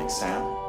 morning, Sam.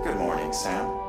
Good morning, Sam.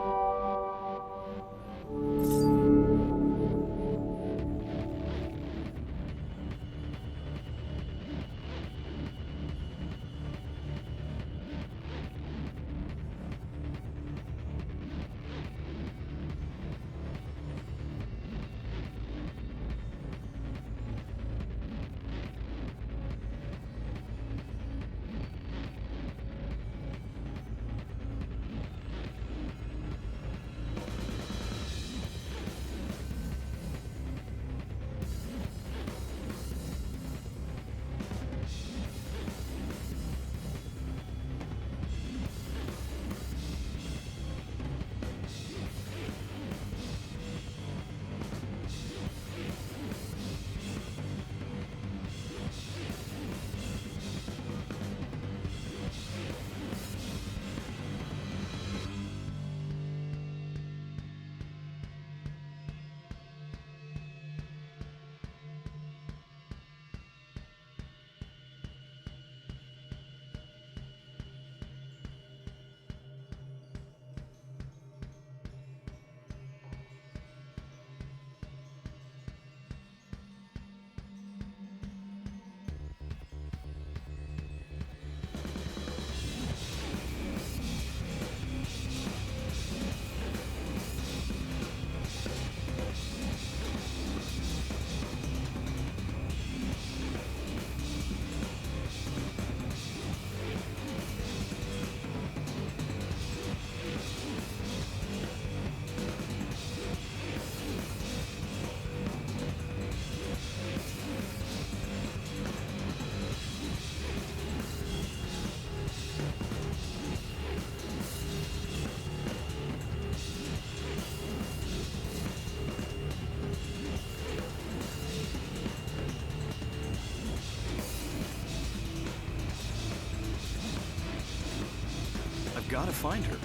Gotta find her.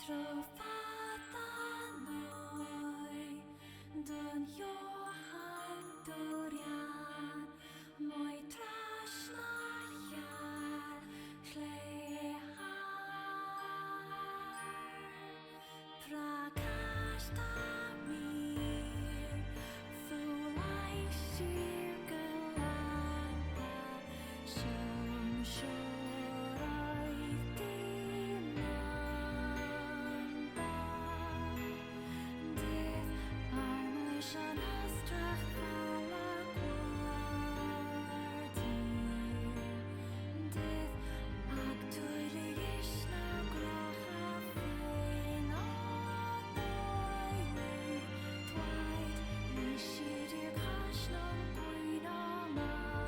Trovata noi don Johan Dorian moi trashnar jaar Prakash Tamir Fulai Shir Galanta Shom Shorai Dimanda Div Armushan Astrach Falakwardir Div Aktuili Ishna Gracha Fein Odoili Dwight Nishidir Kashnam Gwina Mardir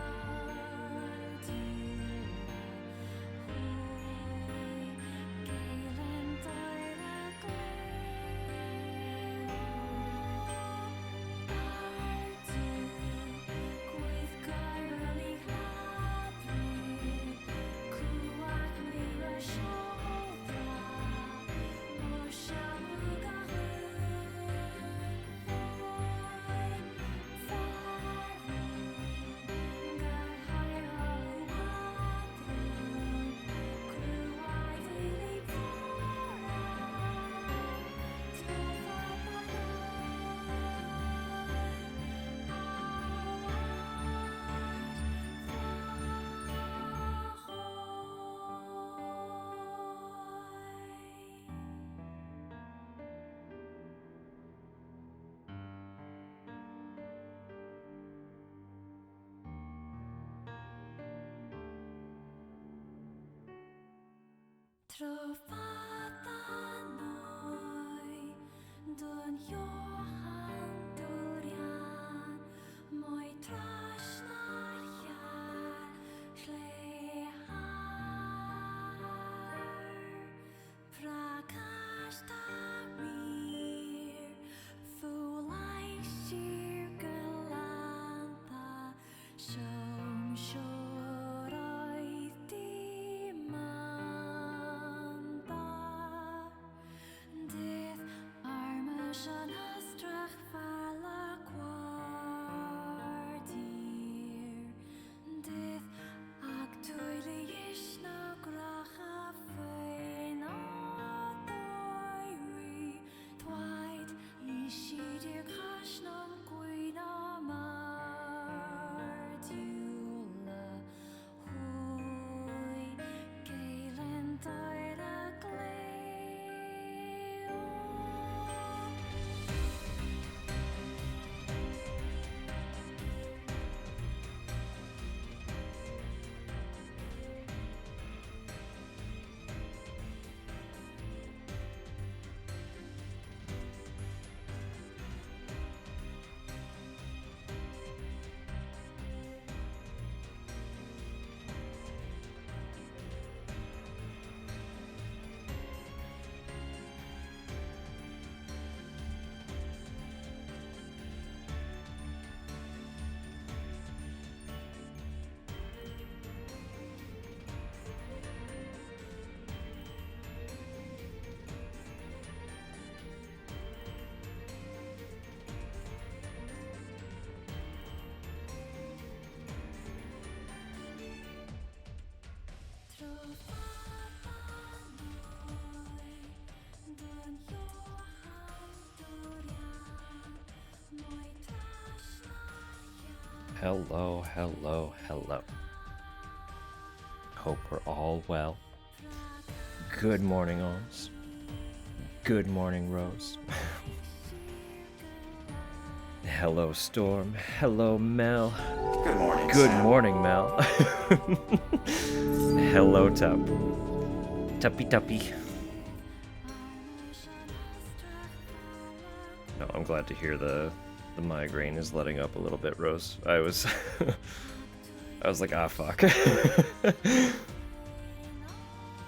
Hui Galen Daira Gwydd gairoli hadri Clwach mira sioldra Mor siamwg a hwyr Farw Gar hair halw hadri Clwai ddili bora Trovata noi don Johan Dorian moi trashnar jaar Prakash Tamir Fulai Shir Galanta Shom Shorai Dimanda Div Armushan Astrach Falakwardir Div Aktuili Ishna Gracha Fein Odoiri Dwight Ishidir Kashnam Gwina Mardula Hui Galen Daira Gleo Trovata noi don Johan Dorian moi trashnar jaar Hello, hello, hello. Hope we're all well. Good morning, Alms. Good morning, Rose. Hello, Storm. Hello, Mel. Good morning, Good Sam. morning, Mel. Hello, Tup. Tuppy Tuppy. No, I'm glad to hear the migraine is letting up a little bit, Rose. I was like, ah, fuck.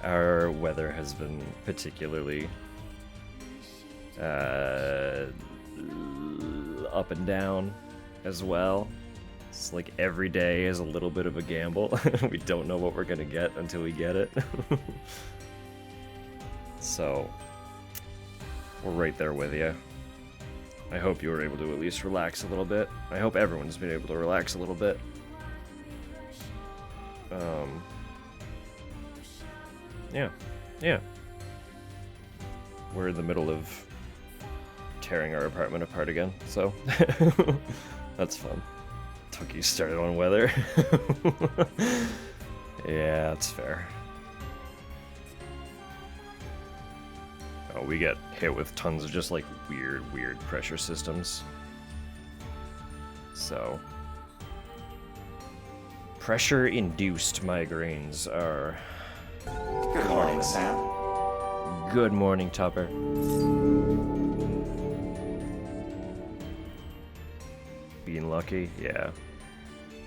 Our weather has been particularly up and down as well. It's like every day is a little bit of a gamble. We don't know what we're gonna get until we get it. So We're right there with you. I hope you were able to at least relax a little bit. I hope everyone's been able to relax a little bit. Yeah. We're in the middle of tearing our apartment apart again, so that's fun. Tucky started on weather. Yeah, that's fair. Oh, we get hit with tons of just like weird pressure systems. So, pressure-induced migraines are... Good morning, Sam. Good morning, Tupper. Being lucky? Yeah.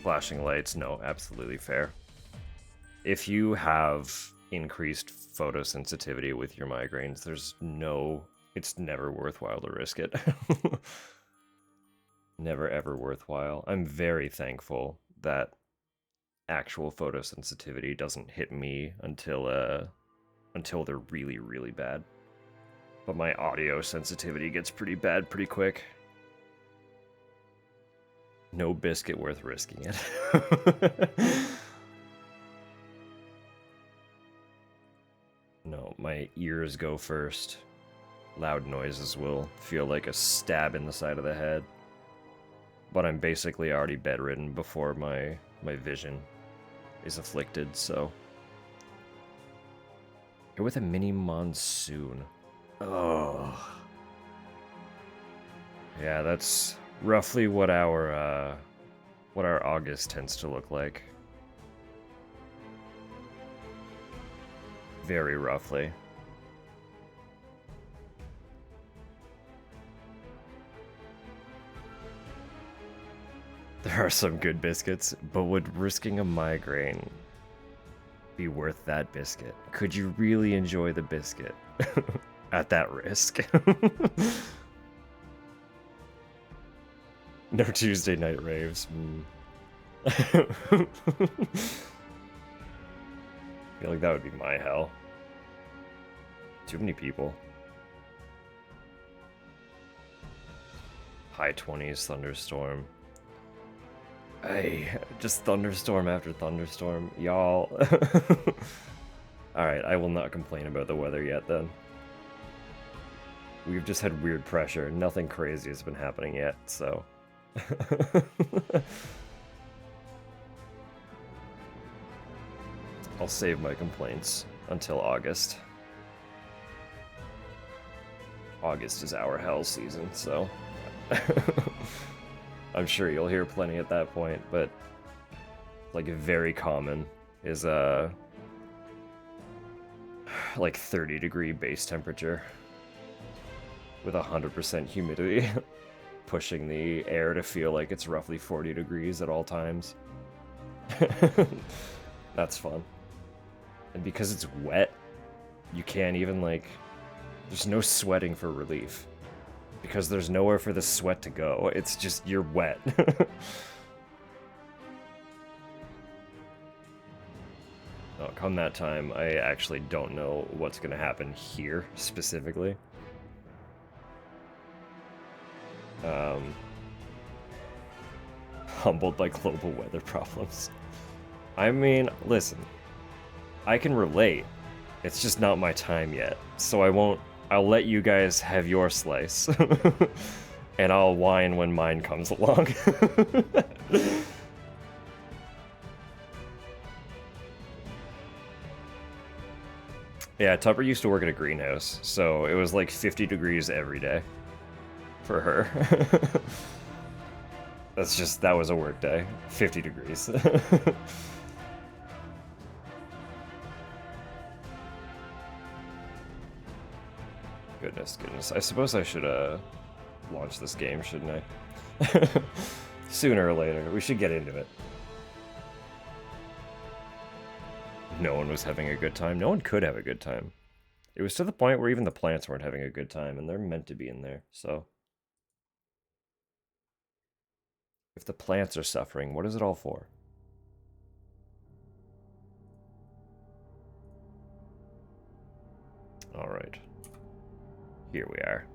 Flashing lights? No, absolutely fair. If you have increased photosensitivity with your migraines, it's never worthwhile to risk it. Never ever worthwhile. I'm very thankful that actual photosensitivity doesn't hit me until they're really bad. But my audio sensitivity gets pretty bad pretty quick. No biscuit worth risking it. No, my ears go first. Loud noises will feel like a stab in the side of the head. But I'm basically already bedridden before my vision is afflicted, so... Here with a mini monsoon. Oh. Yeah, that's roughly what our August tends to look like. Very roughly. There are some good biscuits, but would risking a migraine be worth that biscuit? Could you really enjoy the biscuit at that risk? No Tuesday night raves. I feel like that would be my hell. Too many people. High 20s thunderstorm. Hey, just thunderstorm after thunderstorm. Y'all. Alright, I will not complain about the weather yet then. We've just had weird pressure. Nothing crazy has been happening yet, so... I'll save my complaints until August. August is our hell season, so... I'm sure you'll hear plenty at that point, but... like, very common is, like 30-degree base temperature. With 100% humidity. Pushing the air to feel like it's roughly 40 degrees at all times. That's fun. And because it's wet, you can't even, like... There's no sweating for relief. Because there's nowhere for the sweat to go. It's just, you're wet. Oh, come that time, I actually don't know what's gonna happen here, specifically. Humbled by global weather problems. I mean, listen. I can relate. It's just not my time yet. So I'll let you guys have your slice. And I'll whine when mine comes along. Yeah, Tupper used to work at a greenhouse, so it was like 50 degrees every day for her. That was a work day. 50 degrees. Goodness. I suppose I should, launch this game, shouldn't I? Sooner or later. We should get into it. No one was having a good time. No one could have a good time. It was to the point where even the plants weren't having a good time, and they're meant to be in there, so... If the plants are suffering, what is it all for? Alright. Here we are.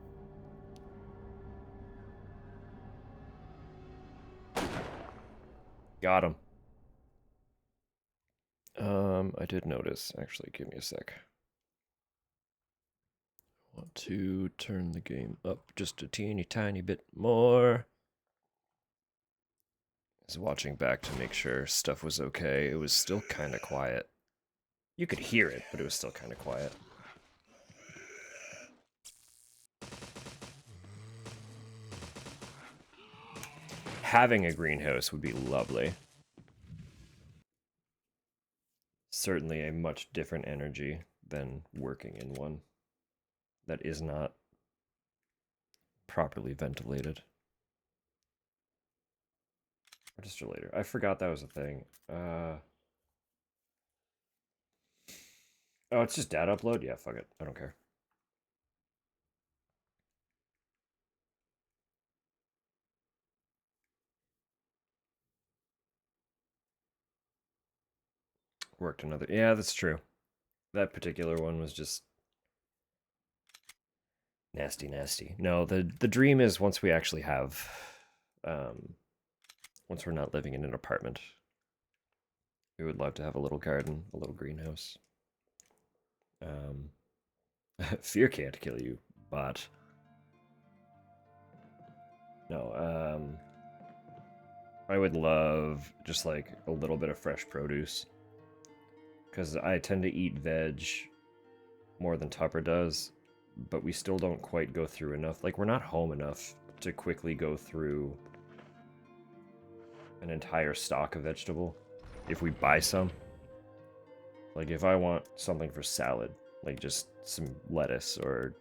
Got him. I did notice. Actually, give me a sec. I want to turn the game up just a teeny tiny bit more. I was watching back to make sure stuff was okay. It was still kind of quiet. You could hear it, but it was still kind of quiet. Having a greenhouse would be lovely. Certainly a much different energy than working in one that is not properly ventilated. Register later. I forgot that was a thing. Oh, it's just data upload? Yeah, fuck it. I don't care. Worked another. Yeah, that's true. That particular one was just nasty, nasty. No, the dream is once we actually have, once we're not living in an apartment, we would love to have a little garden, a little greenhouse. Fear can't kill you, but no, I would love just like a little bit of fresh produce, because I tend to eat veg more than Tupper does, but we still don't quite go through enough. Like, we're not home enough to quickly go through an entire stock of vegetable if we buy some. Like, if I want something for salad, like just some lettuce or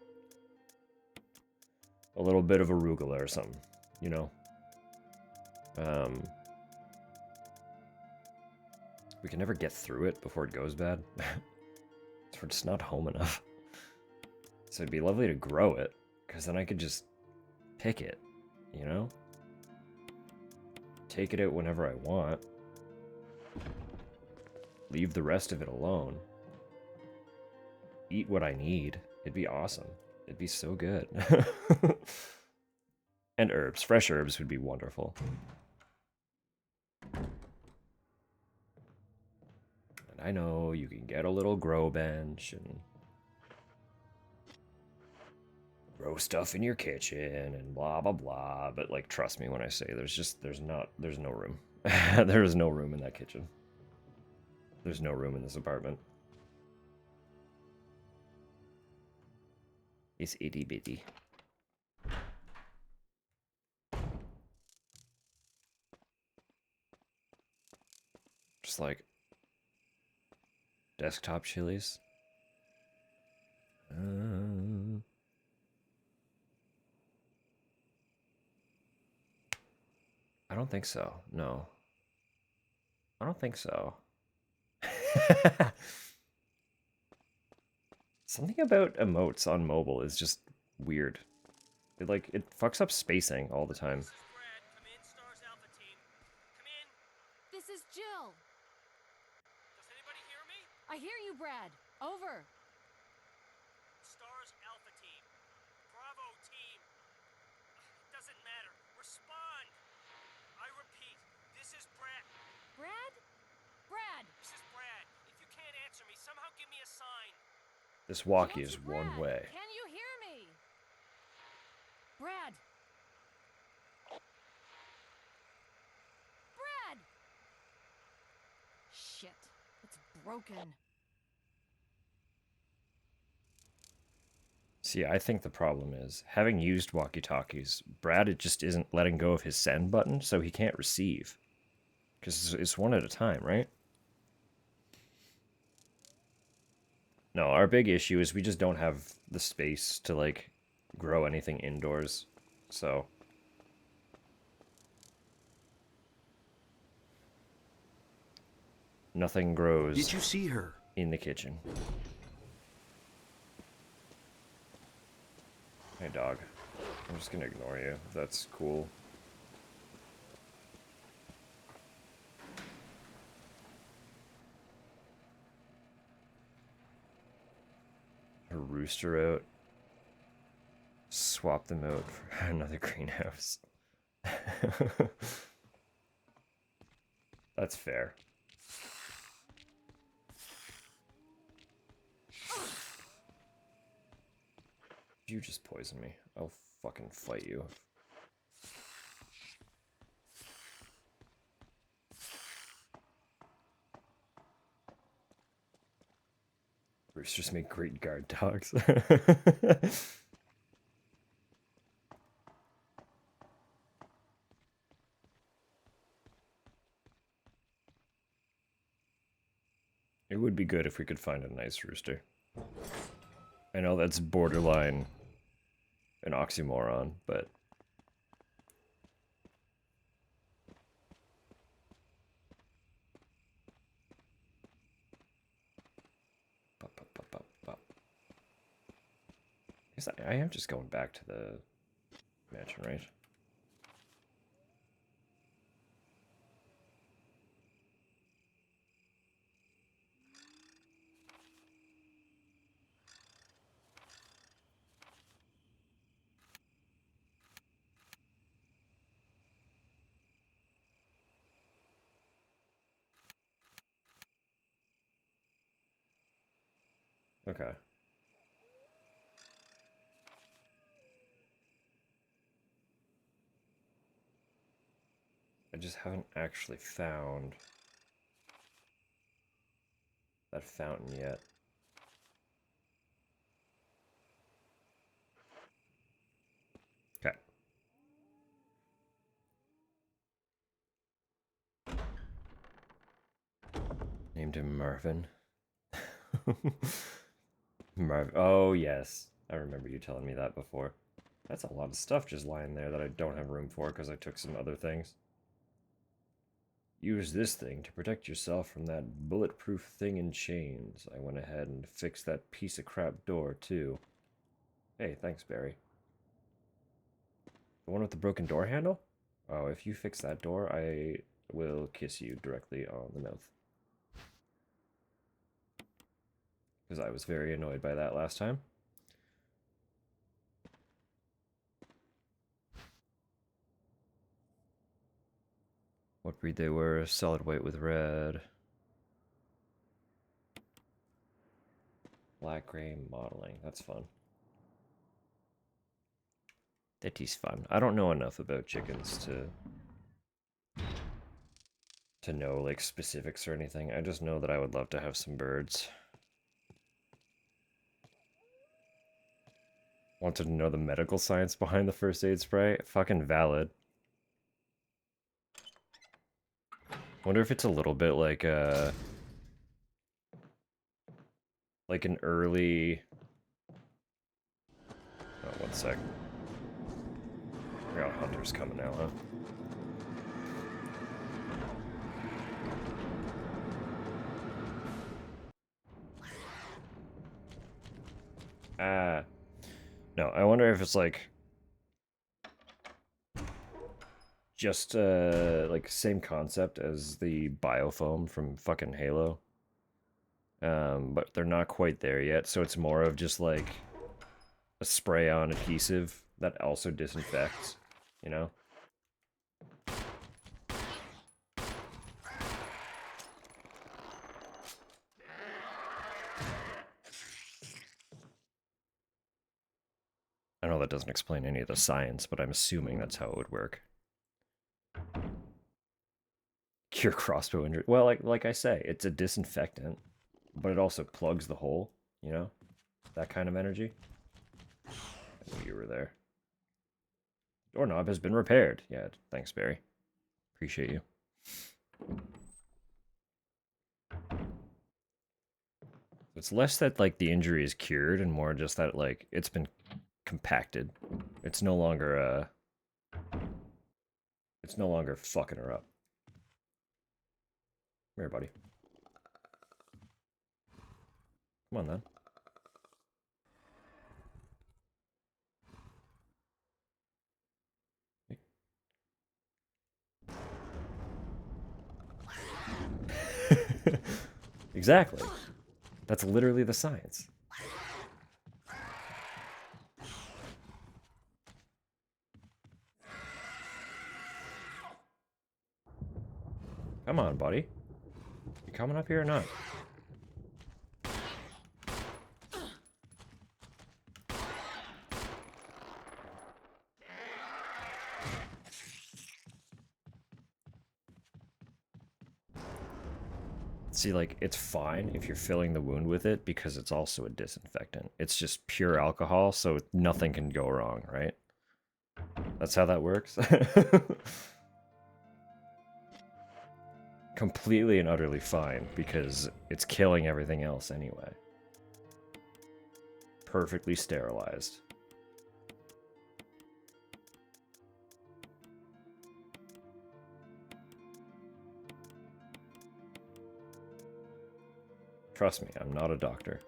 a little bit of arugula or something, you know? We can never get through it before it goes bad. So we're just not home enough. So it'd be lovely to grow it, because then I could just pick it, you know? Take it out whenever I want. Leave the rest of it alone. Eat what I need. It'd be awesome. It'd be so good. And herbs. Fresh herbs would be wonderful. And I know you can get a little grow bench and grow stuff in your kitchen and blah blah blah, but like, trust me when I say there's no room. There is no room in that kitchen. There's no room in this apartment. It's itty bitty. Just like desktop chilies. I don't think so. No. I don't think so. Something about emotes on mobile is just weird. It fucks up spacing all the time. Brad, come in, Stars Alpha team. Come in. This is Jill. Does anybody hear me? I hear you, Brad. Over. Stars Alpha team. Bravo team. Doesn't matter. Respond. I repeat, this is Brad. Brad? Brad! This is Brad. If you can't answer me, somehow give me a sign. This walkie It's is one Brad. way. Can you hear me? Brad! Brad! Shit. It's broken. See, I think the problem is, having used walkie-talkies, Brad it just isn't letting go of his send button, so he can't receive. Because it's one at a time, right? No, our big issue is we just don't have the space to, like, grow anything indoors. So nothing grows Did you see her? in the kitchen. Hey, dog. I'm just gonna ignore you. If that's cool. Her rooster out. swap them out for another greenhouse. That's fair. You just poison me. I'll fucking fight you. Bruce just make great guard dogs. It would be good if we could find a nice rooster. I know that's borderline an oxymoron, but I guess I am just going back to the mansion, right? Okay. I just haven't actually found that fountain yet. Okay. Named him Marvin. Marvin. Oh, yes. I remember you telling me that before. That's a lot of stuff just lying there that I don't have room for because I took some other things. Use this thing to protect yourself from that bulletproof thing in chains. I went ahead and fixed that piece of crap door, too. Hey, thanks, Barry. The one with the broken door handle? Oh, if you fix that door, I will kiss you directly on the mouth. Because I was very annoyed by that last time. What breed they were, solid white with red. Black gray modeling, that's fun. That is fun. I don't know enough about chickens to know like specifics or anything. I just know that I would love to have some birds. Wanted to know the medical science behind the first aid spray? Fucking valid. Wonder if it's a little bit like an early... Oh, one sec. We got hunters coming now, huh? No, I wonder if it's like just like same concept as the biofoam from fucking Halo. But they're not quite there yet, so it's more of just like a spray-on adhesive that also disinfects, you know? I know that doesn't explain any of the science, but I'm assuming that's how it would work. Cure crossbow injury. Well, like I say, it's a disinfectant, but it also plugs the hole, you know? That kind of energy. I knew you were there. Doorknob has been repaired. Yeah, thanks, Barry. Appreciate you. It's less that like the injury is cured and more just that like it's been compacted. It's no longer fucking her up. Come here, buddy. Come on, then. Exactly. That's literally the science. Come on, buddy. You coming up here or not? See, like, it's fine if you're filling the wound with it because it's also a disinfectant. It's just pure alcohol, so nothing can go wrong, right? That's how that works. Completely and utterly fine because it's killing everything else anyway. Perfectly sterilized. Trust me, I'm not a doctor.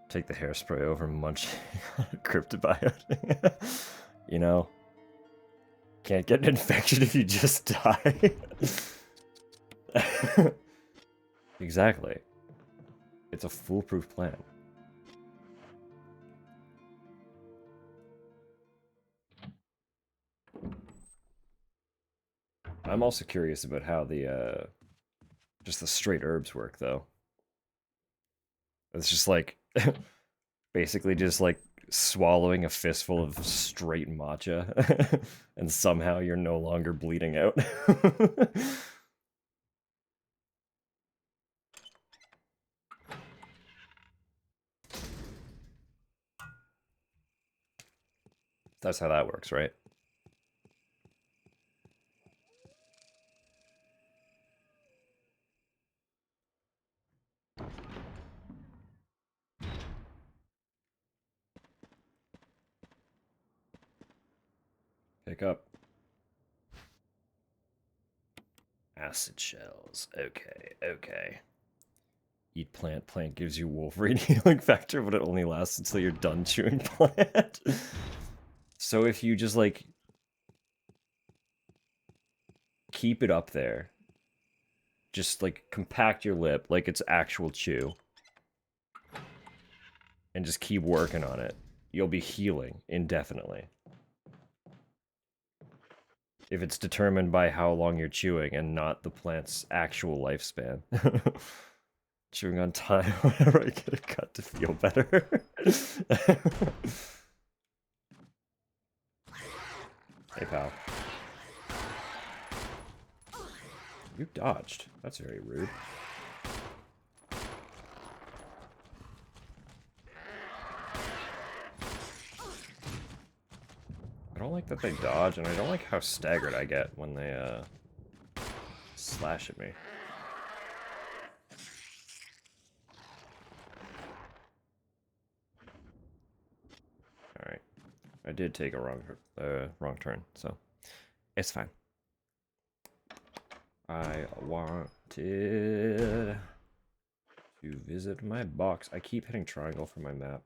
Take the hairspray over munching on a cryptobiotic. You know, can't get an infection if you just die. Exactly. It's a foolproof plan. I'm also curious about how the just the straight herbs work though. It's just like basically just like swallowing a fistful of straight matcha and somehow you're no longer bleeding out. That's how that works, right? Pick up. Acid shells. Okay, okay. Eat plant. Plant gives you Wolverine healing factor, but it only lasts until you're done chewing plant. So if you just like keep it up there, just like compact your lip like it's actual chew, and just keep working on it, you'll be healing indefinitely. If it's determined by how long you're chewing and not the plant's actual lifespan. Chewing on time whenever I get a cut to feel better. Hey, pal. You dodged. That's very rude. I don't like that they dodge, and I don't like how staggered I get when they, slash at me. Alright. I did take a wrong turn, so it's fine. I wanted to visit my box. I keep hitting triangle for my map.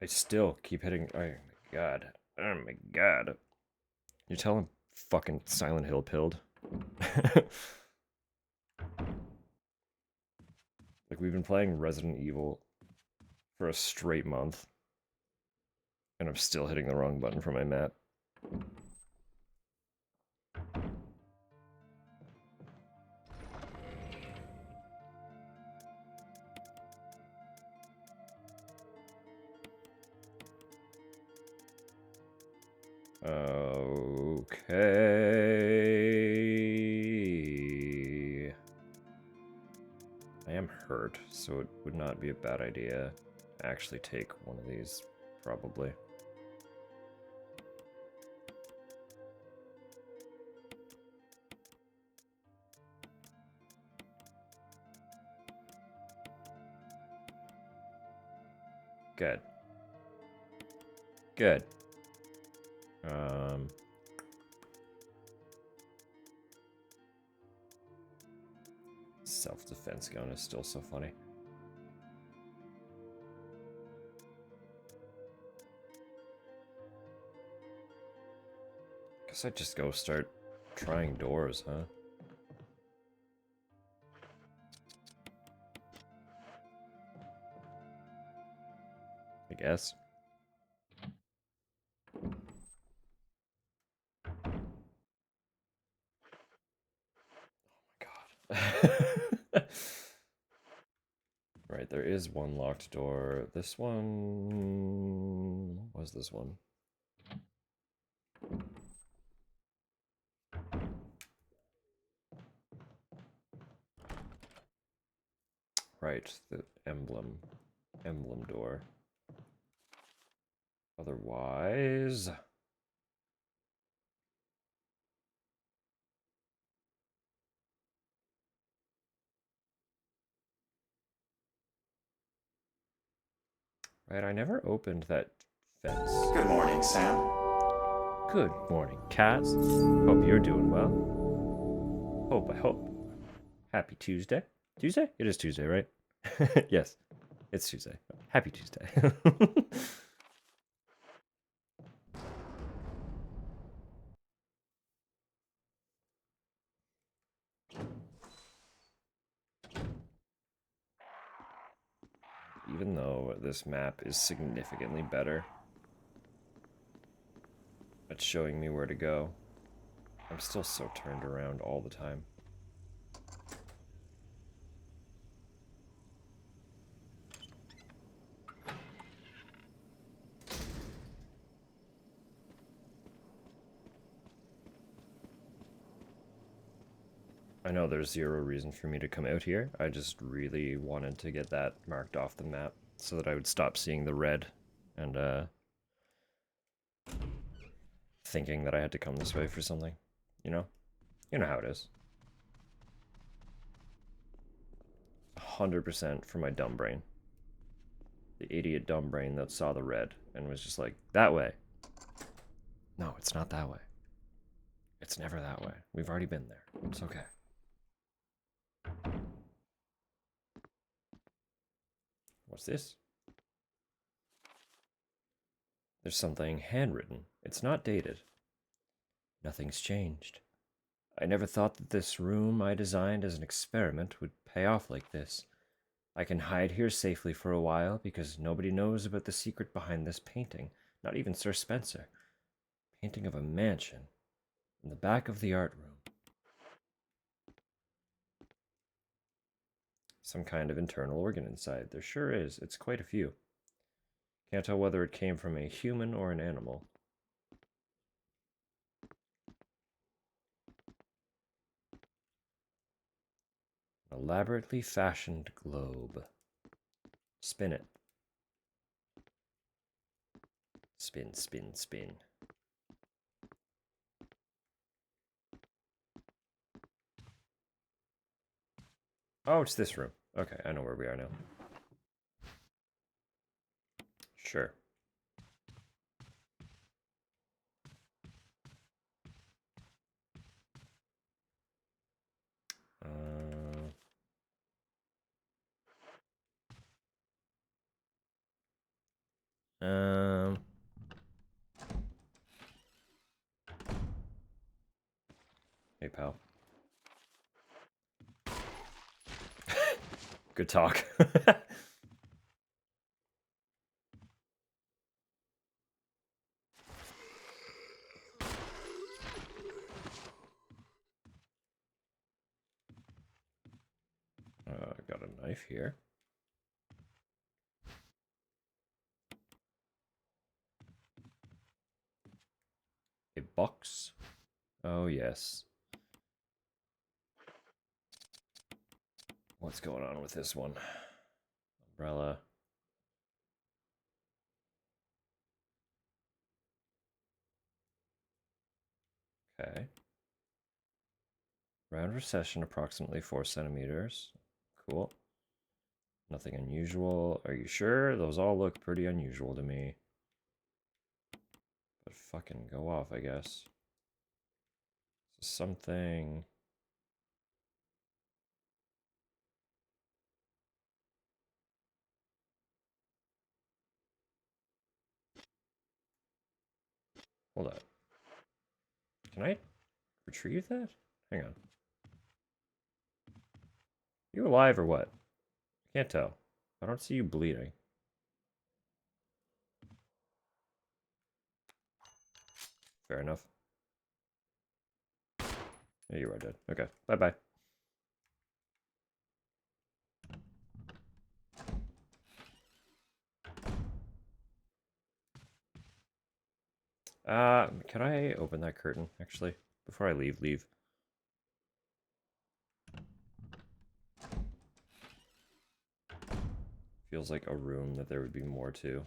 I still keep hitting. Oh my god. Oh my god. You're telling fucking Silent Hill pilled. Like, we've been playing Resident Evil for a straight month. And I'm still hitting the wrong button for my map. Okay. I am hurt, so it would not be a bad idea to actually take one of these, probably. Good. Good. Self-defense gun is still so funny. Guess I'd just go start trying doors, huh? guess. God. Right, there is one locked door. This one... What was this one? Right, the emblem door. Otherwise... Right, I never opened that fence. Good morning, Sam. Good morning, Kaz. Hope you're doing well. I hope. Happy Tuesday. Tuesday? It is Tuesday, right? Yes, it's Tuesday. Happy Tuesday. Even though this map is significantly better at showing me where to go, I'm still so turned around all the time. I know there's zero reason for me to come out here. I just really wanted to get that marked off the map so that I would stop seeing the red and thinking that I had to come this way for something. You know? You know how it is. 100% for my dumb brain. The idiot dumb brain that saw the red and was just like, that way. No, it's not that way. It's never that way. We've already been there. It's okay. What's this? There's something handwritten. It's not dated. Nothing's changed. I never thought that this room I designed as an experiment would pay off like this. I can hide here safely for a while because nobody knows about the secret behind this painting, not even Sir Spencer. Painting of a mansion in the back of the art room. Some kind of internal organ inside. There sure is. It's quite a few. Can't tell whether it came from a human or an animal. Elaborately fashioned globe. Spin it. Spin, spin, spin. Oh, it's this room. Okay, I know where we are now. Sure. Um. Hey, pal. Good talk. Got a knife here. A box. Oh, yes. What's going on with this one? Umbrella. Okay. Round recession approximately 4 centimeters. Cool. Nothing unusual. Are you sure? Those all look pretty unusual to me. But fucking go off, I guess. Something... Hold on. Can I retrieve that? Hang on. You alive or what? Can't tell. I don't see you bleeding. Fair enough. Yeah, you are dead. Okay, bye-bye. Can I open that curtain, actually? Before I leave. Feels like a room that there would be more to.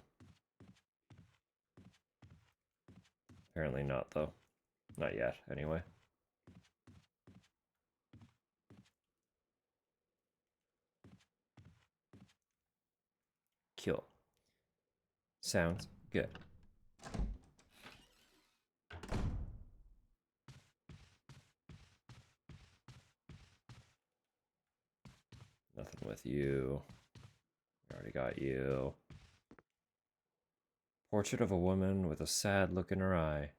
Apparently not, though. Not yet, anyway. Cool. Sounds good. Nothing with you. Already got you. Portrait of a woman with a sad look in her eye.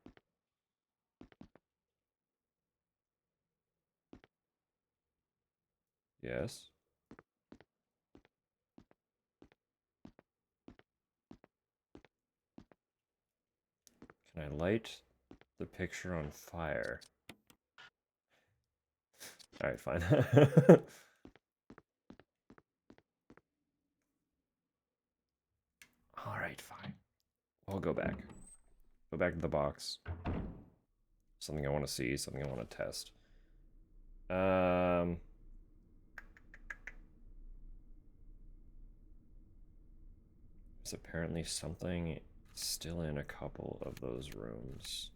Yes. Can I light the picture on fire? Alright, fine. Alright, fine. I'll go back. Go back to the box. Something I want to see, something I want to test. There's apparently something still in a couple of those rooms.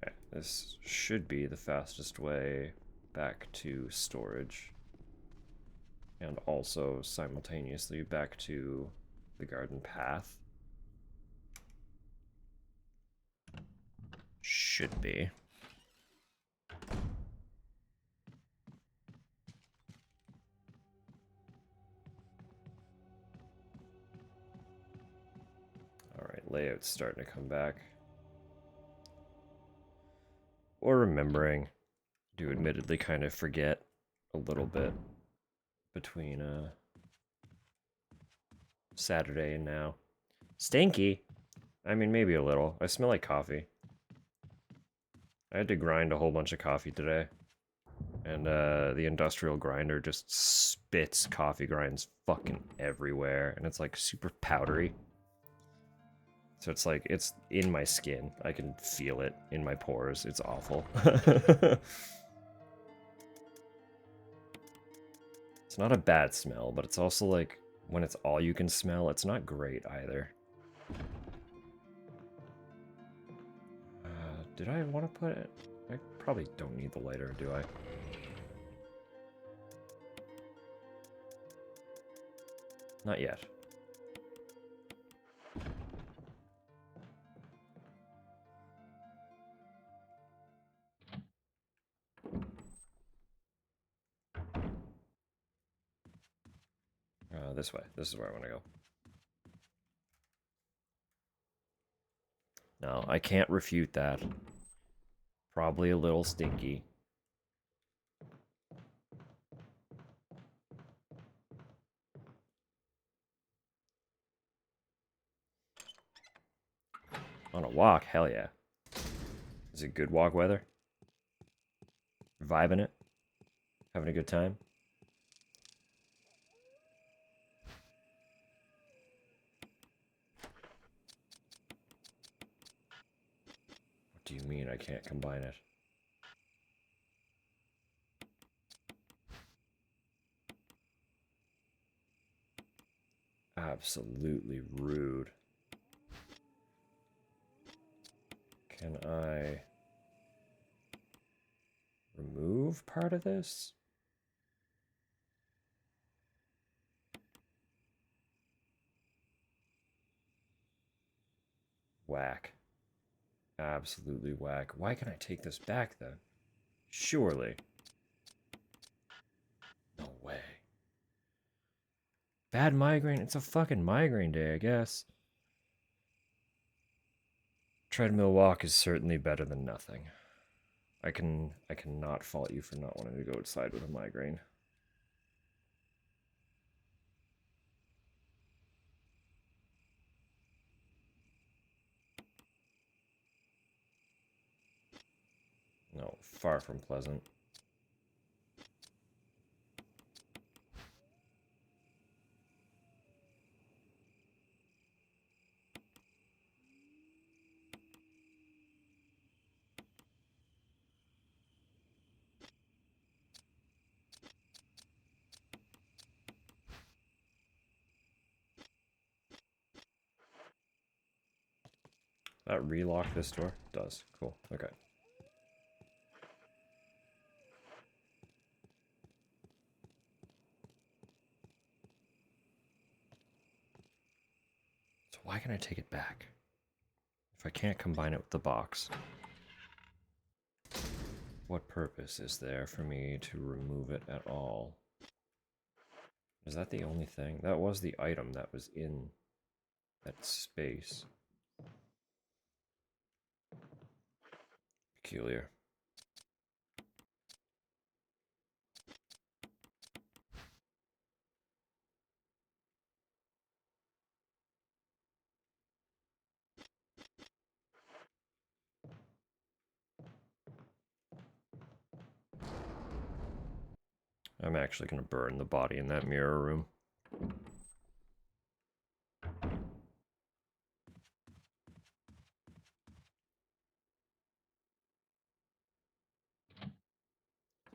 Okay, this should be the fastest way back to storage. And also simultaneously back to the garden path. Should be. Alright, layout's starting to come back. Or remembering. Do admittedly kind of forget a little bit between Saturday and now. Stinky? I mean, maybe a little. I smell like coffee. I had to grind a whole bunch of coffee today. And the industrial grinder just spits coffee grinds fucking everywhere. And it's like super powdery. So it's like, it's in my skin. I can feel it in my pores. It's awful. It's not a bad smell, but it's also like, when it's all you can smell, it's not great either. Did I want to put it? I probably don't need the lighter, do I? Not yet. This way. This is where I want to go. No, I can't refute that. Probably a little stinky. On a walk? Hell yeah. Is it good walk weather? Vibing it? Having a good time? What do you mean I can't combine it? Absolutely rude. Can I remove part of this? Whack. Absolutely whack. Why can I take this back then? Surely. No way. Bad migraine? It's a fucking migraine day, I guess. Treadmill walk is certainly better than nothing. I cannot fault you for not wanting to go outside with a migraine. No, far from pleasant. That relock this door? Does. Cool. Okay. So why can I take it back? If I can't combine it with the box, what purpose is there for me to remove it at all? Is that the only thing? That was the item that was in that space. Peculiar. I'm actually going to burn the body in that mirror room.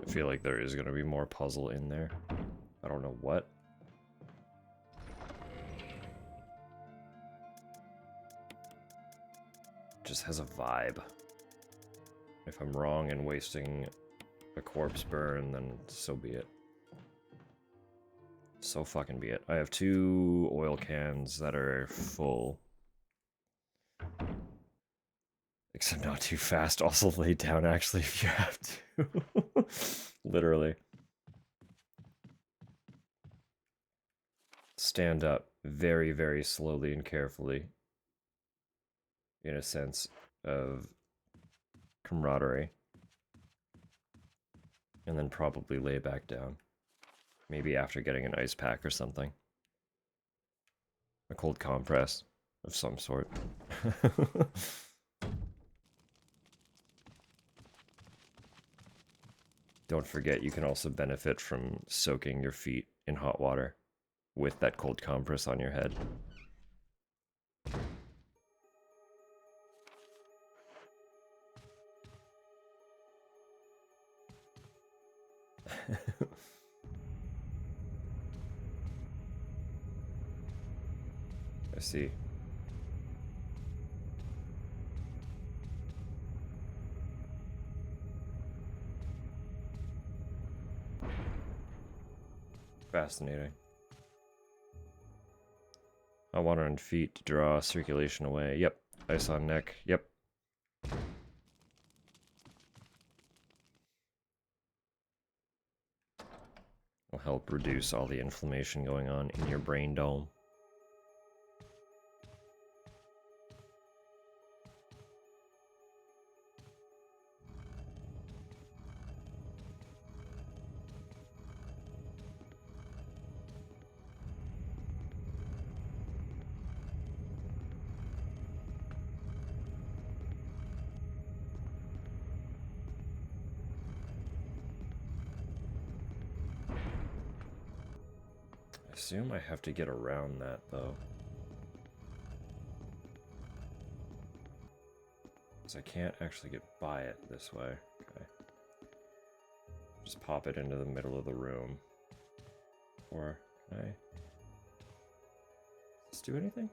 I feel like there is going to be more puzzle in there. I don't know what. Just has a vibe. If I'm wrong and wasting a corpse burn, then so be it. So fucking be it. I have 2 oil cans that are full. Except not too fast. Also lay down actually if you have to. Literally. Stand up very, very slowly and carefully. In a sense of camaraderie. And then probably lay back down. Maybe after getting an ice pack or something. A cold compress of some sort. Don't forget, you can also benefit from soaking your feet in hot water with that cold compress on your head. I see. Fascinating. I water on feet to draw circulation away. Yep. Ice on neck. Yep. Will help reduce all the inflammation going on in your brain dome. I assume I have to get around that, though. Because I can't actually get by it this way. Okay. Just pop it into the middle of the room. Or, can I... Does this do anything?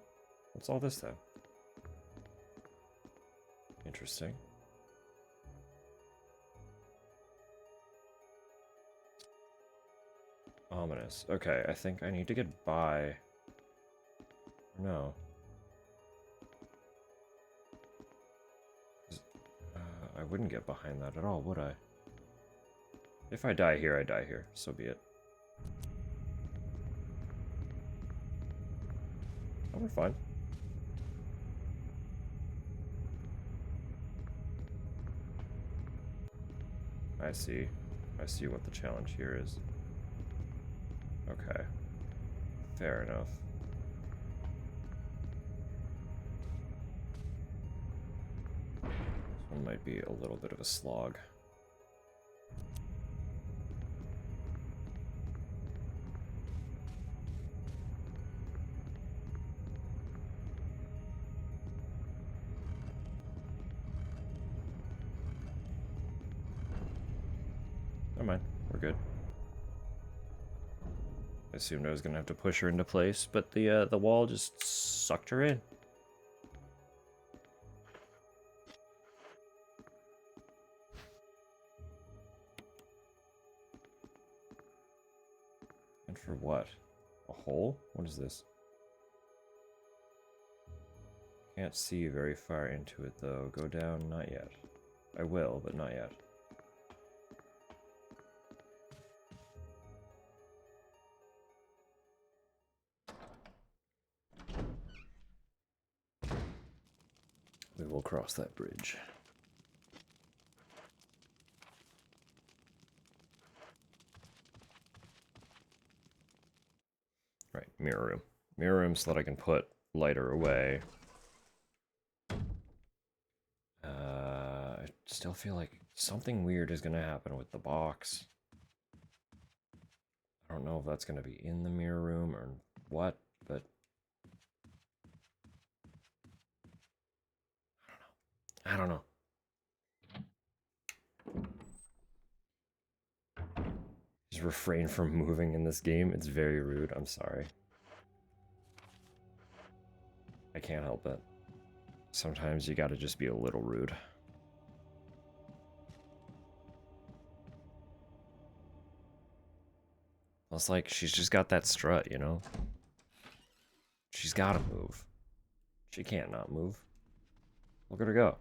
What's all this, then? Interesting. Ominous. Okay, I think I need to get by. No. I wouldn't get behind that at all, would I? If I die here, I die here. So be it. Oh, we're fine. I see. I see what the challenge here is. Okay. Fair enough. This one might be a little bit of a slog. mind. We're good. I assumed I was gonna have to push her into place, but the wall just sucked her in. And for what? A hole? What is this? Can't see very far into it though. Go down, not yet. I will, but not yet. We will cross that bridge. Right, mirror room. Mirror room so that I can put lighter away. I still feel like something weird is gonna happen with the box. I don't know if that's gonna be in the mirror room or what, but I don't know. Just refrain from moving in this game. It's very rude. I'm sorry. I can't help it. Sometimes you gotta just be a little rude. It's like she's just got that strut, you know? She's gotta move. She can't not move. Look at her go.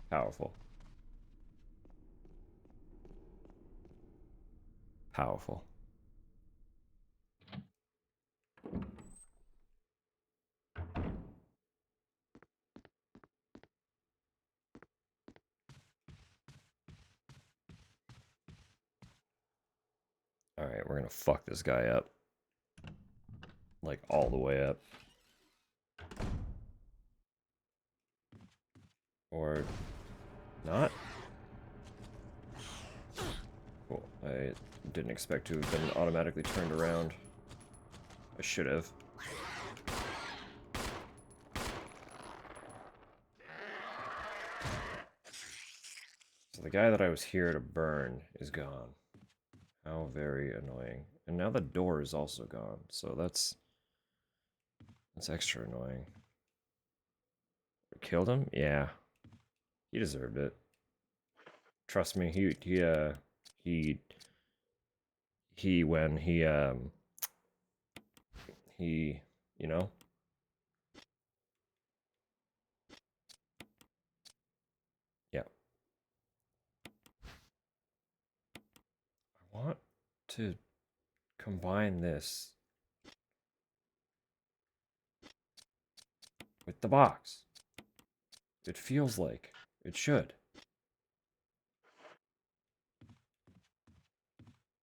Powerful. Powerful. Alright, we're gonna fuck this guy up. Like, all the way up. Or... not? Cool. I didn't expect to have been automatically turned around. I should have. So the guy that I was here to burn is gone. How very annoying. And now the door is also gone, so that's extra annoying. Killed him? Yeah. He deserved it. Trust me, when he, you know? Yeah. I want to combine this with the box. It feels like it should.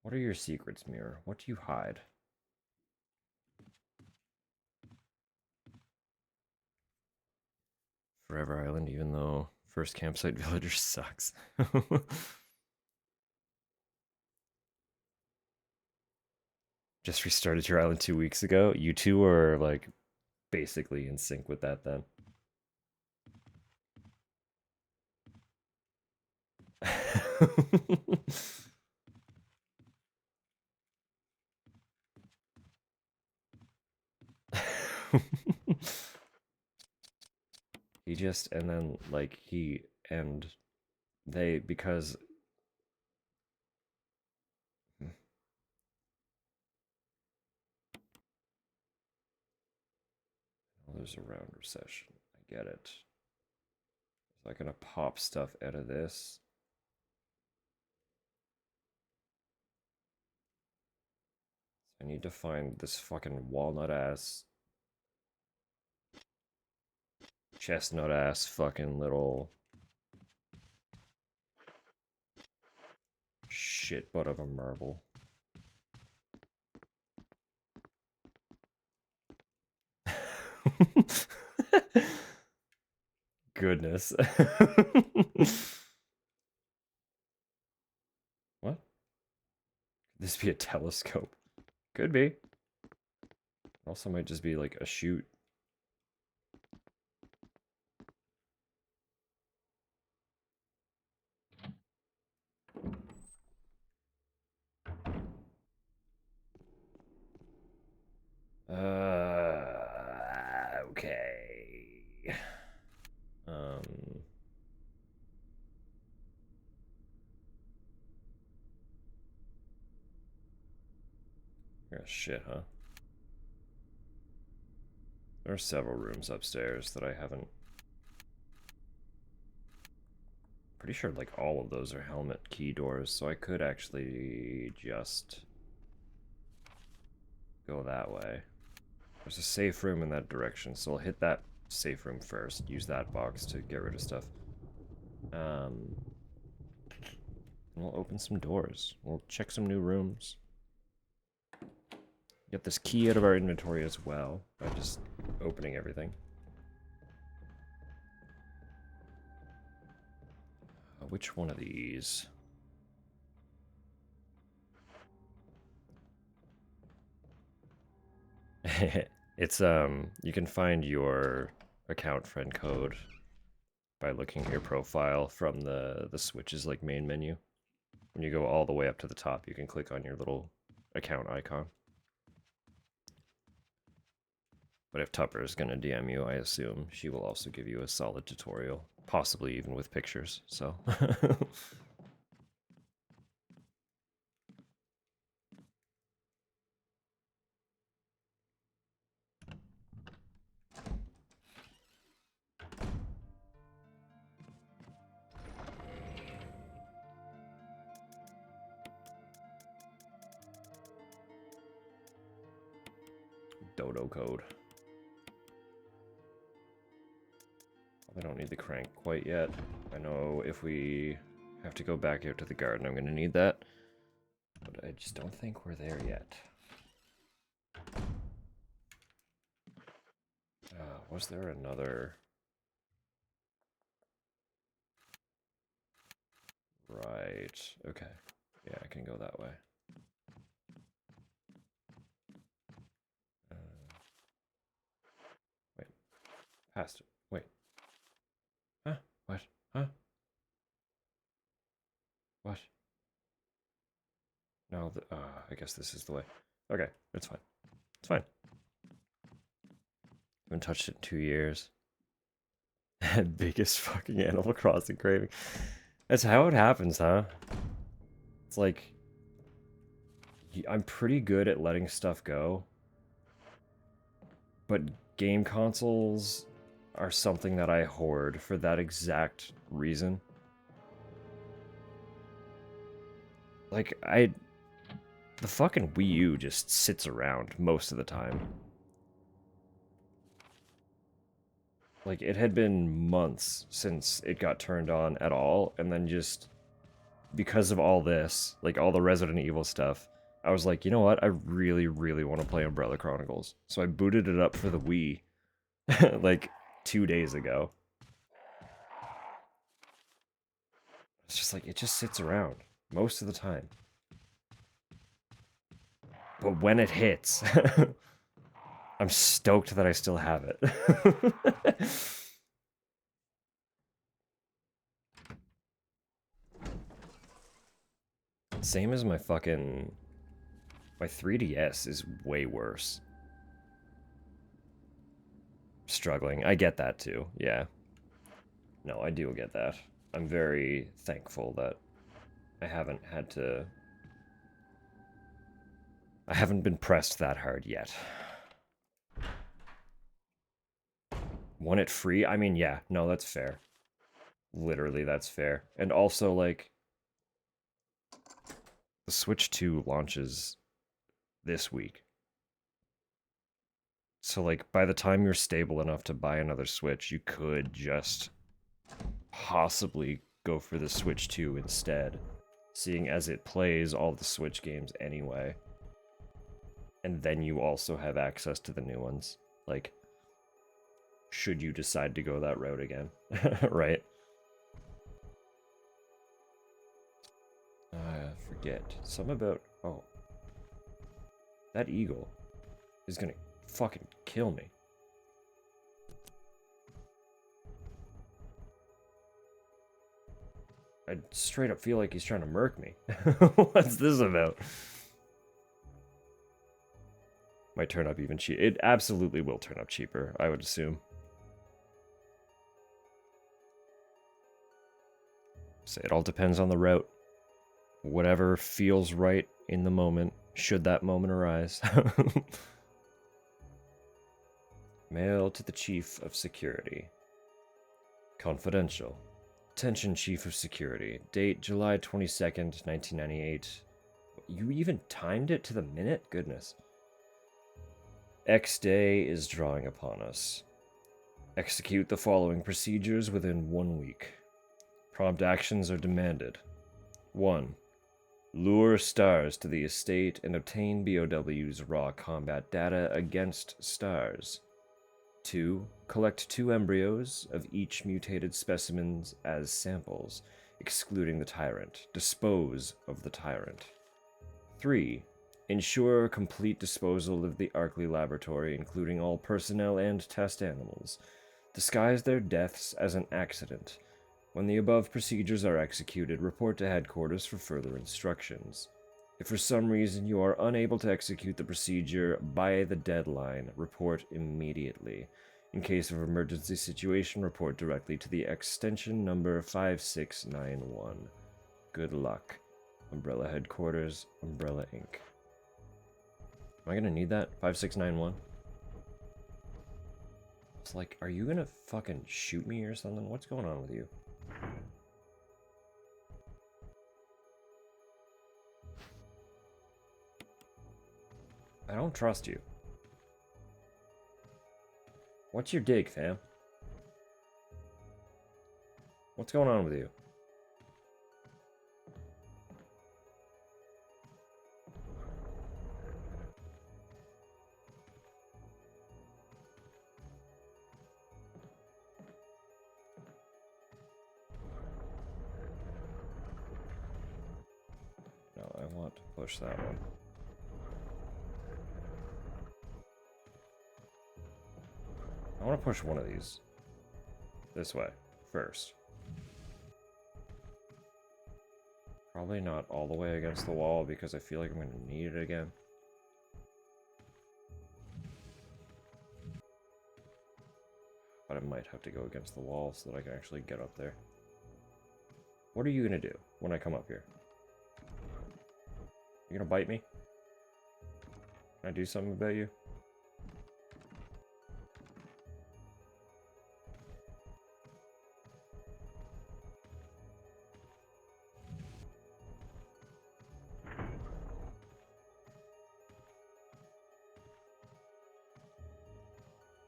What are your secrets, Mirror? What do you hide? Forever Island, even though First Campsite Villager sucks. Just restarted your island 2 weeks ago. You two are like basically in sync with that then. He just, and then like he and they, because well, there's a round recession. I get it. So I'm gonna pop stuff out of this. I need to find this fucking walnut ass, chestnut ass fucking little shit butt of a marble. Goodness. What? Could this be a telescope? Could be. Also might just be like a chute. Okay. Um. Yeah, shit, huh? There are several rooms upstairs that I haven't. Pretty sure like all of those are helmet key doors, so I could actually just go that way. There's a safe room in that direction, so I'll hit that safe room first. Use that box to get rid of stuff. We'll open some doors. We'll check some new rooms. Get this key out of our inventory as well by just opening everything. Which one of these? It's you can find your account friend code by looking at your profile from the Switch's like main menu. When you go all the way up to the top, you can click on your little account icon. But if Tupper is gonna DM you, I assume she will also give you a solid tutorial, possibly even with pictures, so. Dodo code. I don't need the crank quite yet. I know if we have to go back out to the garden, I'm gonna need that. But I just don't think we're there yet. Was there another... Right, okay. Yeah, I can go that way. Wait, past it. Wait. Huh? What? Huh? What? No, I guess this is the way. Okay, it's fine. It's fine. Haven't touched it in 2 years. Biggest fucking Animal Crossing craving. That's how it happens, huh? It's like... I'm pretty good at letting stuff go. But game consoles are something that I hoard for that exact reason. Like, the fucking Wii U just sits around most of the time. Like, it had been months since it got turned on at all, and then just because of all this, like all the Resident Evil stuff, I was like, you know what? I really, really want to play Umbrella Chronicles. So I booted it up for the Wii, like 2 days ago. It's just like, it just sits around most of the time. But when it hits, I'm stoked that I still have it. Same as my 3DS is way worse. Struggling. I get that too, yeah. No, I do get that. I'm very thankful that I haven't been pressed that hard yet. Want it free? I mean, yeah, no, that's fair. Literally, that's fair. And also, like, the Switch 2 launches this week. So, like, by the time you're stable enough to buy another Switch, you could just possibly go for the Switch 2 instead, seeing as it plays all the Switch games anyway. And then you also have access to the new ones. Like, should you decide to go that route again, right? Forget. Something about... Oh. That eagle is gonna fucking kill me. I straight up feel like he's trying to murk me. What's this about? Might turn up even cheap. It absolutely will turn up cheaper, I would assume. So it all depends on the route. Whatever feels right in the moment, should that moment arise. Mail to the Chief of Security. Confidential. Attention, Chief of Security. Date July 22nd, 1998. You even timed it to the minute? Goodness. X day is drawing upon us. Execute the following procedures within 1 week. Prompt actions are demanded. 1. Lure stars to the estate and obtain BOW's raw combat data against stars. 2. Collect 2 embryos of each mutated specimens as samples, excluding the tyrant. Dispose of the tyrant. 3. Ensure complete disposal of the Arkley laboratory, including all personnel and test animals. Disguise their deaths as an accident. When the above procedures are executed, report to headquarters for further instructions. If for some reason you are unable to execute the procedure by the deadline, report immediately. In case of emergency situation, report directly to the extension number 5691. Good luck. Umbrella Headquarters, Umbrella Inc. Am I gonna need that? 5691? It's like, are you gonna fucking shoot me or something? What's going on with you? I don't trust you. What's your dig, fam? What's going on with you? No, I want to push that one. I want to push one of these this way first. Probably not all the way against the wall because I feel like I'm going to need it again. But I might have to go against the wall so that I can actually get up there. What are you going to do when I come up here? You going to bite me? Can I do something about you?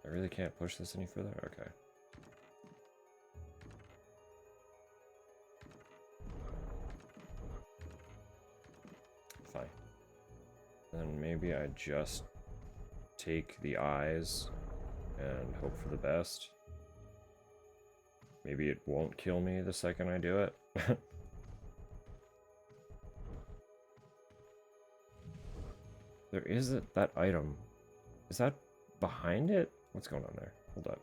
I really can't push this any further? Okay. Fine. Then maybe I just take the eyes and hope for the best. Maybe it won't kill me the second I do it. There is that item. Is that behind it? What's going on there? Hold up.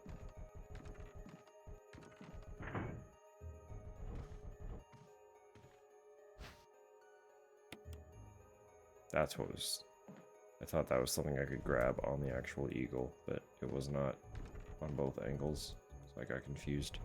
That's what was... I thought that was something I could grab on the actual eagle, but it was not on both angles, so I got confused.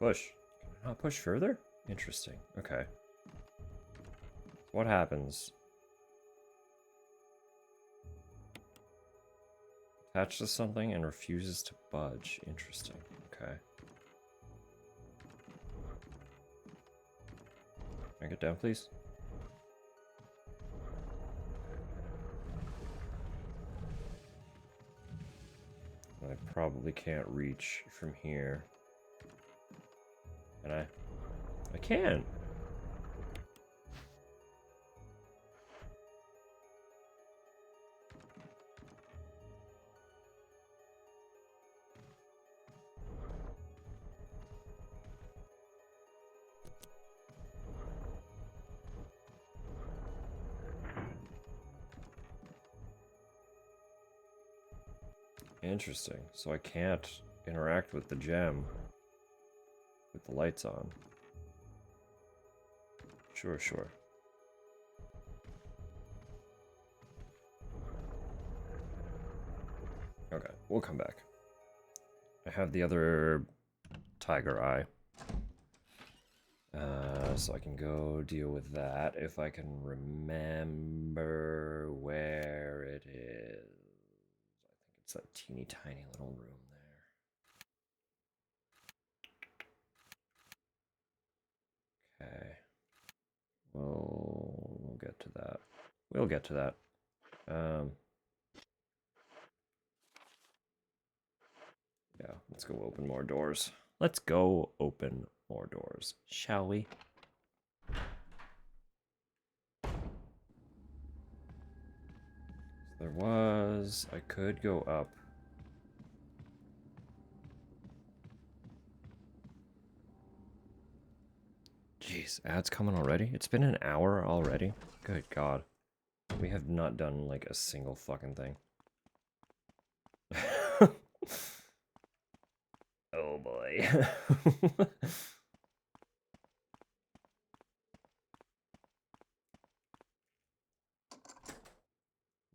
Push. Can I not push further? Interesting. Okay. What happens? Attached to something and refuses to budge. Interesting. Okay. Can I get down, please? I probably can't reach from here. Can I? I can! Interesting. So I can't interact with the gem with the lights on. Sure, sure. Okay, we'll come back. I have the other tiger eye. So I can go deal with that if I can remember where it is. I think it's that teeny tiny little room there. Okay. We'll get to that. We'll get to that. Yeah, let's go open more doors. Let's go open more doors, shall we? There was... I could go up. Jeez, ads coming already? It's been an hour already? Good God. We have not done, like, a single fucking thing. Oh boy.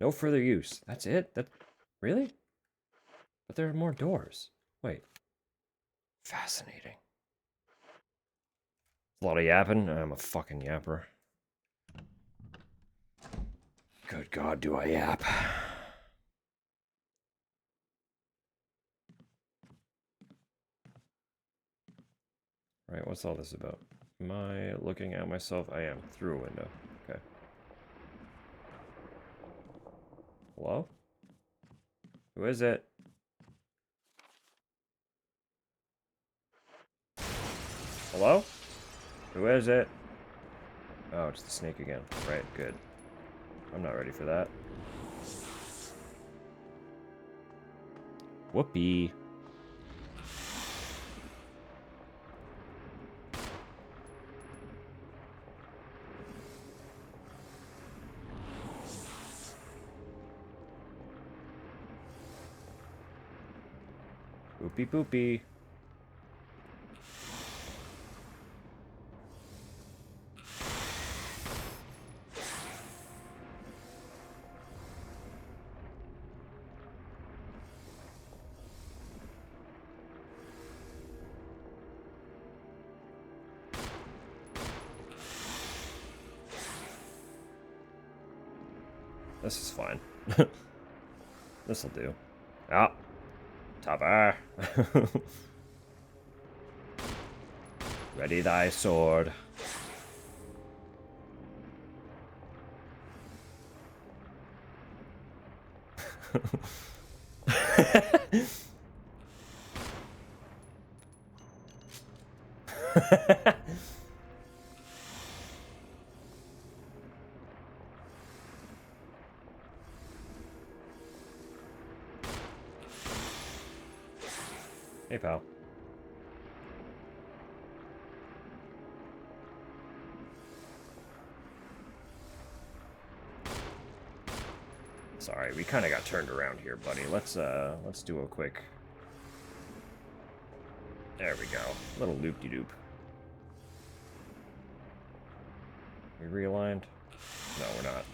No further use. That's it? That... Really? But there are more doors. Wait. Fascinating. A lot of yapping. I'm a fucking yapper. Good God, do I yap. Right, what's all this about? Am I looking at myself? I am. Through a window. Okay. Hello? Who is it? Hello? Who is it? Oh, it's the snake again. Right, good. I'm not ready for that. Whoopee. Boopy boopy. This is fine. This'll do. Ah. Topper. Ready thy sword. Hey, pal. Sorry, we kind of got turned around here, buddy. Let's do a quick... There we go. Little loop-de-doop. We realigned? No, we're not.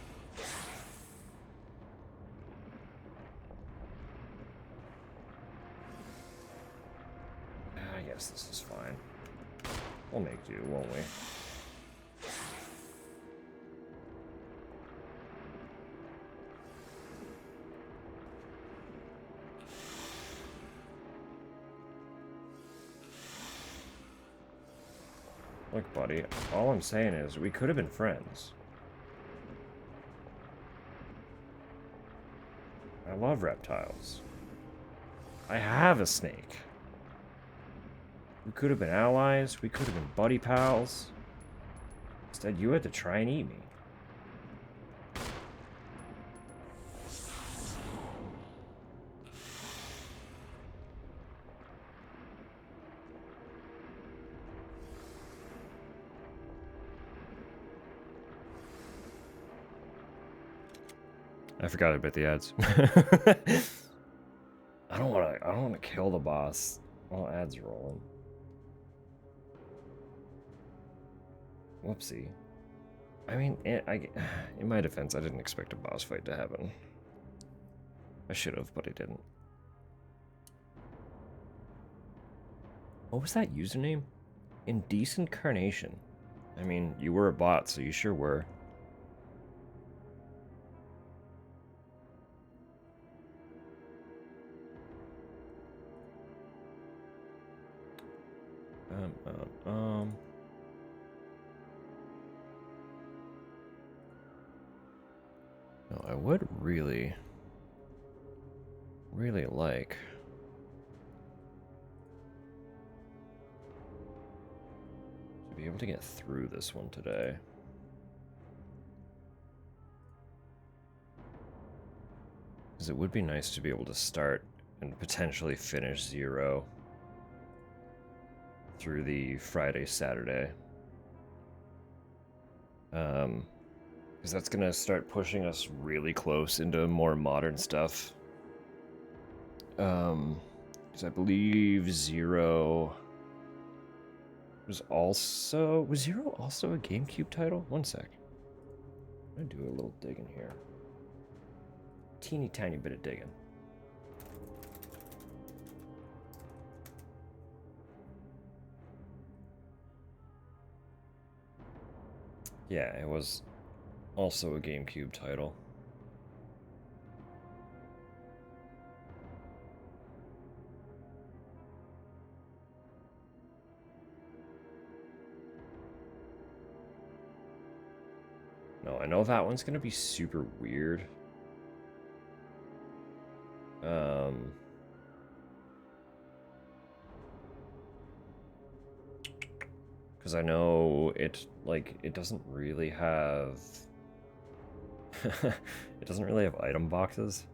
I guess this is fine. We'll make do, won't we? Look, buddy, all I'm saying is we could have been friends. I love reptiles. I have a snake. We could have been allies. We could have been buddy pals. Instead, you had to try and eat me. I forgot about the ads. I don't wanna kill the boss while ads rolling. Whoopsie. I mean, in my defense, I didn't expect a boss fight to happen. I should have, but I didn't. What was that username? Indecent Carnation. I mean, you were a bot, so you sure were. No, I would really like to be able to get through this one today. Because it would be nice to be able to start and potentially finish 0 through the Friday, Saturday. Because that's gonna start pushing us really close into more modern stuff. Because I believe 0 was 0 also a GameCube title? One sec. I'm gonna do a little digging here. Teeny tiny bit of digging. Yeah, it was also a GameCube title. No, I know that one's gonna be super weird. Because I know it doesn't really have it doesn't really have item boxes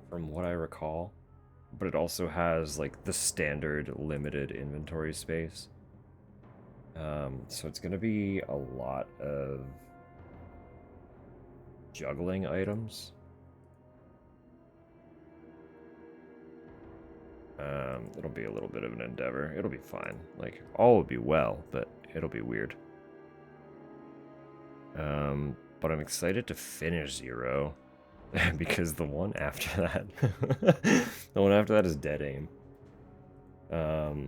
from what I recall, but it also has like the standard limited inventory space. So it's gonna be a lot of juggling items. It'll be a little bit of an endeavor. It'll be fine. Like, all will be well, but it'll be weird. But I'm excited to finish 0 because the one after that is Dead Aim.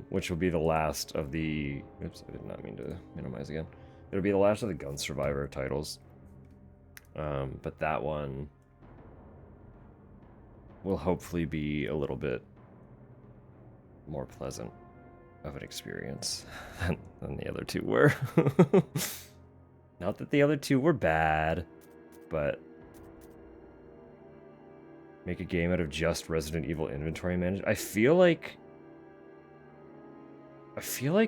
Which will be the last of the... Oops, I did not mean to minimize again. It'll be the last of the Gun Survivor titles. But that one will hopefully be a little bit more pleasant of an experience than the other two were. Not that the other two were bad, but make a game out of just Resident Evil inventory management. I feel like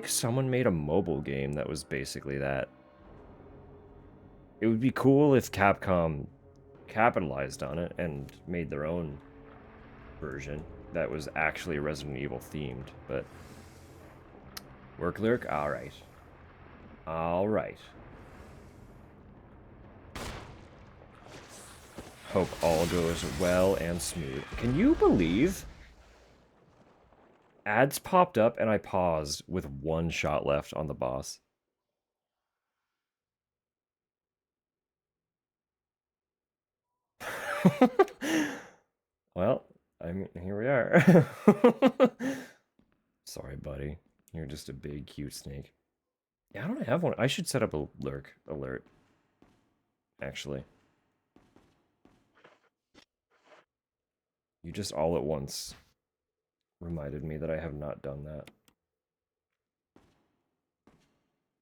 someone made a mobile game that was basically that. It would be cool if Capcom capitalized on it and made their own version that was actually Resident Evil themed, but work lyric, all right. Hope all goes well and smooth. Can you believe ads popped up and I paused with 1 shot left on the boss? Well, I mean, here we are. Sorry, buddy. You're just a big, cute snake. Yeah, I don't have one. I should set up a lurk alert. Actually. You just all at once reminded me that I have not done that.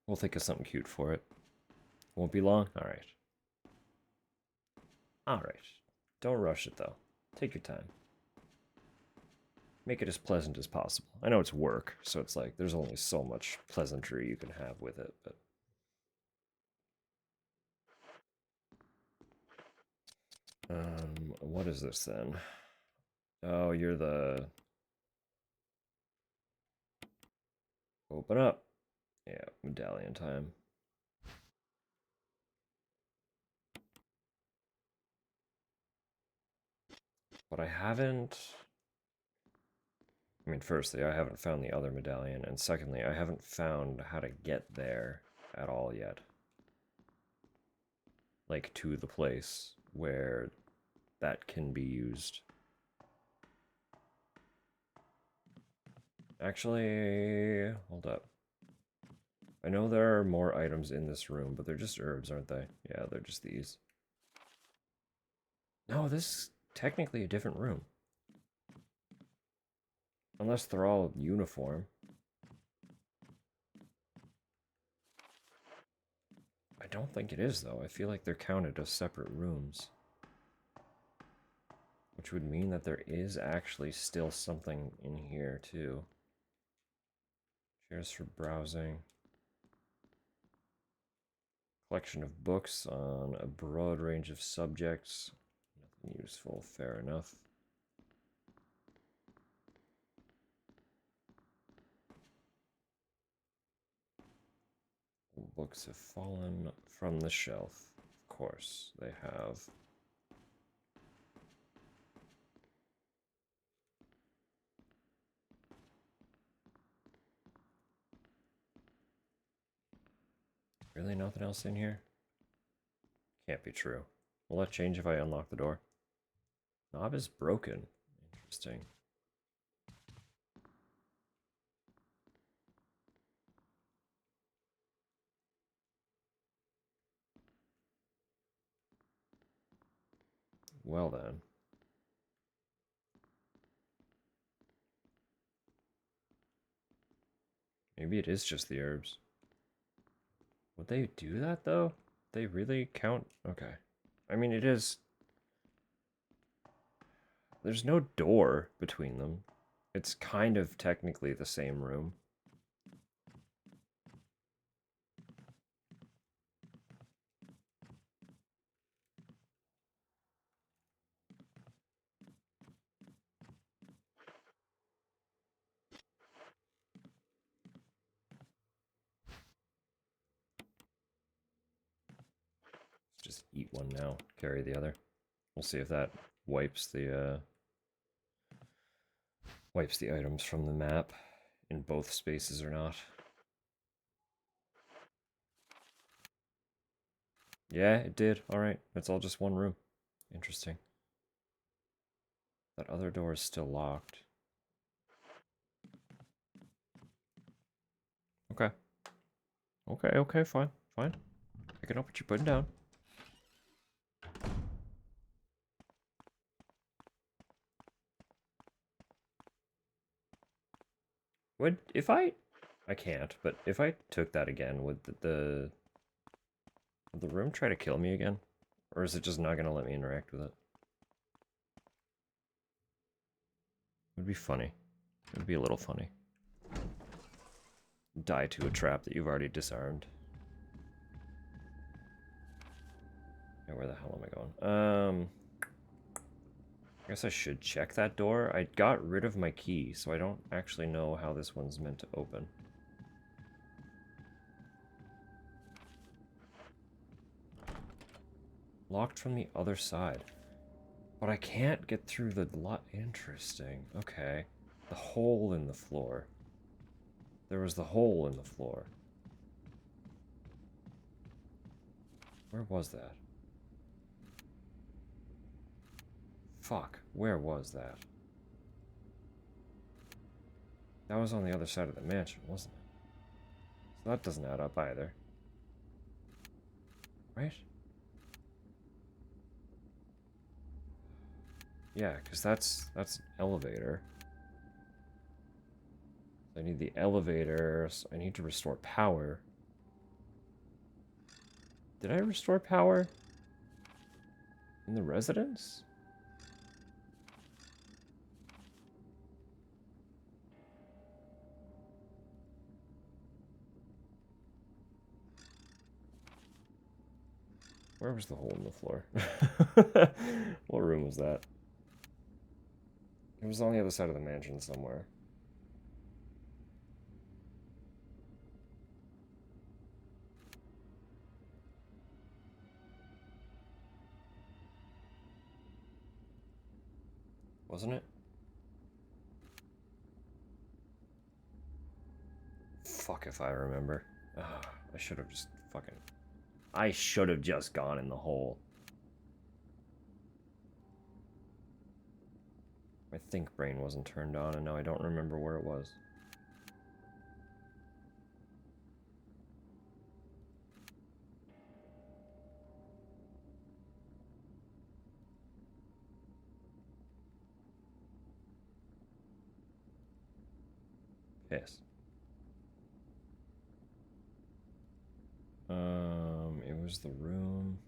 We'll think of something cute for it. Won't be long? Alright. Alright. Don't rush it, though. Take your time. Make it as pleasant as possible. I know it's work, so it's like, there's only so much pleasantry you can have with it, but... what is this then? Oh, you're the... Open up. Yeah, medallion time. But I haven't... I mean, firstly, I haven't found the other medallion, and secondly, I haven't found how to get there at all yet. Like, to the place where that can be used. Actually, hold up. I know there are more items in this room, but they're just herbs, aren't they? Yeah, they're just these. No, this is technically a different room. Unless they're all uniform. I don't think it is, though. I feel like they're counted as separate rooms. Which would mean that there is actually still something in here, too. Chairs for browsing. Collection of books on a broad range of subjects. Nothing useful, fair enough. Books have fallen from the shelf. Of course, they have. Really nothing else in here? Can't be true. Will that change if I unlock the door? Knob is broken. Interesting. Well then. Maybe it is just the herbs. Would they do that though? They really count? Okay. I mean, it is... There's no door between them. It's kind of technically the same room. Just eat one now, carry the other. We'll see if that wipes the items from the map in both spaces or not. Yeah, it did. Alright, it's all just one room. Interesting. That other door is still locked. Okay. Okay, fine. Picking up what you're putting down. Would if I can't, but if I took that again, would would the room try to kill me again? Or is it just not gonna let me interact with it? It would be funny. It would be a little funny. Die to a trap that you've already disarmed. Yeah, where the hell am I going? I guess I should check that door. I got rid of my key, so I don't actually know how this one's meant to open. Locked from the other side. But I can't get through the lot. Interesting. Okay. The hole in the floor. There was the hole in the floor. Where was that? Fuck, where was that? That was on the other side of the mansion, wasn't it? So that doesn't add up either. Right? Yeah, because that's an elevator. I need the elevator, so I need to restore power. Did I restore power? In the residence? Where was the hole in the floor? What room was that? It was on the other side of the mansion somewhere. Wasn't it? Fuck if I remember. Ugh, I should have just fucking... I should have just gone in the hole. My think brain wasn't turned on, and now I don't remember where it was. Yes. It was the room.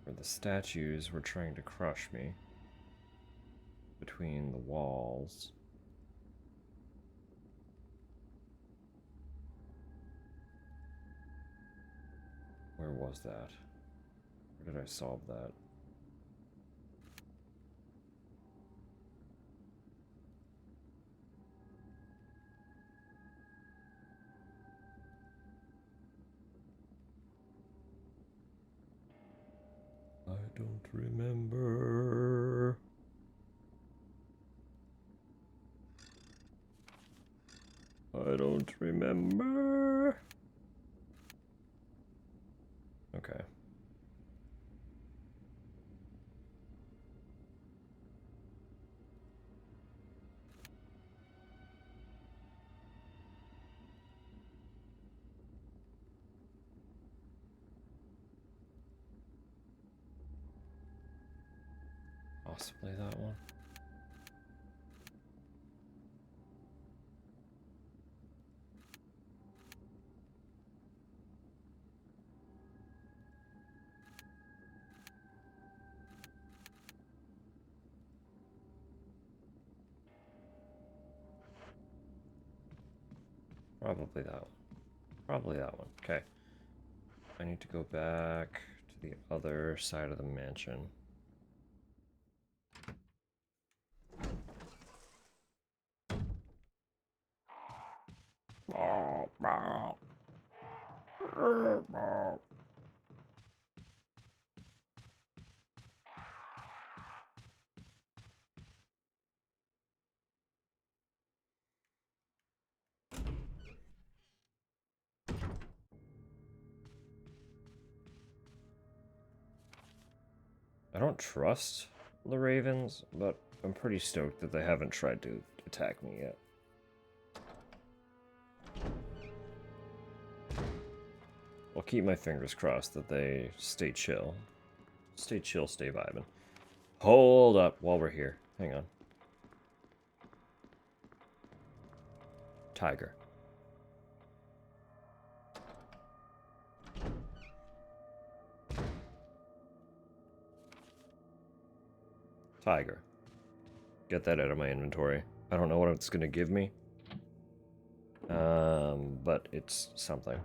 Where the statues were trying to crush me. Between the walls. Where was that? Where did I solve that? I don't remember. I don't remember. Okay. Possibly that one. Probably that one. Probably that one. Okay. I need to go back to the other side of the mansion. I don't trust the Ravens, but I'm pretty stoked that they haven't tried to attack me yet. I'll keep my fingers crossed that they stay chill. Stay chill, stay vibing. Hold up while we're here. Hang on. Tiger. Tiger. Get that out of my inventory. I don't know what it's gonna give me. But it's something.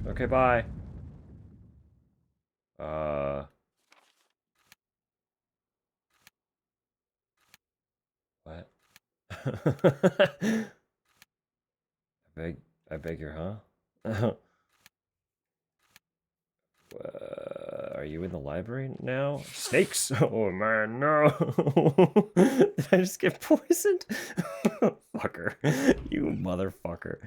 Okay, bye. What? I beg your, huh? Are you in the library now? Snakes! Oh man, no! Did I just get poisoned? Fucker. You motherfucker.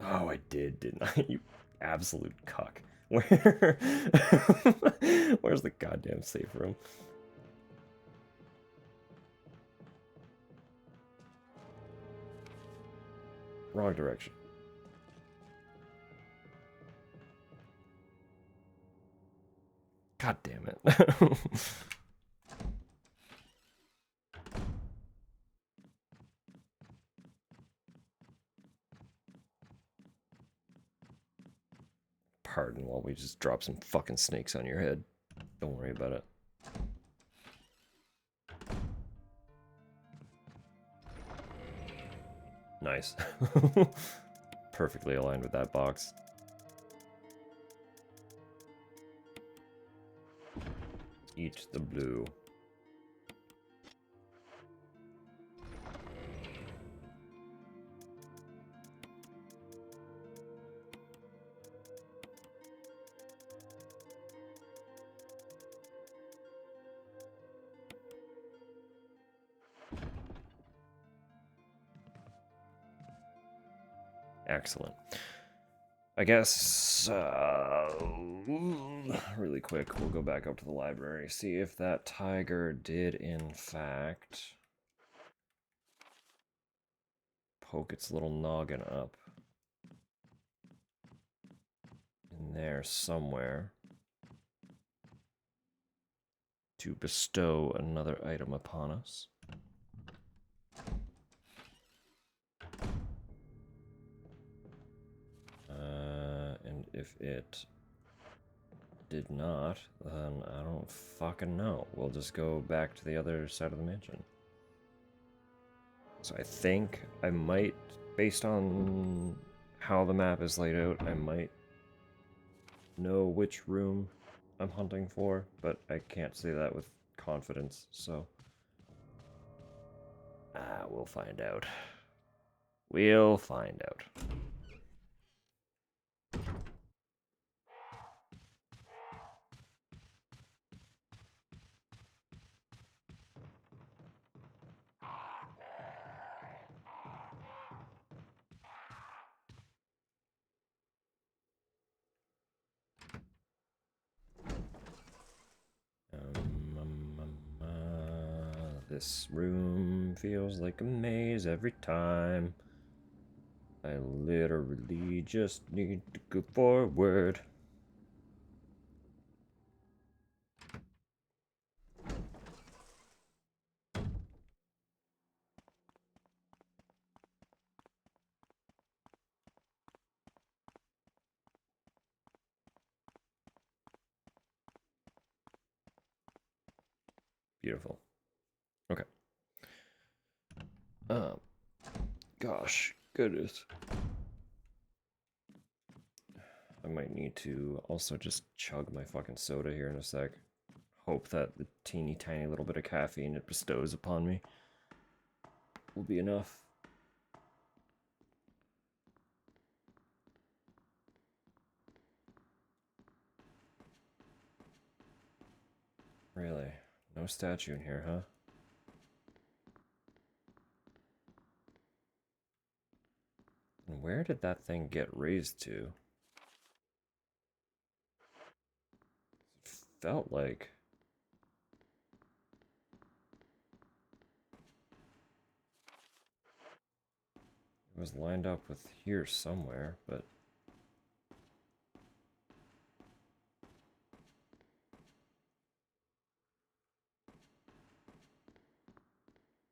Oh, I did, didn't I? You absolute cuck. Where? Where's the goddamn safe room? Wrong direction. God damn it. Pardon while we just drop some fucking snakes on your head. Don't worry about it. Nice. Perfectly aligned with that box. Eat the blue. Excellent. I guess, really quick, we'll go back up to the library, see if that tiger did, in fact, poke its little noggin up in there somewhere to bestow another item upon us. And if it did not, then I don't fucking know. We'll just go back to the other side of the mansion. So I think I might, based on how the map is laid out, I might know which room I'm hunting for, but I can't say that with confidence, so we'll find out. We'll find out. This room feels like a maze every time. I literally just need to go forward. Beautiful. Okay. Gosh, goodness. I might need to also just chug my fucking soda here in a sec. Hope that the teeny tiny little bit of caffeine it bestows upon me will be enough. Really? No statue in here, huh? And where did that thing get raised to? It felt like... it was lined up with here somewhere, but...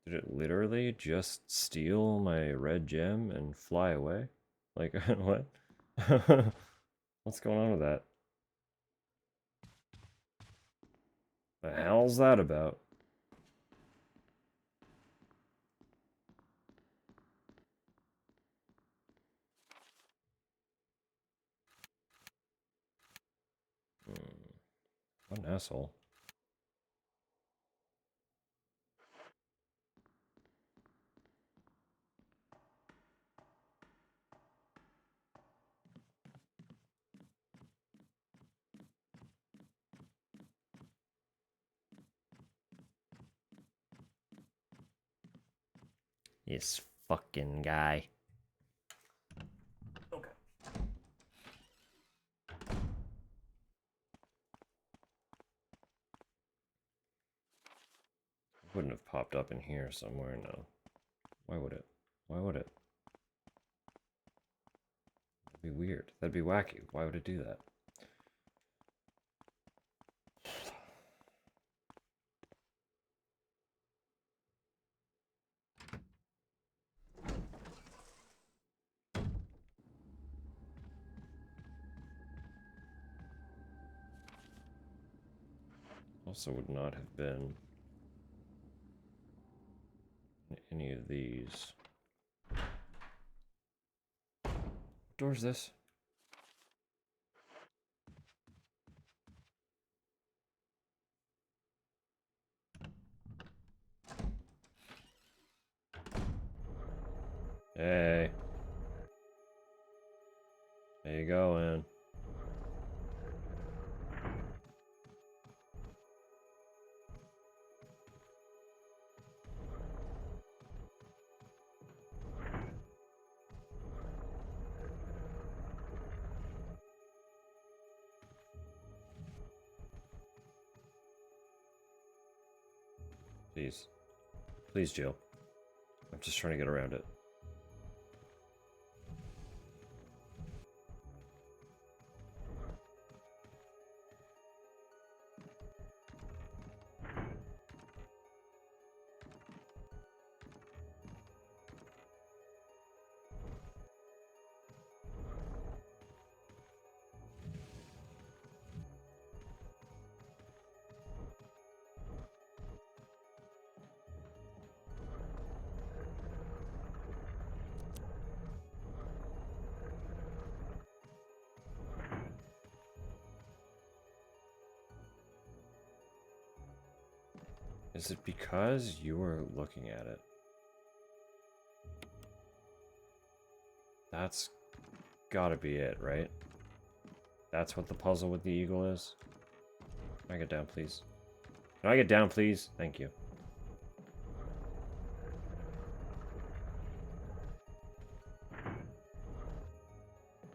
did it literally just steal my red gem and fly away? Like, what? What's going on with that? The hell's that about? What an asshole. This fucking guy. Okay. Wouldn't have popped up in here somewhere, no. Why would it? Why would it? That'd be weird. That'd be wacky. Why would it do that? Also would not have been in any of these. door's this? Hey. There you go, man. Please. Please, Jill. I'm just trying to get around it. Is it because you were looking at it? That's gotta be it, right? That's what the puzzle with the eagle is? Can I get down, please? Can I get down, please? Thank you.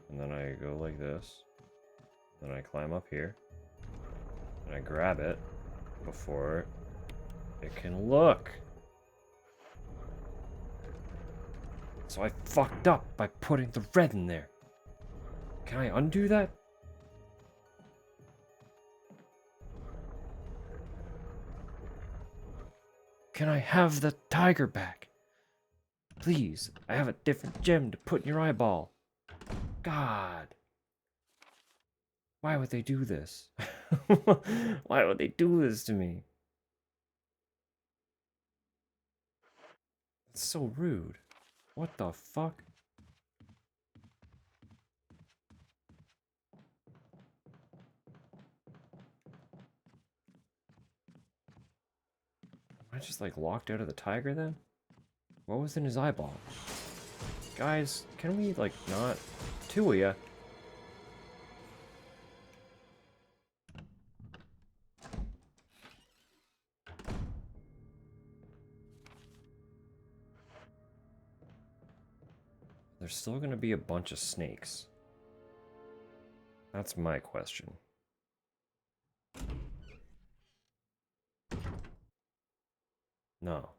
And then I go like this. Then I climb up here. And I grab it before it can look. So I fucked up by putting the red in there. Can I undo that? Can I have the tiger back? Please, I have a different gem to put in your eyeball. God. Why would they do this? Why would they do this to me? It's so rude. What the fuck? Am I just like locked out of the tiger then? What was in his eyeball? Guys, can we like not? Two of ya. There's still gonna be a bunch of snakes. That's my question. No.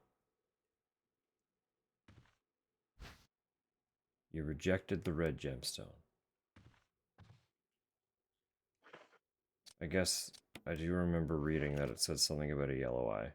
You rejected the red gemstone. I guess I do remember reading that it said something about a yellow eye.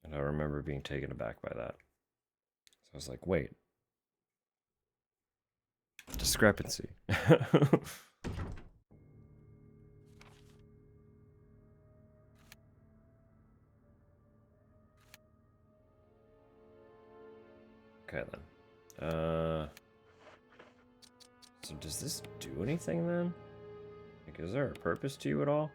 And I remember being taken aback by that. So I was like, wait. Discrepancy. Okay then. So does this do anything then? Like, is there a purpose to you at all?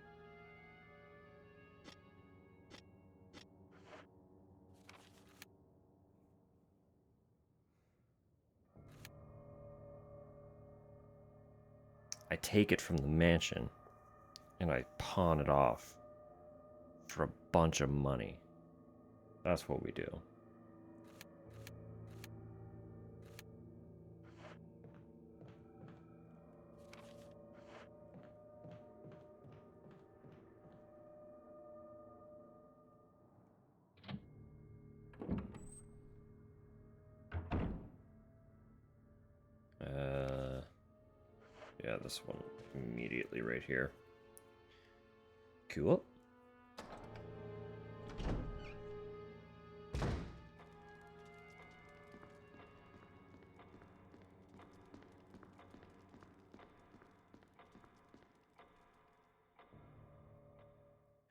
I take it from the mansion and I pawn it off for a bunch of money. That's what we do. Yeah, this one immediately right here. Cool.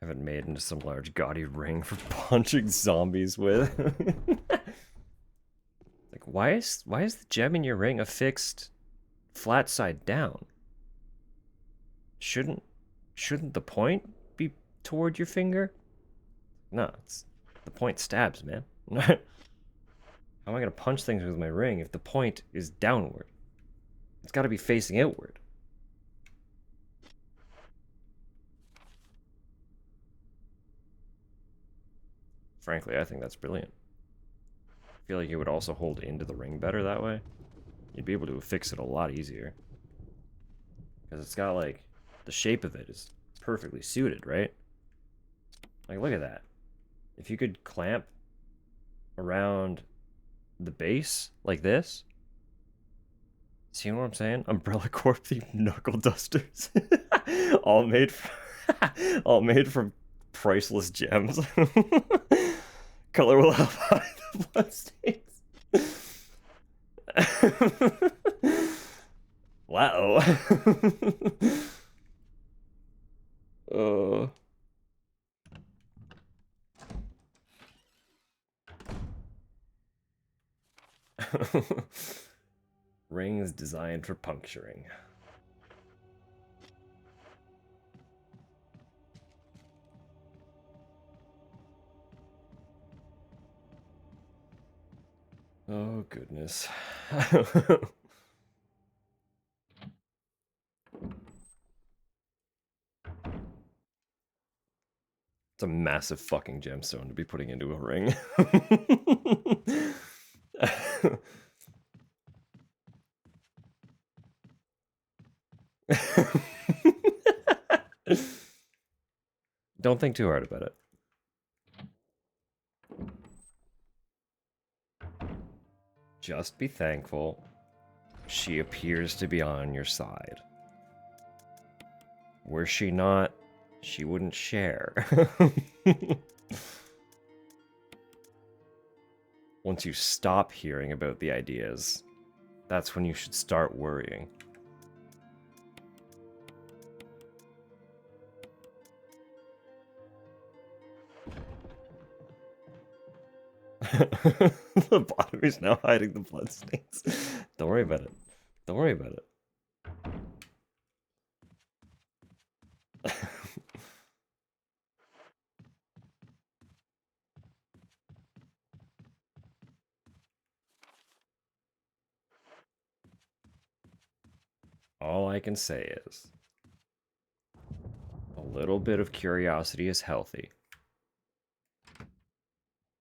Have it made into some large gaudy ring for punching zombies with. Like, why is the gem in your ring affixed flat side down? Shouldn't the point be toward your finger? No, it's the point stabs, man. How am I gonna punch things with my ring if the point is downward? It's gotta be facing outward. Frankly, I think that's brilliant. I feel like it would also hold into the ring better that way. You'd be able to fix it a lot easier. Because it's got, like, the shape of it is perfectly suited, right? Like, look at that. If you could clamp around the base like this. See what I'm saying? Umbrella Corp themed knuckle dusters. all made from priceless gems. Color will help hide the bloodstains. Wow. Rings designed for puncturing. Oh, goodness. It's a massive fucking gemstone to be putting into a ring. Don't think too hard about it. Just be thankful she appears to be on your side. Were she not, she wouldn't share. Once you stop hearing about the ideas, that's when you should start worrying. The bottom is now hiding the bloodstains. Don't worry about it. Don't worry about it. All I can say is, a little bit of curiosity is healthy.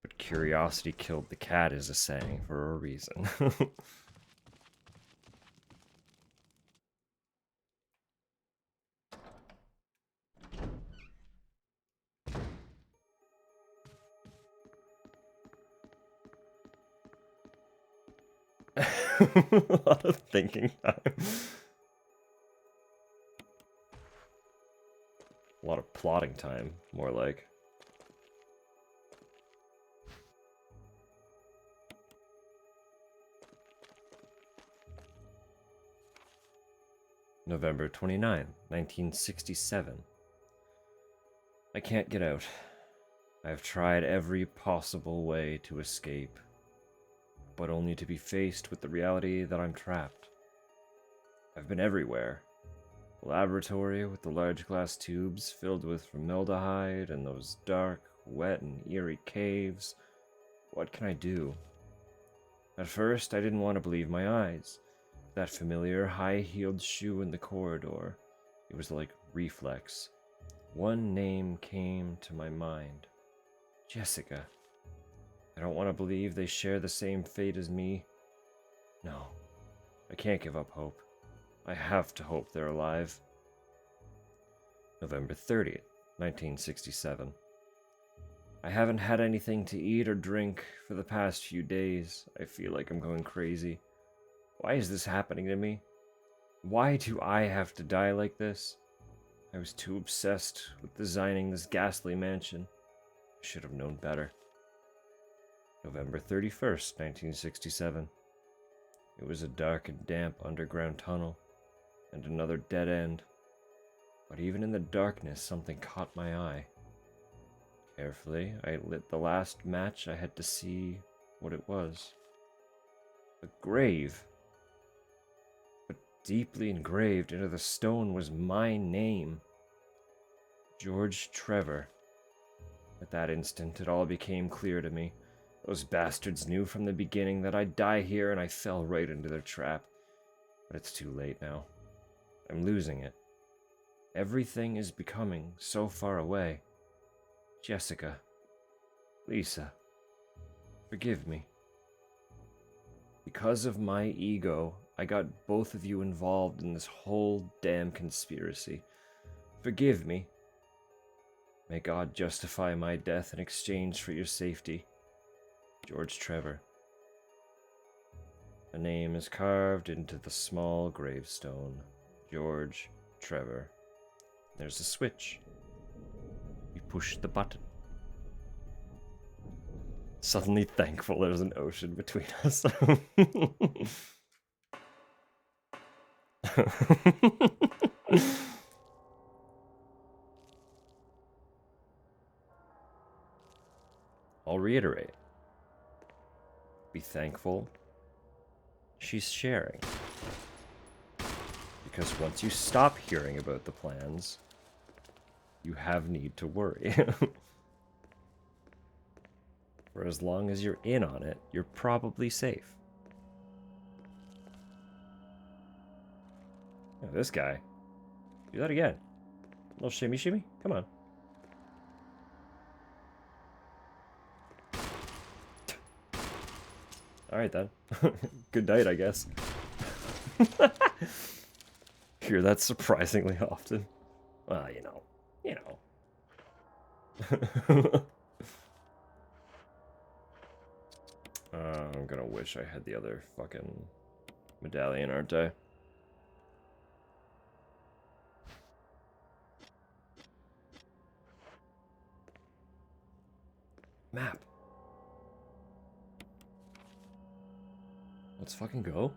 But curiosity killed the cat is a saying for a reason. A lot of thinking time. A lot of plotting time, more like. November 29, 1967. I can't get out. I've tried every possible way to escape, but only to be faced with the reality that I'm trapped. I've been everywhere. The laboratory with the large glass tubes filled with formaldehyde and those dark, wet, and eerie caves. What can I do? At first, I didn't want to believe my eyes. That familiar high-heeled shoe in the corridor. It was like reflex. One name came to my mind. Jessica. I don't want to believe they share the same fate as me. No, I can't give up hope. I have to hope they're alive. November 30th, 1967. I haven't had anything to eat or drink for the past few days. I feel like I'm going crazy. Why is this happening to me? Why do I have to die like this? I was too obsessed with designing this ghastly mansion. I should have known better. November 31st, 1967. It was a dark and damp underground tunnel, and another dead end. But even in the darkness, something caught my eye. Carefully, I lit the last match I had to see what it was. A grave. But deeply engraved into the stone was my name. George Trevor. At that instant, it all became clear to me. Those bastards knew from the beginning that I'd die here, and I fell right into their trap. But it's too late now. I'm losing it. Everything is becoming so far away. Jessica. Lisa. Forgive me. Because of my ego, I got both of you involved in this whole damn conspiracy. Forgive me. May God justify my death in exchange for your safety. George Trevor. A name is carved into the small gravestone. George Trevor. There's a switch. You push the button. Suddenly thankful there's an ocean between us. I'll reiterate. Be thankful she's sharing. Because once you stop hearing about the plans, you have need to worry. For as long as you're in on it, you're probably safe. Oh, this guy. Do that again. A little shimmy shimmy. Come on. Alright then. Good night, I guess. Hear that surprisingly often. Well, you know. I'm gonna wish I had the other fucking medallion, aren't I? Map. Let's fucking go.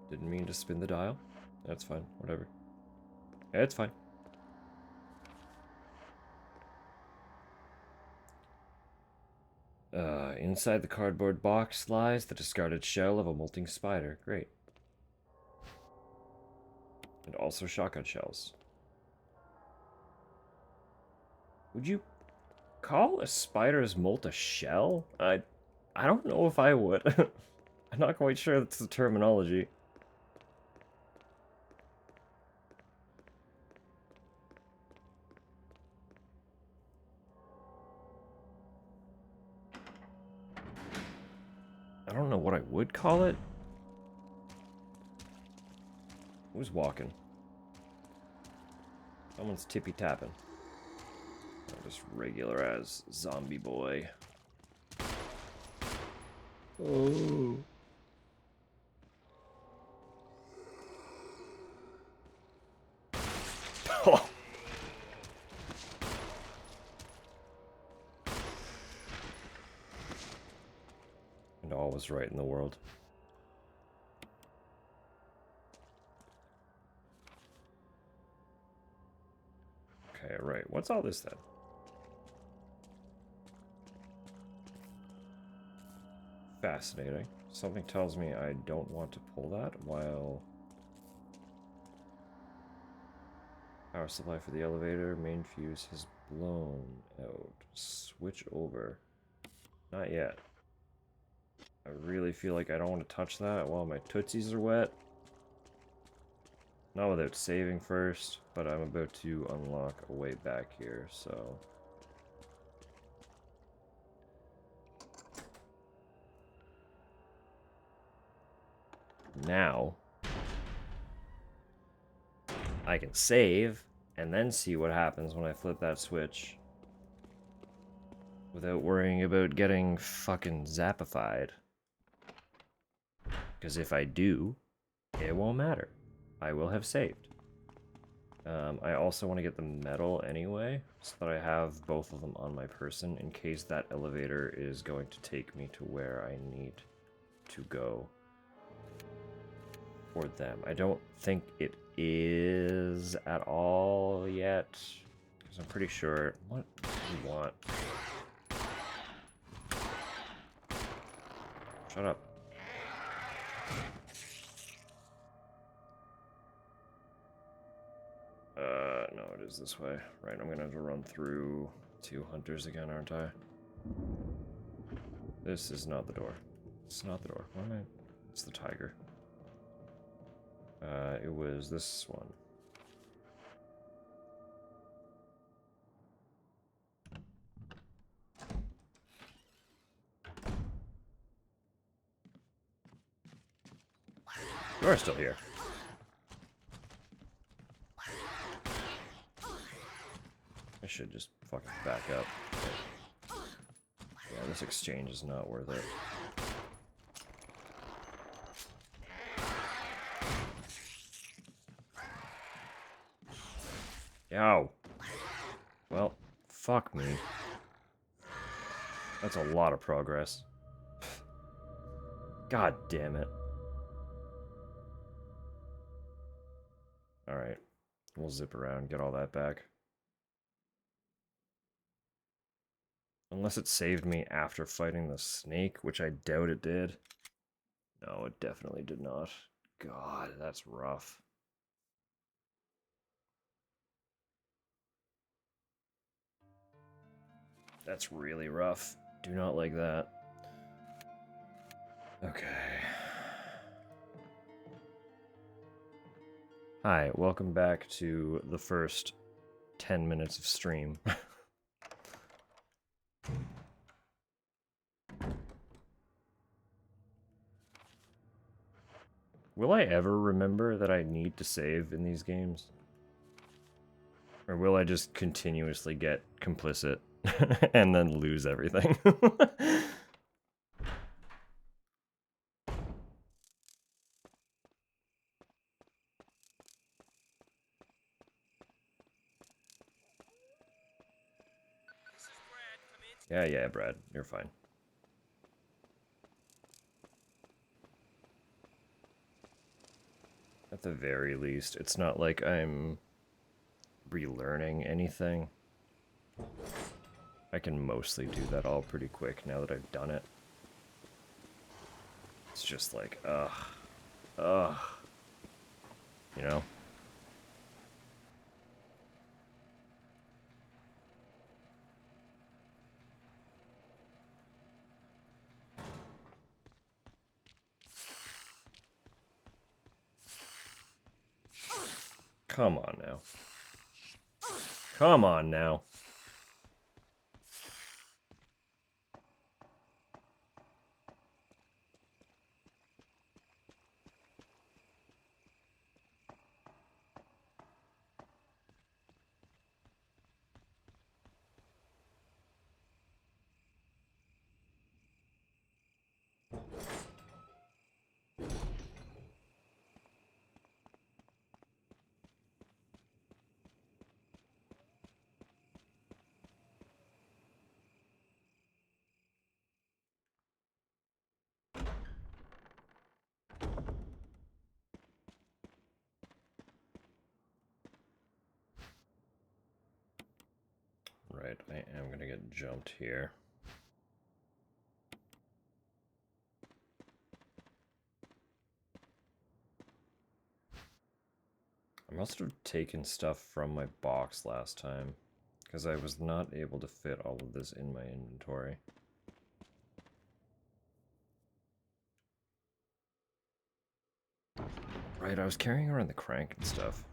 Didn't mean to spin the dial. That's fine, whatever. It's fine. Inside the cardboard box lies the discarded shell of a molting spider. Great. And also shotgun shells. Would you call a spider's molt a shell? I don't know if I would. I'm not quite sure that's the terminology. I don't know what I would call it. Who's walking? Someone's tippy-tapping. Just regular as zombie boy. Oh. Oh. And all was right in the world. Okay, right. What's all this then? Fascinating. Something tells me I don't want to pull that while... Power supply for the elevator. Main fuse has blown out. Switch over. Not yet. I really feel like I don't want to touch that while my tootsies are wet. Not without saving first, but I'm about to unlock a way back here, so... Now, I can save, and then see what happens when I flip that switch. Without worrying about getting fucking zappified. Because if I do, it won't matter. I will have saved. I also want to get the metal anyway, so that I have both of them on my person in case that elevator is going to take me to where I need to go for them. I don't think it is at all yet, because I'm pretty sure... What do you want? Shut up. No, it is this way. Right, I'm gonna have to run through 2 hunters again, aren't I? This is not the door. It's not the door. Why am I... It's the tiger. It was this one. You are still here. I should just fucking back up. Yeah, this exchange is not worth it. Yow. Well, fuck me. That's a lot of progress. God damn it. Alright. We'll zip around, get all that back. Unless it saved me after fighting the snake, which I doubt it did. No, it definitely did not. God, that's rough. That's really rough. Do not like that. Okay. Hi, welcome back to the first 10 minutes of stream. Will I ever remember that I need to save in these games? Or will I just continuously get complicit and then lose everything? This is Brad. Come in. Yeah, Brad, you're fine. At the very least, it's not like I'm relearning anything. I can mostly do that all pretty quick now that I've done it. It's just like, ugh. You know? Come on now. Come on now. Right, I am gonna get jumped here. I must have taken stuff from my box last time, because I was not able to fit all of this in my inventory. Right, I was carrying around the crank and stuff.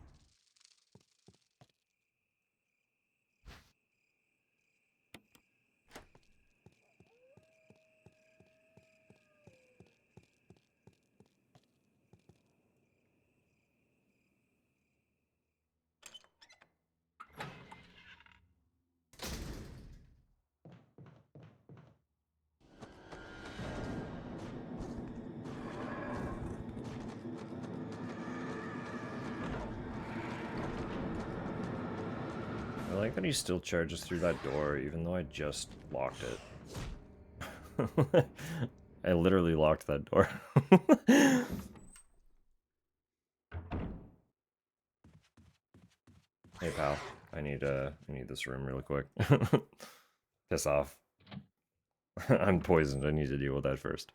I like that he still charges through that door, even though I just locked it. I literally locked that door. Hey, pal. I need this room really quick. Piss off. I'm poisoned. I need to deal with that first.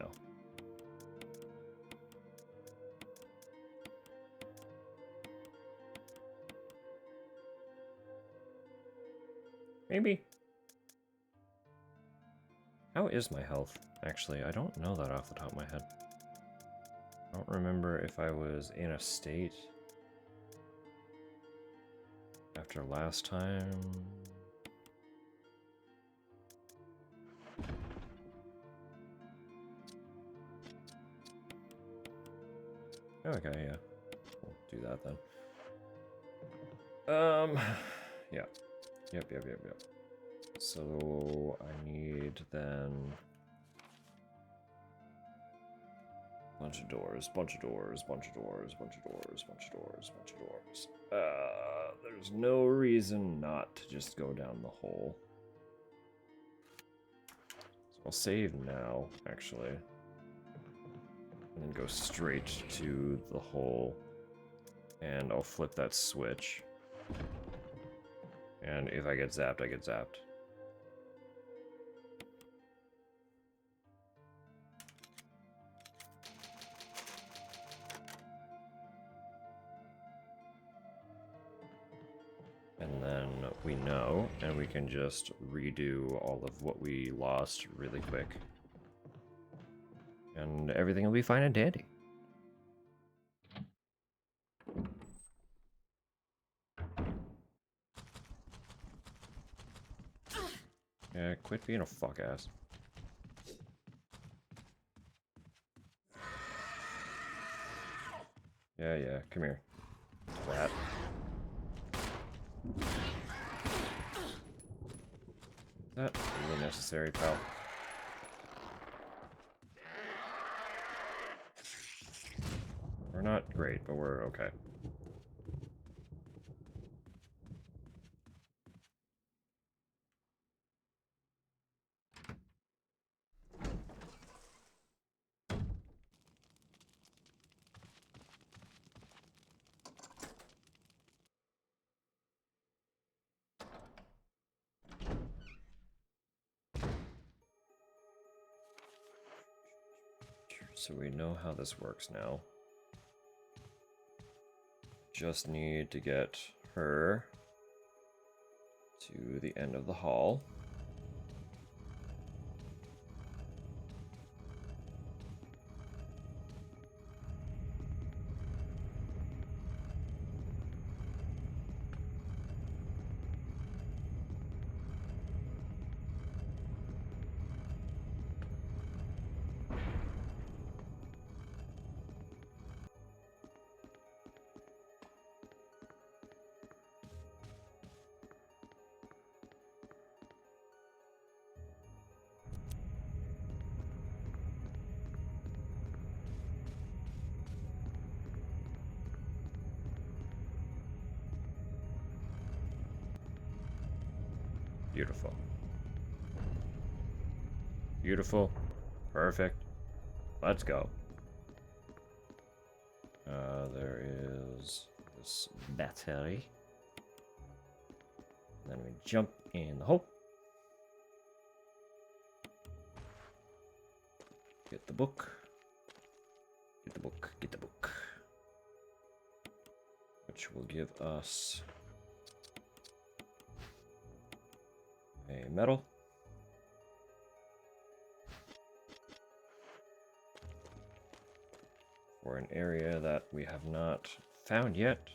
No. Maybe. How is my health? Actually, I don't know that off the top of my head. I don't remember if I was in a state after last time. Okay, yeah. We'll do that then. Yeah. Yep. So I need then bunch of doors. There's no reason not to just go down the hole. So I'll save now, actually. And then go straight to the hole. And I'll flip that switch. And if I get zapped, I get zapped. And then we know, and we can just redo all of what we lost really quick. And everything will be fine and dandy. Yeah, quit being a fuck ass. Yeah, come here. Rat. Is that really necessary, pal? We're not great, but we're okay. So we know how this works now. Just need to get her to the end of the hall. Beautiful. Beautiful. Perfect. Let's go. There is this battery. Then we jump in the hole. Get the book. Get the book. Get the book. Which will give us a medal. For an area that we have not found yet.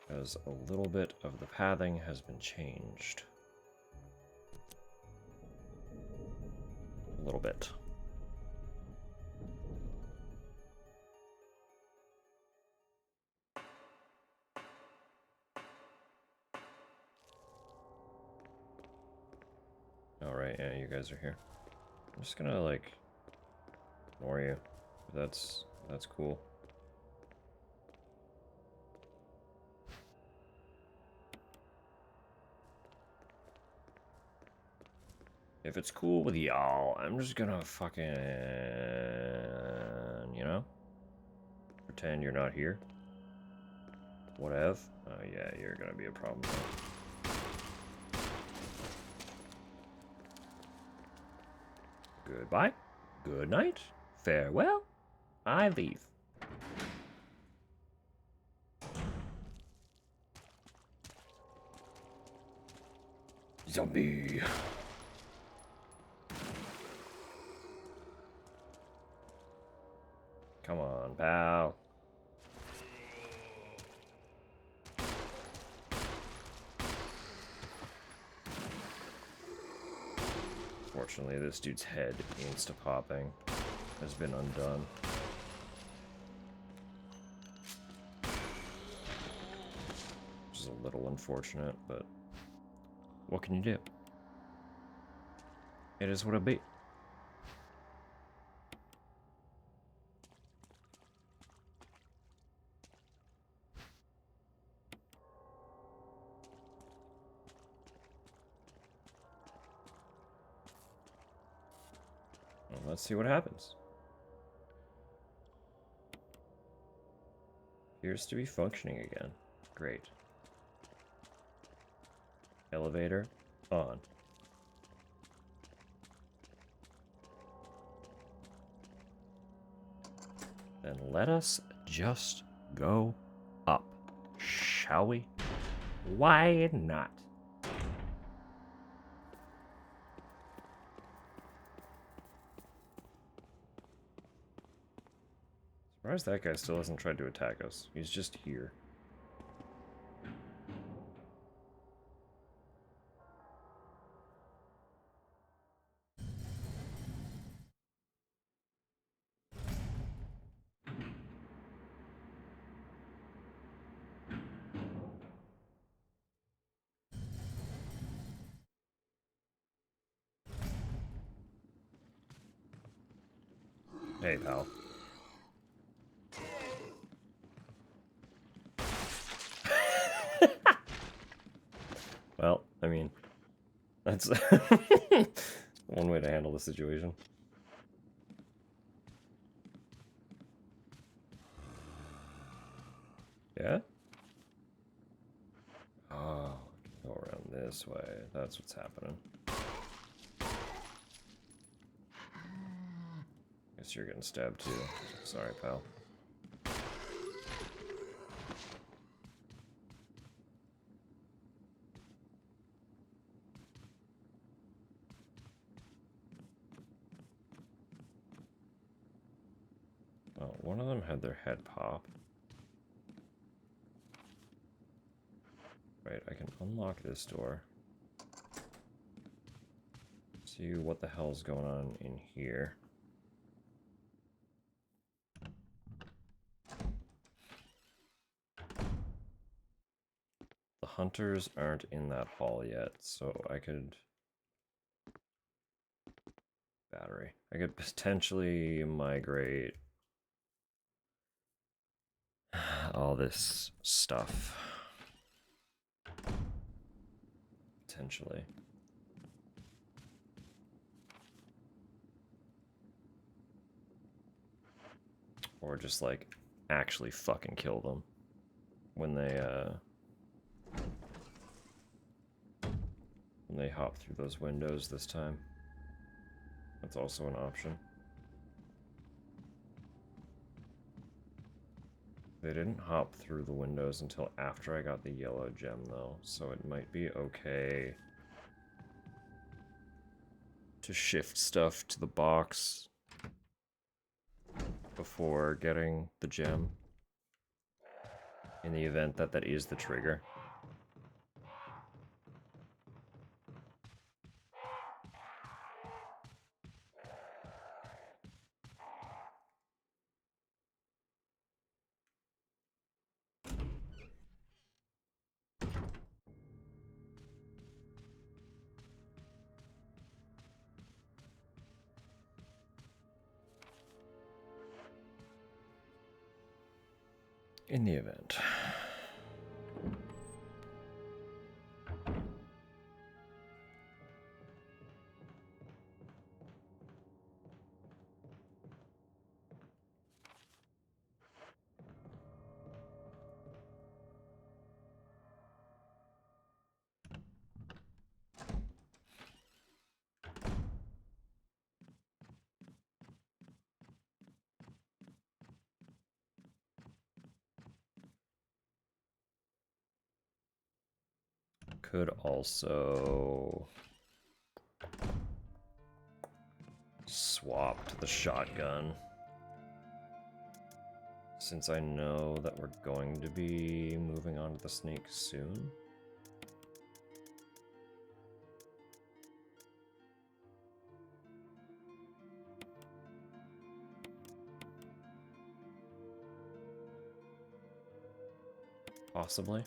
Because a little bit of the pathing has been changed. A little bit. Alright, yeah, you guys are here. I'm just gonna, like, ignore you. That's cool. If it's cool with y'all, I'm just gonna fucking, you know, pretend you're not here. Whatever. Oh yeah, you're gonna be a problem. Goodbye. Good night. Farewell. I leave. Zombie. Come on, pal. Fortunately, this dude's head, insta-popping, has been undone. Which is a little unfortunate, but what can you do? It is what it be. Well, let's see what happens. Appears to be functioning again. Great. Elevator on. Then let us just go up, shall we? Why not? Surprised that guy still hasn't tried to attack us. He's just here. Hey, pal. Well, I mean, that's one way to handle the situation. Yeah? Oh, go around this way. That's what's happening. Guess you're getting stabbed too. Sorry, pal. Oh, one of them had their head pop. Right, I can unlock this door. See what the hell's going on in here. The hunters aren't in that hall yet, so I could... Battery. I could potentially migrate all this stuff. Potentially. Or just, like, actually fucking kill them when they hop through those windows this time. That's also an option. They didn't hop through the windows until after I got the yellow gem, though, so it might be okay to shift stuff to the box before getting the gem, in the event that that is the trigger. In the event. Could also swap to the shotgun. Since I know that we're going to be moving on to the snake soon. Possibly.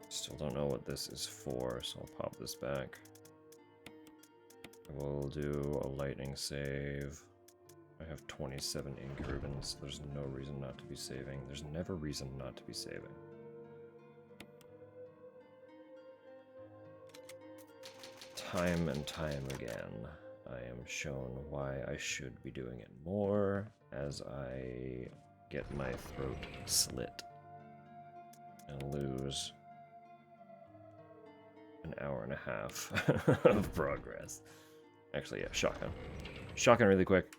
Still don't know what this is for, so I'll pop this back. I will do a lightning save. I have 27 ink ribbons. There's no reason not to be saving. There's never reason not to be saving. Time and time again, I am shown why I should be doing it more as I get my throat slit and lose an hour and a half of progress. Actually, yeah, shotgun. Shotgun really quick.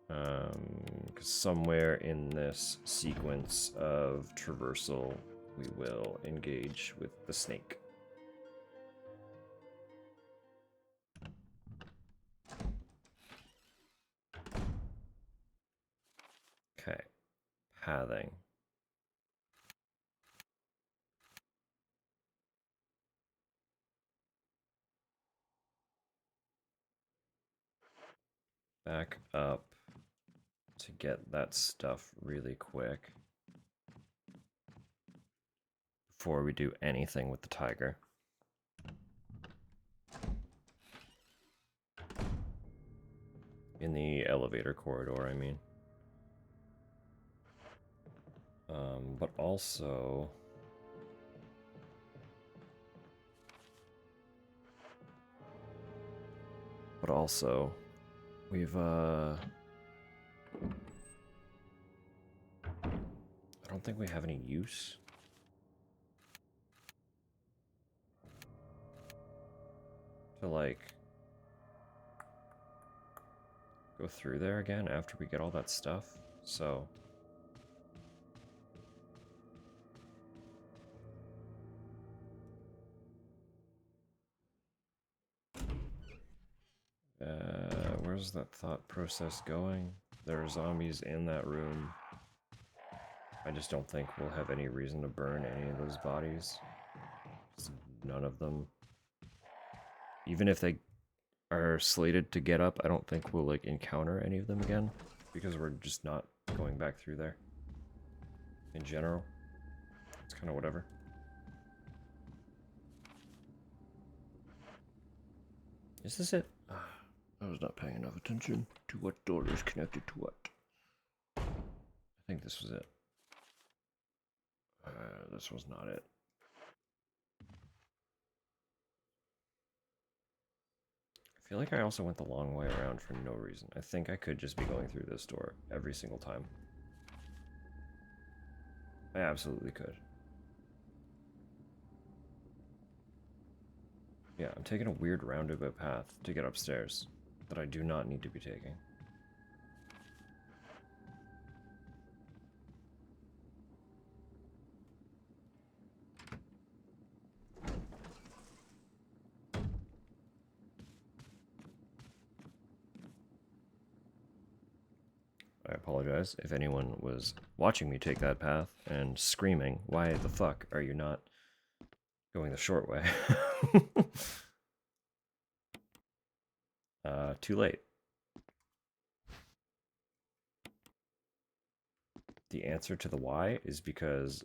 Because somewhere in this sequence of traversal, we will engage with the snake. Okay, pathing. Back up to get that stuff really quick before we do anything with the tiger. In the elevator corridor, I mean. But also... we've, I don't think we have any use to, like, go through there again after we get all that stuff, so... where's that thought process going? There are zombies in that room. I just don't think we'll have any reason to burn any of those bodies. None of them. Even if they are slated to get up, I don't think we'll, like, encounter any of them again. Because we're just not going back through there. In general. It's kind of whatever. Is this it? I was not paying enough attention to what door is connected to what. I think this was it. This was not it. I feel like I also went the long way around for no reason. I think I could just be going through this door every single time. I absolutely could. Yeah, I'm taking a weird roundabout path to get upstairs that I do not need to be taking. I apologize if anyone was watching me take that path and screaming, why the fuck are you not going the short way? Too late. the answer to the why is because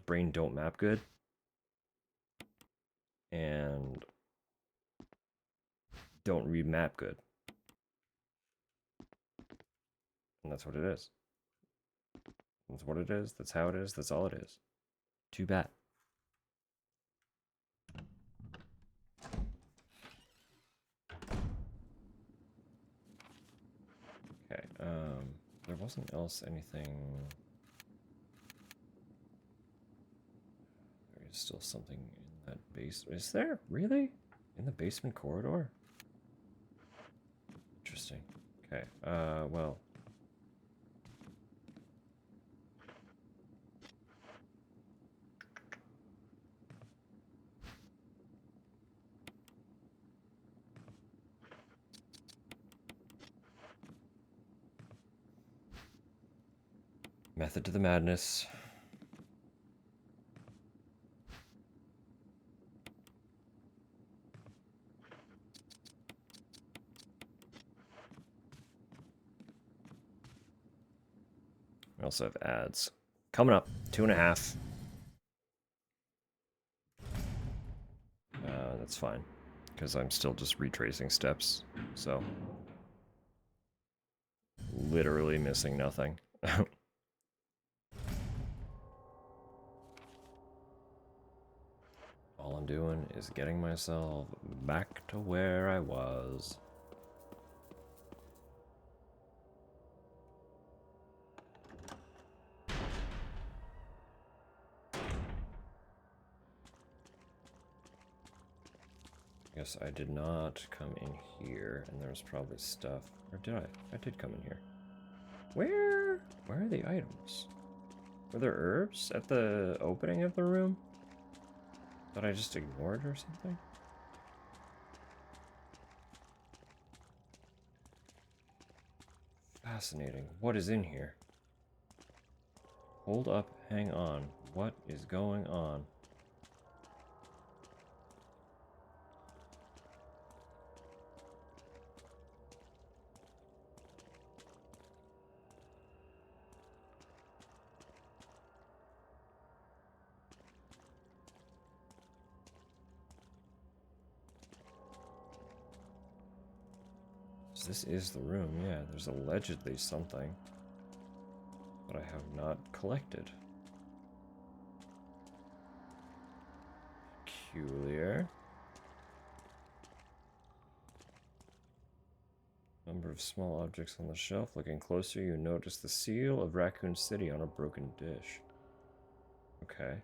brain don't map good. And don't read map good. And that's what it is. That's what it is. That's how it is. That's all it is. Too bad. Okay, there wasn't else anything. There is still something in that base. Is there? Really? In the basement corridor? Interesting. Okay, well. Method to the madness. We also have ads. Coming up, 2.5. That's fine, because I'm still just retracing steps, so literally missing nothing. All I'm doing is getting myself back to where I was. Guess I did not come in here, and there's probably stuff. Or did I? I did come in here. Where are the items? Were there herbs at the opening of the room that I just ignored or something? Fascinating. What is in here? Hold up, hang on. What is going on? This is the room, yeah. There's allegedly something, but I have not collected. Peculiar. Number of small objects on the shelf. Looking closer, you notice the seal of Raccoon City on a broken dish. Okay.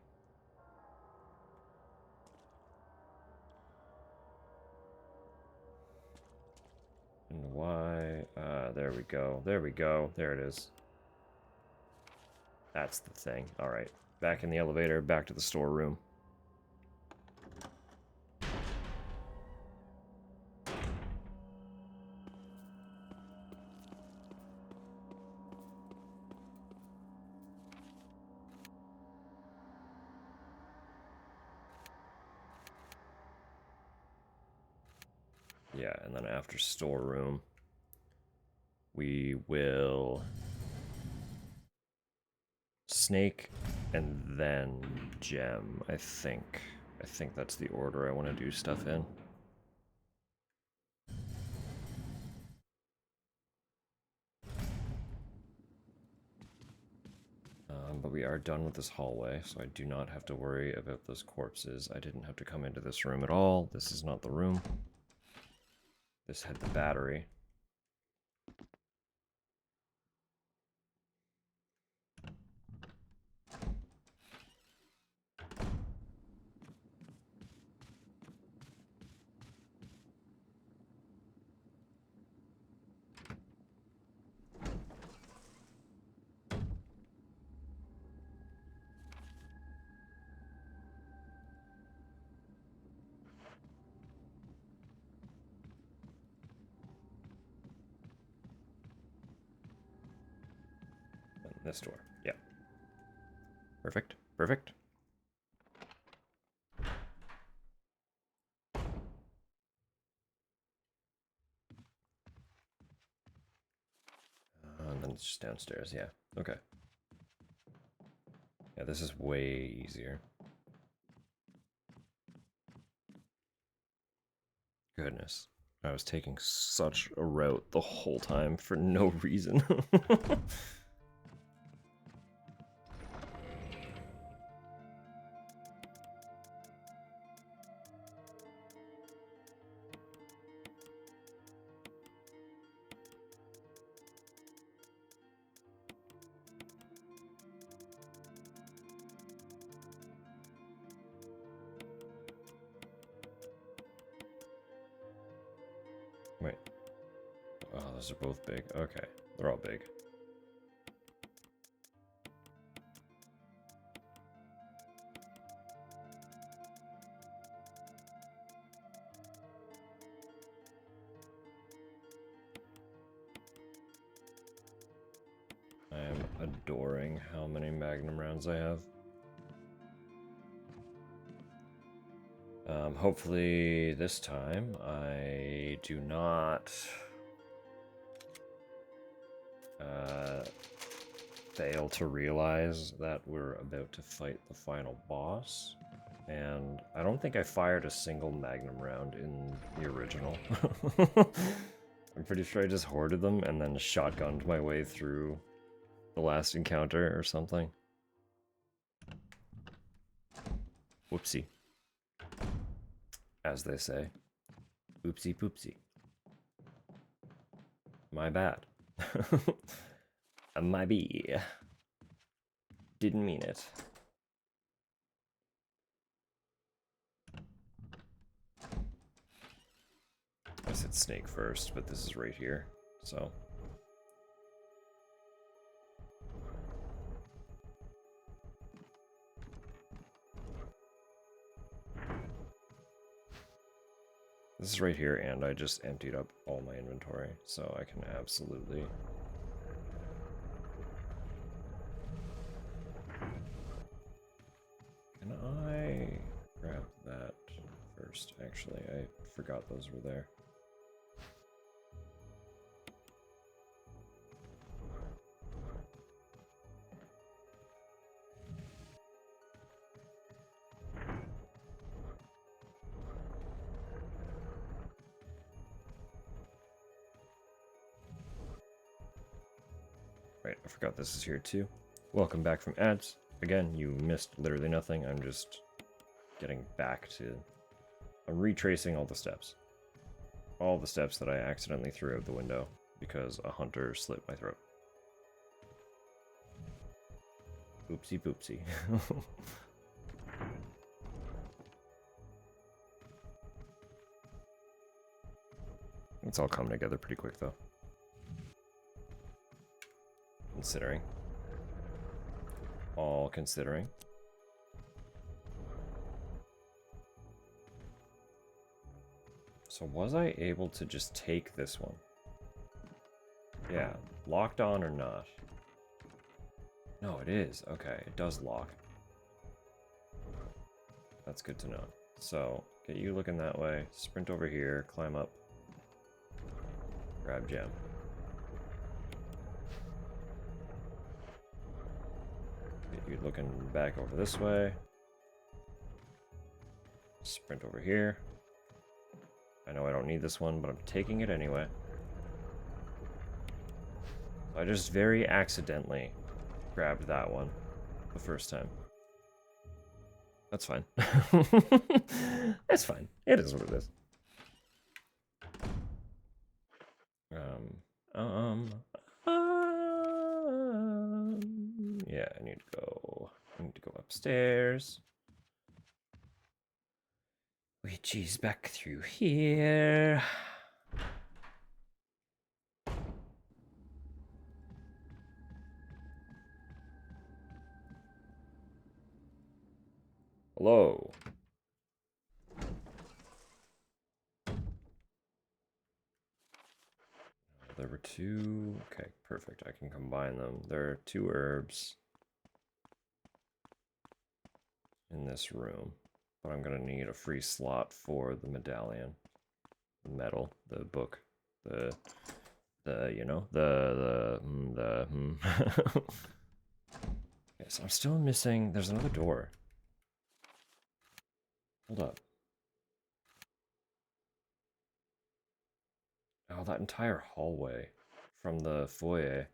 And why? There we go. There we go. There it is. That's the thing. Alright. Back in the elevator, back to the storeroom. Yeah, and then after storeroom, we will snake and then gem, I think. I think that's the order I want to do stuff in. But we are done with this hallway, so I do not have to worry about those corpses. I didn't have to come into this room at all. This is not the room. This had the battery. This door. Yeah. Perfect. Perfect. And then it's just downstairs. Yeah. Okay. Yeah, this is way easier. Goodness. I was taking such a route the whole time for no reason. Wait. Oh, those are both big. Okay. They're all big. I am adoring how many Magnum rounds I have. Hopefully this time I do not fail to realize that we're about to fight the final boss. And I don't think I fired a single Magnum round in the original. I'm pretty sure I just hoarded them and then shotgunned my way through the last encounter or something. Whoopsie. As they say. Oopsie poopsie. My bad. My bee. Didn't mean it. I said snake first, but this is right here, so. This is right here, and I just emptied up all my inventory, so I can absolutely... Can I grab that first? Actually, I forgot those were there. Right, I forgot this is here too. Welcome back from ads. Again, you missed literally nothing. I'm just getting back to... I'm retracing all the steps. All the steps that I accidentally threw out the window because a hunter slit my throat. Oopsie poopsie. It's all coming together pretty quick though. Considering. All considering. So was I able to just take this one? Yeah, locked on or not? No, it is. Okay, it does lock. That's good to know. So, get you looking that way, sprint over here, climb up, grab gem. Get you looking back over this way, sprint over here. I know I don't need this one, but I'm taking it anyway. I just very accidentally grabbed that one the first time. That's fine. That's fine. It is what it is. Yeah, I need to go upstairs. Which is back through here. Hello. There were two. Okay, perfect. I can combine them. There are 2 herbs in this room, but I'm gonna need a free slot for the medallion, the medal, the book, the you know, the. Okay, Okay, so I'm still missing. There's another door. Hold up. Oh, that entire hallway from the foyer.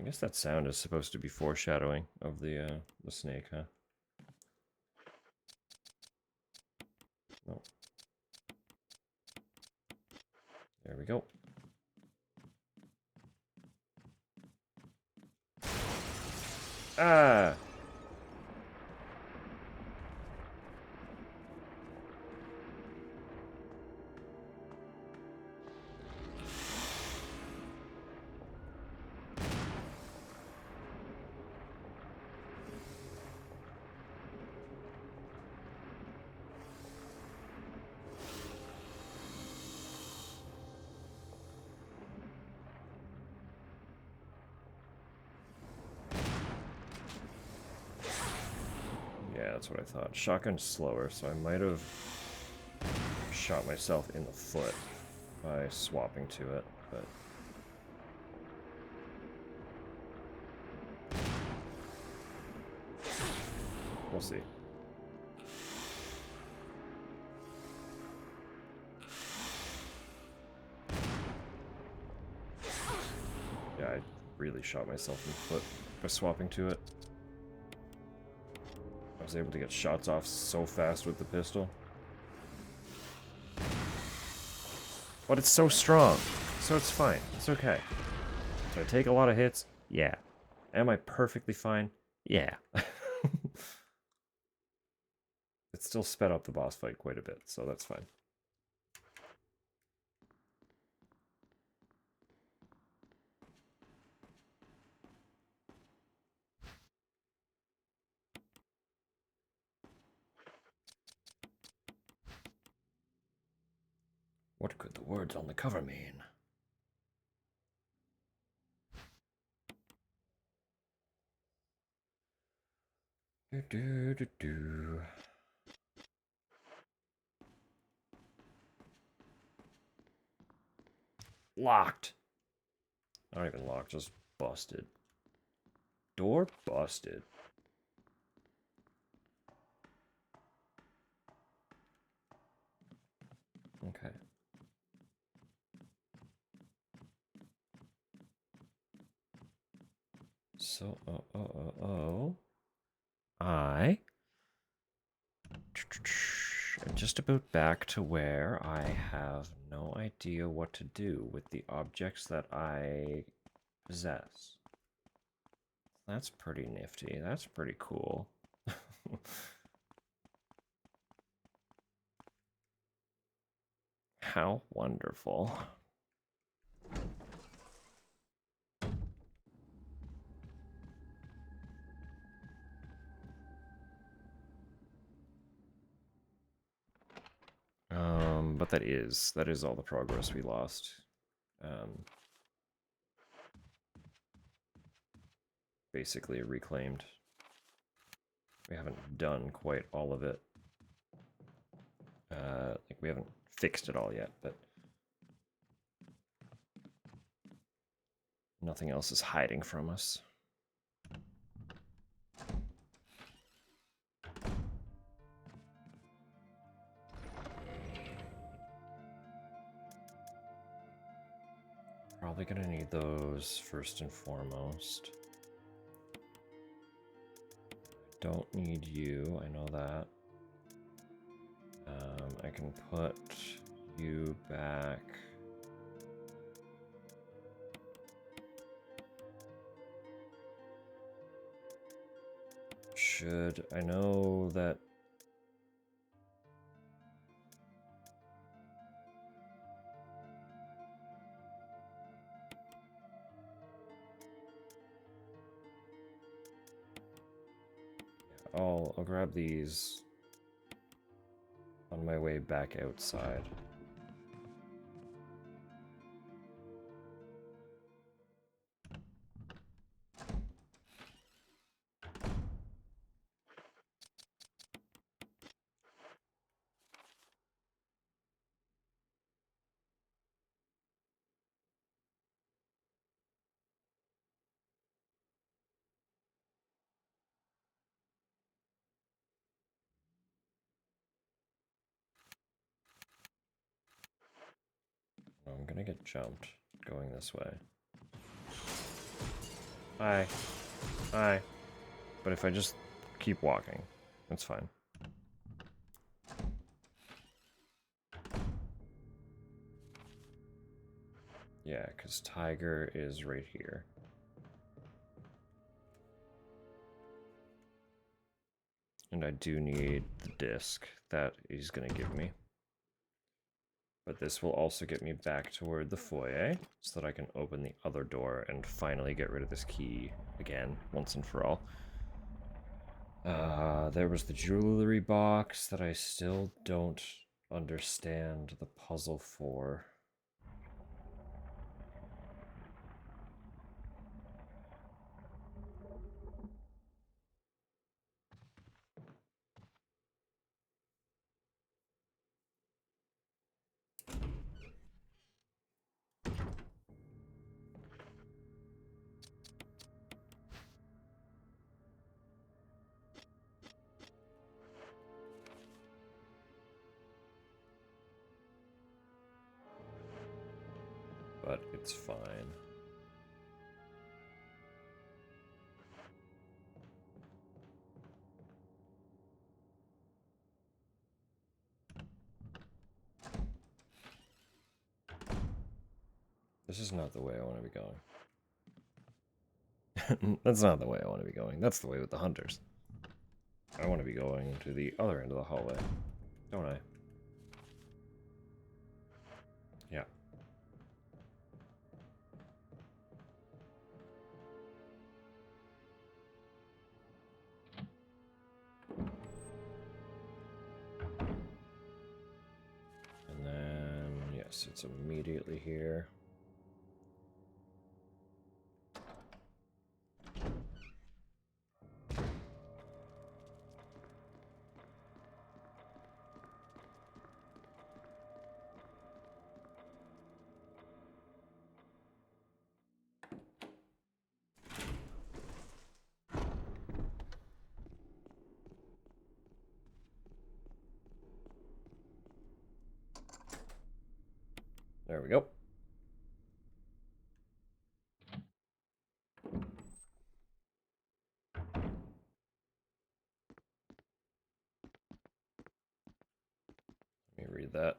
I guess that sound is supposed to be foreshadowing of the snake, huh? No. There we go. Ah! Yeah, that's what I thought. Shotgun's slower, so I might have shot myself in the foot by swapping to it, but... we'll see. Yeah, I really shot myself in the foot by swapping to it. I was able to get shots off so fast with the pistol. But it's so strong, so it's fine. It's okay. Do I take a lot of hits? Yeah. Am I perfectly fine? Yeah. It still sped up the boss fight quite a bit, so that's fine. What could the words on the cover mean? Do do do do. Locked. Not even locked, just busted. Door busted. Okay. So, I am just about back to where I have no idea what to do with the objects that I possess. That's pretty nifty. That's pretty cool. How wonderful. But that is all the progress we lost. Basically reclaimed. We haven't done quite all of it. Like we haven't fixed it all yet, but nothing else is hiding from us. Probably gonna need those first and foremost. Don't need you, I know that. I can put you back. I know that... I'll grab these on my way back outside. I'm gonna get jumped going this way. Hi. Hi. But if I just keep walking, that's fine. Yeah, because Tiger is right here. And I do need the disc that he's going to give me. But this will also get me back toward the foyer, so that I can open the other door and finally get rid of this key again, once and for all. There was the jewelry box that I still don't understand the puzzle for. But it's fine. This is not the way I want to be going. That's not the way I want to be going. That's the way with the hunters. I want to be going to the other end of the hallway, don't I? Yeah. And then, yes, it's immediately here. There we go. Let me read that.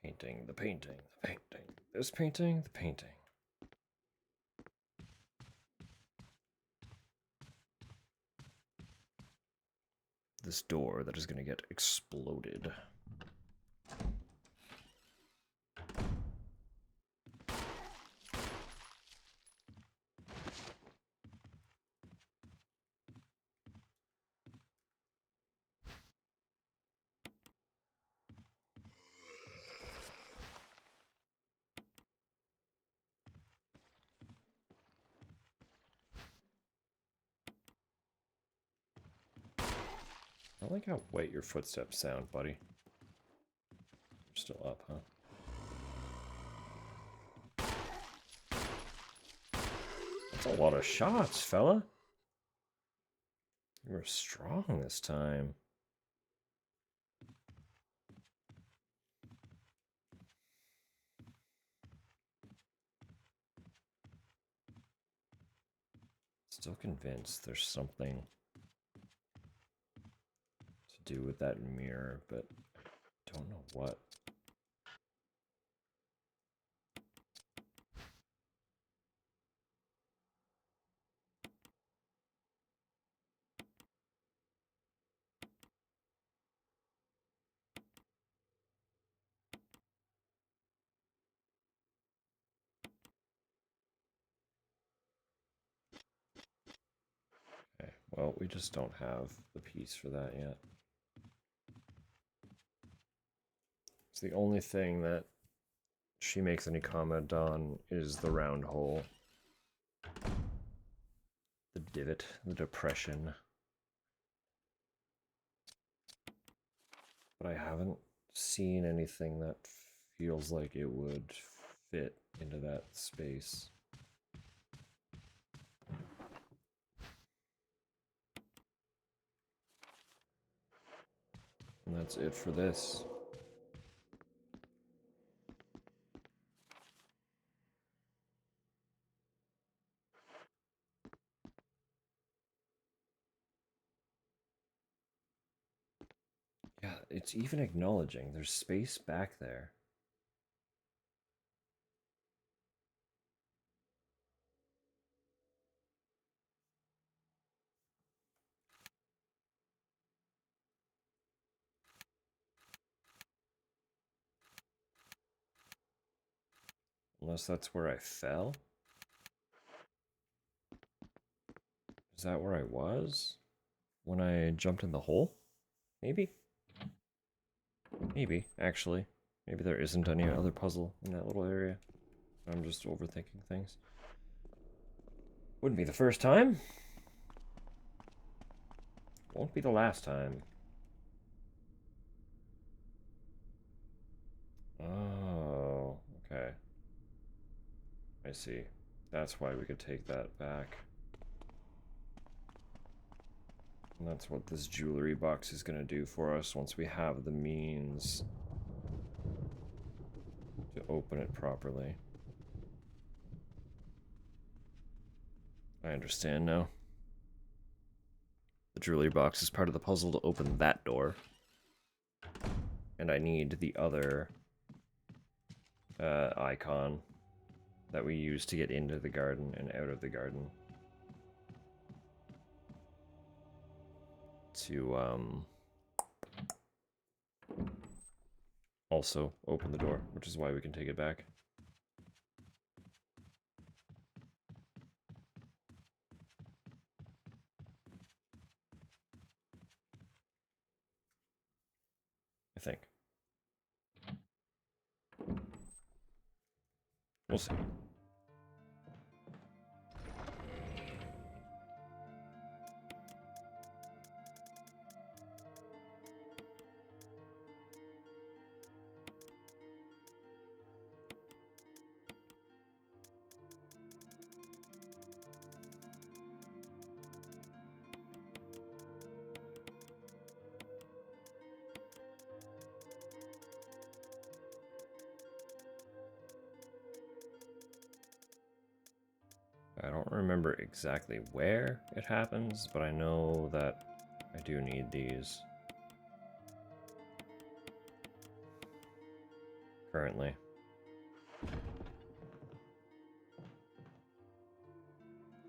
Painting, the painting, the painting. This painting, the painting. This door that is going to get exploded. I like how wet your footsteps sound, buddy. You're still up, huh? That's a lot of shots, fella. You were strong this time. Still convinced there's something to do with that mirror, but don't know what. Okay, well, we just don't have the piece for that yet. It's the only thing that she makes any comment on is the round hole. The divot, the depression. But I haven't seen anything that feels like it would fit into that space. And that's it for this. it's even acknowledging there's space back there. Unless that's where I fell? Is that where I was? When I jumped in the hole? Maybe? Maybe, actually. Maybe there isn't any other puzzle in that little area. I'm just overthinking things. Wouldn't be the first time. Won't be the last time. Oh, okay. I see. That's why we could take that back. And that's what this jewelry box is going to do for us once we have the means to open it properly. I understand now. The jewelry box is part of the puzzle to open that door. And I need the other icon that we use to get into the garden and out of the garden. To also open the door, which is why we can take it back. I think. We'll see. I don't remember exactly where it happens, but I know that I do need these. Currently.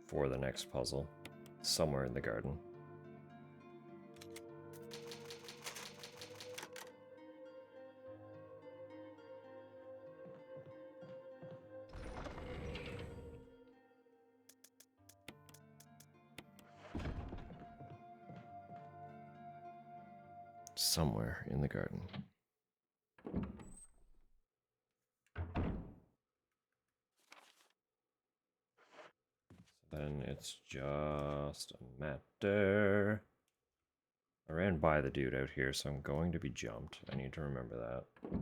For the next puzzle. Somewhere in the garden. Somewhere in the garden. So then it's just a matter. I ran by the dude out here, so I'm going to be jumped. I need to remember that.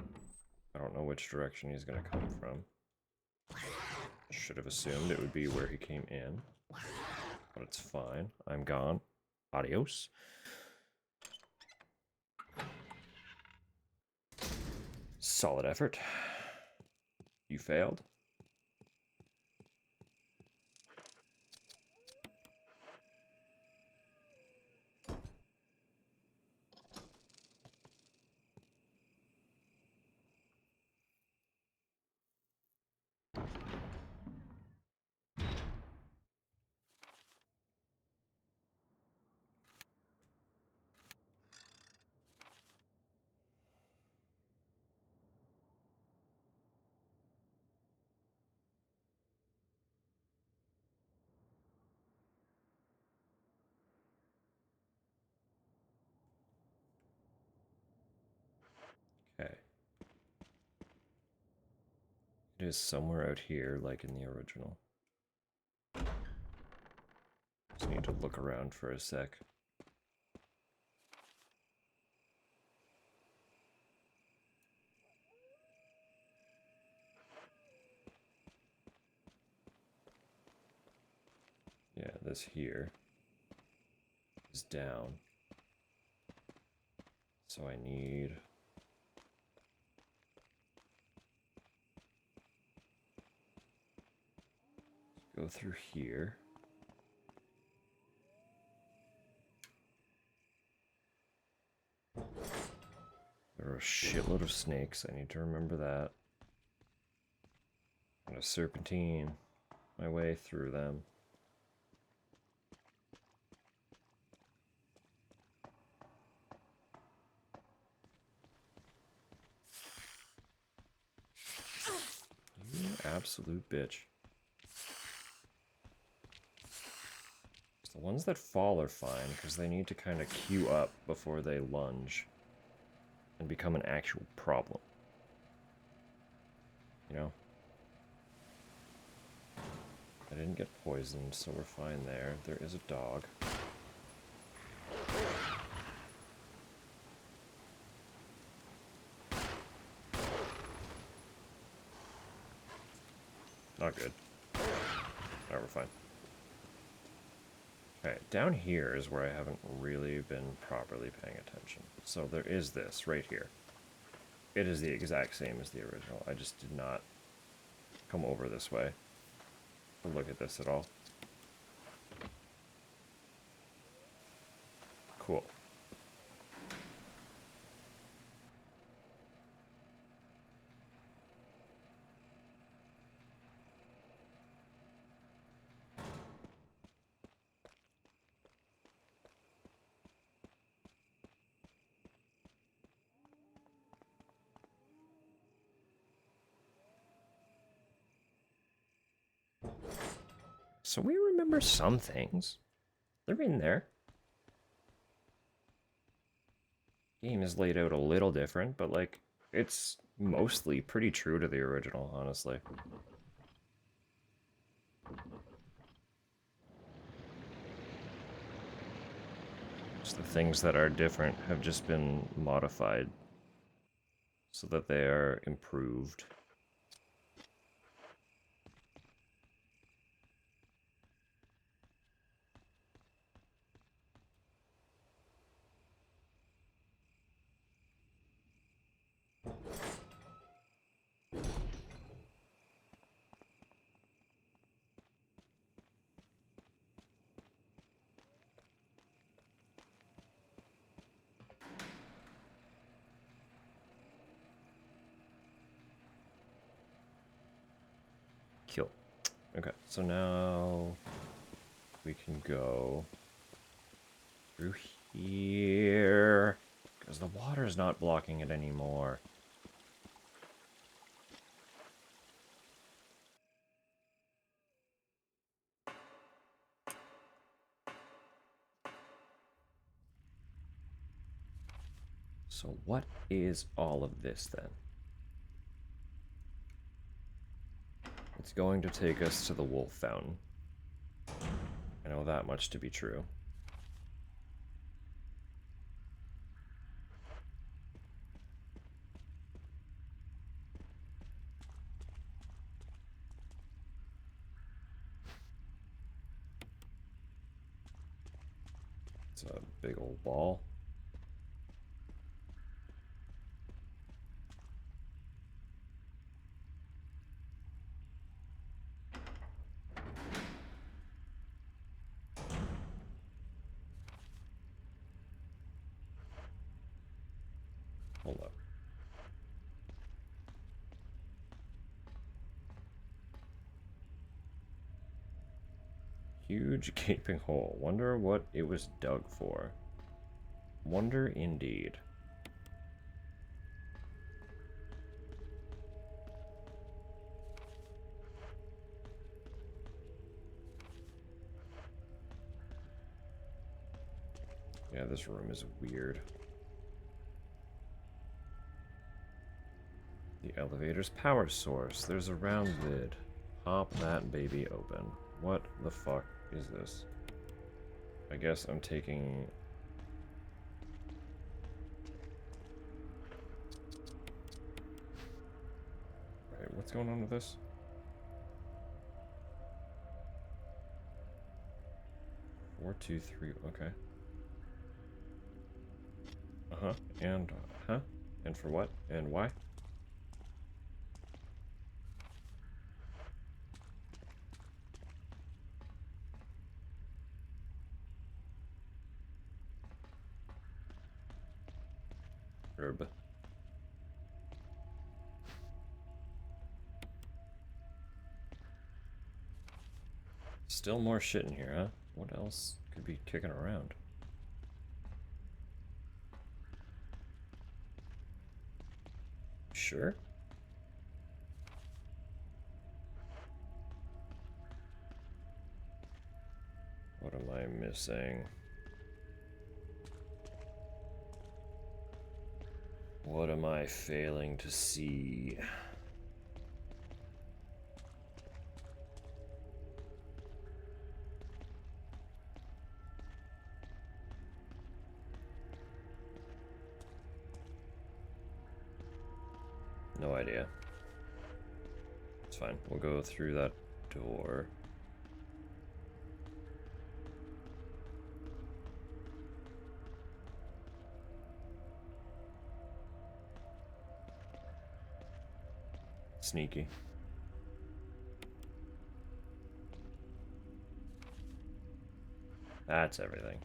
I don't know which direction he's going to come from. Should have assumed it would be where he came in. But it's fine. I'm gone. Adios. Solid effort. You failed. Okay. It is somewhere out here, like in the original. Just need to look around for a sec. Yeah, this here is down. So I need... go through here. a shitload of snakes. I need to remember that. I'm gonna serpentine my way through them. You absolute bitch. The ones that fall are fine, because they need to kind of queue up before they lunge and become an actual problem. You know? I didn't get poisoned, so we're fine there. There is a dog. Not good. Alright, we're fine. Okay, down here is where I haven't really been properly paying attention. So there is this right here. It is the exact same as the original. I just did not come over this way to look at this at all. Cool. So we remember some things. They're in there. Game is laid out a little different, but like, it's mostly pretty true to the original, honestly. Just the things that are different have just been modified so that they are improved. Kill. Okay, so now we can go through here because the water is not blocking it anymore. So what is all of this then? It's going to take us to the Wolf Fountain. I know that much to be true. It's a big old ball. Hold up. Huge gaping hole. Wonder what it was dug for. Wonder indeed. Yeah, this room is weird. The elevator's power source. There's a round lid. Pop that baby open. What the fuck is this? I guess I'm taking... Wait, what's going on with this? Four, two, three, okay. Uh-huh, and, huh? And for what? And why? Herb. Still more shit in here, huh? What else could be kicking around? Sure. What am I missing? What am I failing to see? No idea. It's fine. We'll go through that door. Sneaky. That's everything.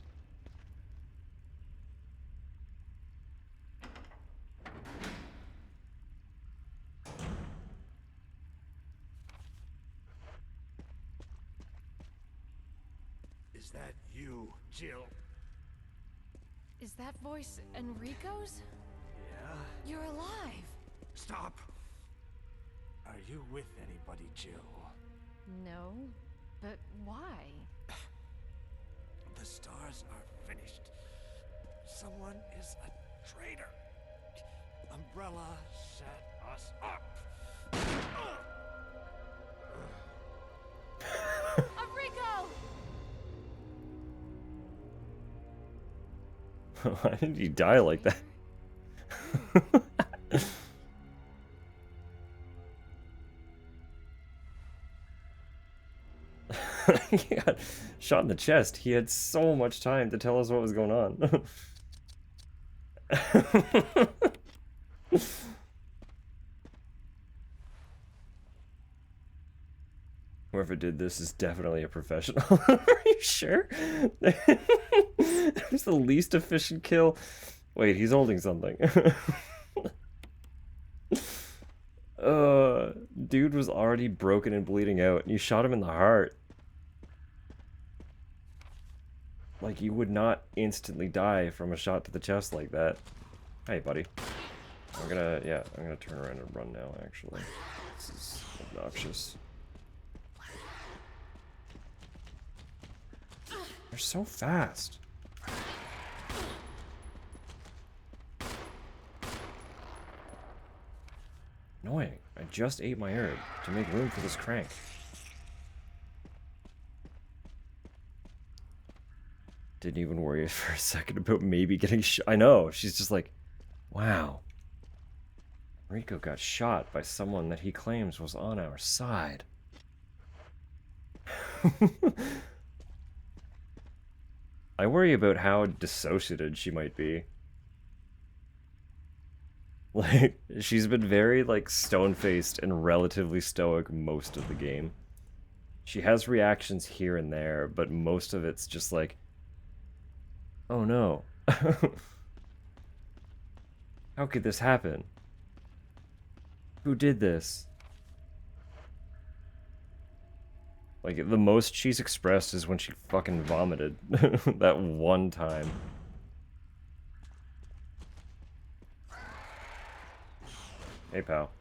Is that you, Jill? Is that voice Enrico's? Yeah? You're alive. Stop! Are you with anybody, Jill? No, but why? The stars are finished. Someone is a traitor. Umbrella set us up. Enrico! Why did you die like that? He got shot in the chest. He had so much time to tell us what was going on. Whoever did this is definitely a professional. Are you sure? That was the least efficient kill. Wait, he's holding something. Dude was already broken and bleeding out, and you shot him in the heart. Like, you would not instantly die from a shot to the chest like that. Hey, buddy. I'm gonna turn around and run now, actually. This is obnoxious. They're so fast. Annoying. I just ate my herb to make room for this crank. Didn't even worry for a second about maybe getting shot. I know. She's just like, wow. Rico got shot by someone that he claims was on our side. I worry about how dissociated she might be. Like, she's been very, like, stone-faced and relatively stoic most of the game. She has reactions here and there, but most of it's just like, oh no. How could this happen? Who did this? Like, the most she's expressed is when she fucking vomited. That one time. Hey, pal.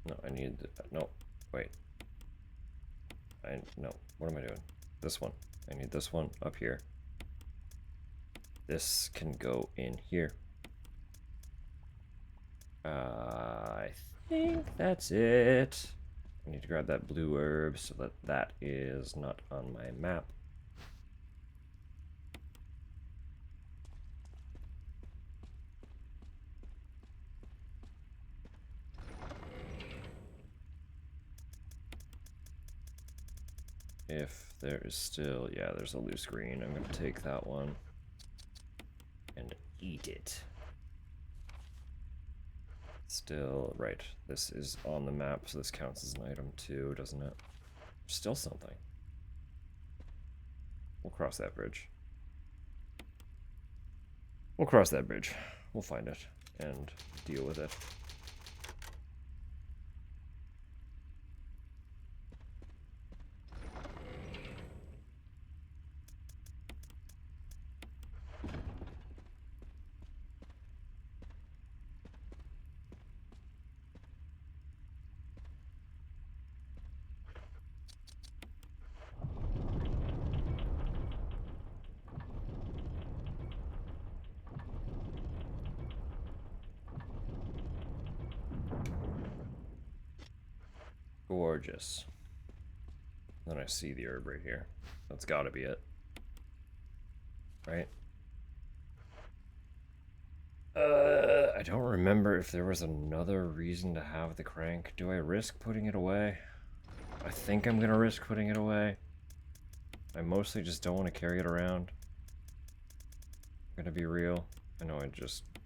No, I need... No, wait. No, what am I doing? This one. I need this one up here. This can go in here. I think that's it. I need to grab that blue herb so that that is not on my map. If there is still, yeah, there's a loose green. I'm gonna take that one and eat it. Still, right. This is on the map, so this counts as an item too, doesn't it? Still something. We'll cross that bridge. We'll cross that bridge. We'll find it and deal with it. Gorgeous. Then I see the herb right here. That's gotta be it. Right? I don't remember if there was another reason to have the crank. Do I risk putting it away? I think I'm gonna risk putting it away. I mostly just don't want to carry it around. I'm gonna be real. I know I just, you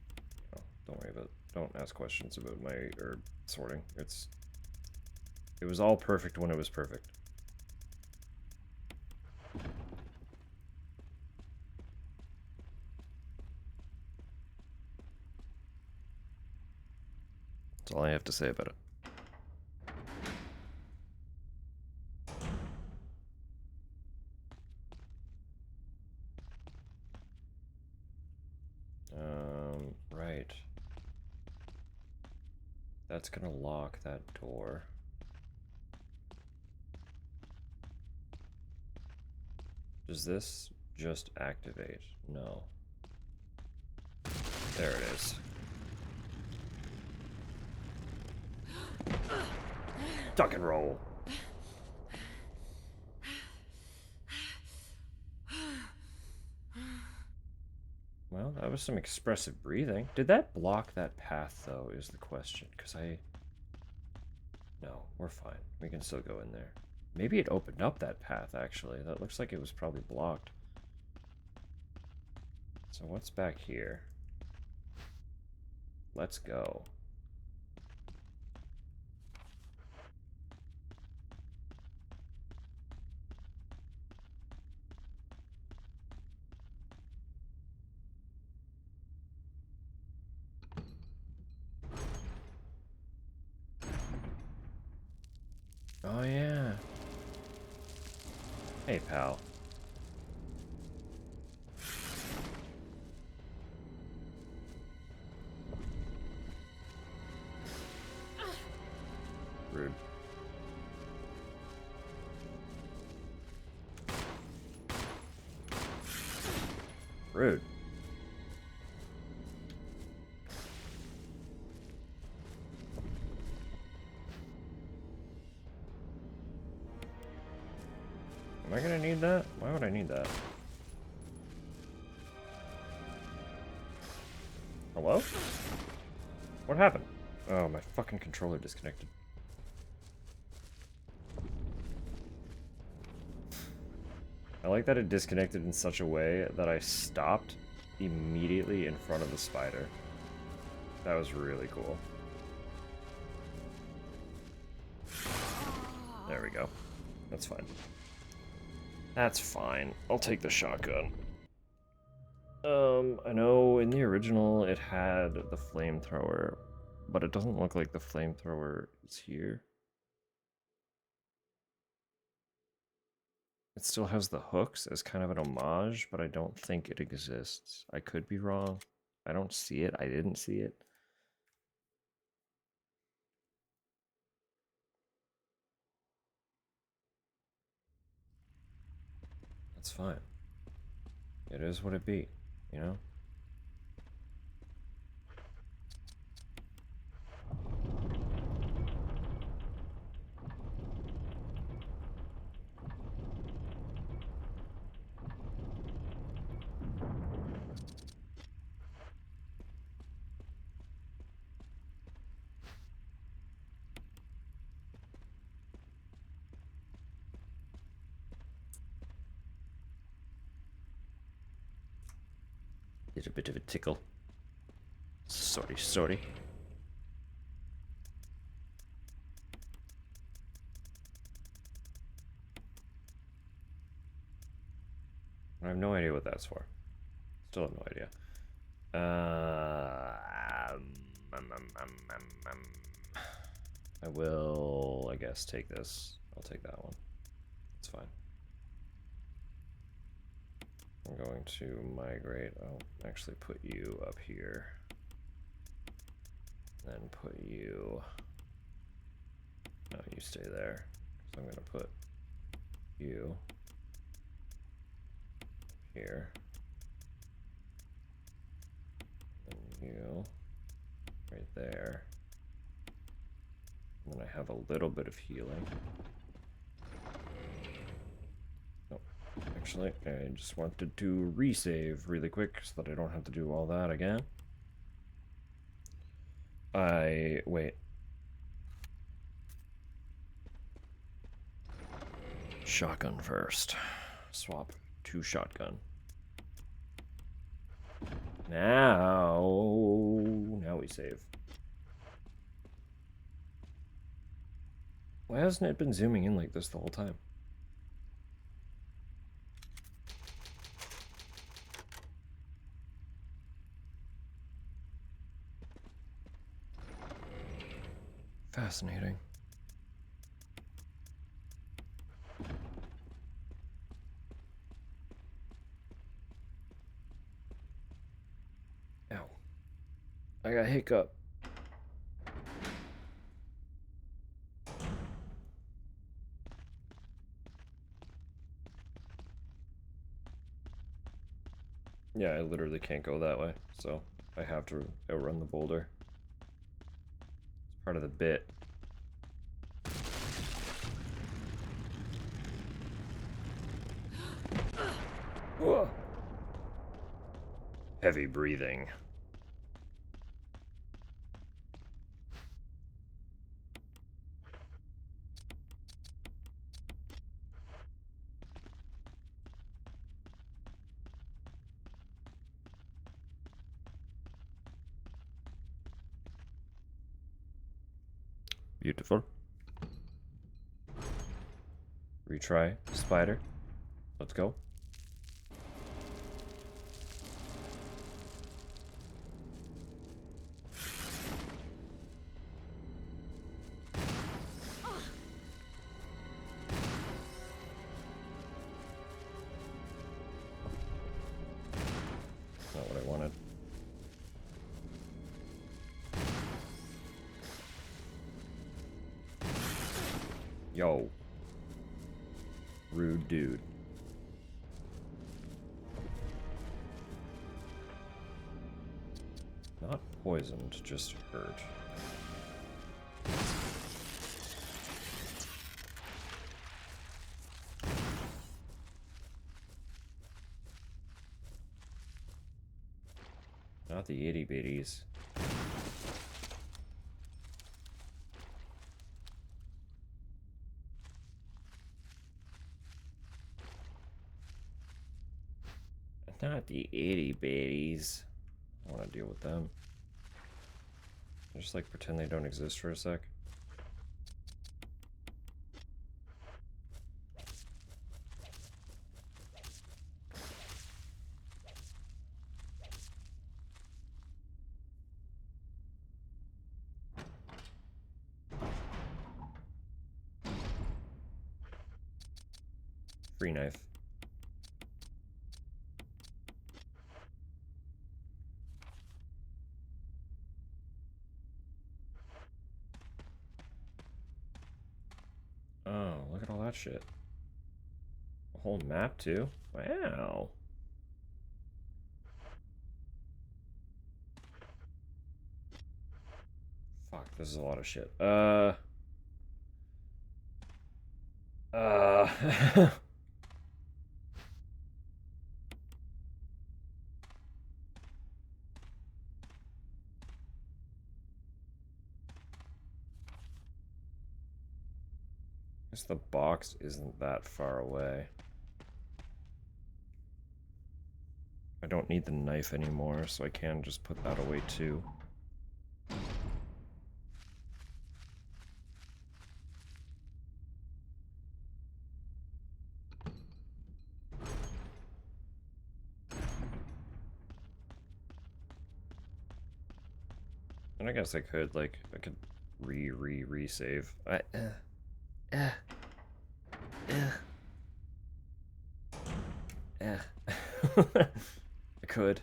know, don't worry about, don't ask questions about my herb sorting. It was all perfect when it was perfect. That's all I have to say about it. Right. That's gonna lock that door. Does this just activate? No. There it is. Duck and roll. Well, that was some expressive breathing. Did that block that path, though, is the question. Because no, we're fine. We can still go in there. Maybe it opened up that path, actually. That looks like it was probably blocked. So what's back here? Let's go. Oh, yeah. Hey, pal. Rude. Rude. Am I gonna need that? Why would I need that? Hello? What happened? Oh, my fucking controller disconnected. I like that it disconnected in such a way that I stopped immediately in front of the spider. That was really cool. There we go. That's fine. That's fine. I'll take the shotgun. I know in the original it had the flamethrower, but it doesn't look like the flamethrower is here. It still has the hooks as kind of an homage, but I don't think it exists. I could be wrong. I don't see it. I didn't see it. That's fine. It is what it be, you know? Get a bit of a tickle. Sorry. I have no idea what that's for. Still have no idea. I will, I guess, take this. I'll take that one. It's fine. I'm going to migrate. I'll actually put you up here. Then put you... No, you stay there. So I'm going to put you here. And you right there. And then I have a little bit of healing. Oh, actually, I just wanted to resave really quick so that I don't have to do all that again. Wait. Shotgun first. Swap to shotgun. Now we save. Why hasn't it been zooming in like this the whole time? Fascinating. Ow. I got hiccup. Yeah, I literally can't go that way, so I have to outrun the boulder. It's part of the bit. Whoa. Heavy breathing. Beautiful. Retry spider. Let's go. Not what I wanted. Yo. Rude dude. Not poisoned, just hurt. Not the itty bitties. Not the itty bitties. I don't want to deal with them. Just like pretend they don't exist for a sec. Free knife. Oh, look at all that shit. A whole map too? Wow. Fuck, this is a lot of shit. Guess the box isn't that far away. I don't need the knife anymore, so I can just put that away too. And I guess I could, like, I could re-save. I could.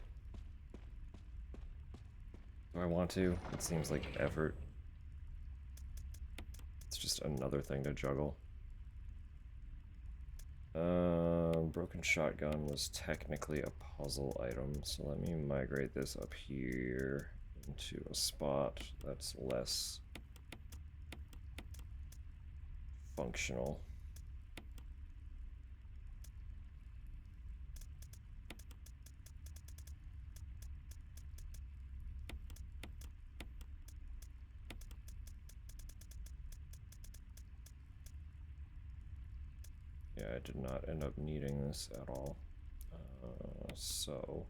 Do I want to? It seems like effort. It's just another thing to juggle. Broken shotgun was technically a puzzle item, so let me migrate this up here into a spot that's less functional. Yeah, I did not end up needing this at all. So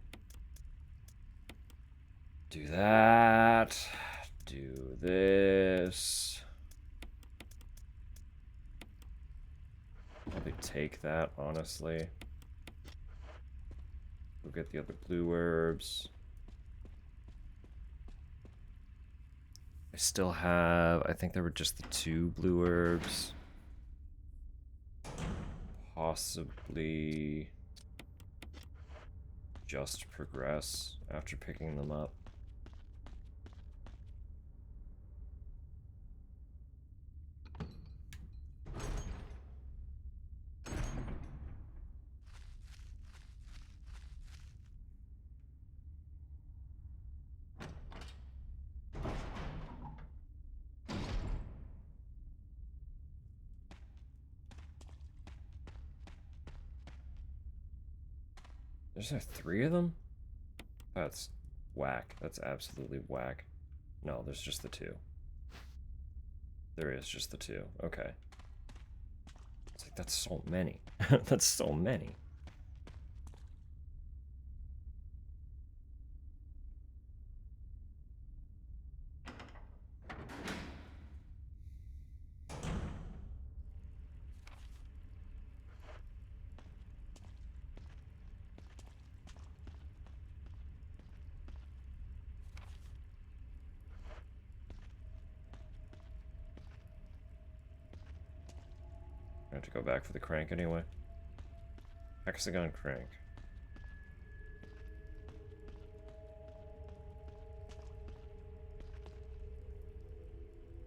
do that, do this. Probably take that, honestly. Go get the other blue herbs. I still have, I think there were just the 2 blue herbs. Possibly just progress after picking them up. There's 3 of them? That's whack. That's absolutely whack. No, there's just the 2. There is just the 2. Okay. It's like, that's so many. That's so many. I have to go back for the crank anyway. Hexagon crank.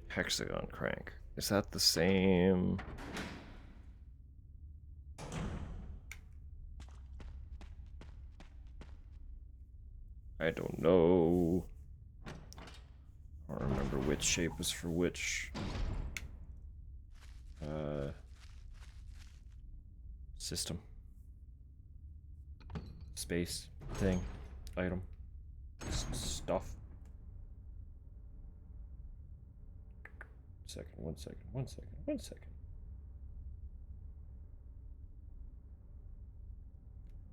Hexagon crank. Is that the same? I don't know. I don't remember which shape was for which. System. Space. Thing. Item. Stuff. One second.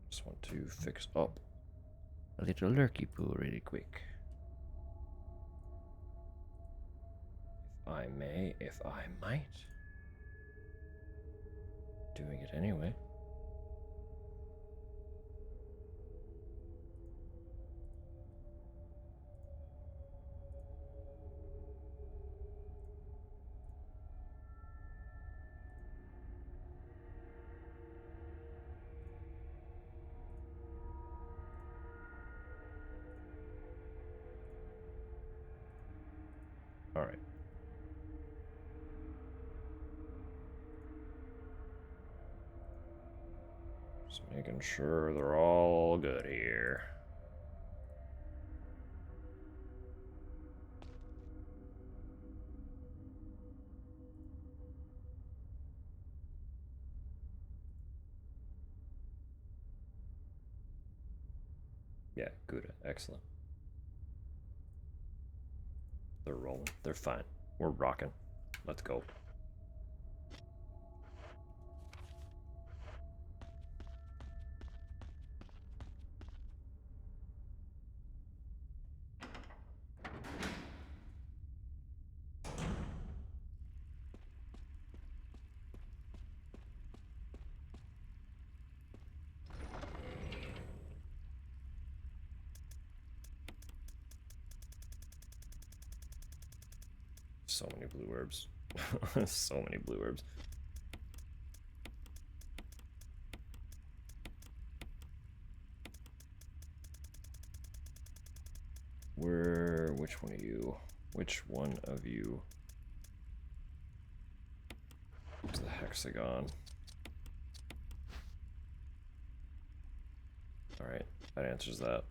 Just want to fix up a little lurky poo really quick. If I may, if I might. Doing it anyway. All right. Just making sure they're all good here. Yeah, good. Excellent. They're rolling. They're fine. We're rocking. Let's go. so many blue herbs. So many blue herbs. Which one of you? Which one of you is the hexagon? Alright, that answers that.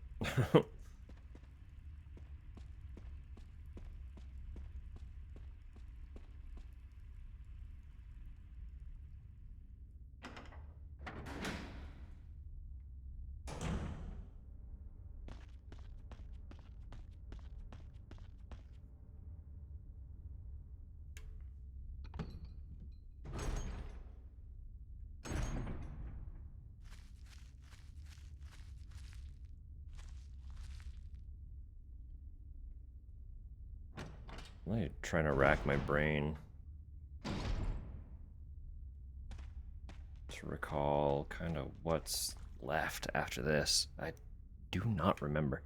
I'm like trying to rack my brain to recall kind of what's left after this. I do not remember.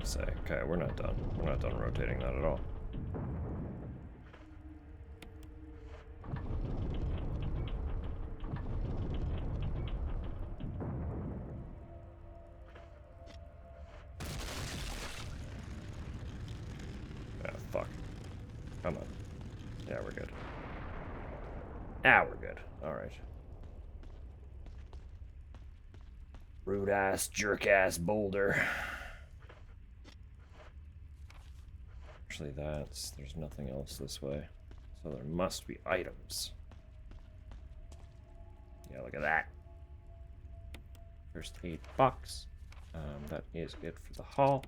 Say, okay, we're not done. We're not done rotating that at all. Ah, fuck. Come on. Yeah, we're good. Ah, we're good. Alright. Rude ass, jerk ass boulder. Actually, there's nothing else this way. So there must be items. Yeah, look at that. First aid box. That is it for the haul.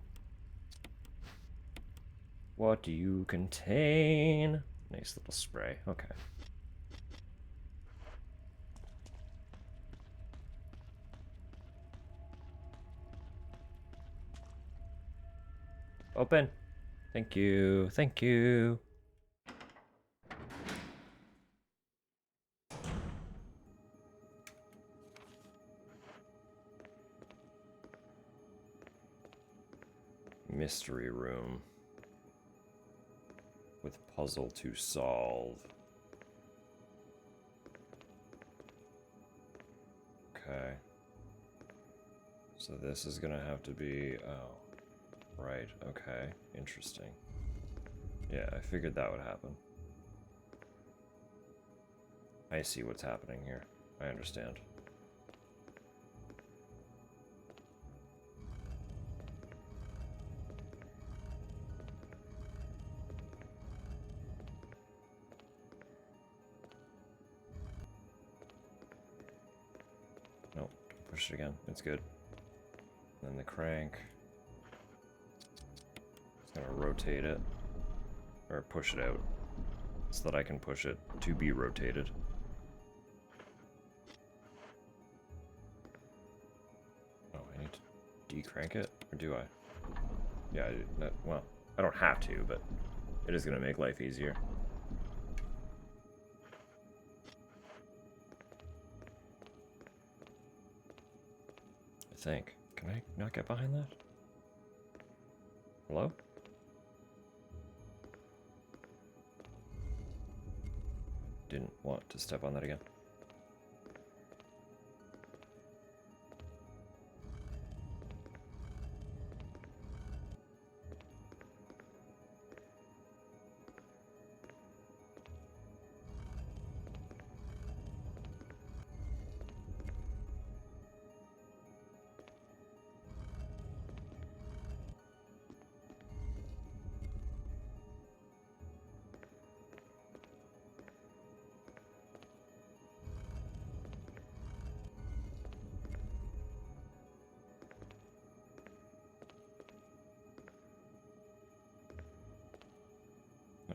What do you contain? Nice little spray. Okay. Open. Thank you. Thank you. Mystery room. With puzzle to solve. Okay. So this is gonna have to be... Oh. Right, okay. Interesting. Yeah, I figured that would happen. I see what's happening here. I understand. Nope, don't push it again. It's good. And then the crank. It's gonna rotate it. Or push it out. So that I can push it to be rotated. Oh, I need to decrank it? Or do I? Yeah, well, I don't have to, but it is gonna make life easier. I think. Can I not get behind that? Hello? Didn't want to step on that again.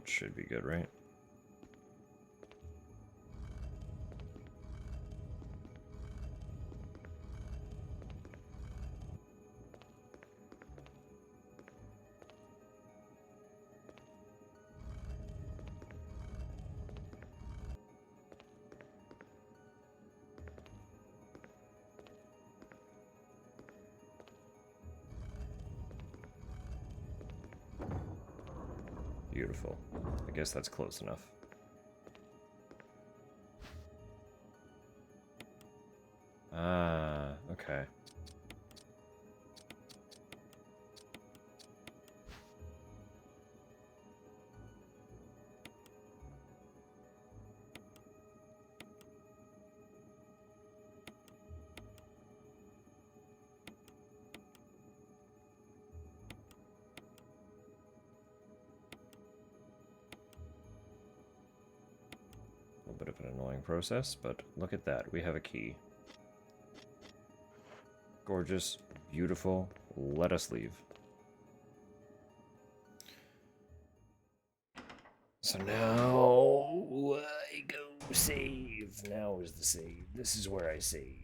That should be good, right? Beautiful. I guess that's close enough. Ah, okay. A bit of an annoying process, but look at that. We have a key. Gorgeous, beautiful. Let us leave. So now I go save. Now is the save. This is where I save.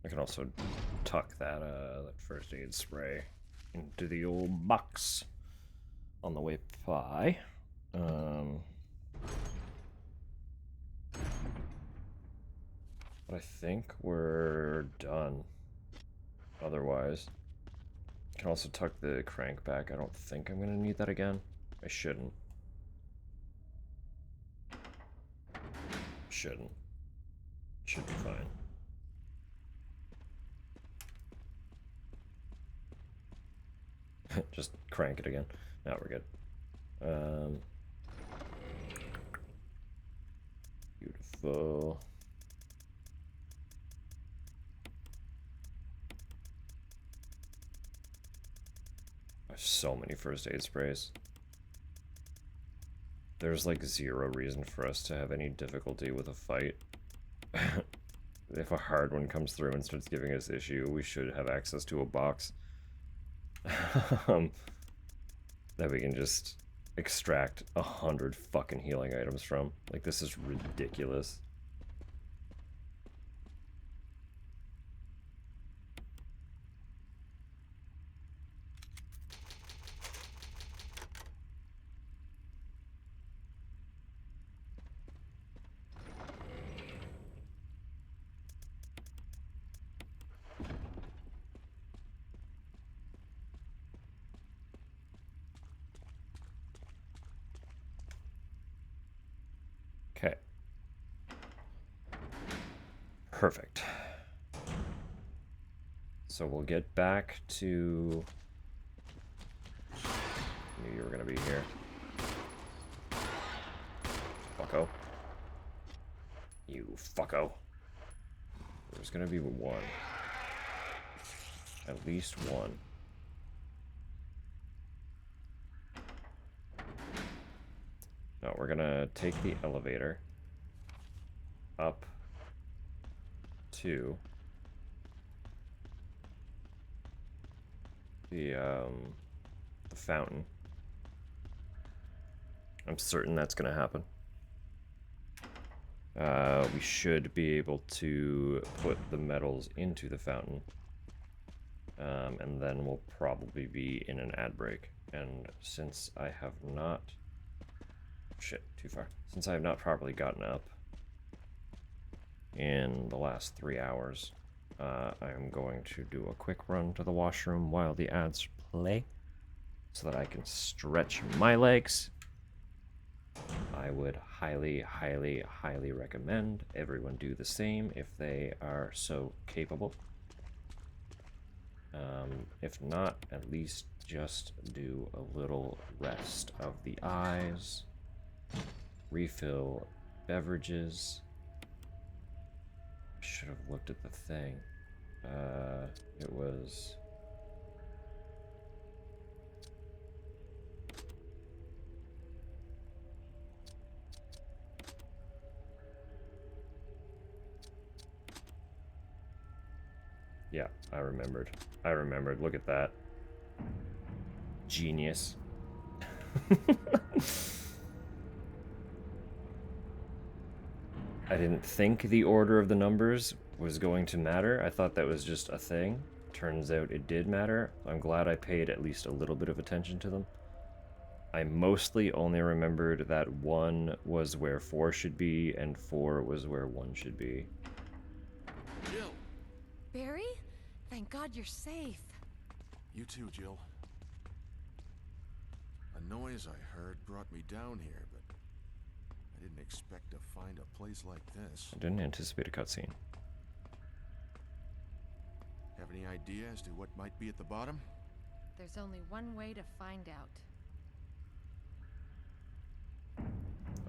I can also tuck that that first aid spray into the old box on the way by. But I think we're done. Otherwise, I can also tuck the crank back. I don't think I'm gonna need that again. I shouldn't. Shouldn't. Should be fine. Just crank it again. Now we're good. Beautiful. I have so many first aid sprays. There's like zero reason for us to have any difficulty with a fight. If a hard one comes through and starts giving us issue, we should have access to a box that we can just extract 100 fucking healing items from. Like, this is ridiculous. Okay. Perfect. So we'll get back to... Knew you were gonna be here. Fucko. You fucko. There's gonna be one. At least one. No, we're gonna take the elevator up to the fountain. I'm certain that's gonna happen. We should be able to put the metals into the fountain. And then we'll probably be in an ad break. And since I have not... Shit, too far. Since I have not properly gotten up in the last 3 hours, I'm going to do a quick run to the washroom while the ads play so that I can stretch my legs. I would highly, highly, highly recommend everyone do the same if they are so capable. If not, at least just do a little rest of the eyes, refill beverages, should have looked at the thing. It was. Yeah, I remembered. I remembered. Look at that. Genius. I didn't think the order of the numbers was going to matter. I thought that was just a thing. Turns out it did matter. I'm glad I paid at least a little bit of attention to them. I mostly only remembered that 1 was where 4 should be, and 4 was where 1 should be. Jill! Barry? Thank God you're safe. You too, Jill. A noise I heard brought me down here, but I didn't expect to find a place like this. I didn't anticipate a cutscene. Have any idea as to what might be at the bottom? There's only one way to find out.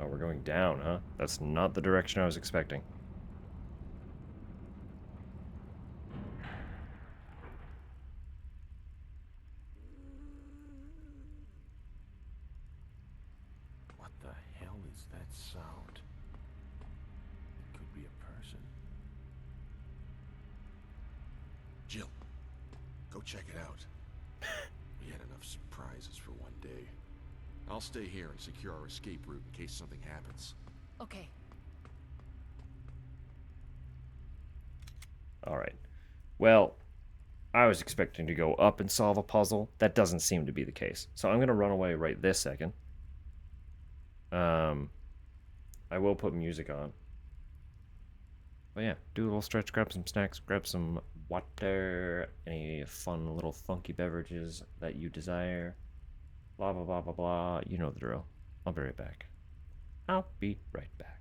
Oh, we're going down, huh? That's not the direction I was expecting. What the hell is that sound? It could be a person. Jill, go check it out. We had enough surprises for one day. I'll stay here and secure our escape route in case something happens. Okay. Alright. Well, I was expecting to go up and solve a puzzle. That doesn't seem to be the case. So I'm going to run away right this second. I will put music on. But yeah, do a little stretch, grab some snacks, grab some water, any fun little funky beverages that you desire. Blah, blah, blah, blah, blah. You know the drill. I'll be right back. I'll be right back.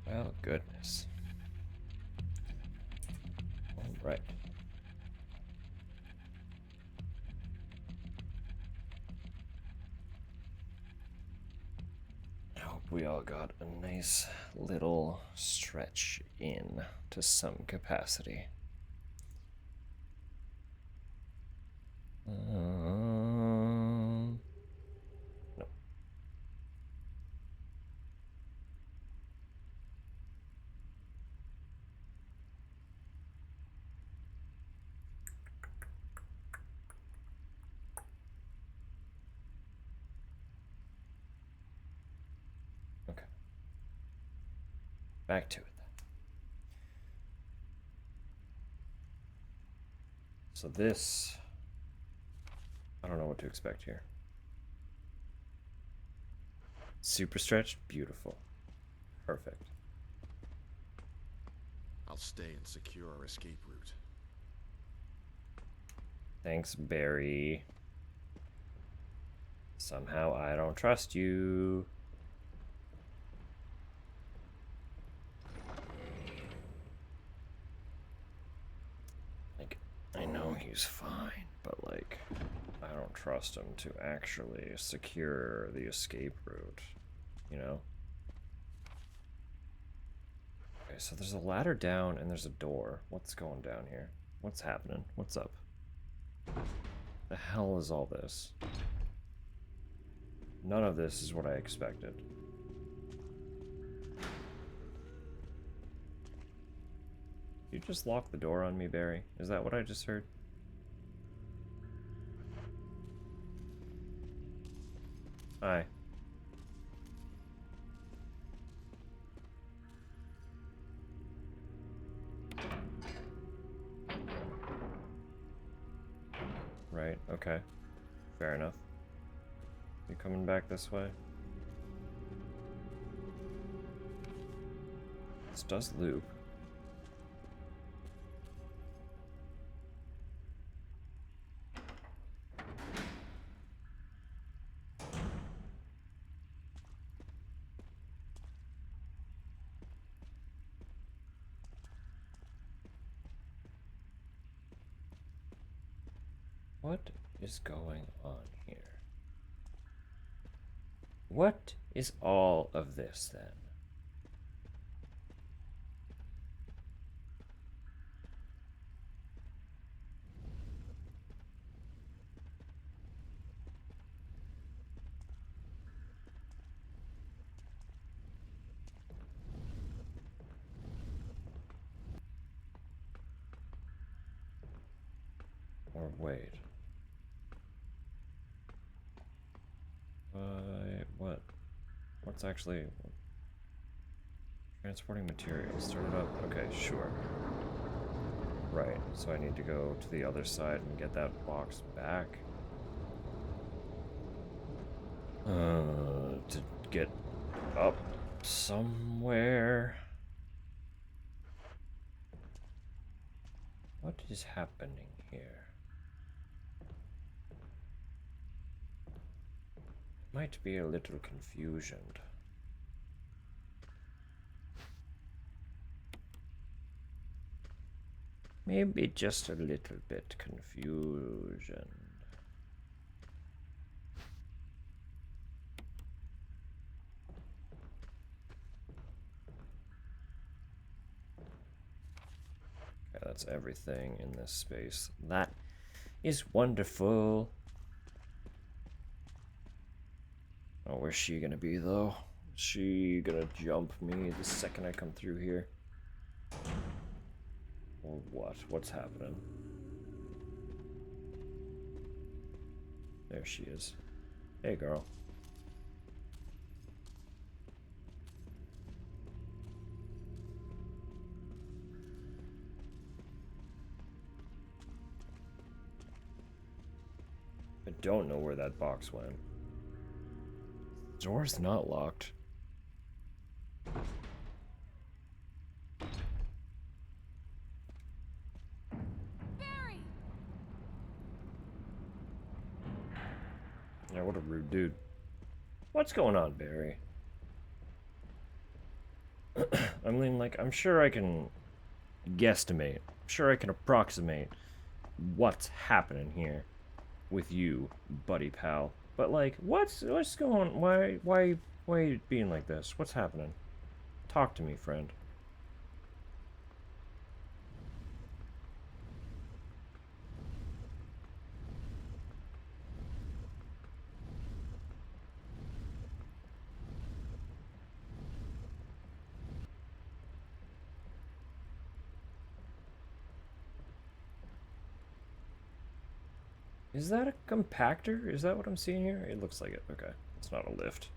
Well, goodness. All right. I hope we all got a nice little stretch in to some capacity. No. Okay. Back to it then. So this, I don't know what to expect here. Super stretch, beautiful. Perfect. I'll stay and secure our escape route. Thanks, Barry. Somehow I don't trust you. Like, I know he's fine, but like, I don't trust him to actually secure the escape route, you know? Okay, so there's a ladder down and there's a door. What's going down here? What's happening? What's up? The hell is all this? None of this is what I expected. You just locked the door on me, Barry? Is that what I just heard? Hi. Right, okay. Fair enough. You coming back this way? This does loop. What is going on here? What is all of this then? Or wait. What? What's actually... Transporting materials. Start it up. Okay, sure. Right, so I need to go to the other side and get that box back. To get up somewhere. What is happening here? Might be a little confusion. Maybe just a little bit confusion. Okay, that's everything in this space. That is wonderful. Oh, where's she gonna be though? Is she gonna jump me the second I come through here? Or what? What's happening? There she is. Hey, girl. I don't know where that box went. The door's not locked. Barry! Yeah, what a rude dude. What's going on, Barry? I mean, like, I'm sure I can guesstimate. I'm sure I can approximate what's happening here with you, buddy pal. But like, what's going? Why are you being like this? What's happening? Talk to me, friend. Is that a compactor? Is that what I'm seeing here? It looks like it. Okay. It's not a lift.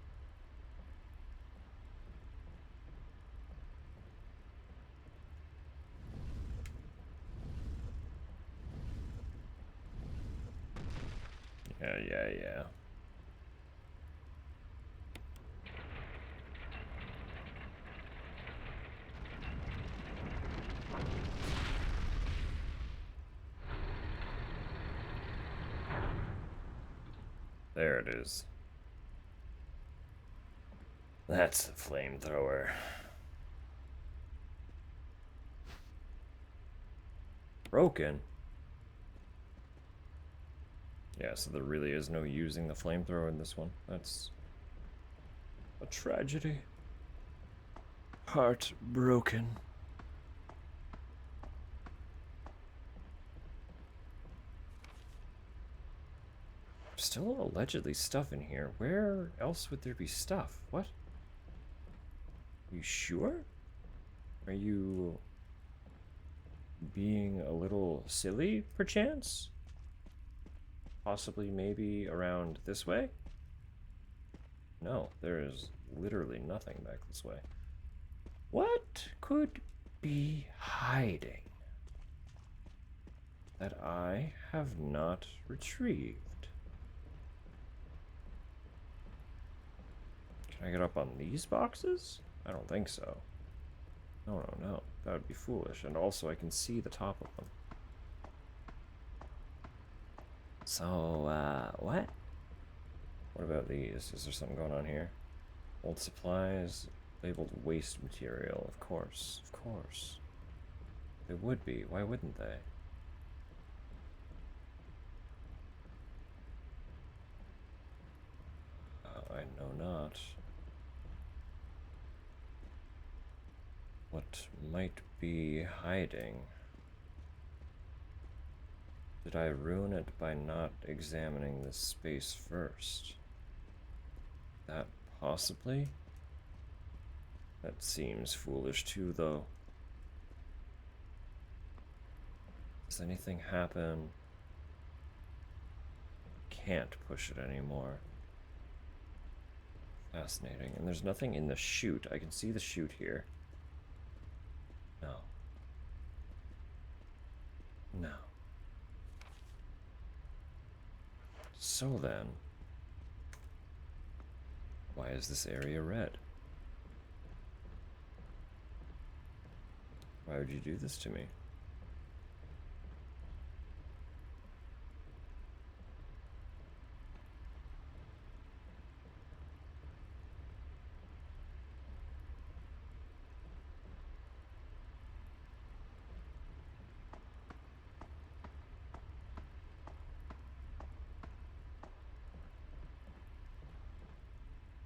Yeah. There it is. That's the flamethrower. Broken? Yeah, so there really is no using the flamethrower in this one. That's a tragedy. Heartbroken. Still allegedly stuff in here. Where else would there be stuff? What? You sure? Are you being a little silly, perchance? Possibly maybe around this way? No, there is literally nothing back this way. What could be hiding that I have not retrieved? Can I get up on these boxes? I don't think so. No. That would be foolish. And also I can see the top of them. So, what? What about these? Is there something going on here? Old supplies, labeled waste material. Of course. They would be. Why wouldn't they? I know not. What might be hiding? Did I ruin it by not examining this space first? That possibly? That seems foolish too, though. Does anything happen? Can't push it anymore. Fascinating. And there's nothing in the chute. I can see the chute here. No. So then, why is this area red? Why would you do this to me?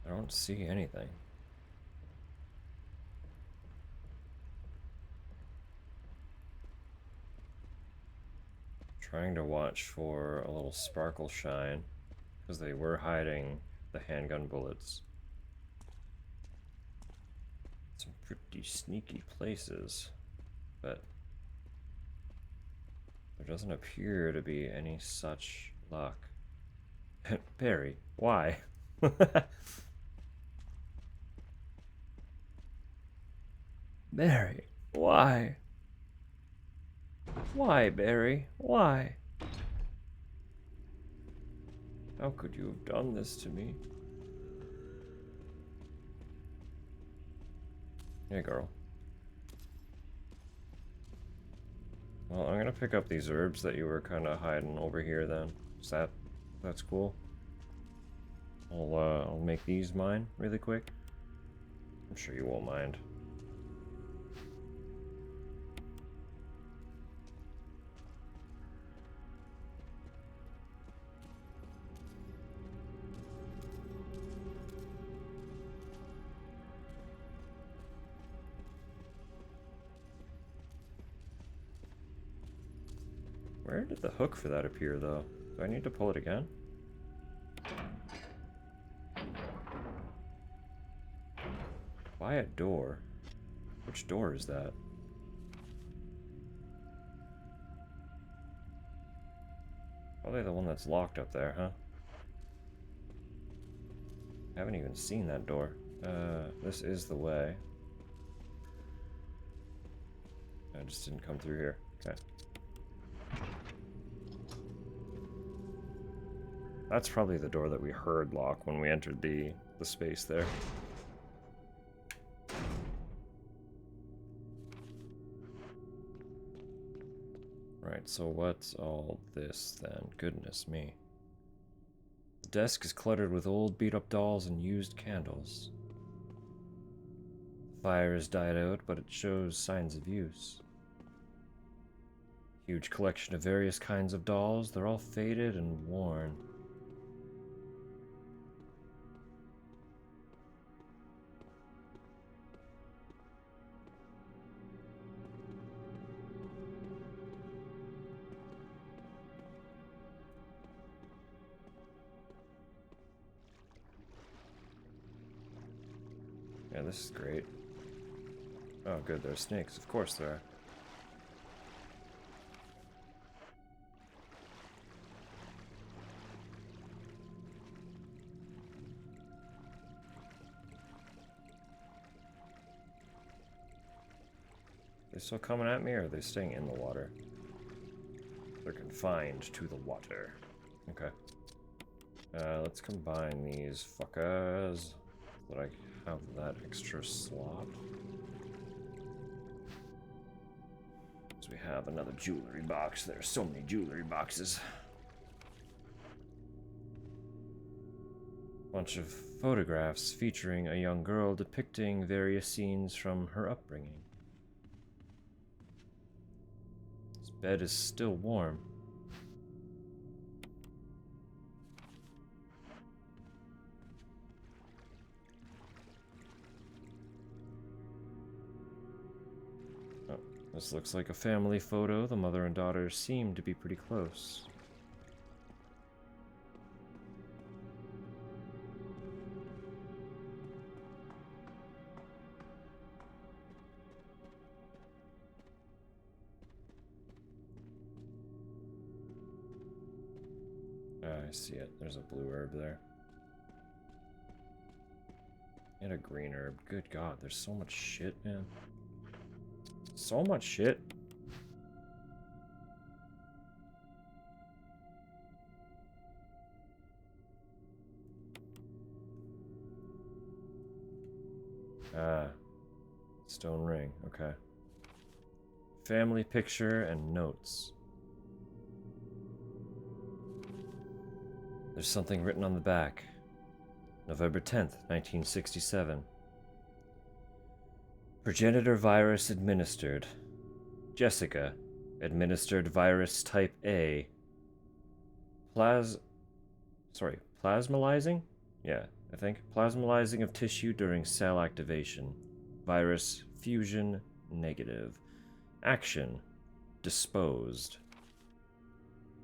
I don't see anything. Trying to watch for a little sparkle shine, because they were hiding the handgun bullets. Some pretty sneaky places, but there doesn't appear to be any such luck. Barry, why? Barry, why? Why, Barry? Why? How could you have done this to me? Hey, girl. Well, I'm gonna pick up these herbs that you were kind of hiding over here then. That's cool? I'll make these mine really quick. I'm sure you won't mind. Where did the hook for that appear, though? Do I need to pull it again? By a door. Which door is that? Probably the one that's locked up there, huh? I haven't even seen that door. This is the way. I just didn't come through here. Okay. That's probably the door that we heard lock when we entered the space there. Right, so what's all this then? Goodness me. The desk is cluttered with old beat-up dolls and used candles. The fire has died out, but it shows signs of use. Huge collection of various kinds of dolls. They're all faded and worn. Yeah, this is great. Oh, good, there are snakes. Of course there are. They still coming at me, or are they staying in the water? They're confined to the water. Okay. Let's combine these fuckers so that I have that extra slot. So we have another jewelry box. There are so many jewelry boxes. Bunch of photographs featuring a young girl depicting various scenes from her upbringing. This bed is still warm. Oh, this looks like a family photo. The mother and daughter seem to be pretty close. I see it. There's a blue herb there. And a green herb. Good God, there's so much shit, man. So much shit. Ah. Stone ring. Okay. Family picture and notes. There's something written on the back. November 10th, 1967. Progenitor virus administered. Jessica, administered virus type A. Plasmalizing? Yeah, I think. Plasmalizing of tissue during cell activation. Virus fusion negative. Action, disposed.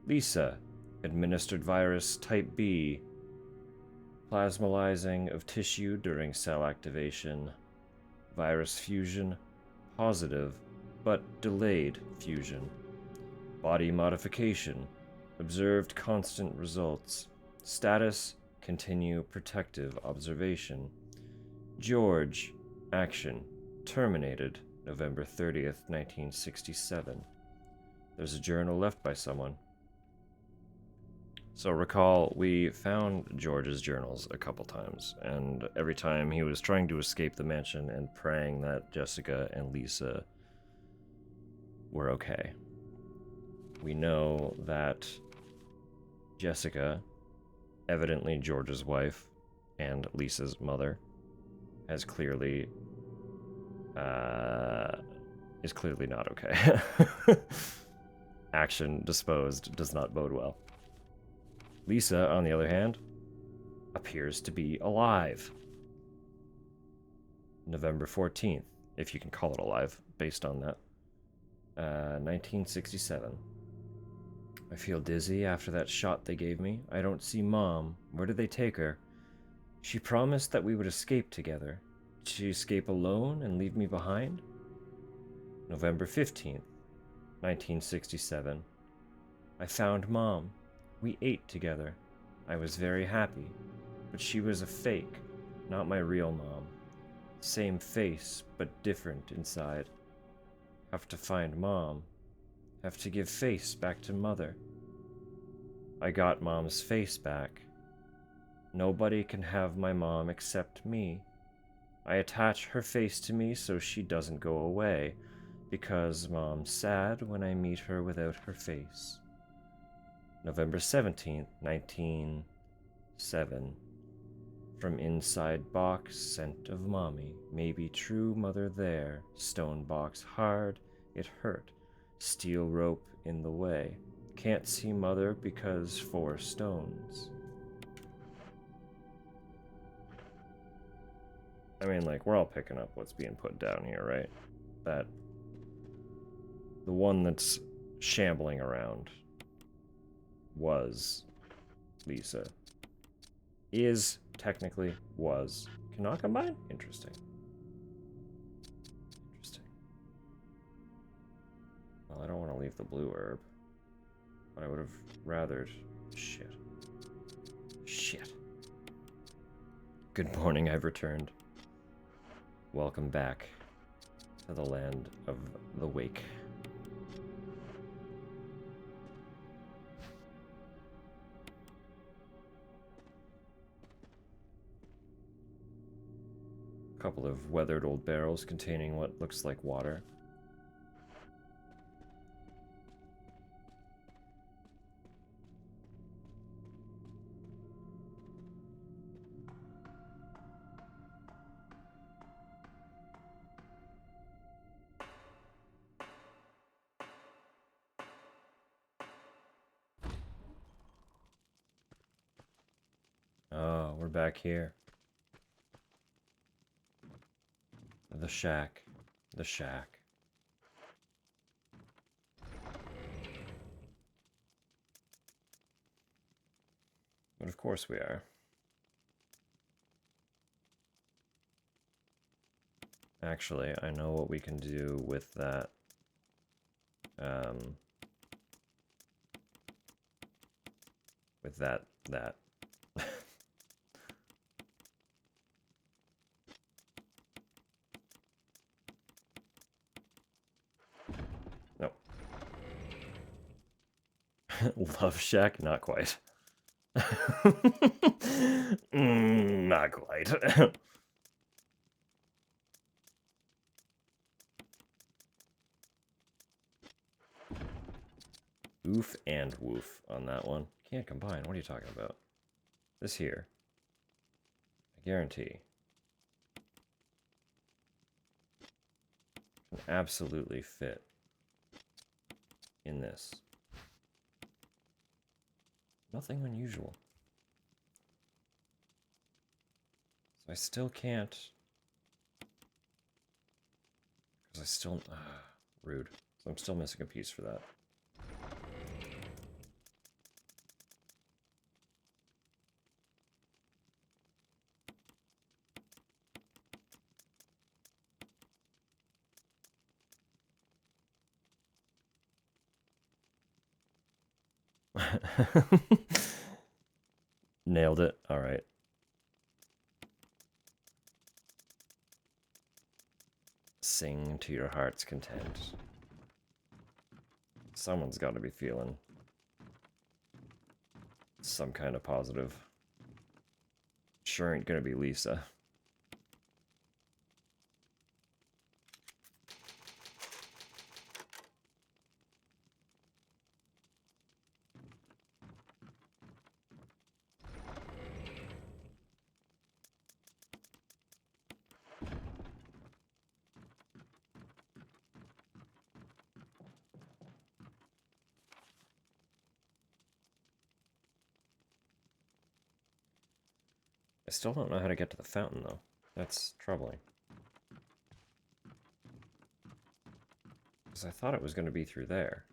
Lisa, administered virus type B. Plasmalizing of tissue during cell activation. Virus fusion positive, but delayed fusion. Body modification. Observed constant results. Status continue protective observation. George, action terminated November 30th, 1967. There's a journal left by someone. So recall, we found George's journals a couple times, and every time he was trying to escape the mansion and praying that Jessica and Lisa were okay. We know that Jessica, evidently George's wife and Lisa's mother, is clearly not okay. Action disposed does not bode well. Lisa, on the other hand, appears to be alive. November 14th, if you can call it alive, based on that. 1967. I feel dizzy after that shot they gave me. I don't see Mom. Where did they take her? She promised that we would escape together. Did she escape alone and leave me behind? November 15th, 1967. I found Mom. We ate together. I was very happy. But she was a fake, not my real mom. Same face, but different inside. Have to find Mom. Have to give face back to Mother. I got Mom's face back. Nobody can have my mom except me. I attach her face to me so she doesn't go away, because Mom's sad when I meet her without her face. November 17th, 1907. From inside box, scent of mommy, maybe true mother there. Stone box hard, it hurt. Steel rope in the way. Can't see mother because 4 stones. I mean, like, we're all picking up what's being put down here, right? That the one that's shambling around was Lisa. Is technically was. Cannot combine? Interesting. Interesting. Well, I don't want to leave the blue herb. But I would have rathered. Shit. Shit. Good morning, I've returned. Welcome back to the land of the wake. A couple of weathered old barrels containing what looks like water. Oh, we're back here. The shack. The shack. But of course we are. Actually, I know what we can do with that. With that. Nope. Love Shack? Not quite. Not quite. Oof and woof on that one. Can't combine. What are you talking about? This here. I guarantee. Can absolutely fit in this. Nothing unusual. So I still can't. Because I still. Rude. So I'm still missing a piece for that. Nailed it. All right. Sing to your heart's content. Someone's got to be feeling some kind of positive. Sure ain't gonna be Lisa. I still don't know how to get to the fountain, though. That's troubling. Because I thought it was going to be through there.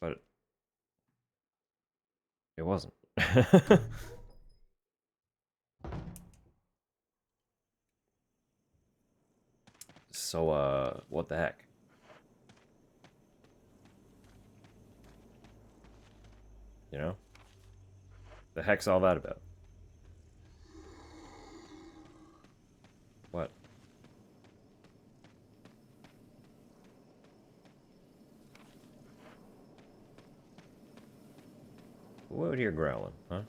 But It wasn't. So, what the heck? You know? The heck's all that about? What? Who out here growling, huh?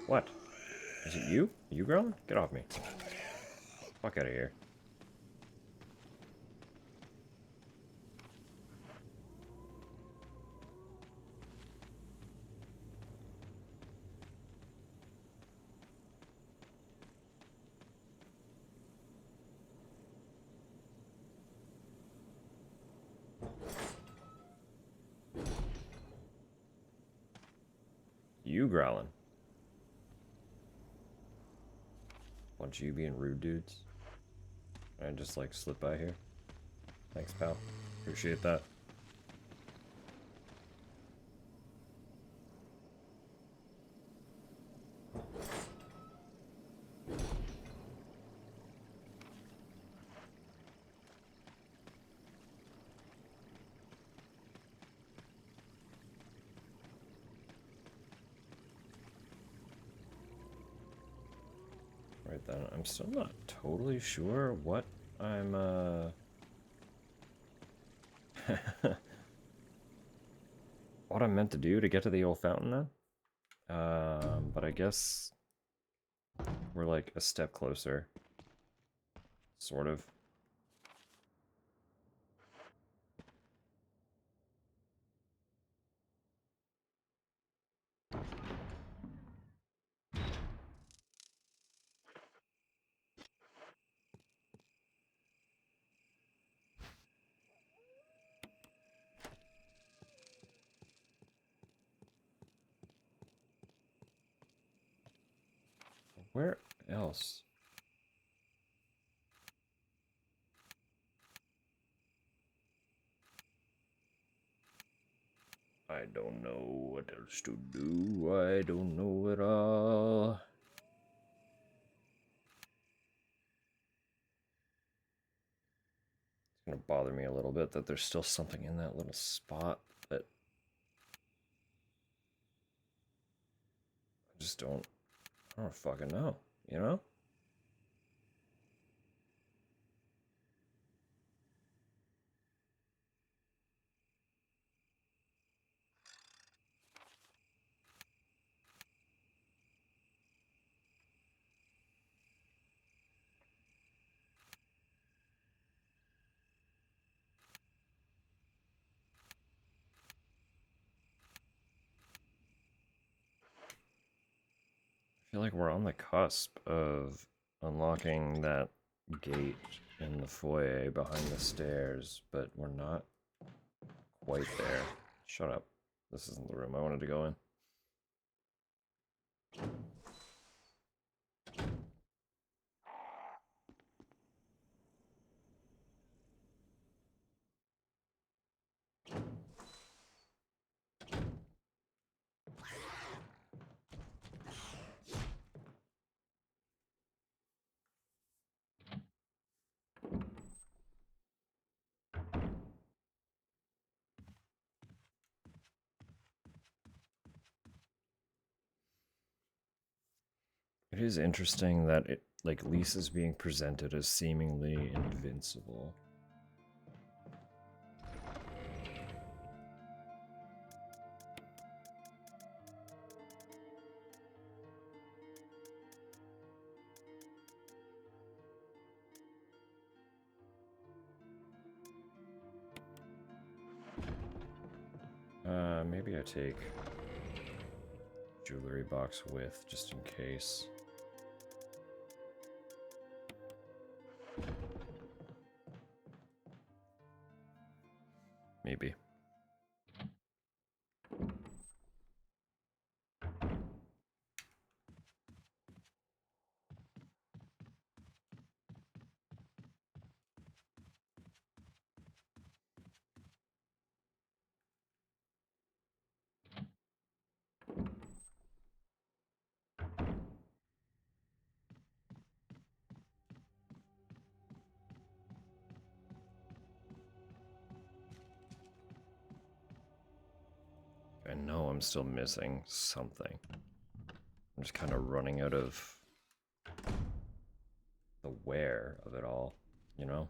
What? Is it you? Are you growling? Get off me. Fuck out of here. You growling. Bunch of you being rude dudes. I just like slip by here. Thanks, pal. Appreciate that. Right then, I'm still not totally sure what I'm, what I'm meant to do to get to the old fountain then. But I guess we're like a step closer. Sort of. Where else? I don't know what else to do. I don't know at all. It's gonna bother me a little bit that there's still something in that little spot that I just don't. I don't fucking know. You know? I feel like we're on the cusp of unlocking that gate in the foyer behind the stairs, but we're not quite there. Shut up. This isn't the room I wanted to go in. It is interesting that it, like, Lisa's being presented as seemingly invincible. Maybe I take jewelry box with, just in case. Maybe. I know I'm still missing something. I'm just kind of running out of the where of it all, you know?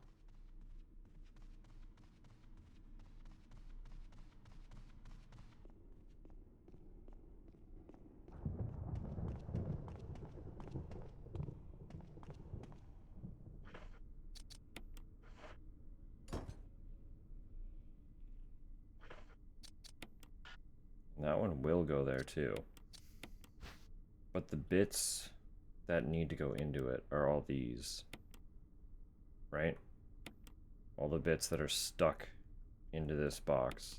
That one will go there too. But the bits that need to go into it are all these. Right? All the bits that are stuck into this box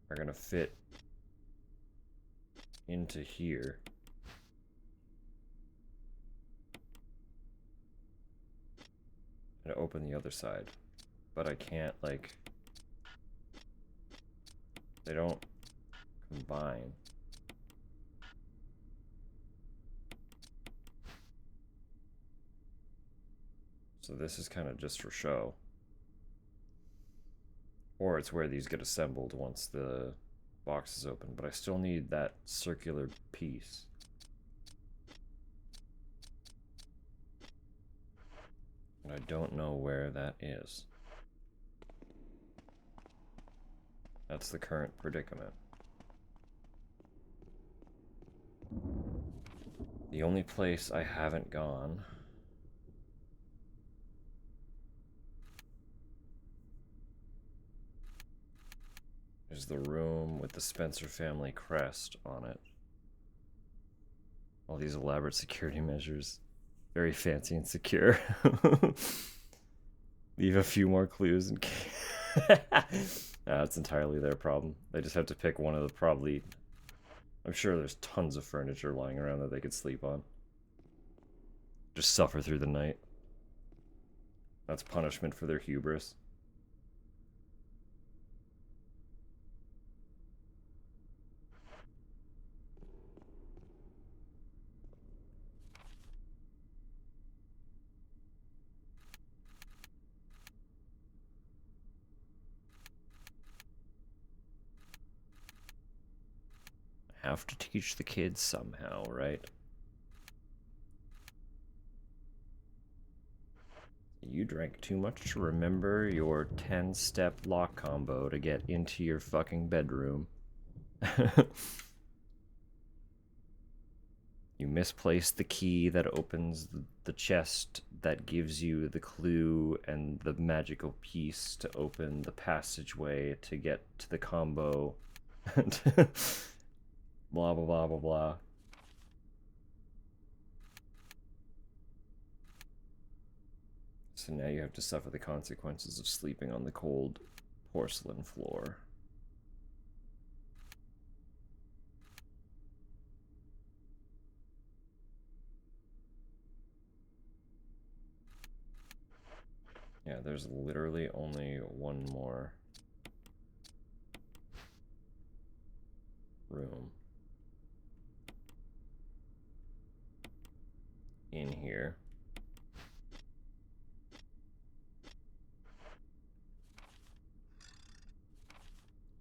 are gonna fit into here. And open the other side. But I can't, like... They don't combine. So this is kind of just for show. Or it's where these get assembled once the box is open, but I still need that circular piece. And I don't know where that is. That's the current predicament. The only place I haven't gone is the room with the Spencer family crest on it. All these elaborate security measures. Very fancy and secure. Leave a few more clues in case. That's entirely their problem. They just have to pick one of the probably... I'm sure there's tons of furniture lying around that they could sleep on. Just suffer through the night. That's punishment for their hubris. Have to teach the kids somehow, right? You drank too much to remember your 10-step lock combo to get into your fucking bedroom. You misplaced the key that opens the chest that gives you the clue and the magical piece to open the passageway to get to the combo. Blah, blah, blah, blah, blah. So now you have to suffer the consequences of sleeping on the cold porcelain floor. Yeah, there's literally only one more room in here.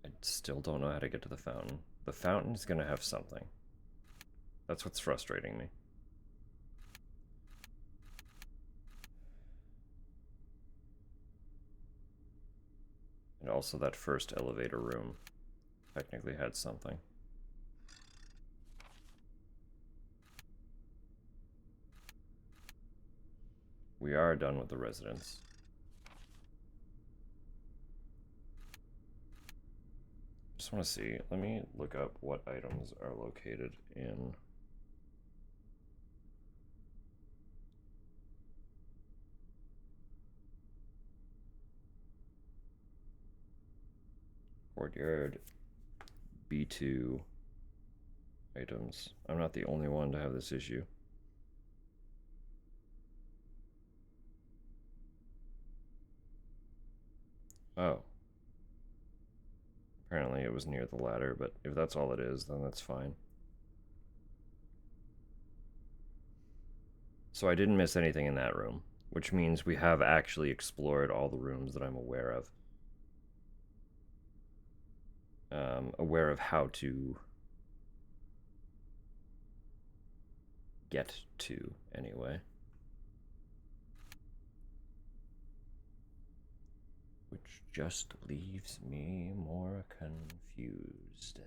I still don't know how to get to the fountain. The fountain's gonna have something. That's what's frustrating me. And also that first elevator room technically had something. We are done with the residence. Just want to see. Let me look up what items are located in. Courtyard B2 items. I'm not the only one to have this issue. Oh. Apparently it was near the ladder, but if that's all it is, then that's fine. So I didn't miss anything in that room, which means we have actually explored all the rooms that I'm aware of. aware of how to get to, anyway. Which just leaves me more confused.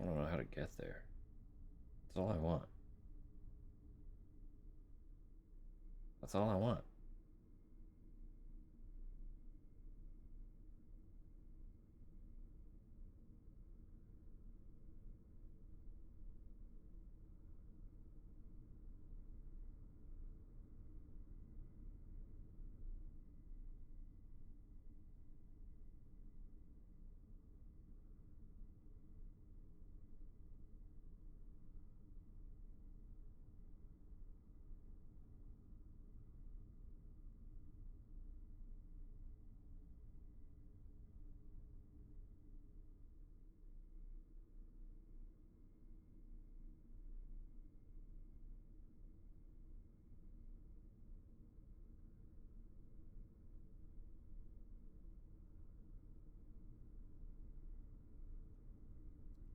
I don't know how to get there. That's all I want. That's all I want.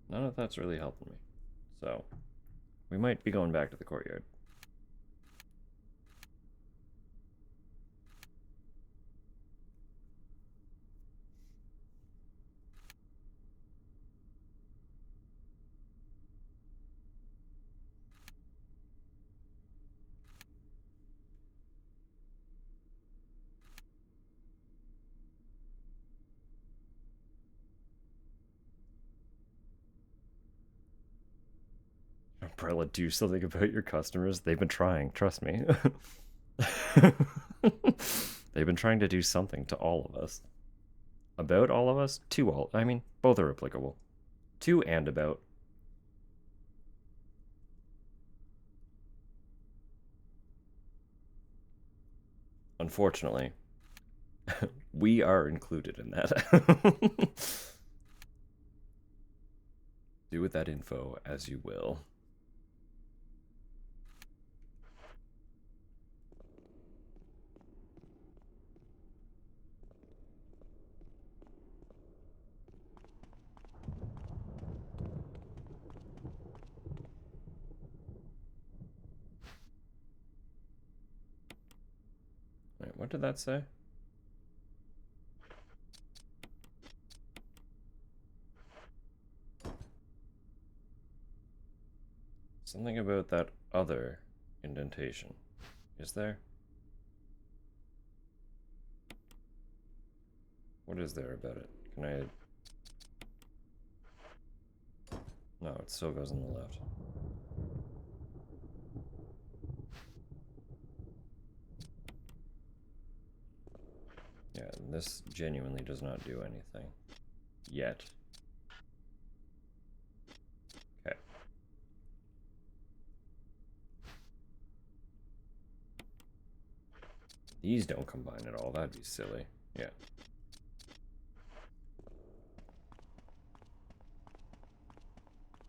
None of that's really helping me. So, we might be going back to the courtyard. Umbrella, do something about your customers. They've been trying, trust me. They've been trying to do something to all of us. About all of us? To all. I mean, both are applicable. To and about. Unfortunately, we are included in that. Do with that info as you will. Wait, what did that say? Something about that other indentation. Is there? What is there about it? Can I... No, it still goes on the left. Yeah, and this genuinely does not do anything. Yet. Okay. These don't combine at all, that'd be silly. Yeah.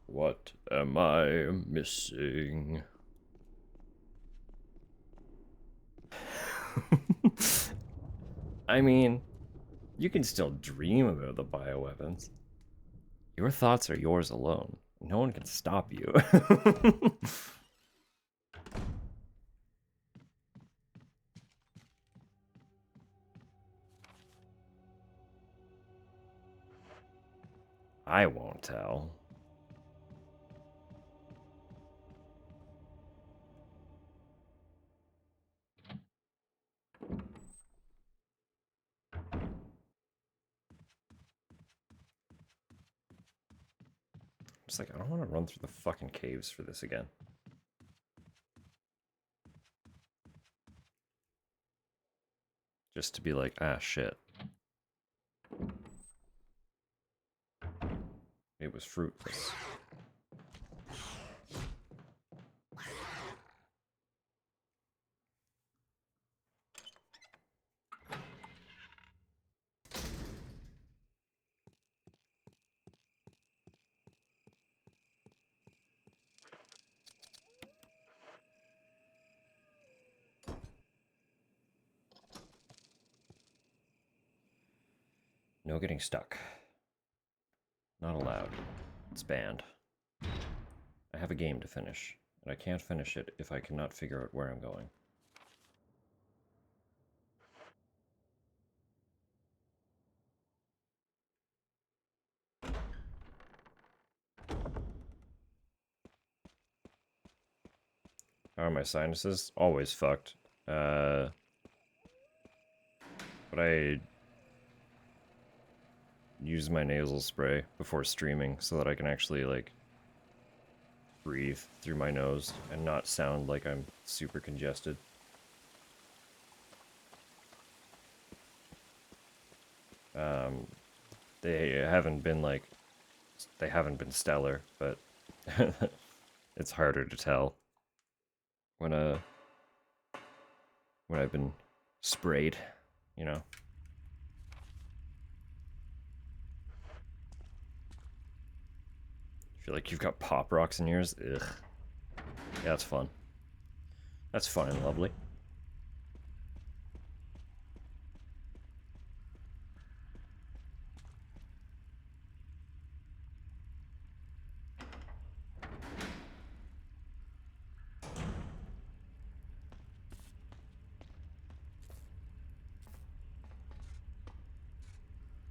What am I missing? I mean, you can still dream about the bioweapons. Your thoughts are yours alone. No one can stop you. I won't tell. Just like, I don't want to run through the fucking caves for this again. Just to be like, ah, shit. it was fruitless. No getting stuck. Not allowed. It's banned. I have a game to finish, and I can't finish it if I cannot figure out where I'm going. How are my sinuses? Always fucked. But I use my nasal spray before streaming so that I can actually, like, breathe through my nose and not sound like I'm super congested. They haven't been, like, they haven't been stellar, but it's harder to tell when I've been sprayed, you know. Feel like you've got pop rocks in yours? Ugh. Yeah, that's fun. That's fun and lovely.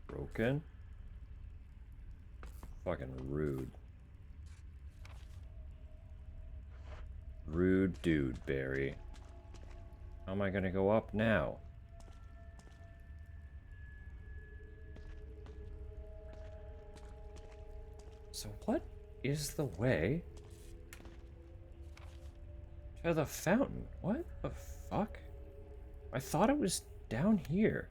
Broken? Fucking rude. Rude dude, Barry. How am I gonna go up now? So what is the way to the fountain? What the fuck? I thought it was down here.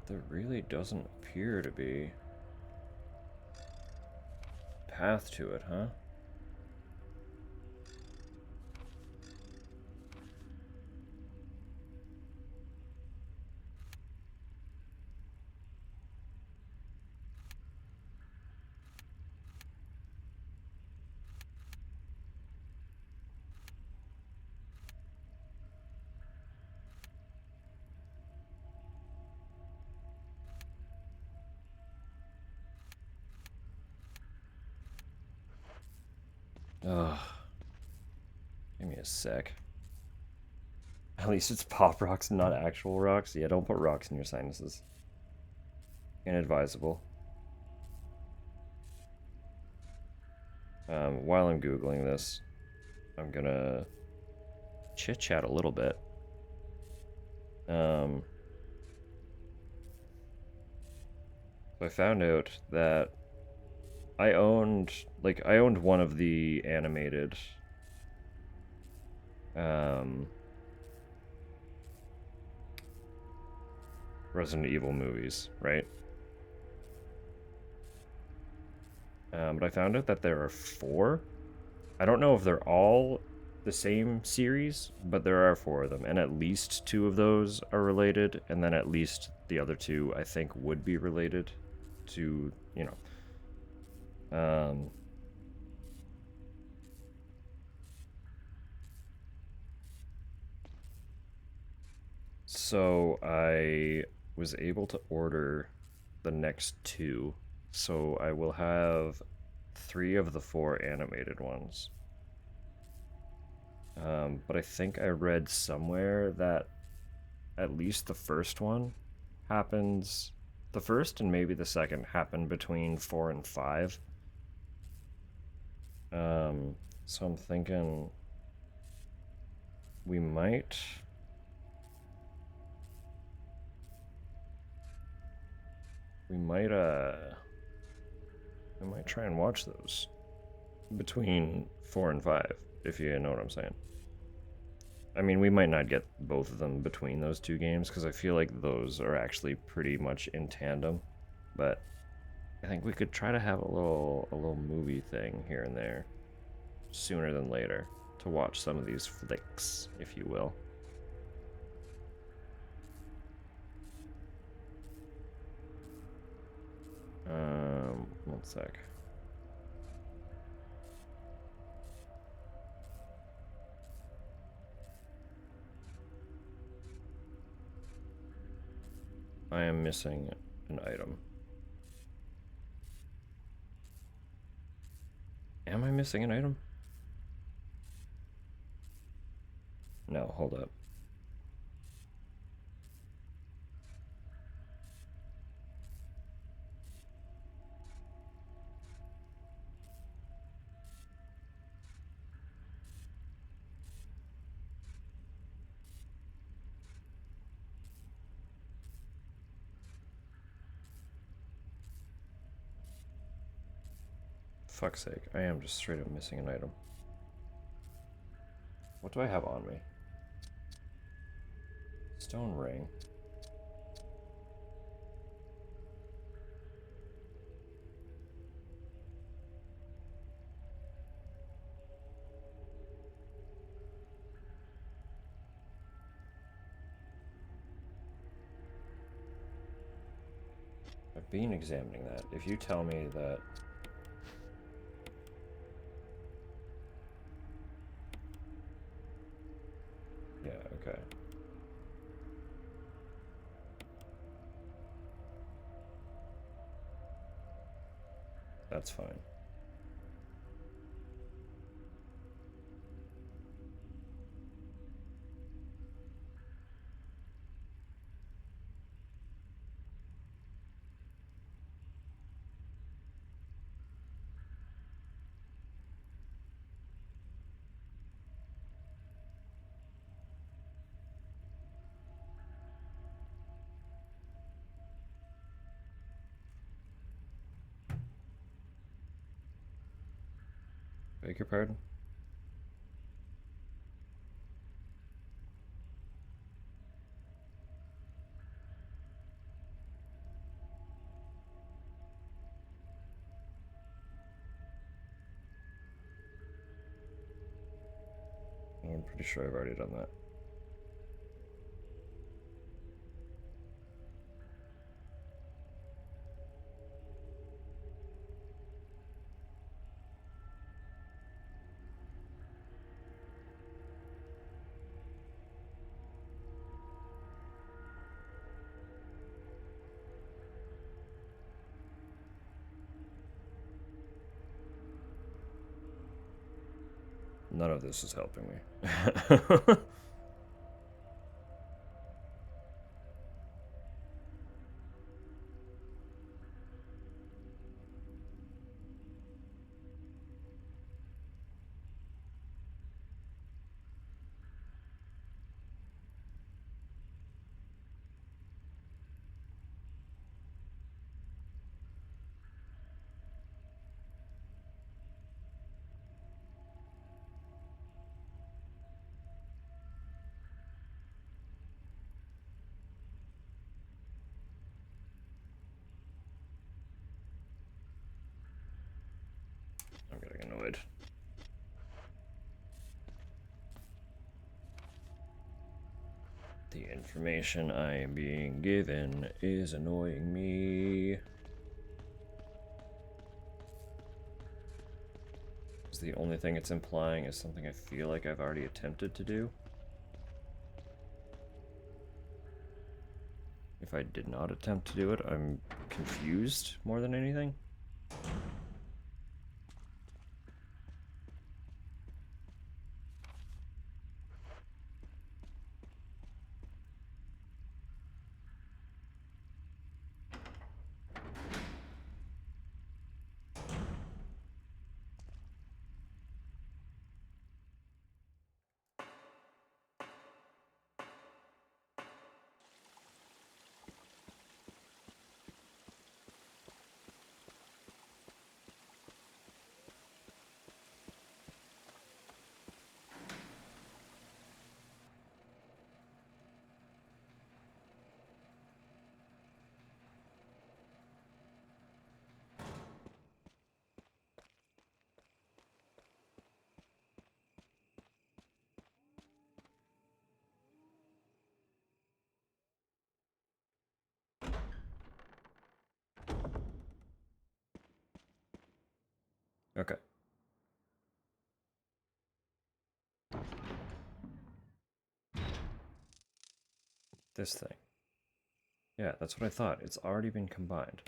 There really doesn't appear to be a path to it, huh? Ugh. Give me a sec. At least it's pop rocks and not actual rocks. Yeah, don't put rocks in your sinuses. Inadvisable. While I'm Googling this, I'm gonna chit-chat a little bit. So I found out that I owned one of the animated Resident Evil movies, right? But I found out that there are 4. I don't know if they're all the same series, but there are 4 of them, and at least 2 of those are related, and then at least the other 2 I think would be related to, you know. So I was able to order the next 2, so I will have 3 of the 4 animated ones. But I think I read somewhere that at least the first one happens, the first and maybe the second happen between 4 and 5. So I'm thinking we might we might try and watch those between 4 and 5, if you know what I'm saying. I mean, we might not get both of them between those two games because I feel like those are actually pretty much in tandem, but I think we could try to have a little movie thing here and there sooner than later to watch some of these flicks, if you will. One sec. I am missing an item. Am I missing an item? No, hold up. Fuck's sake, I am just straight up missing an item. What do I have on me? Stone ring. I've been examining that. If you tell me that... Yeah, okay. That's fine. Beg your pardon? I'm pretty sure I've already done that. None of this is helping me. I'm getting annoyed. The information I am being given is annoying me. Is the only thing it's implying is something I feel like I've already attempted to do. If I did not attempt to do it, I'm confused more than anything. Okay. This thing. Yeah, that's what I thought. It's already been combined.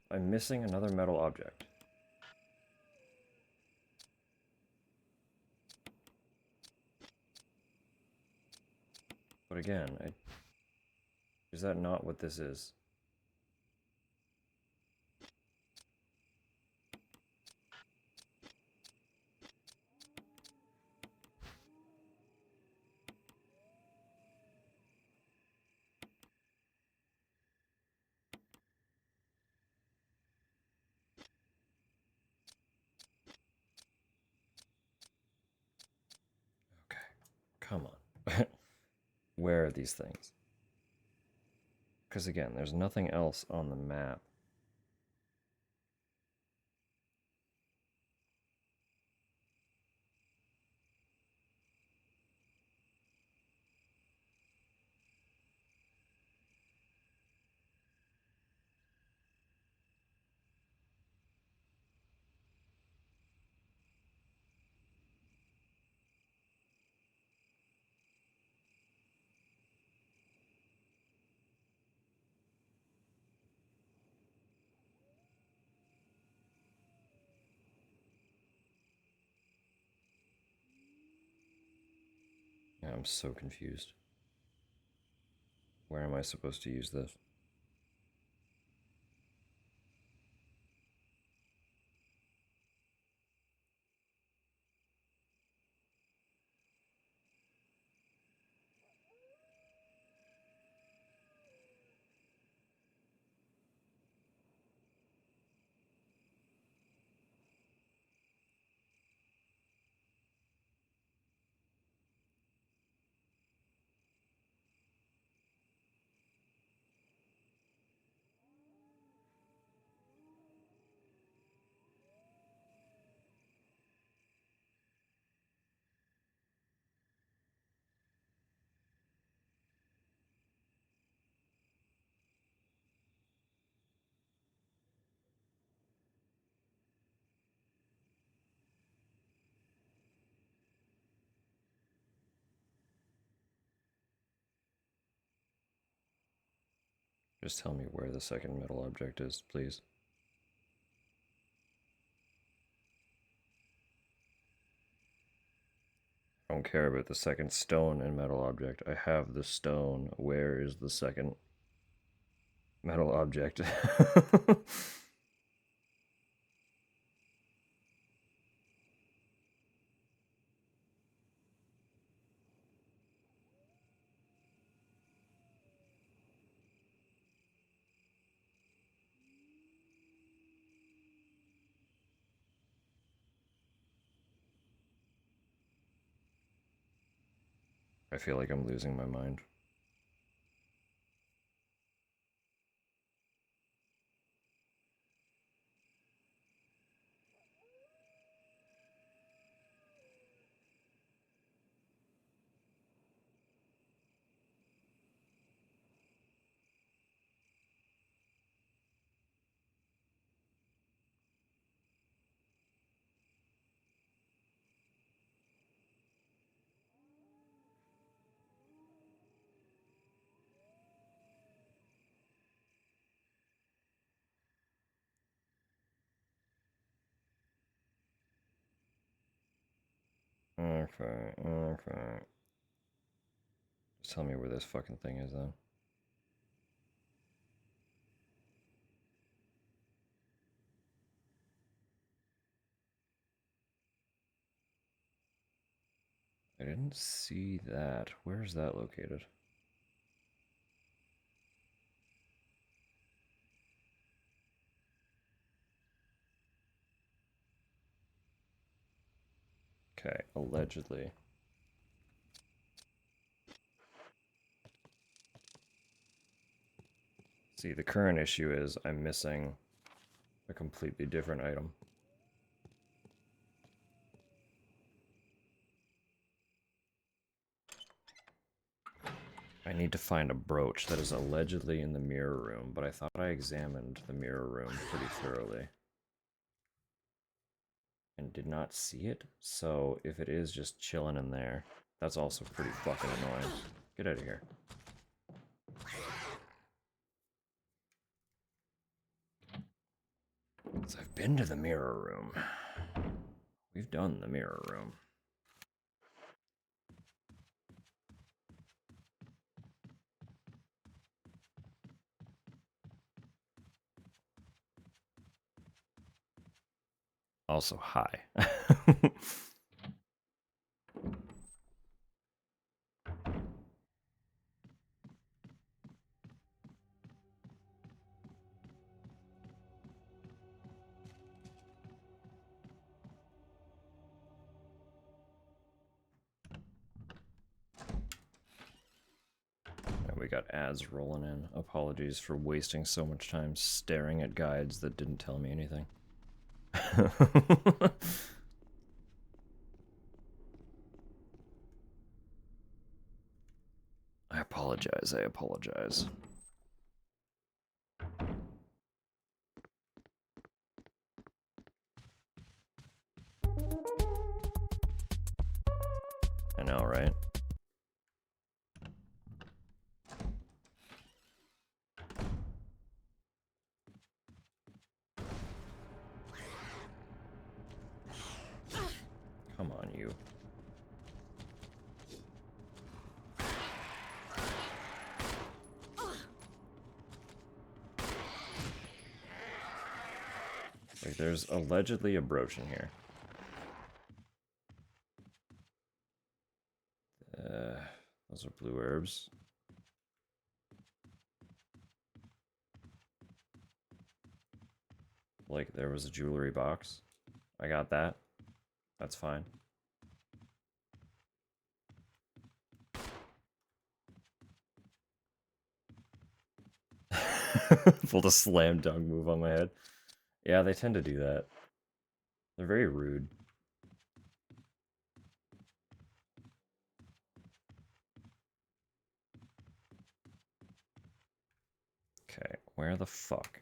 I'm missing another metal object. But again, is that not what this is? Okay, come on. Where are these things? Because again, there's nothing else on the map. Yeah, I'm so confused. Where am I supposed to use this? Just tell me where the second metal object is, please. I don't care about the second stone and metal object. I have the stone. Where is the second metal object? I feel like I'm losing my mind. Okay, okay. Just tell me where this fucking thing is, then. I didn't see that. Where is that located? Okay, allegedly. See, the current issue is I'm missing a completely different item. I need to find a brooch that is allegedly in the mirror room, but I thought I examined the mirror room pretty thoroughly. and did not see it. So if it is just chilling in there, that's also pretty fucking annoying. Get out of here. So I've been to the mirror room. We've done the mirror room. Also, hi. And we got ads rolling in. Apologies for wasting so much time staring at guides that didn't tell me anything. I apologize, I apologize. I know, right? Come on, you. Like, there's allegedly a brooch in here. Those are blue herbs. Like, there was a jewelry box. I got that. That's fine. Pulled a slam dunk move on my head. Yeah, they tend to do that. They're very rude. Okay, where the fuck?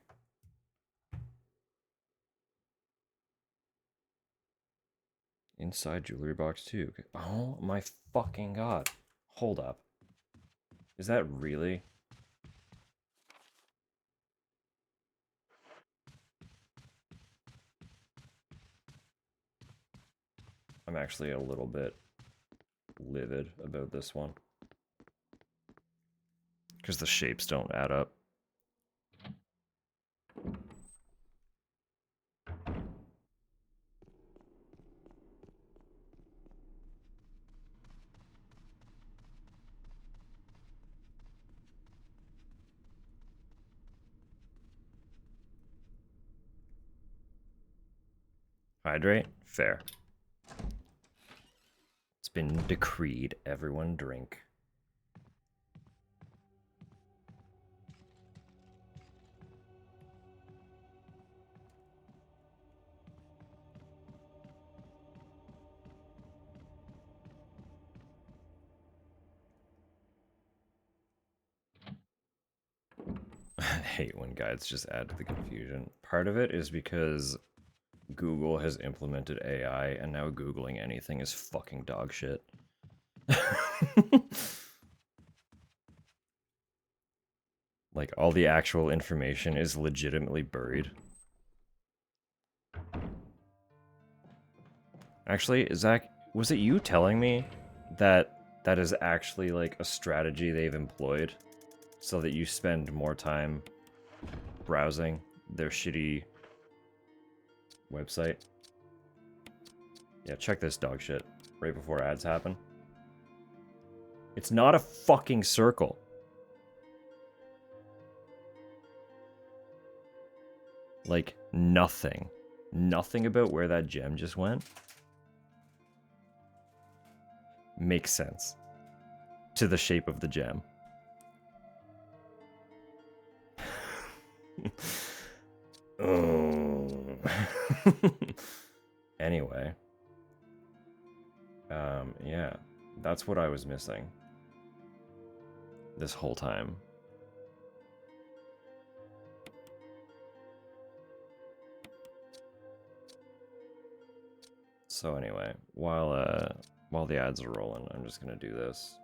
Inside jewelry box too. Oh my fucking god. Hold up. Is that really? I'm actually a little bit livid about this one. Because the shapes don't add up. Hydrate? Fair. It's been decreed. Everyone drink. I hate when guides just add to the confusion. Part of it is because Google has implemented AI, and now Googling anything is fucking dog shit. Like, all the actual information is legitimately buried. Actually, Zach, was it you telling me that that is actually, like, a strategy they've employed so that you spend more time browsing their shitty website? Yeah, check this dog shit right before ads happen. It's not a fucking circle. Like, nothing. Nothing about where that gem just went makes sense to the shape of the gem. Oh. Anyway. Yeah. That's what I was missing. This whole time. So anyway, while the ads are rolling, I'm just gonna do this.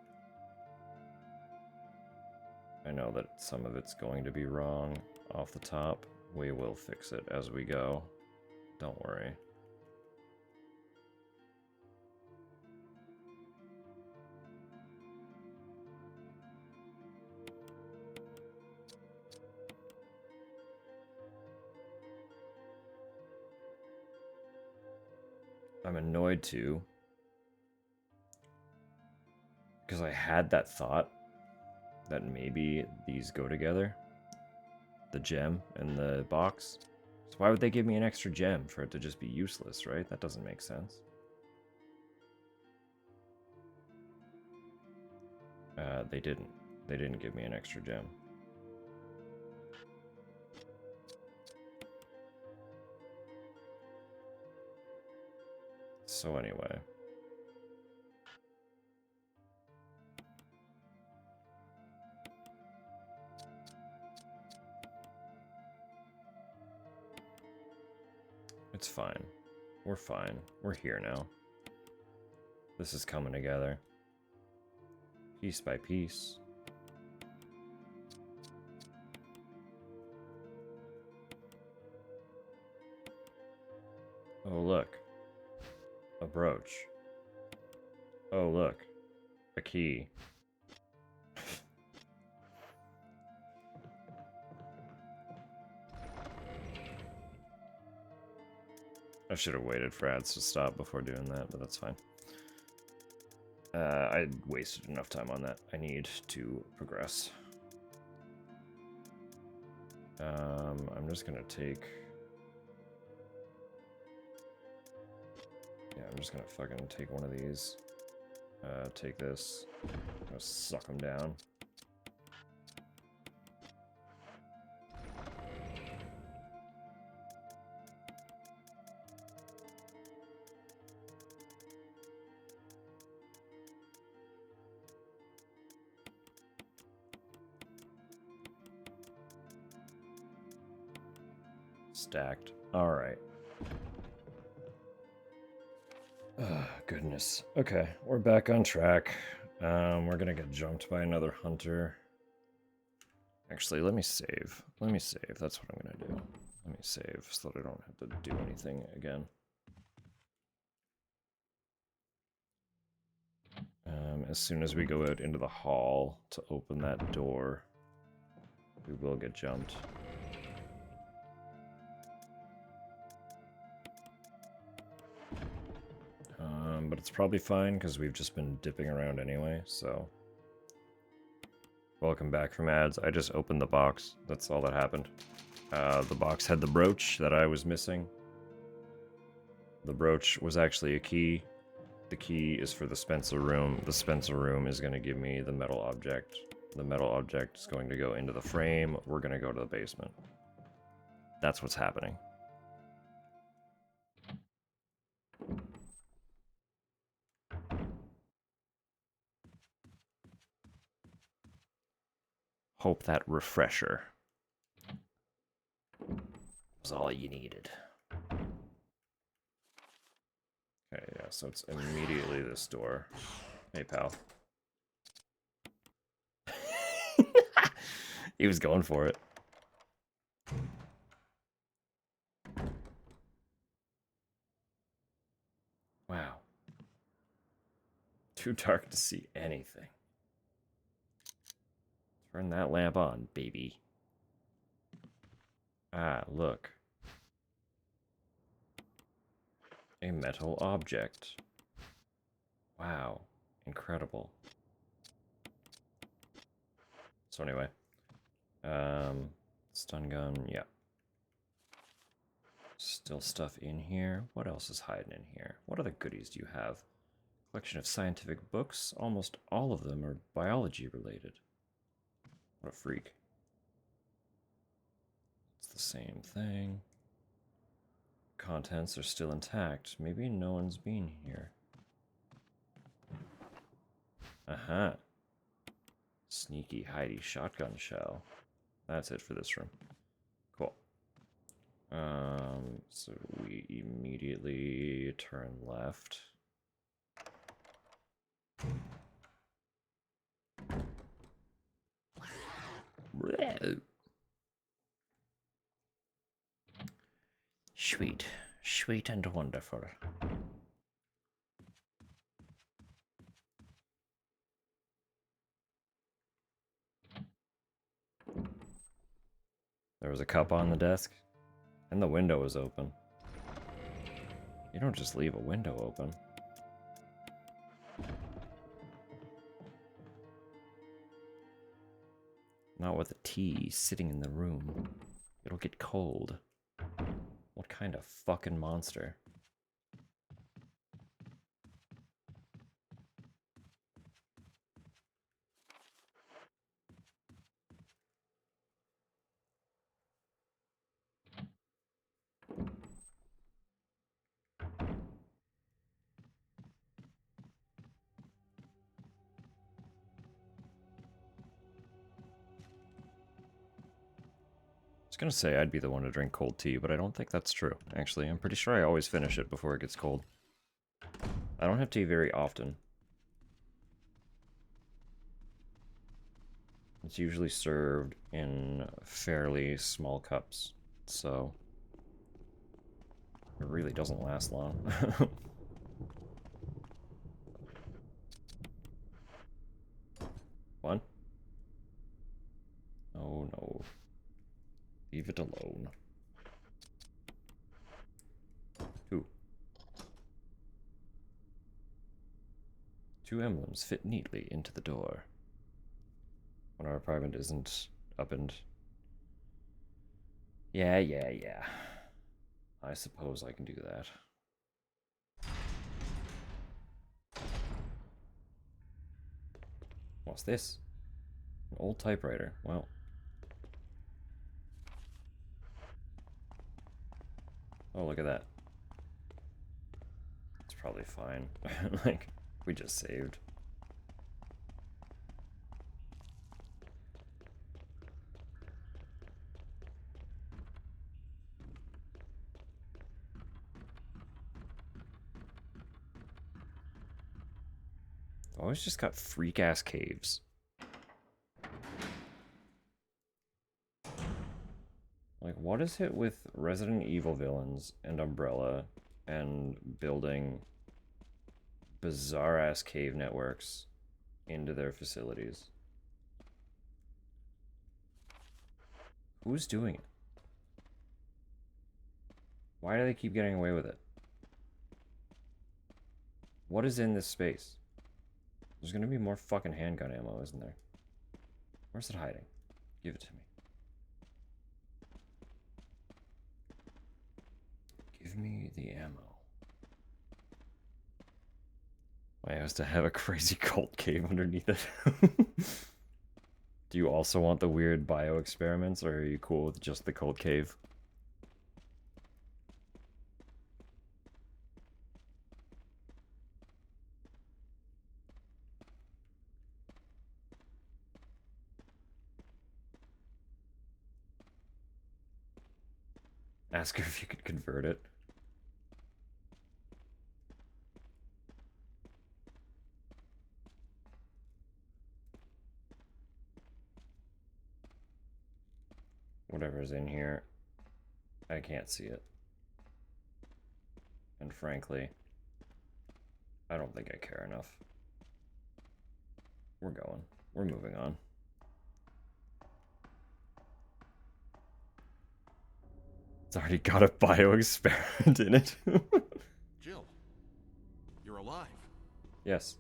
I know that some of it's going to be wrong off the top. We will fix it as we go. Don't worry. I'm annoyed too, because I had that thought that maybe these go together, the gem and the box. So why would they give me an extra gem for it to just be useless, right? That doesn't make sense. They didn't. They didn't give me an extra gem. So anyway. It's fine. We're fine. We're here now. This is coming together. Piece by piece. Oh, look. A brooch. Oh, look. A key. I should have waited for ads to stop before doing that, but that's fine. I wasted enough time on that. I need to progress. I'm just gonna take... Yeah, I'm just gonna fucking take one of these. Take this. I'm gonna suck them down. Stacked. Alright. Goodness. Okay, we're back on track. We're gonna get jumped by another hunter. Actually, let me save. Let me save. That's what I'm gonna do. Let me save so that I don't have to do anything again. As soon as we go out into the hall to open that door, we will get jumped. But it's probably fine because we've just been dipping around anyway, so. Welcome back from ads. I just opened the box. That's all that happened. The box had the brooch that I was missing. The brooch was actually a key. The key is for the Spencer room. The Spencer room is going to give me the metal object. The metal object is going to go into the frame. We're going to go to the basement. That's what's happening. Hope that refresher was all you needed. Okay, yeah, so it's immediately this door. Hey, pal. He was going for it. Wow. Too dark to see anything. Turn that lamp on, baby. Ah, look. A metal object. Wow. Incredible. So anyway. Stun gun, yeah. Still stuff in here. What else is hiding in here? What other goodies do you have? Collection of scientific books. Almost all of them are biology related. What a freak. It's the same thing. Contents are still intact. Maybe no one's been here. Aha. Sneaky Heidi shotgun shell. That's it for this room. Cool. So we immediately turn left. Sweet, sweet and wonderful. There was a cup on the desk, and the window was open. You don't just leave a window open. Not with a tea sitting in the room. It'll get cold. What kind of fucking monster? I was gonna say I'd be the one to drink cold tea, but I don't think that's true. Actually, I'm pretty sure I always finish it before it gets cold. I don't have tea very often. It's usually served in fairly small cups, so it really doesn't last long. One? Oh no. Leave it alone. Two. Two emblems fit neatly into the door. When our apartment isn't up and... Yeah. I suppose I can do that. What's this? An old typewriter. Well... Oh, look at that. It's probably fine. Like, we just saved. Always just got freak-ass caves. Like, what is it with Resident Evil villains and Umbrella and building bizarre-ass cave networks into their facilities? Who's doing it? Why do they keep getting away with it? What is in this space? There's gonna be more fucking handgun ammo, isn't there? Where's it hiding? Give it to me. Give me the ammo. I has to have a crazy cult cave underneath it. Do you also want the weird bio experiments, or are you cool with just the cult cave? Ask her if you could convert it. Whatever's in here, I can't see it. And frankly, I don't think I care enough. We're going. We're moving on. It's already got a bio experiment in it. Jill, you're alive. Yes.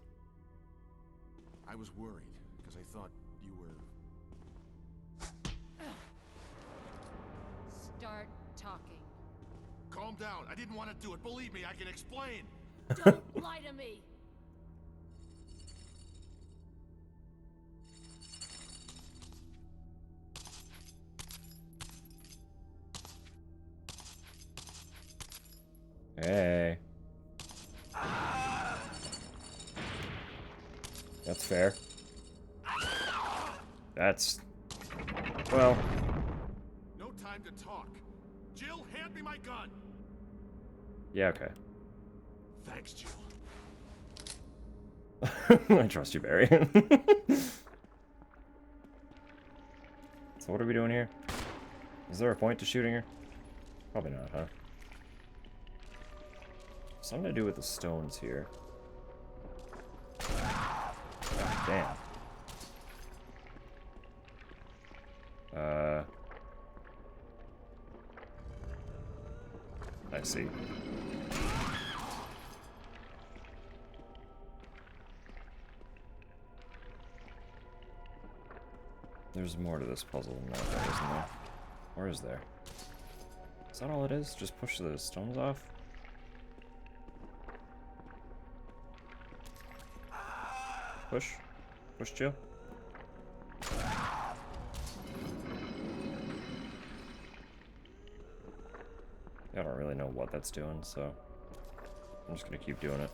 I was worried because I thought you were... Start talking. Calm down. I didn't want to do it. Believe me, I can explain. Don't lie to me. Hey. That's fair. That's... well... No time to talk. Jill, hand me my gun! Yeah, okay. Thanks, Jill. I trust you, Barry. So what are we doing here? Is there a point to shooting her? Probably not, huh? Something to do with the stones here. Damn. I see. There's more to this puzzle than that, though, isn't there? Or is there? Is that all it is? Just push the stones off? Push? Push, Jill? I don't really know what that's doing, so I'm just gonna keep doing it.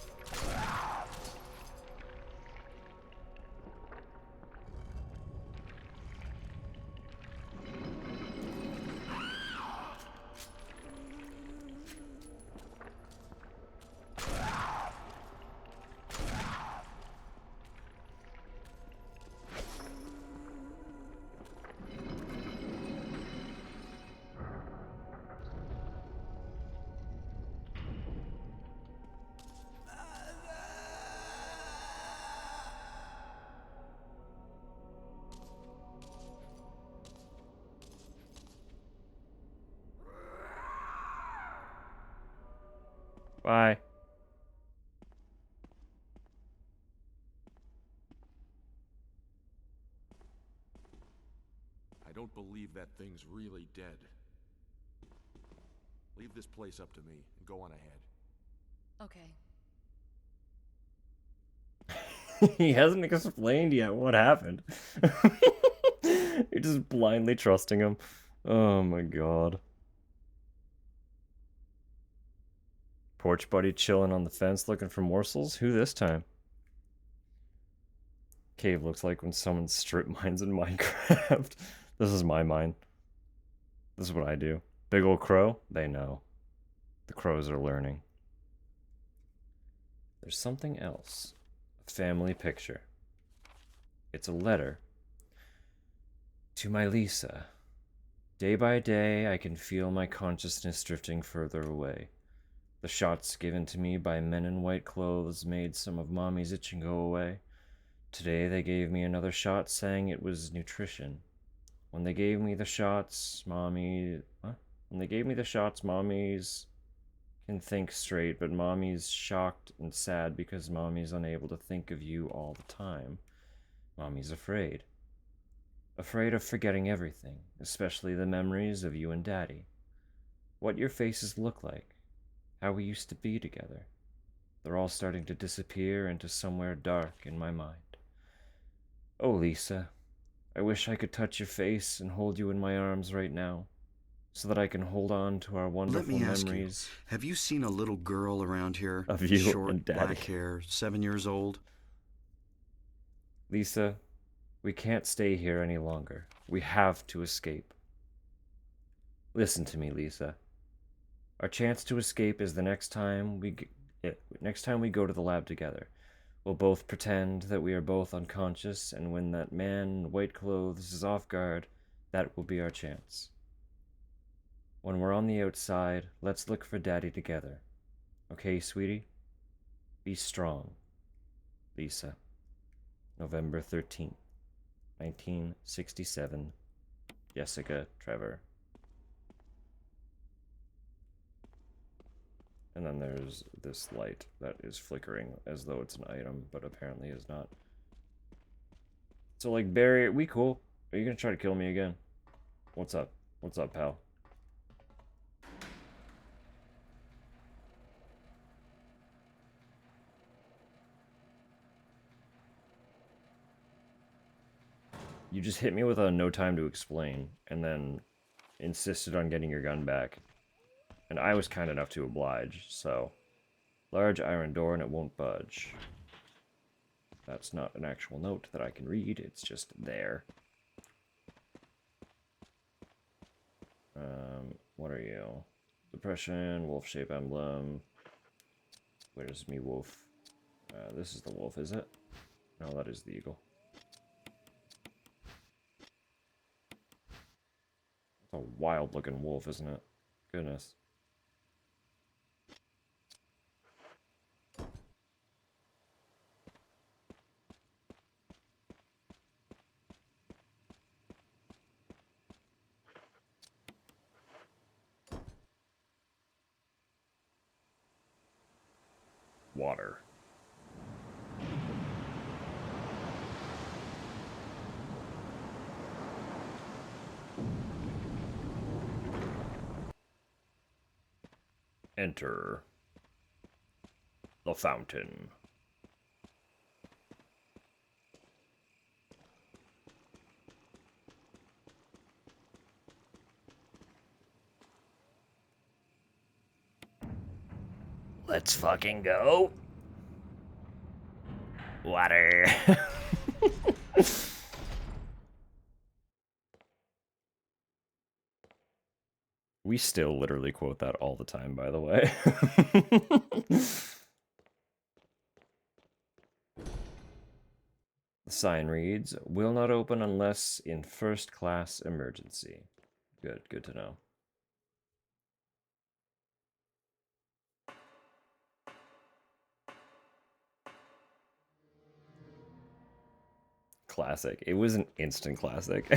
Bye. I don't believe that thing's really dead. Leave this place up to me and go on ahead. Okay. He hasn't explained yet what happened. You're just blindly trusting him. Oh my god. Porch buddy chilling on the fence looking for morsels? Who this time? Cave looks like when someone strip mines in Minecraft. This is my mine. This is what I do. Big old crow? They know. The crows are learning. There's something else. A family picture. It's a letter. To my Lisa. Day by day, I can feel my consciousness drifting further away. The shots given to me by men in white clothes made some of Mommy's itching go away. Today they gave me another shot saying it was nutrition. When they gave me the shots, Mommy's can think straight, but Mommy's shocked and sad because Mommy's unable to think of you all the time. Mommy's afraid. Afraid of forgetting everything, especially the memories of you and Daddy. What your faces look like. How we used to be together. They're all starting to disappear into somewhere dark in my mind. Oh, Lisa, I wish I could touch your face and hold you in my arms right now, so that I can hold on to our wonderful Let me ask memories. you, have you seen a little girl around here? Of you Short, and Daddy. black hair, 7 years old? Lisa, we can't stay here any longer. We have to escape. Listen to me, Lisa. Our chance to escape is the next time we go to the lab together. We'll both pretend that we are both unconscious, and when that man in white clothes is off guard, that will be our chance. When we're on the outside, let's look for Daddy together. Okay, sweetie? Be strong. Lisa. November 13th, 1967. Jessica Trevor. And then there's this light that is flickering as though it's an item, but apparently is not. So, like, Barry, are we cool? Are you gonna try to kill me again? What's up? What's up, pal? You just hit me with a no time to explain, and then insisted on getting your gun back. And I was kind enough to oblige, so... Large iron door and it won't budge. That's not an actual note that I can read, it's just there. What are you? Depression, wolf shape emblem. Where's me wolf? This is the wolf, is it? No, that is the eagle. It's a wild looking wolf, isn't it? Goodness. Water. Enter the fountain. Let's fucking go. Water. We still literally quote that all the time, by the way. The sign reads, will not open unless in first class emergency. Good to know. Classic. It was an instant classic.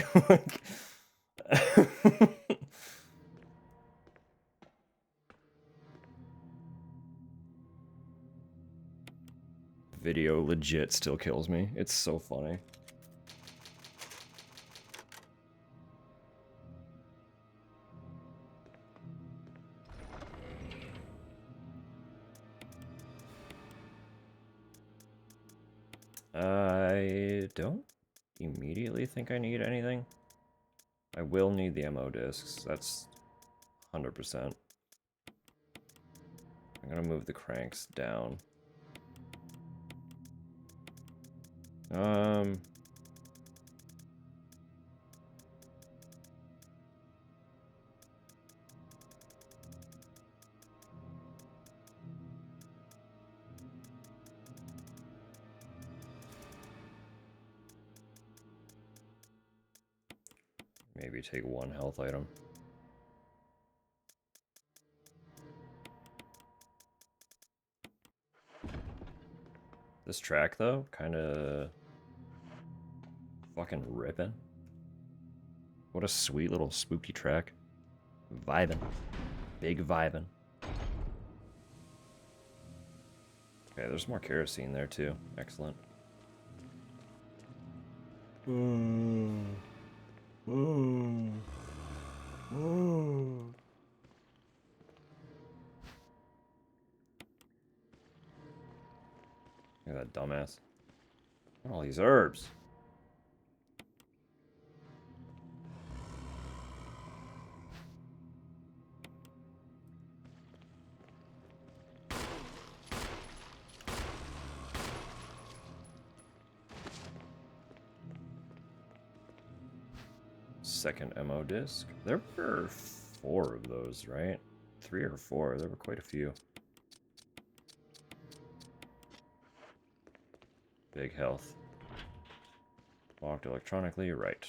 Video legit still kills me. It's so funny. I don't immediately think I need anything. I will need the MO discs. That's 100%. I'm gonna move the cranks down. Maybe take one health item. This track, though, kind of fucking ripping. What a sweet little spooky track. Vibing. Big vibing. Okay, there's more kerosene there, too. Excellent. Look at that dumbass. What are all these herbs? Second MO disc. There were 4 of those, right? 3 or 4. There were quite a few. Big health. Locked electronically, right.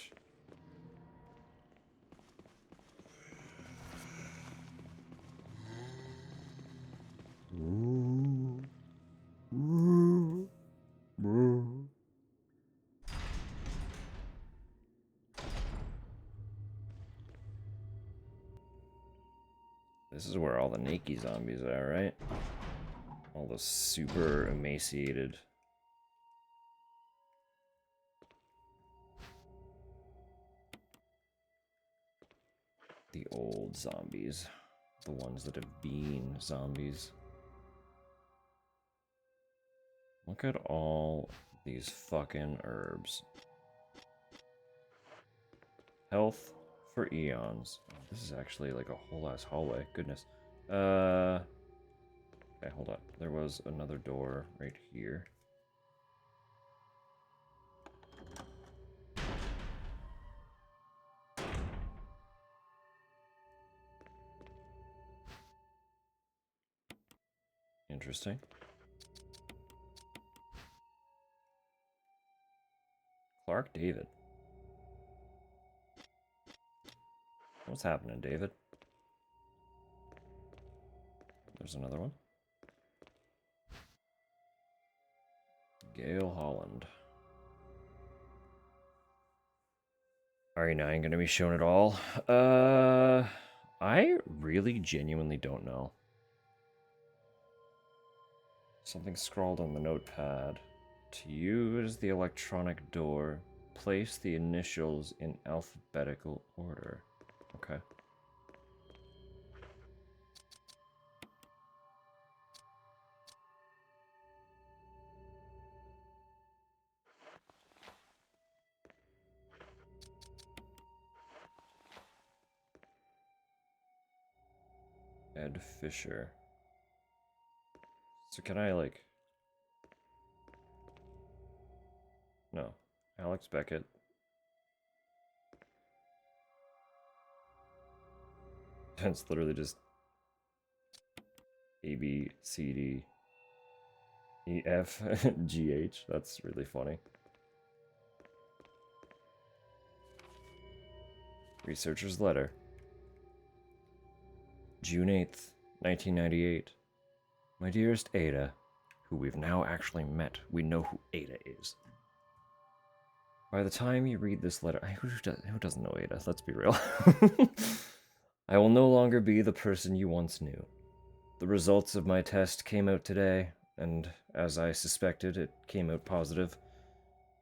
This is where all the naked zombies are, right? All the super emaciated. The old zombies. The ones that have been zombies. Look at all these fucking herbs. Health for eons. Oh, this is actually like a whole ass hallway. Goodness. Okay, hold on. There was another door right here. Interesting. Clark David. What's happening, David? There's another one. Gail Holland. RE9 gonna be shown at all? I really genuinely don't know. Something scrawled on the notepad. To use the electronic door, place the initials in alphabetical order. Okay. Ed Fisher. So can I, like... No. Alex Beckett. It's literally just A, B, C, D, E, F, G, H. That's really funny. Researcher's letter. June 8th, 1998. My dearest Ada, who we've now actually met, we know who Ada is. By the time you read this letter, who doesn't know Ada? Let's be real. I will no longer be the person you once knew. The results of my test came out today, and as I suspected, it came out positive.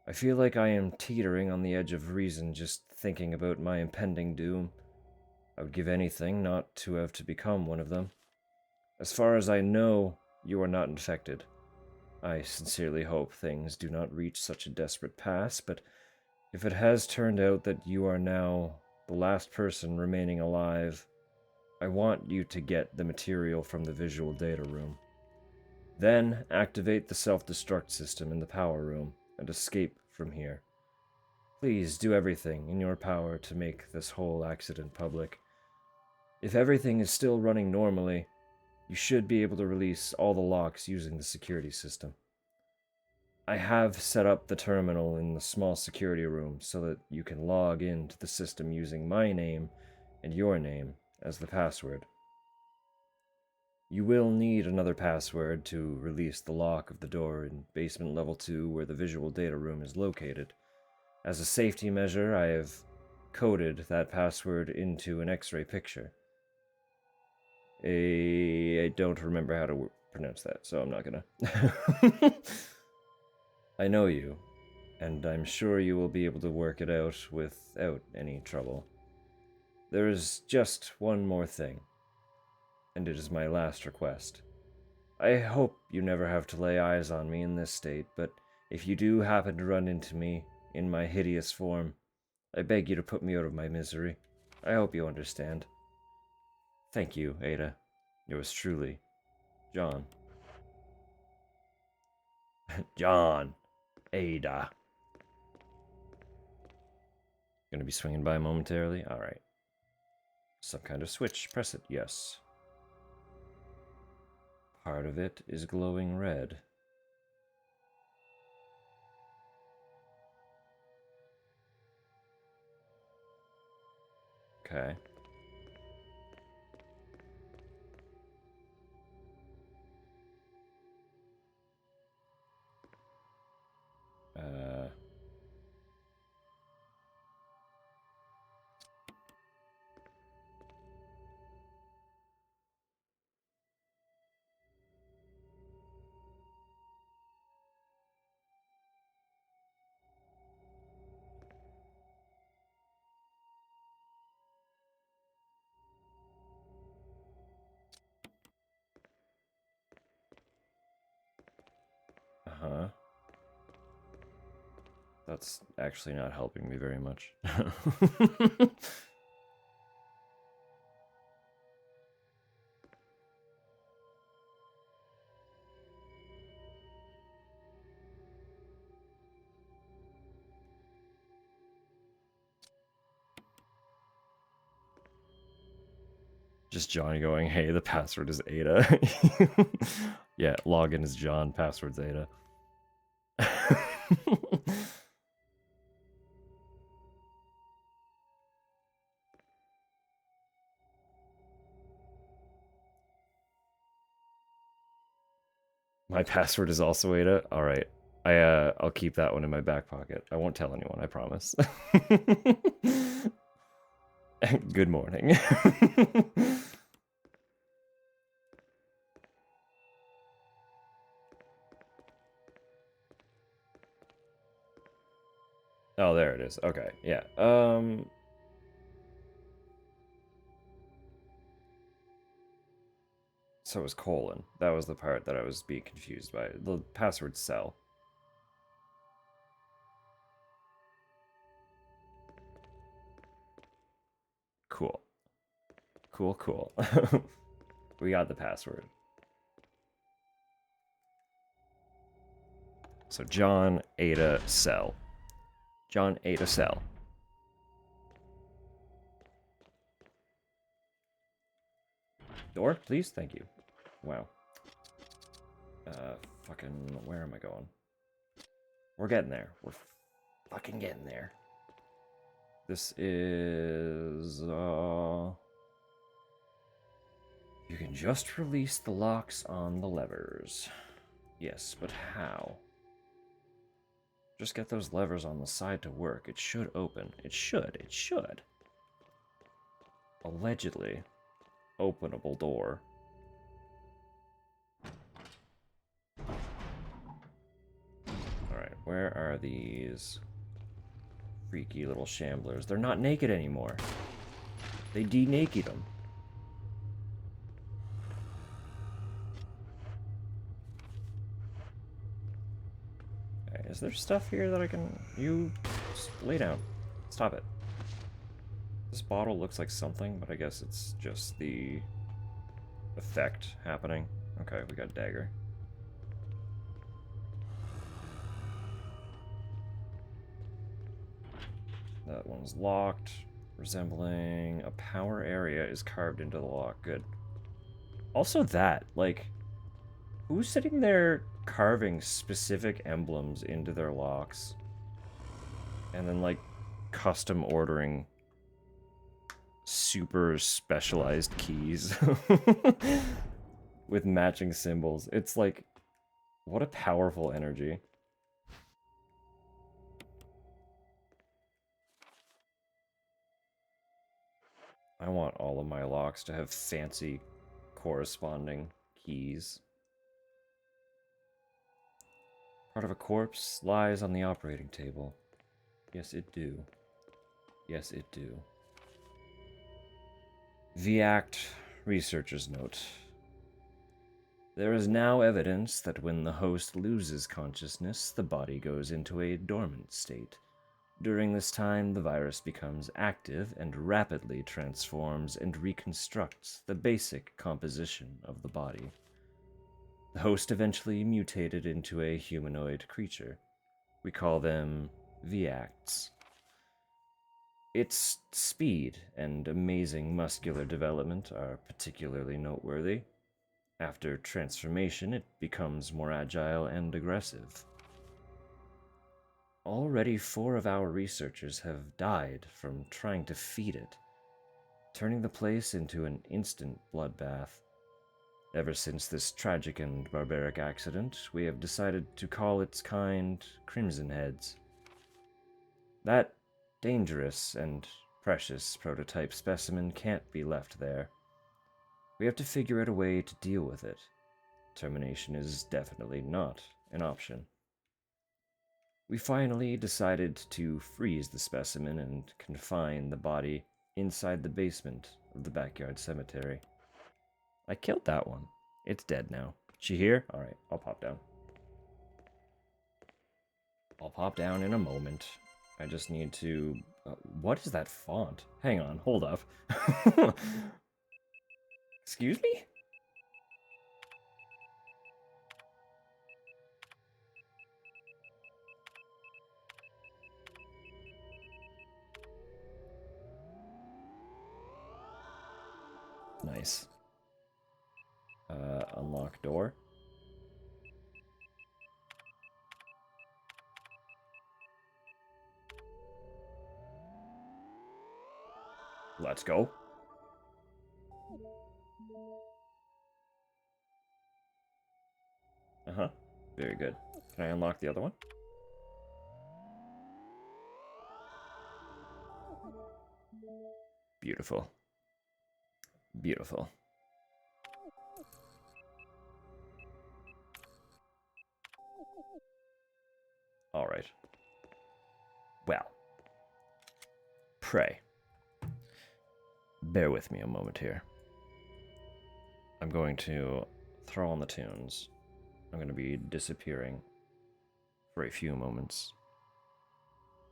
I feel like I am teetering on the edge of reason just thinking about my impending doom. I would give anything not to have to become one of them. As far as I know, you are not infected. I sincerely hope things do not reach such a desperate pass, but if it has turned out that you are now the last person remaining alive, I want you to get the material from the visual data room. Then activate the self-destruct system in the power room and escape from here. Please do everything in your power to make this whole accident public. If everything is still running normally, you should be able to release all the locks using the security system. I have set up the terminal in the small security room so that you can log into the system using my name and your name as the password. You will need another password to release the lock of the door in basement level 2 where the visual data room is located. As a safety measure, I have coded that password into an X-ray picture. I don't remember how to pronounce that, so I'm not gonna. I know you, and I'm sure you will be able to work it out without any trouble. There is just one more thing, and it is my last request. I hope you never have to lay eyes on me in this state, but if you do happen to run into me in my hideous form, I beg you to put me out of my misery. I hope you understand. Thank you, Ada. Yours truly, John. John. Ada. Gonna be swinging by momentarily? Alright. Some kind of switch. Press it. Yes. Part of it is glowing red. Okay. Uh-huh. That's actually not helping me very much. Just Johnny going, hey, the password is Ada. Yeah, login is John, password's Ada. My password is also Ada. All right. I'll keep that one in my back pocket. I won't tell anyone, I promise. Good morning. Oh, there it is. Okay. Yeah. So it was colon. That was the part that I was being confused by. The password cell. Cool. Cool, cool. We got the password. So John Ada Cell. John Ada Cell. Door, please? Thank you. Wow. Fucking, where am I going? We're getting there. We're fucking getting there. This is, You can just release the locks on the levers. Yes, but how? Just get those levers on the side to work. It should open. It should. Allegedly. Openable door. Alright, where are these freaky little shamblers? They're not naked anymore. They de-naked them. Okay, is there stuff here that I can... You... Just lay down. Stop it. This bottle looks like something, but I guess it's just the effect happening. Okay, we got dagger. That one's locked, resembling a power area is carved into the lock. Good. Also that, like, who's sitting there carving specific emblems into their locks? And then, like, custom ordering super specialized keys with matching symbols. It's like, what a powerful energy. I want all of my locks to have fancy corresponding keys. Part of a corpse lies on the operating table. Yes, it do. Yes, it do. VACT researcher's note. There is now evidence that when the host loses consciousness, the body goes into a dormant state. During this time, the virus becomes active and rapidly transforms and reconstructs the basic composition of the body. The host eventually mutated into a humanoid creature. We call them VACTs. Its speed and amazing muscular development are particularly noteworthy. After transformation, it becomes more agile and aggressive. Already 4 of our researchers have died from trying to feed it, turning the place into an instant bloodbath. Ever since this tragic and barbaric accident, we have decided to call its kind Crimson Heads. That dangerous and precious prototype specimen can't be left there. We have to figure out a way to deal with it. Termination is definitely not an option. We finally decided to freeze the specimen and confine the body inside the basement of the backyard cemetery. I killed that one. It's dead now. She here? Alright, I'll pop down. I'll pop down in a moment. I just need to... what is that font? Hang on, hold up. Excuse me? Nice. Unlock door. Let's go. Uh-huh. Very good. Can I unlock the other one? Beautiful. Beautiful. All right. Well. Pray. Bear with me a moment here. I'm going to throw on the tunes. I'm going to be disappearing for a few moments.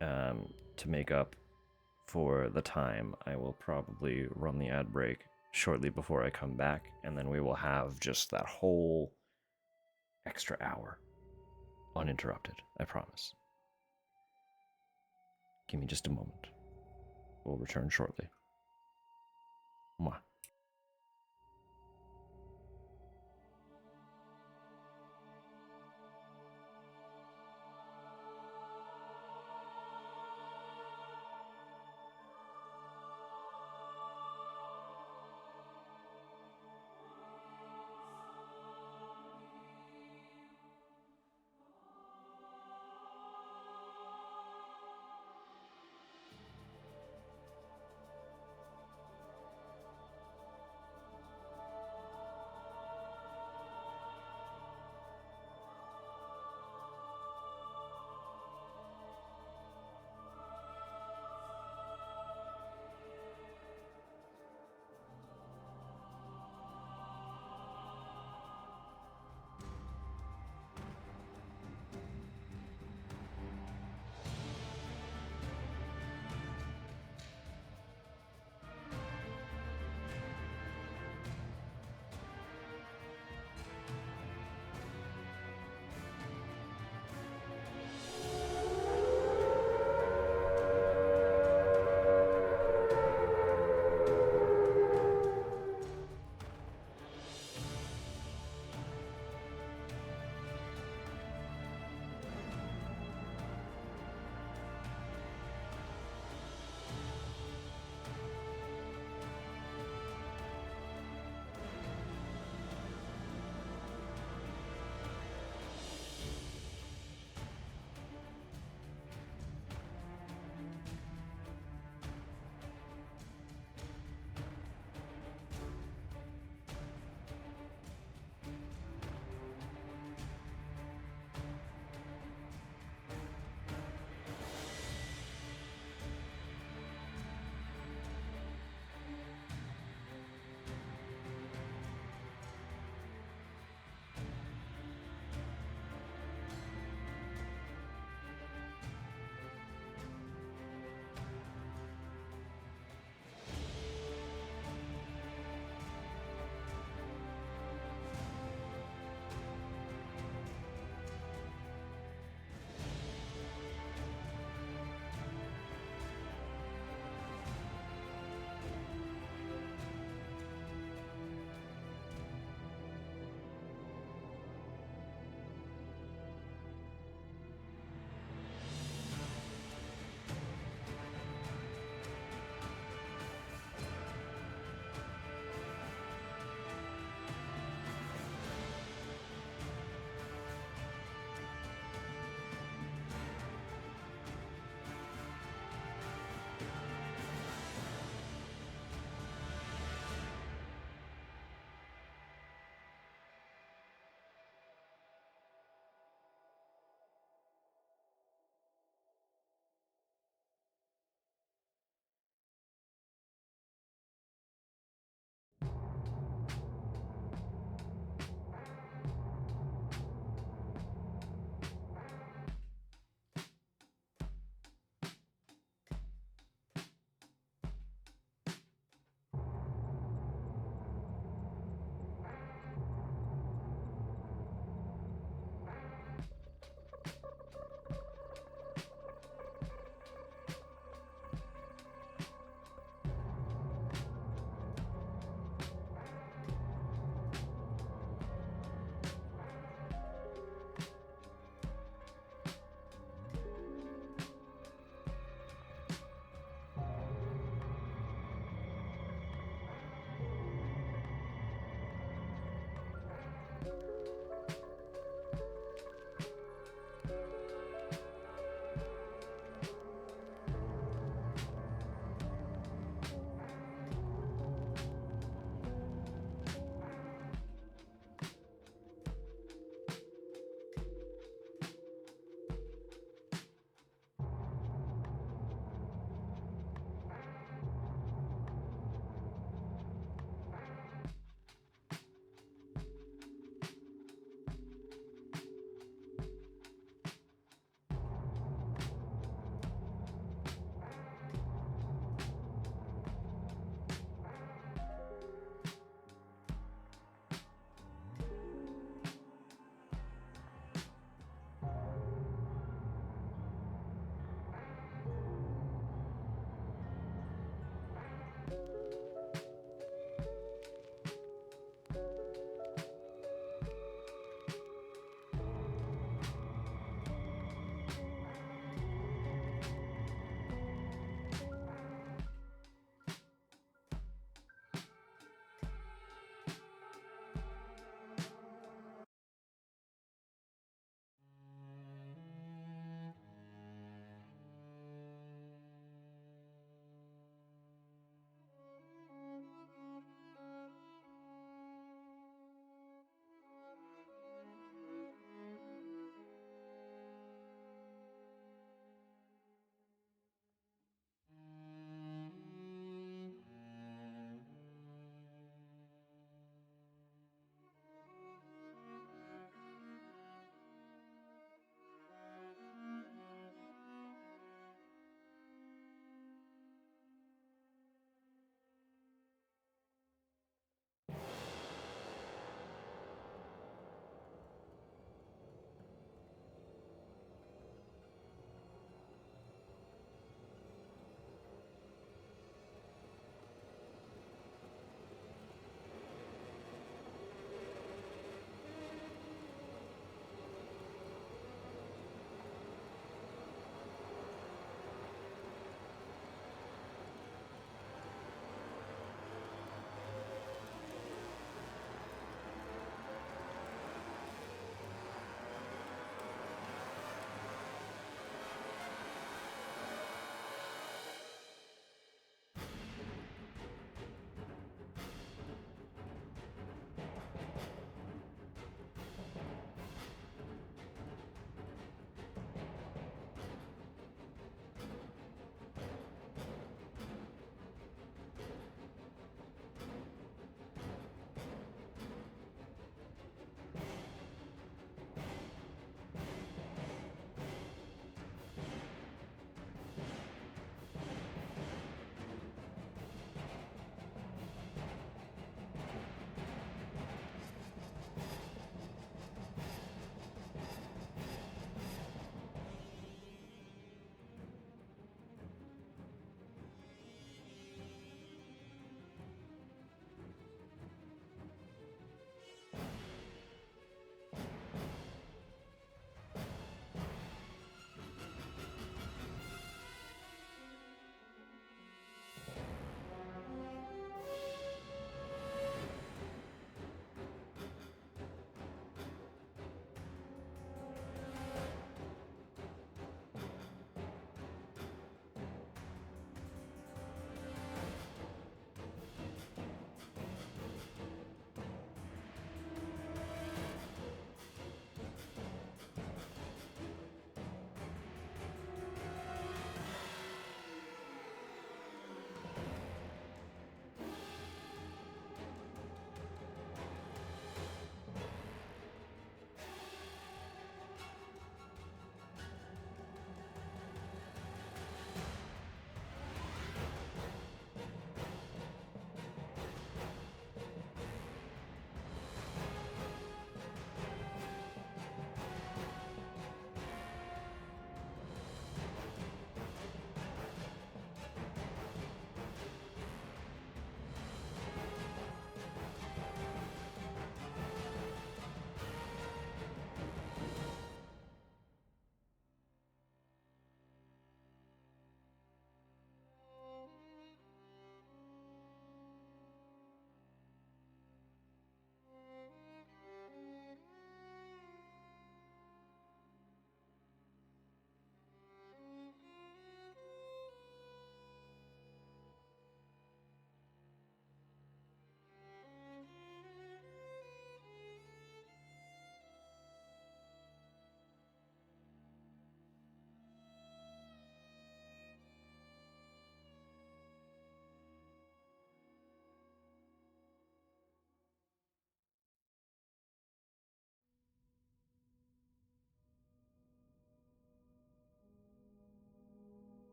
To make up for the time, I will probably run the ad break shortly before I come back, and then we will have just that whole extra hour uninterrupted, I promise. Give me just a moment. We'll return shortly. Mwah.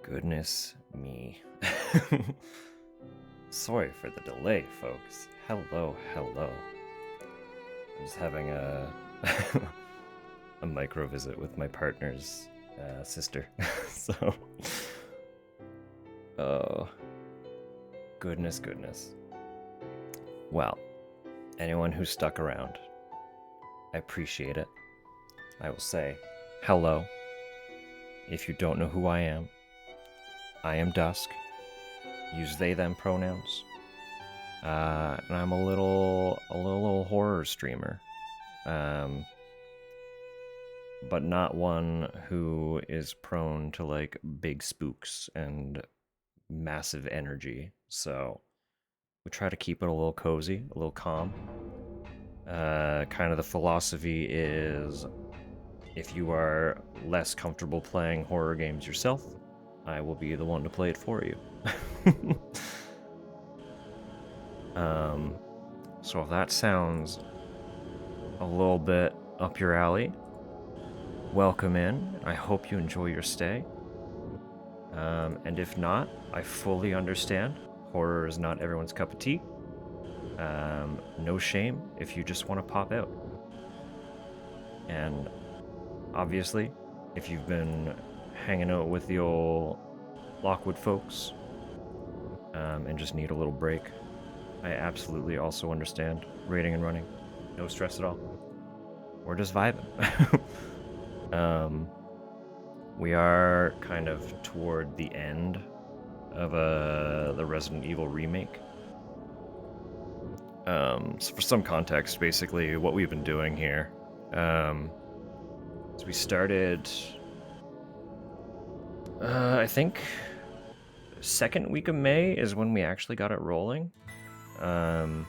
Goodness me. Sorry for the delay, folks. Hello, hello. I was having a a micro visit with my partner's sister. So, oh, goodness. Well, anyone who stuck around, I appreciate it. I will say hello. If you don't know who I am Dusk. Use they them pronouns. And I'm a little horror streamer. But not one who is prone to like big spooks and massive energy. So we try to keep it a little cozy, a little calm. Kind of the philosophy is if you are less comfortable playing horror games yourself, I will be the one to play it for you. So if that sounds a little bit up your alley, welcome in. I hope you enjoy your stay. And if not, I fully understand. Horror is not everyone's cup of tea. No shame if you just want to pop out. And obviously, if you've been hanging out with the old Lockwood folks and just need a little break, I absolutely also understand. Raiding and running, no stress at all. We're just vibing. We are kind of toward the end of the Resident Evil remake. So for some context, basically what we've been doing here is we started, I think, second week of May is when we actually got it rolling. But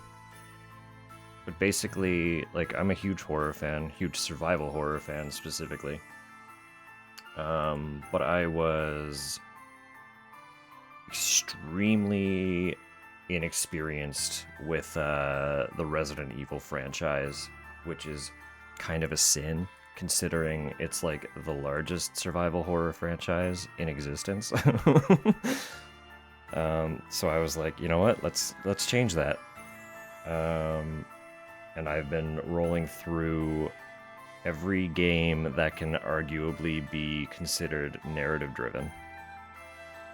basically, like, I'm a huge horror fan, huge survival horror fan specifically. But I was extremely inexperienced with the Resident Evil franchise, which is kind of a sin considering it's like the largest survival horror franchise in existence. So I was like, you know what? Let's change that. And I've been rolling through every game that can arguably be considered narrative driven.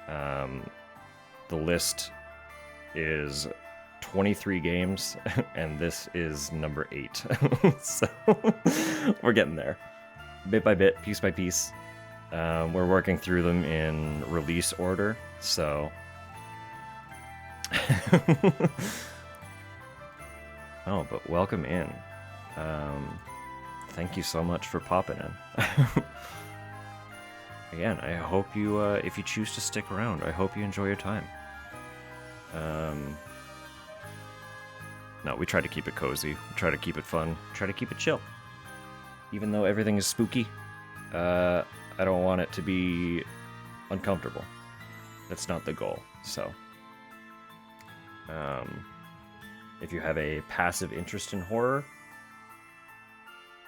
The list is 23 games, and this is number 8. So we're getting there. Bit by bit, piece by piece. We're working through them in release order, so... Oh, but welcome in. Thank you so much for popping in. Again, I hope you, if you choose to stick around, I hope you enjoy your time. No, we try to keep it cozy, we try to keep it fun, try to keep it chill. Even though everything is spooky, I don't want it to be uncomfortable. That's not the goal, so. If you have a passive interest in horror,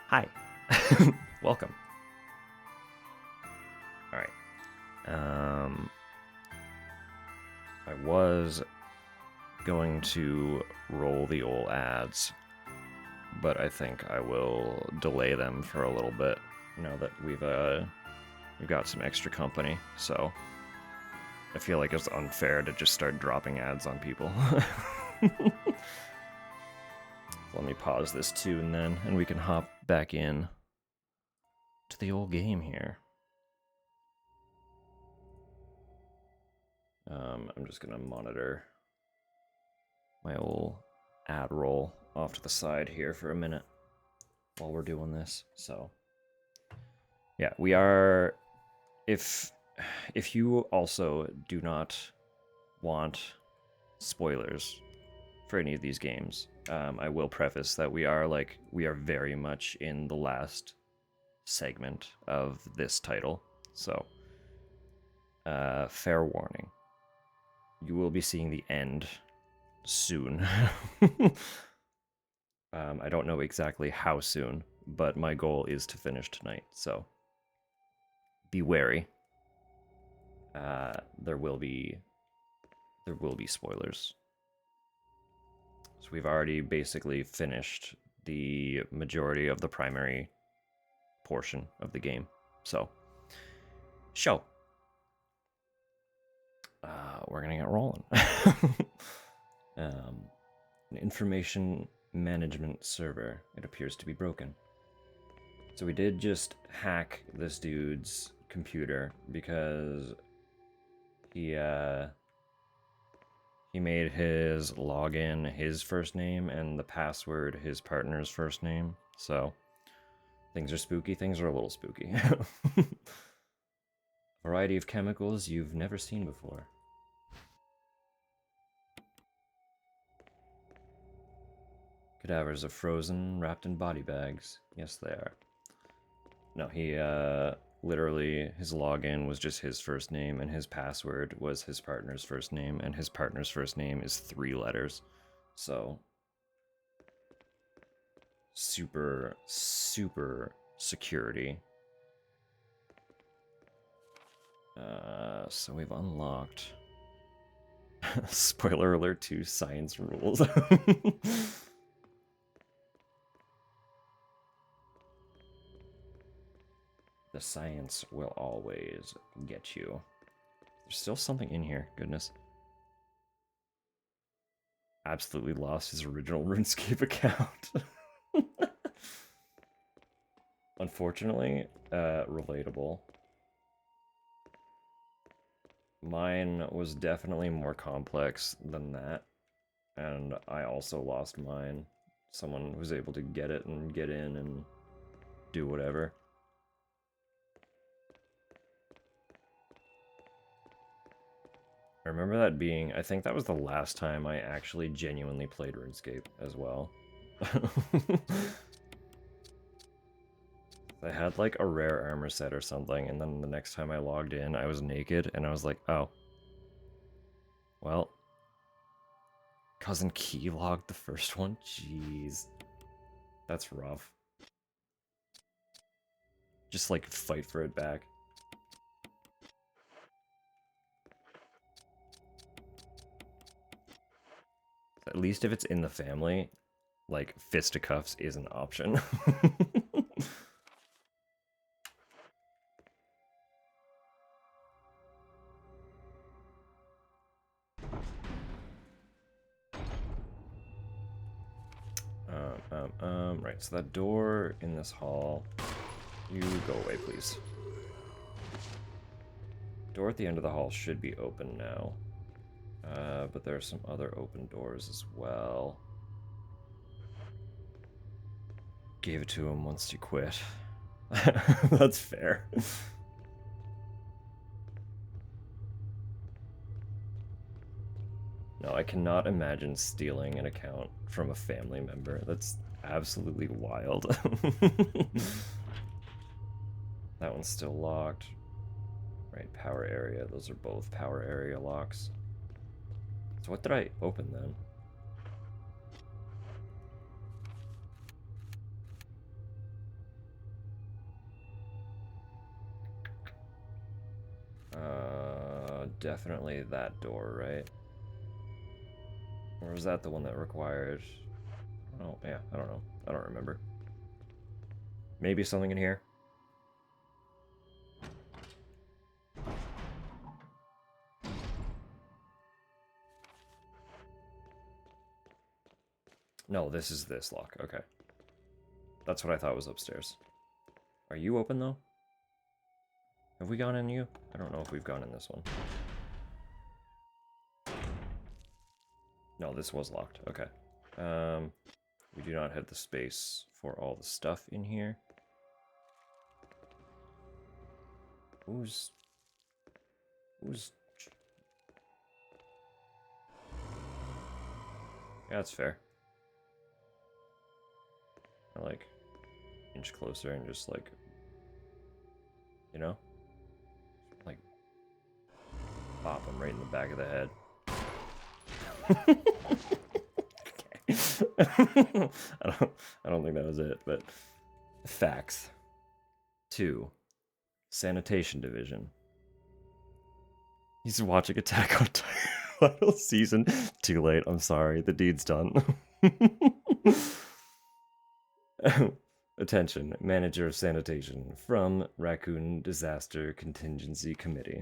hi. Welcome. Alright. I was going to roll the old ads, but I think I will delay them for a little bit now that we've got some extra company, so I feel like it's unfair to just start dropping ads on people. Let me pause this tune then, and we can hop back in to the old game here. I'm just gonna monitor my old ad roll off to the side here for a minute while we're doing this. So, yeah, we are. If you also do not want spoilers for any of these games, I will preface that we are very much in the last segment of this title, so fair warning. You will be seeing the end soon. I don't know exactly how soon, but my goal is to finish tonight, so be wary. there will be spoilers. So we've already basically finished the majority of the primary portion of the game. So, we're gonna get rolling. An information management server. It appears to be broken. So we did just hack this dude's computer because he made his login his first name and the password his partner's first name. So things are spooky. Things are a little spooky. Variety of chemicals you've never seen before. Cadavers are frozen, wrapped in body bags. Yes, they are. No, he literally, his login was just his first name, and his password was his partner's first name, and his partner's first name is 3 letters. So, super security. So we've unlocked. Spoiler alert 2 science rules. The science will always get you. There's still something in here, goodness. Absolutely lost his original RuneScape account. Unfortunately, relatable. Mine was definitely more complex than that, and I also lost mine. Someone was able to get it and get in and do whatever. I remember that being, I think that was the last time I actually genuinely played RuneScape as well. I had like a rare armor set or something, and then the next time I logged in, I was naked, and I was like, oh. Well. Cousin Key logged the first one? Jeez. That's rough. Just like fight for it back. At least if it's in the family, like, fisticuffs is an option. Right, so that door in this hall, you go away, please. Door at the end of the hall should be open now. But there are some other open doors as well. Gave it to him once he quit. That's fair. No, I cannot imagine stealing an account from a family member. That's absolutely wild. That one's still locked. Right, power area. Those are both power area locks. So what did I open then? Definitely that door, right? Or was that the one that required... Oh, yeah, I don't know. I don't remember. Maybe something in here? No, this is this lock. Okay. That's what I thought was upstairs. Are you open, though? Have we gone in you? I don't know if we've gone in this one. No, this was locked. Okay. We do not have the space for all the stuff in here. Who's... Yeah, that's fair. I like inch closer and just like, you know, like pop him right in the back of the head. Okay. I don't think that was it, but facts. 2. Sanitation division. He's watching Attack on Titan final season. Too late. I'm sorry. The deed's done. Attention, Manager of Sanitation from Raccoon Disaster Contingency Committee.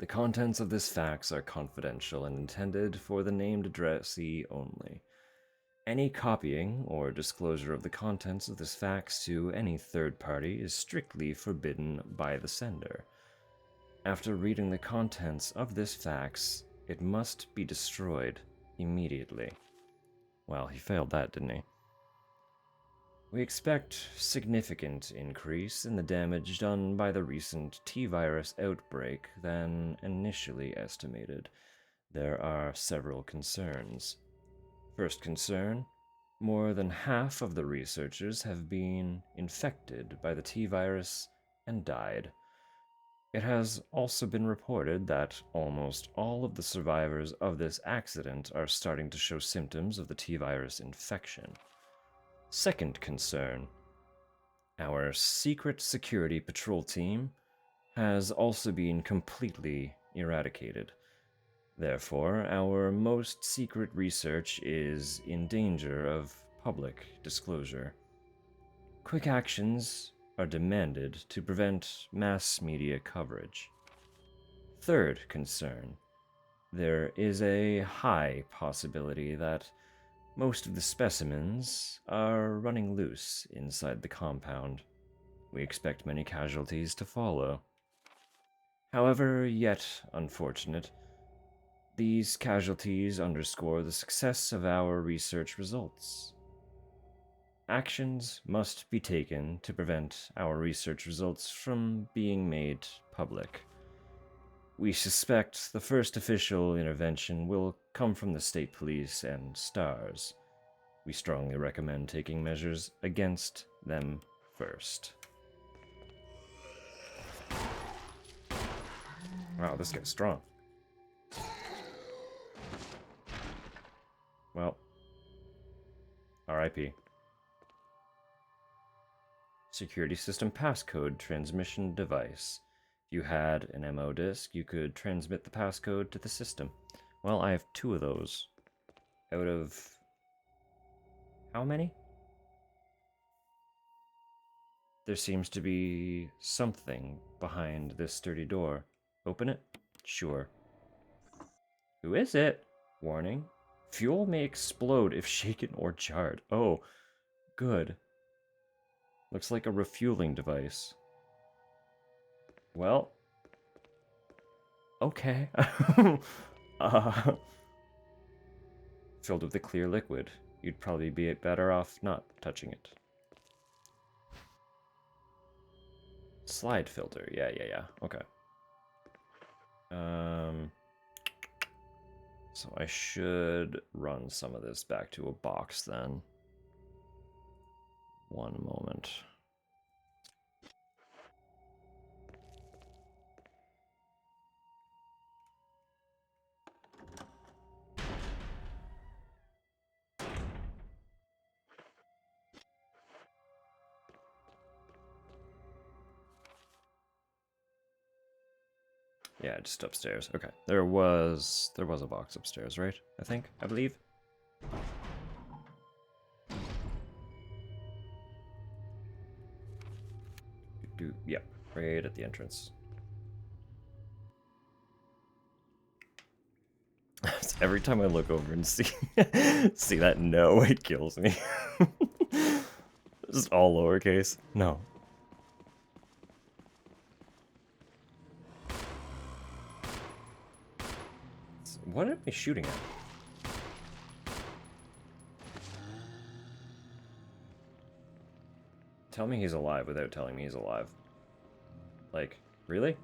The contents of this fax are confidential and intended for the named addressee only. Any copying or disclosure of the contents of this fax to any third party is strictly forbidden by the sender. After reading the contents of this fax, it must be destroyed immediately. Well, he failed that, didn't he? We expect significant increase in the damage done by the recent T-virus outbreak than initially estimated. There are several concerns. First concern, more than half of the researchers have been infected by the T-virus and died. It has also been reported that almost all of the survivors of this accident are starting to show symptoms of the T-virus infection. Second concern, our secret security patrol team has also been completely eradicated. Therefore, our most secret research is in danger of public disclosure. Quick actions are demanded to prevent mass media coverage. Third concern, there is a high possibility that most of the specimens are running loose inside the compound. We expect many casualties to follow. However, yet unfortunate, these casualties underscore the success of our research results. Actions must be taken to prevent our research results from being made public. We suspect the first official intervention will come from the state police and STARS. We strongly recommend taking measures against them first. Wow, this guy's strong. Well, RIP. Security system passcode transmission device. If you had an MO disk, you could transmit the passcode to the system. Well, I have 2 of those. Out of how many? There seems to be something behind this sturdy door. Open it? Sure. Who is it? Warning. Fuel may explode if shaken or jarred. Oh, good. Looks like a refueling device. Well. Okay. Filled with a clear liquid. You'd probably be better off not touching it. Slide filter. Yeah. Okay. So I should run some of this back to a box then. One moment. Yeah, just upstairs. Okay. There was a box upstairs, right? I believe. Yep, right at the entrance. Every time I look over and see see that no, it kills me. Just all lowercase. No. What am I shooting at? Tell me he's alive without telling me he's alive. Like, really?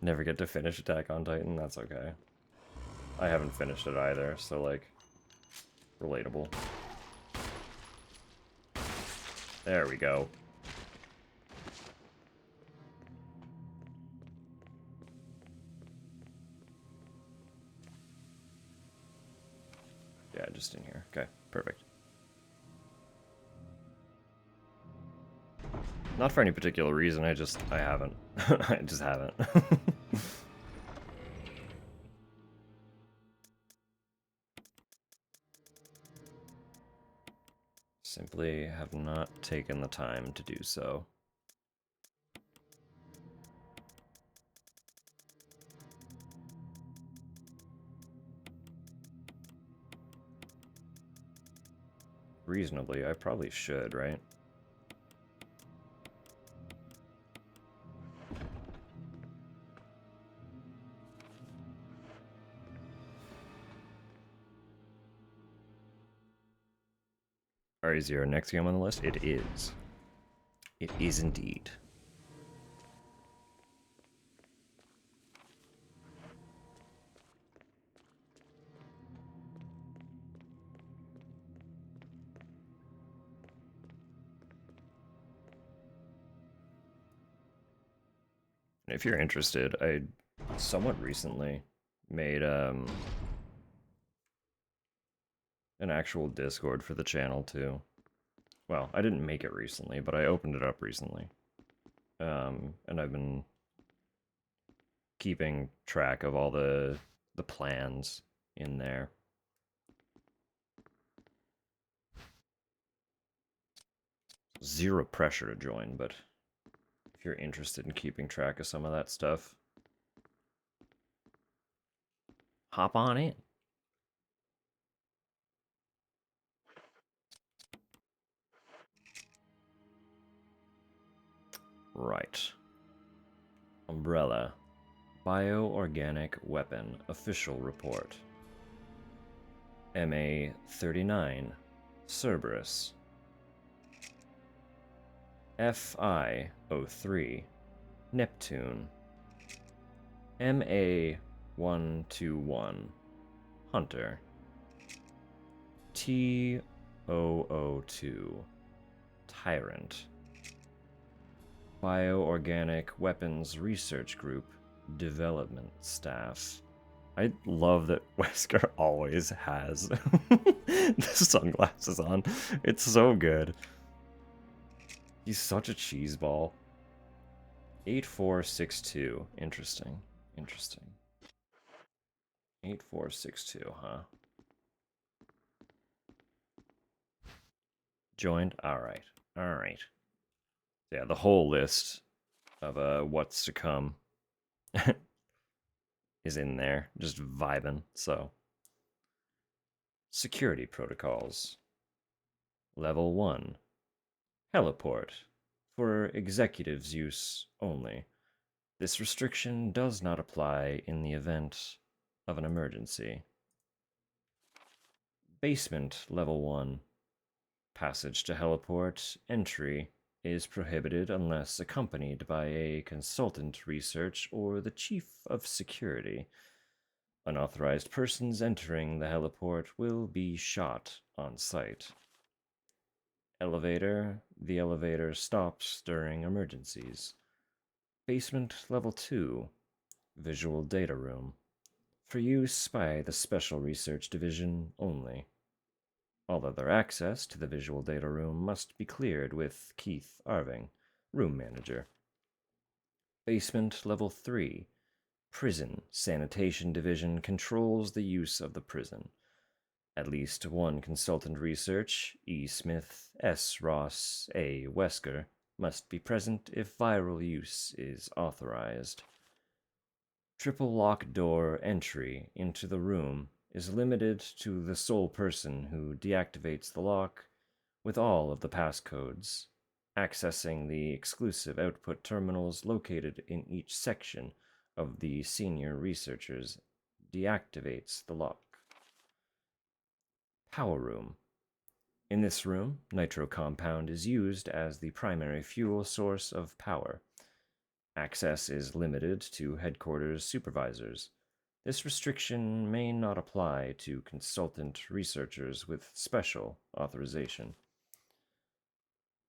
Never get to finish Attack on Titan? That's okay. I haven't finished it either, so like, relatable. There we go. Yeah, just in here. Okay, perfect. Not for any particular reason, I haven't. I just haven't. Simply have not taken the time to do so. Reasonably, I probably should, right? Alright, is your next game on the list? It is. It is indeed. If you're interested, I somewhat recently made an actual Discord for the channel too. Well, I didn't make it recently, but I opened it up recently. And I've been keeping track of all the plans in there. Zero pressure to join, but if you're interested in keeping track of some of that stuff, hop on in. Right. Umbrella. Bioorganic Weapon Official Report. MA-39. Cerberus. FI-03. Neptune. MA-121. Hunter. T-002. Tyrant. Bioorganic Weapons Research Group Development Staff. I love that Wesker always has the sunglasses on. It's so good. He's such a cheeseball. 8462. Interesting. Interesting. 8462, huh? Joined? Alright. Alright. Yeah, the whole list of what's to come is in there, just vibing. So, security protocols. Level 1. Heliport. For executives' use only. This restriction does not apply in the event of an emergency. Basement Level 1. Passage to heliport. Entry is prohibited unless accompanied by a consultant research or the chief of security. Unauthorized persons entering the heliport will be shot on sight. Elevator. The elevator stops during emergencies. Basement Level 2. Visual Data Room. For use by the Special Research Division only. All other access to the Visual Data Room must be cleared with Keith Arving, Room Manager. Basement Level 3. Prison Sanitation Division controls the use of the prison. At least one consultant research, E. Smith, S. Ross, A. Wesker, must be present if viral use is authorized. Triple lock door entry into the room is limited to the sole person who deactivates the lock with all of the passcodes. Accessing the exclusive output terminals located in each section of the senior researchers deactivates the lock. Power room. In this room, nitro compound is used as the primary fuel source of power. Access is limited to headquarters supervisors. This restriction may not apply to consultant researchers with special authorization.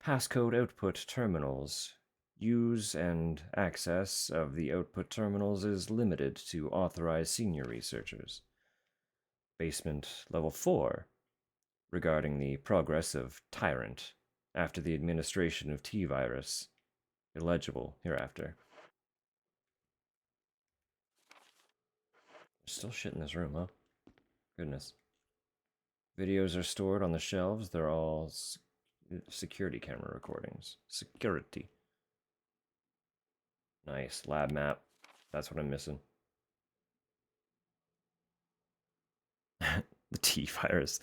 Passcode output terminals. Use and access of the output terminals is limited to authorized senior researchers. Basement Level 4. Regarding the progress of Tyrant after the administration of T-Virus, illegible hereafter. There's still shit in this room, huh? Goodness. Videos are stored on the shelves. They're all security camera recordings. Security. Nice. Lab map. That's what I'm missing. The T virus.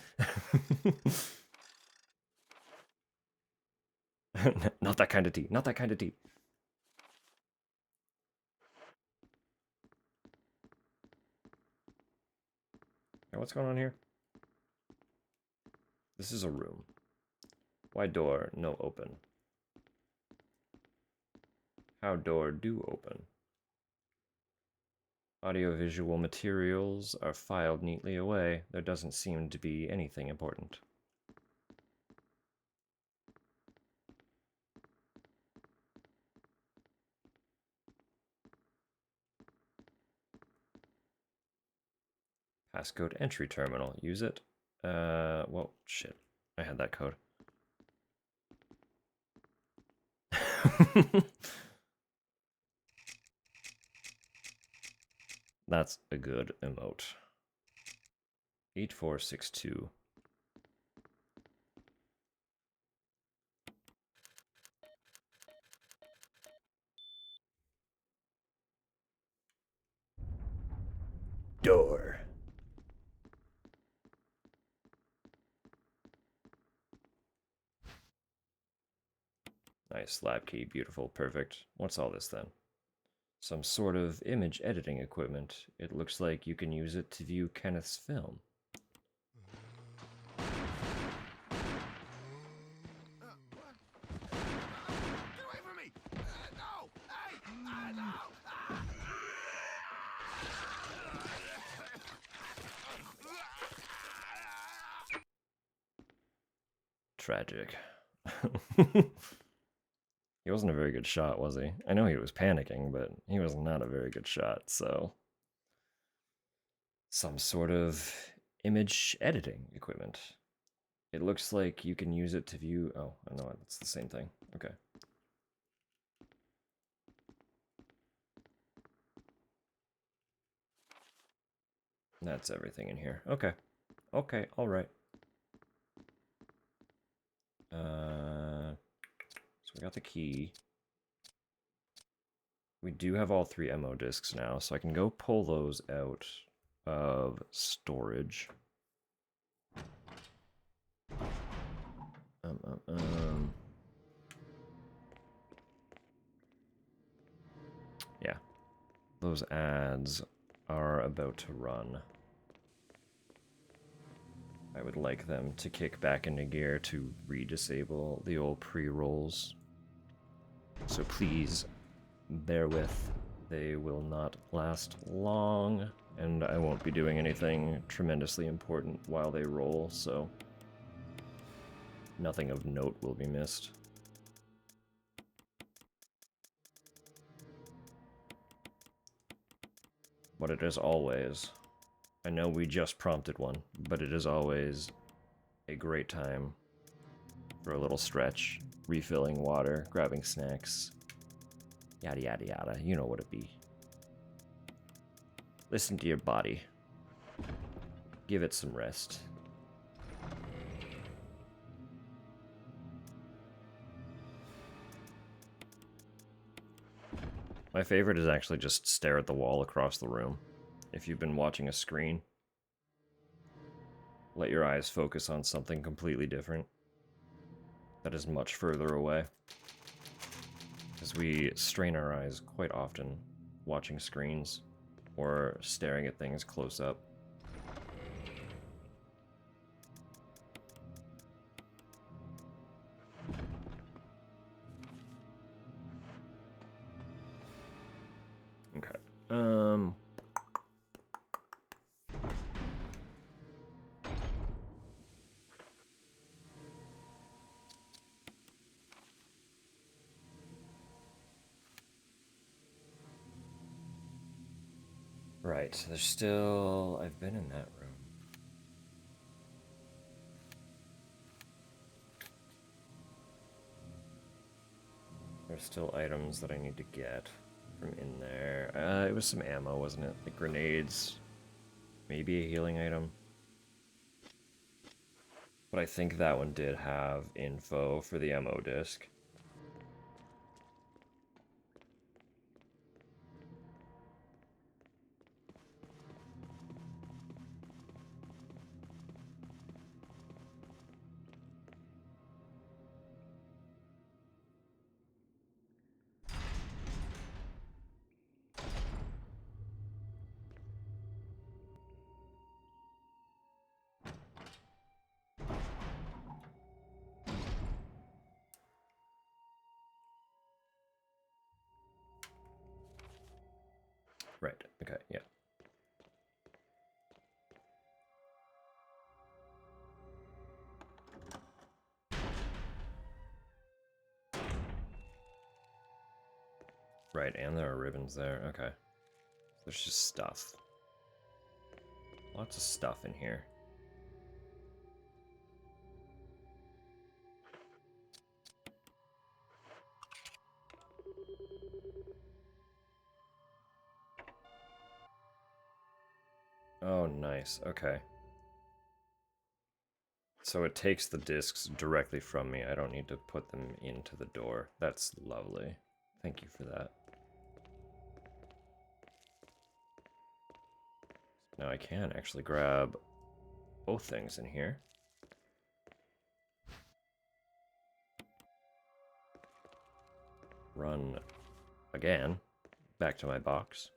Not that kind of tea. Not that kind of tea. Hey, what's going on here? This is a room. Wide door, no open. How door do open? Audiovisual materials are filed neatly away. There doesn't seem to be anything important. Passcode entry terminal. Use it. Well, shit. I had that code. That's a good emote. 8462. Door. Nice, lab key, beautiful, perfect. What's all this then? Some sort of image editing equipment. It looks like you can use it to view Kenneth's film. Get away from me! No! Hey! No! Tragic. He wasn't a very good shot, was he? I know he was panicking, but he was not a very good shot, so... Some sort of image editing equipment. It looks like you can use it to view... Oh, I know, it's the same thing. Okay. That's everything in here. Okay. Okay, alright. So we got the key. We do have all 3 MO discs now, so I can go pull those out of storage. Yeah. Those ads are about to run. I would like them to kick back into gear to re-disable the old pre-rolls. So please, bear with. They will not last long, and I won't be doing anything tremendously important while they roll, so nothing of note will be missed. But it is always... I know we just prompted one, but it is always a great time for a little stretch, refilling water, grabbing snacks, yada yada yada, you know what it be. Listen to your body. Give it some rest. My favorite is actually just stare at the wall across the room. If you've been watching a screen, let your eyes focus on something completely different that is much further away. Because we strain our eyes quite often watching screens or staring at things close up. Okay. Right, there's still... I've been in that room. There's still items that I need to get from in there. It was some ammo, wasn't it? Like grenades. Maybe a healing item. But I think that one did have info for the ammo disc. Right, okay, yeah. Right, and there are ribbons there, okay. There's just stuff. Lots of stuff in here. Oh, nice. Okay. So it takes the discs directly from me. I don't need to put them into the door. That's lovely. Thank you for that. Now I can actually grab both things in here. Run again back to my box.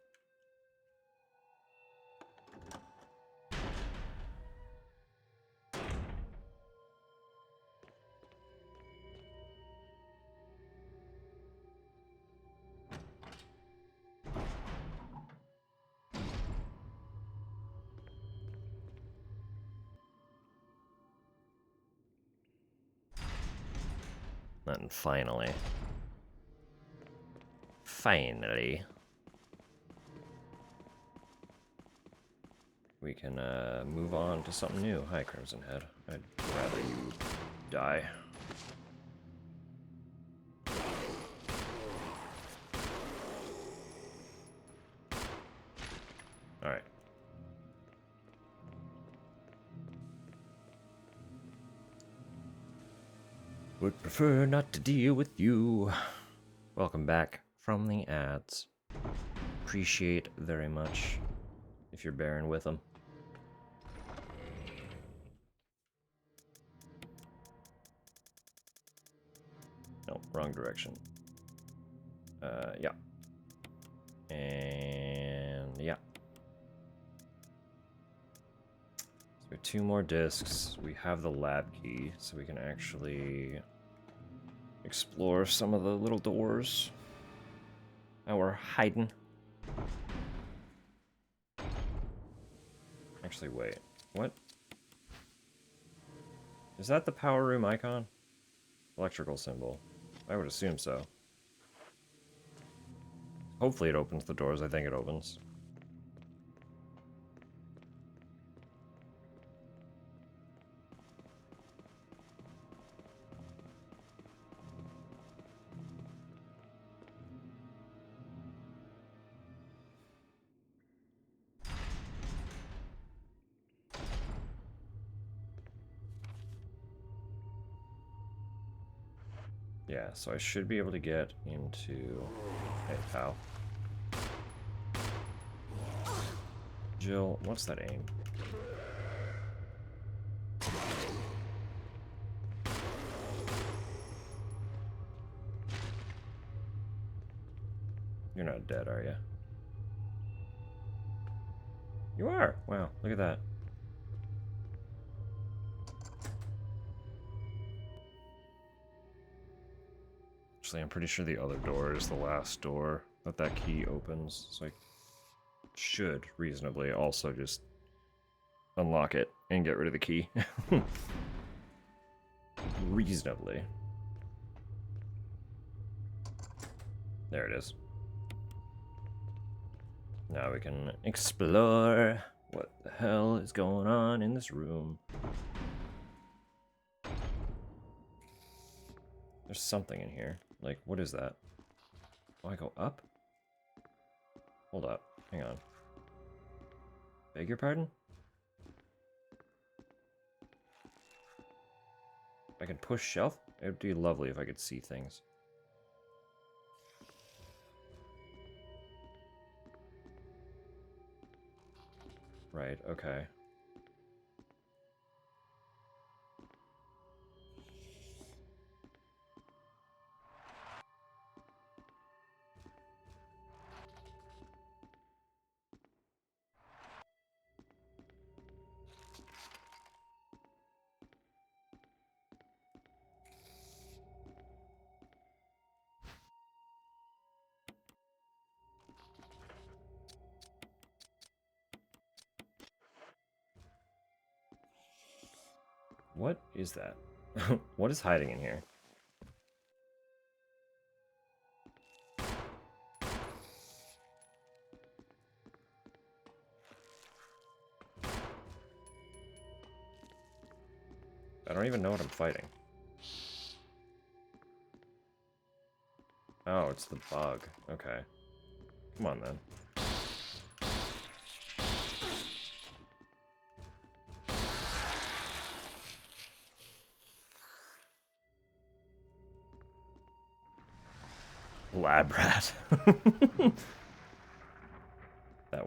And finally, we can move on to something new. Hi, Crimson Head. I'd rather you die. Alright. Would prefer not to deal with you. Welcome back from the ads. Appreciate very much if you're bearing with them. No, wrong direction. Yeah. And yeah. So we have 2 more discs. We have the lab key, so we can actually explore some of the little doors that we're hiding. Actually, wait. What? Is that the power room icon? Electrical symbol. I would assume so. Hopefully it opens the doors. I think it opens. Yeah, so I should be able to get into... Hey, pal. Jill, what's that aim? You're not dead, are you? You are! Wow, look at that. Actually, I'm pretty sure the other door is the last door that key opens, so I should reasonably also just unlock it and get rid of the key. Reasonably. There it is. Now we can explore what the hell is going on in this room. There's something in here. Like, what is that? Oh, I go up? Hold up. Hang on. Beg your pardon? I can push shelf? It would be lovely if I could see things. Right, okay. What is that? What is hiding in here? I don't even know what I'm fighting. Oh, it's the bug. Okay. Come on, then. Lab rat. That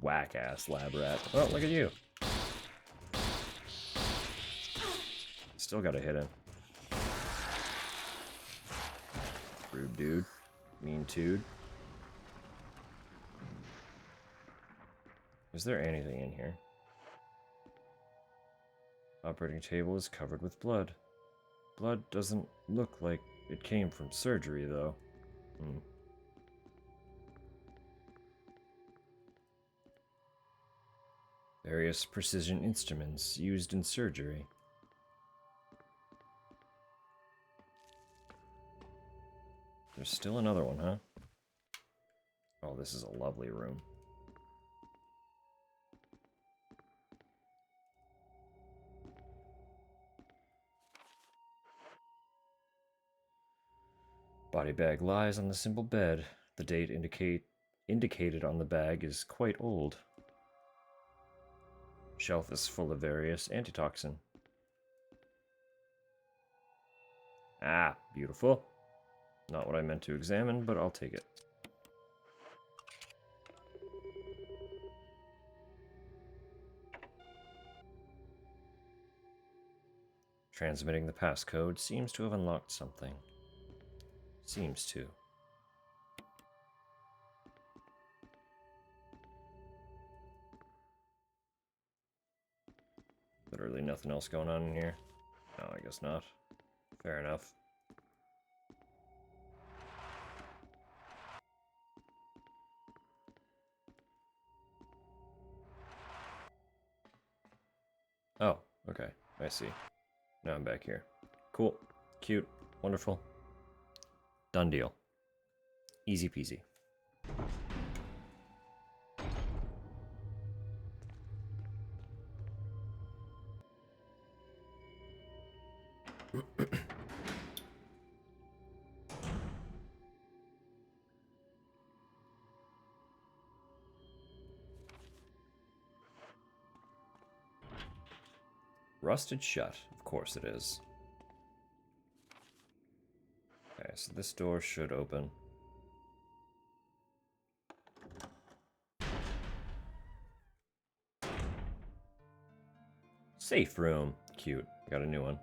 whack-ass lab rat. Oh, look at you. Still gotta hit him. Rude dude. Mean dude. Is there anything in here? Operating table is covered with blood. Blood doesn't look like it came from surgery, though. Various precision instruments used in surgery. There's still another one, huh? Oh, this is a lovely room. Body bag lies on the simple bed. The date indicated on the bag is quite old. Shelf is full of various antitoxin. Ah, beautiful. Not what I meant to examine, but I'll take it. Transmitting the passcode seems to have unlocked something. Seems to. Literally nothing else going on in here. No, I guess not. Fair enough. Oh, okay. I see. Now I'm back here. Cool. Cute. Wonderful. Done deal. Easy peasy. Rusted shut. Of course it is. Okay, so this door should open. Safe room. Cute. Got a new one.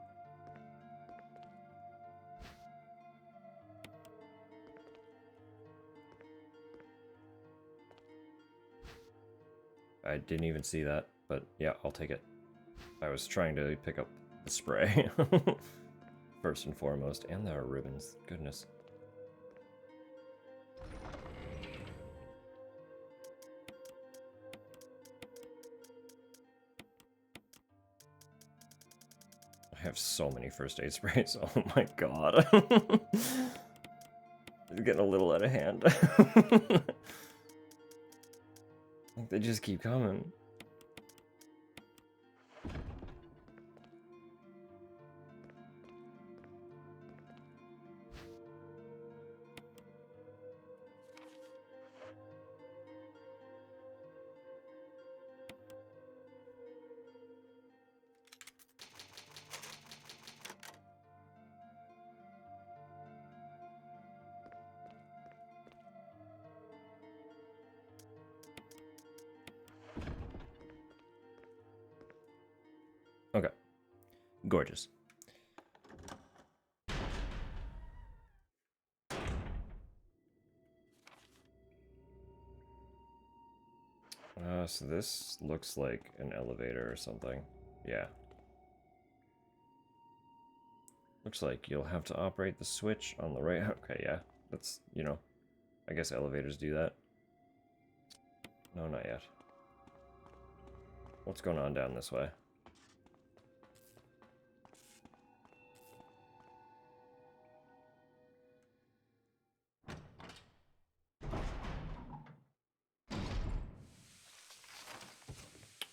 I didn't even see that, but yeah, I'll take it. I was trying to pick up the spray. First and foremost. And there are ribbons. Goodness. I have so many first aid sprays. Oh my god. It's getting a little out of hand. Like they just keep coming. Gorgeous. So this looks like an elevator or something. Yeah. Looks like you'll have to operate the switch on the right. Okay, yeah. That's, you know, I guess elevators do that. No, not yet. What's going on down this way?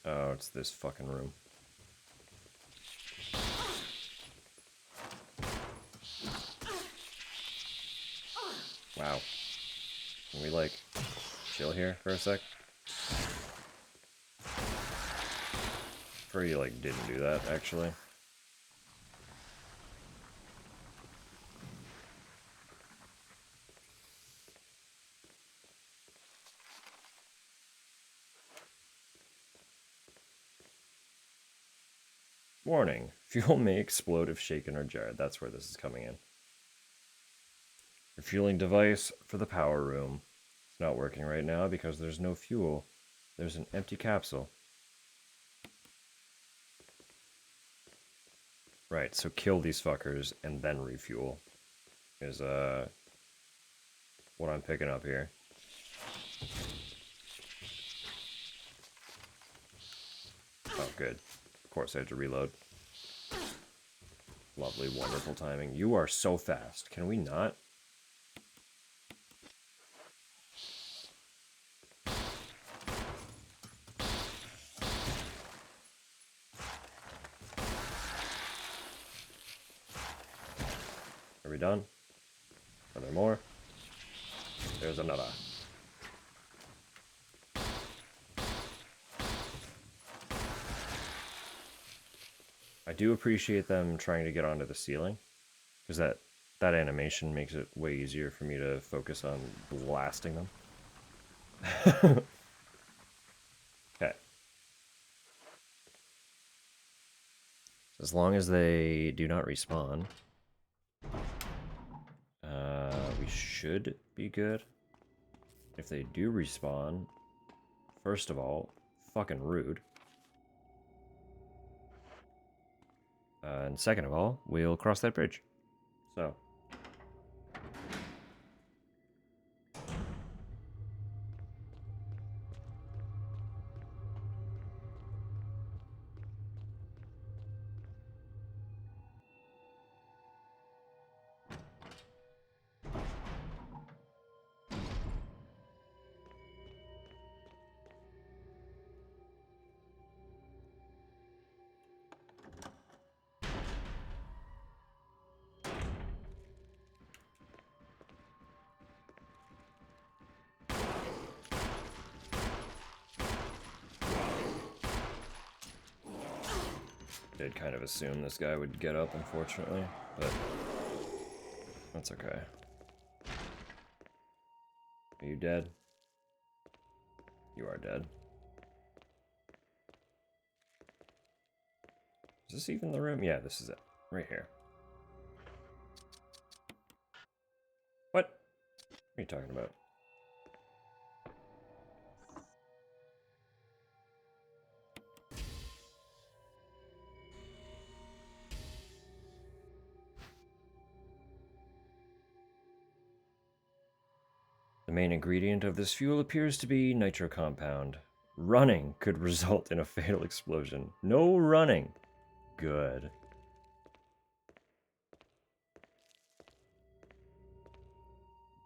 Oh, it's this fucking room. Wow. Can we, like, chill here for a sec? Prefer you, like, didn't do that, actually. Warning. Fuel may explode if shaken or jarred. That's where this is coming in. Refueling device for the power room. It's not working right now because there's no fuel. There's an empty capsule. Right, so kill these fuckers and then refuel. Is, what I'm picking up here. Oh, good. Of course I had to reload. Lovely, wonderful timing. You are so fast. Can we not? Are we done? Are there more? There's another. I do appreciate them trying to get onto the ceiling, because that animation makes it way easier for me to focus on blasting them. Okay. As long as they do not respawn, we should be good. If they do respawn, first of all, fucking rude. And second of all, we'll cross that bridge. So. Did kind of assume this guy would get up, unfortunately, but that's okay. Are you dead? You are dead. Is this even the room? Yeah, this is it. Right here. What? What are you talking about? The main ingredient of this fuel appears to be nitro compound. Running could result in a fatal explosion. No running. Good.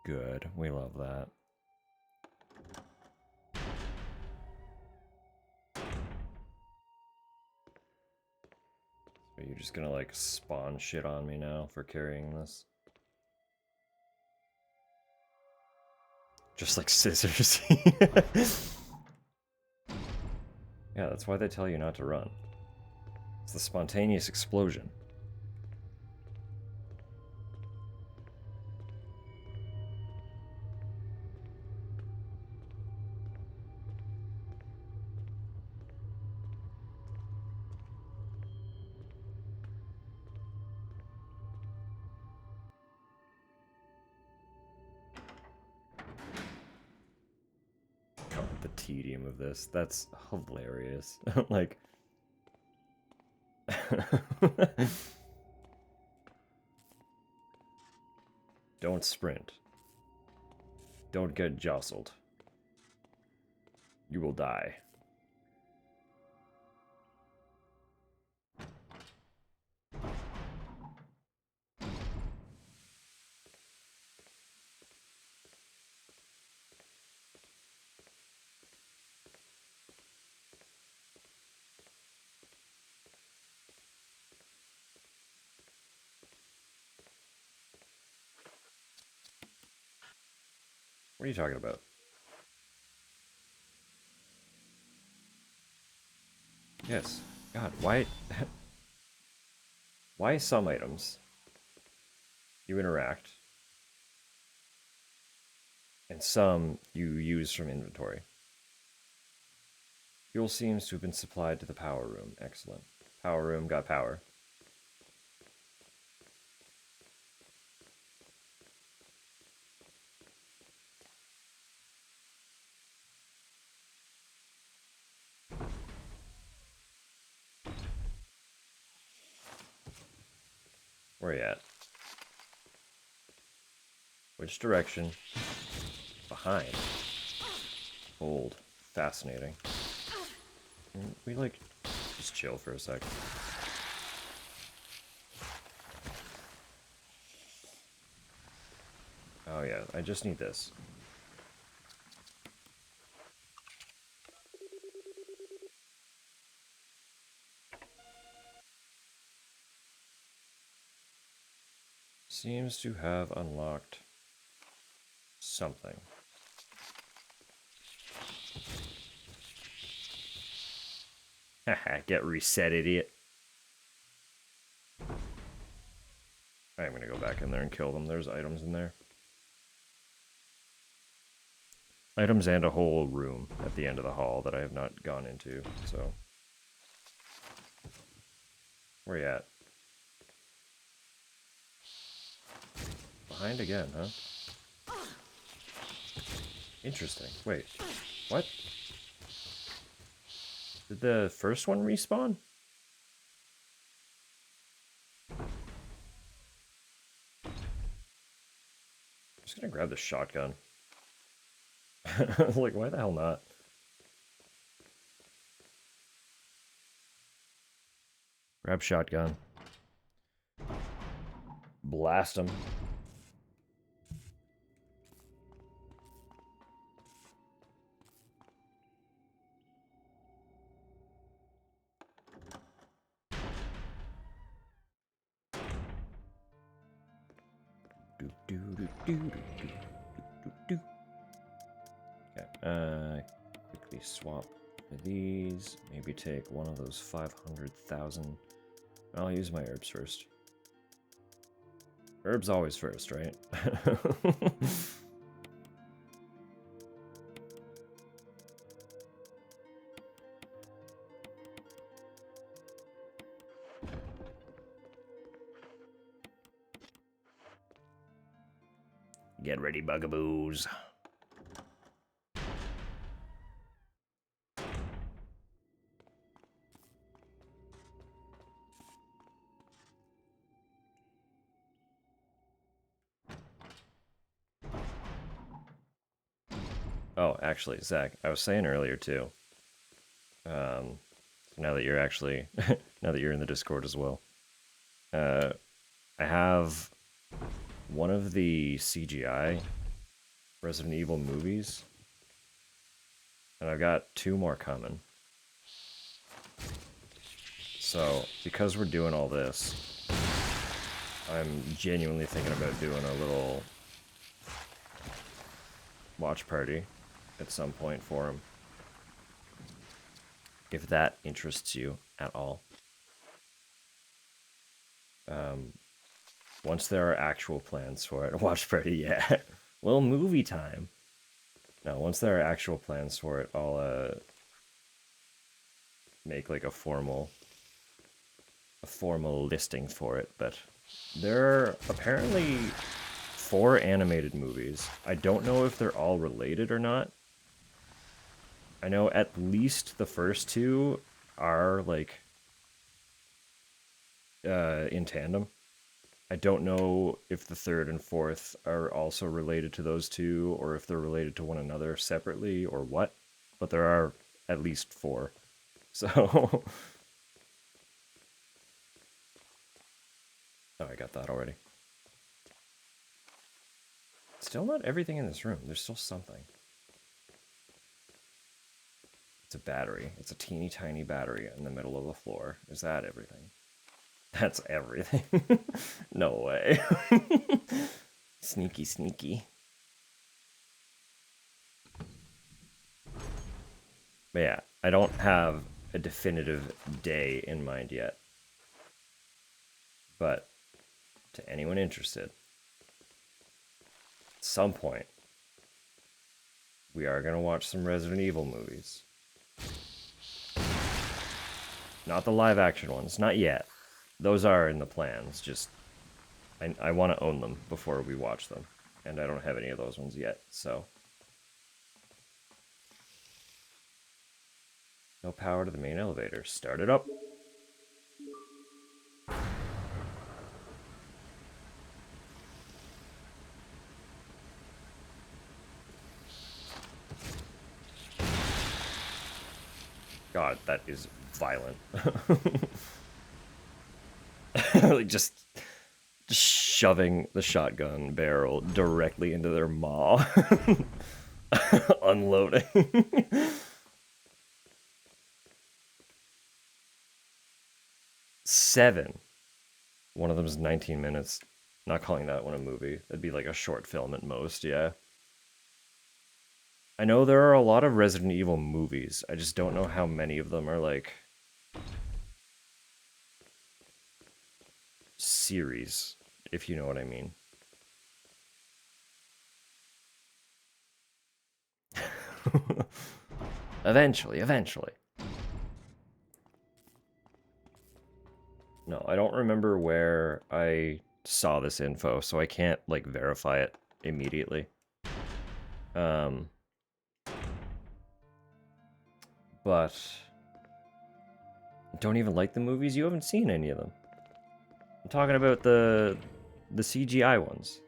Good. We love that. So you're just gonna like spawn shit on me now for carrying this? Just like scissors. Yeah, that's why they tell you not to run. It's the spontaneous explosion. tedium of this. That's hilarious. Like... Don't sprint. Don't get jostled. You will die. What are you talking about? Yes. God, why... why some items you interact and some you use from inventory? Fuel seems to have been supplied to the power room. Excellent. Power room got power. Where you at? Which direction? Behind. Hold. Fascinating. Can we, like, just chill for a sec? Oh yeah, I just need this. Seems to have unlocked something. Haha, get reset, idiot. I'm gonna go back in there and kill them. There's items in there. Items and a whole room at the end of the hall that I have not gone into, so. Where you at? Behind again, huh? Interesting. Wait, what? Did the first one respawn? I'm just gonna grab the shotgun. I was like, why the hell not? Grab shotgun. Blast him. Okay, quickly swap these. Maybe take one of those 500,000. I'll use my herbs first. Herbs always first, right? Get ready, bugaboos. Oh, actually, Zach, I was saying earlier too. Now that you're actually, now that you're in the Discord as well, I have one of the CGI Resident Evil movies, and I've got 2 more coming. So, because we're doing all this, I'm genuinely thinking about doing a little watch party at some point for him. If that interests you at all. Once there are actual plans for it, watch party, yeah. Well, movie time. No, once there are actual plans for it, I'll make like a formal listing for it. But there are apparently 4 animated movies. I don't know if they're all related or not. I know at least the first two are like in tandem. I don't know if the third and fourth are also related to those two, or if they're related to one another separately, or what. But there are at least four. So... Oh, I got that already. Still not everything in this room. There's still something. It's a battery. It's a teeny tiny battery in the middle of the floor. Is that everything? That's everything. No way. Sneaky, sneaky. But yeah, I don't have a definitive day in mind yet. But to anyone interested, at some point, we are going to watch some Resident Evil movies. Not the live action ones, not yet. Those are in the plans, just I want to own them before we watch them. And I don't have any of those ones yet, so. No power to the main elevator. Start it up. God, that is violent. Like just shoving the shotgun barrel directly into their maw. Unloading. Seven. One of them is 19 minutes. Not calling that one a movie. That'd be like a short film at most, yeah. I know there are a lot of Resident Evil movies. I just don't know how many of them are like series, if you know what I mean. Eventually. No, I don't remember where I saw this info, so I can't like verify it immediately. But don't even like the movies. You haven't seen any of them. I'm talking about the CGI ones,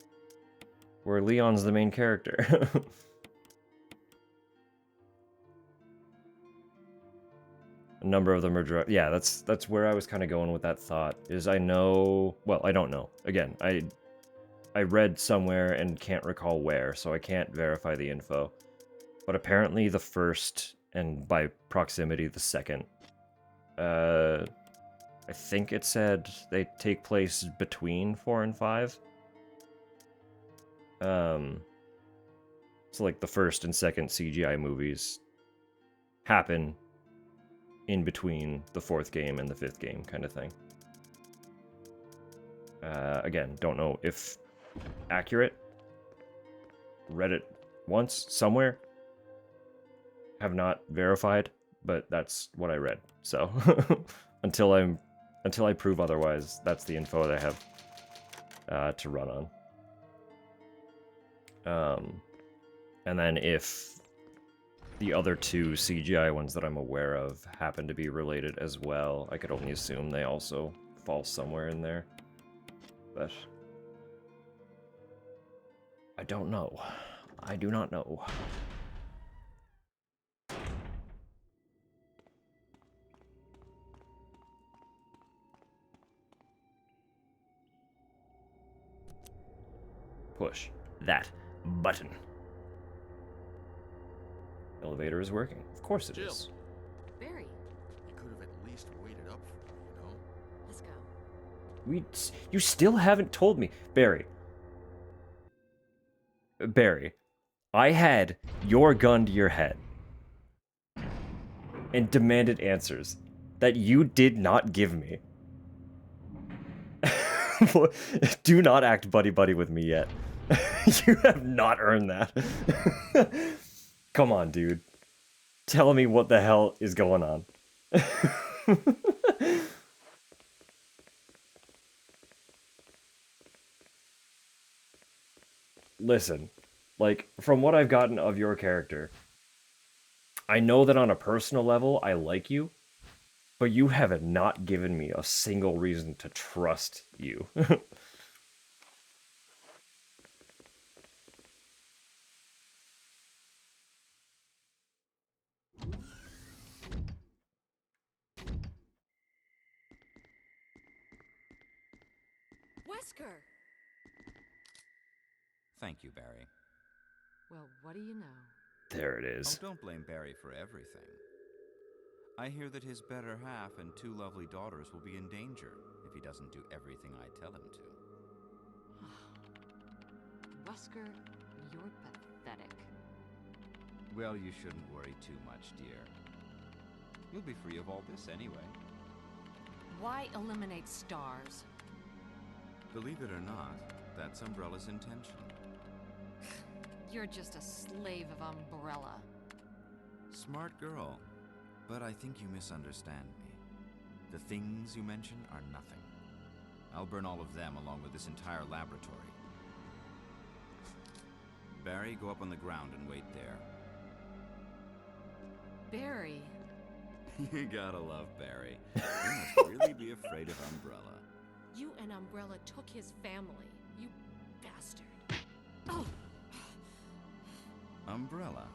where Leon's the main character. A number of them are yeah, that's where I was kind of going with that thought. Is I know, well, I don't know. Again, I read somewhere and can't recall where, so I can't verify the info. But apparently the first, and by proximity the second, I think it said they take place between 4 and 5. So like the first and second CGI movies happen in between the 4th game and the 5th game, kind of thing. Again, don't know if accurate. Read it once somewhere. Have not verified, but that's what I read. So until I prove otherwise, that's the info that I have to run on. And then if the other two CGI ones that I'm aware of happen to be related as well, I could only assume they also fall somewhere in there. But I don't know. I do not know. Push that button. Elevator is working. Of course it Jill. is. Barry, You could have at least waited up for me, you know? let's go. You still haven't told me, Barry. Barry, I had your gun to your head and demanded answers that you did not give me. Do not act buddy-buddy with me yet. You have not earned that. Come on, dude. Tell me what the hell is going on. Listen, like, from what I've gotten of your character, I know that on a personal level, I like you, but you have not given me a single reason to trust you. Wesker! Thank you, Barry. Well, what do you know? There it Oh, is. don't blame Barry for everything. I hear that his better half and 2 lovely daughters will be in danger if he doesn't do everything I tell him to. Wesker, you're pathetic. Well, you shouldn't worry too much, dear. You'll be free of all this anyway. Why eliminate stars? Believe it or not, that's Umbrella's intention. You're just a slave of Umbrella. Smart girl, but I think you misunderstand me. The things you mention are nothing. I'll burn all of them along with this entire laboratory. Barry, go up on the ground and wait there. Barry. You gotta love Barry. You must really be afraid of Umbrella. You and Umbrella took his family. You bastard. Oh! Umbrella?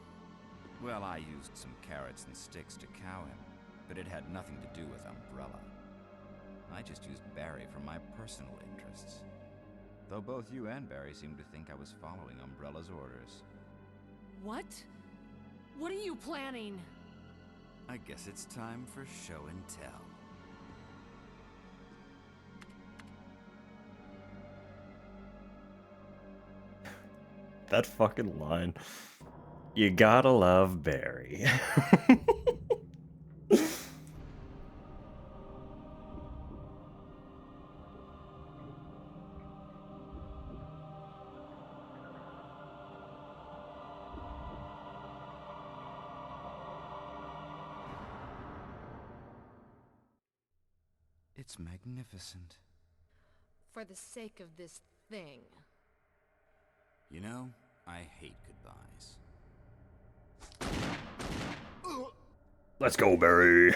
Well, I used some carrots and sticks to cow him, but it had nothing to do with Umbrella. I just used Barry for my personal interests. Though both you and Barry seem to think I was following Umbrella's orders. What? What are you planning? I guess it's time for show and tell. That fucking line. You gotta love Barry. It's magnificent. For the sake of this thing. You know, I hate goodbyes. Let's go, Barry.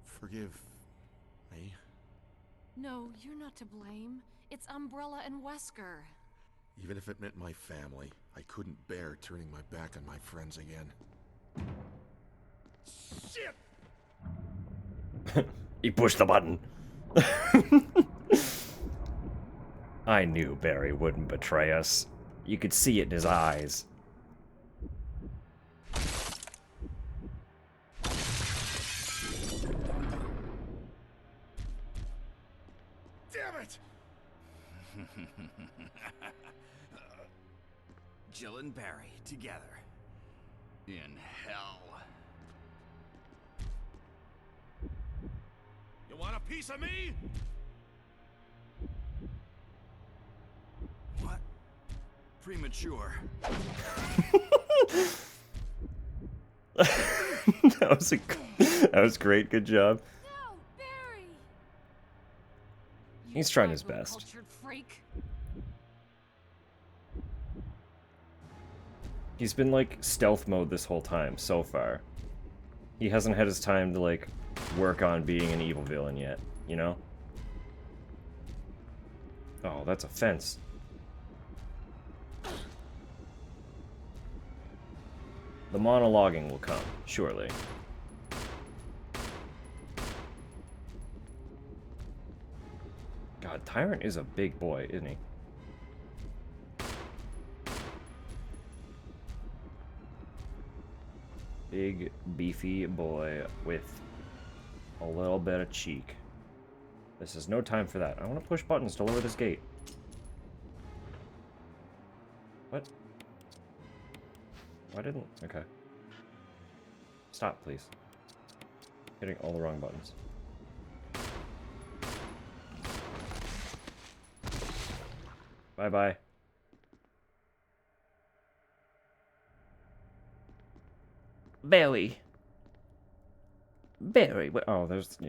Forgive me. No, you're not to blame. It's Umbrella and Wesker. Even if it meant my family, I couldn't bear turning my back on my friends again. Shit! He pushed the button. I knew Barry wouldn't betray us. You could see it in his eyes. Damn it! Jill and Barry together. In hell. You want a piece of me? What? Premature. That was great. Good job. No, Barry! He's trying his tribal best. Cultured freak. He's been like stealth mode this whole time so far. He hasn't had his time to like work on being an evil villain yet, you know? Oh, that's a fence. The monologuing will come, surely. God, Tyrant is a big boy, isn't he? Big, beefy boy with a little bit of cheek. This is no time for that. I want to push buttons to lower this gate. What? Why didn't... Okay. Stop, please. Hitting all the wrong buttons. Bye-bye. Barry. Barry. Oh, there's the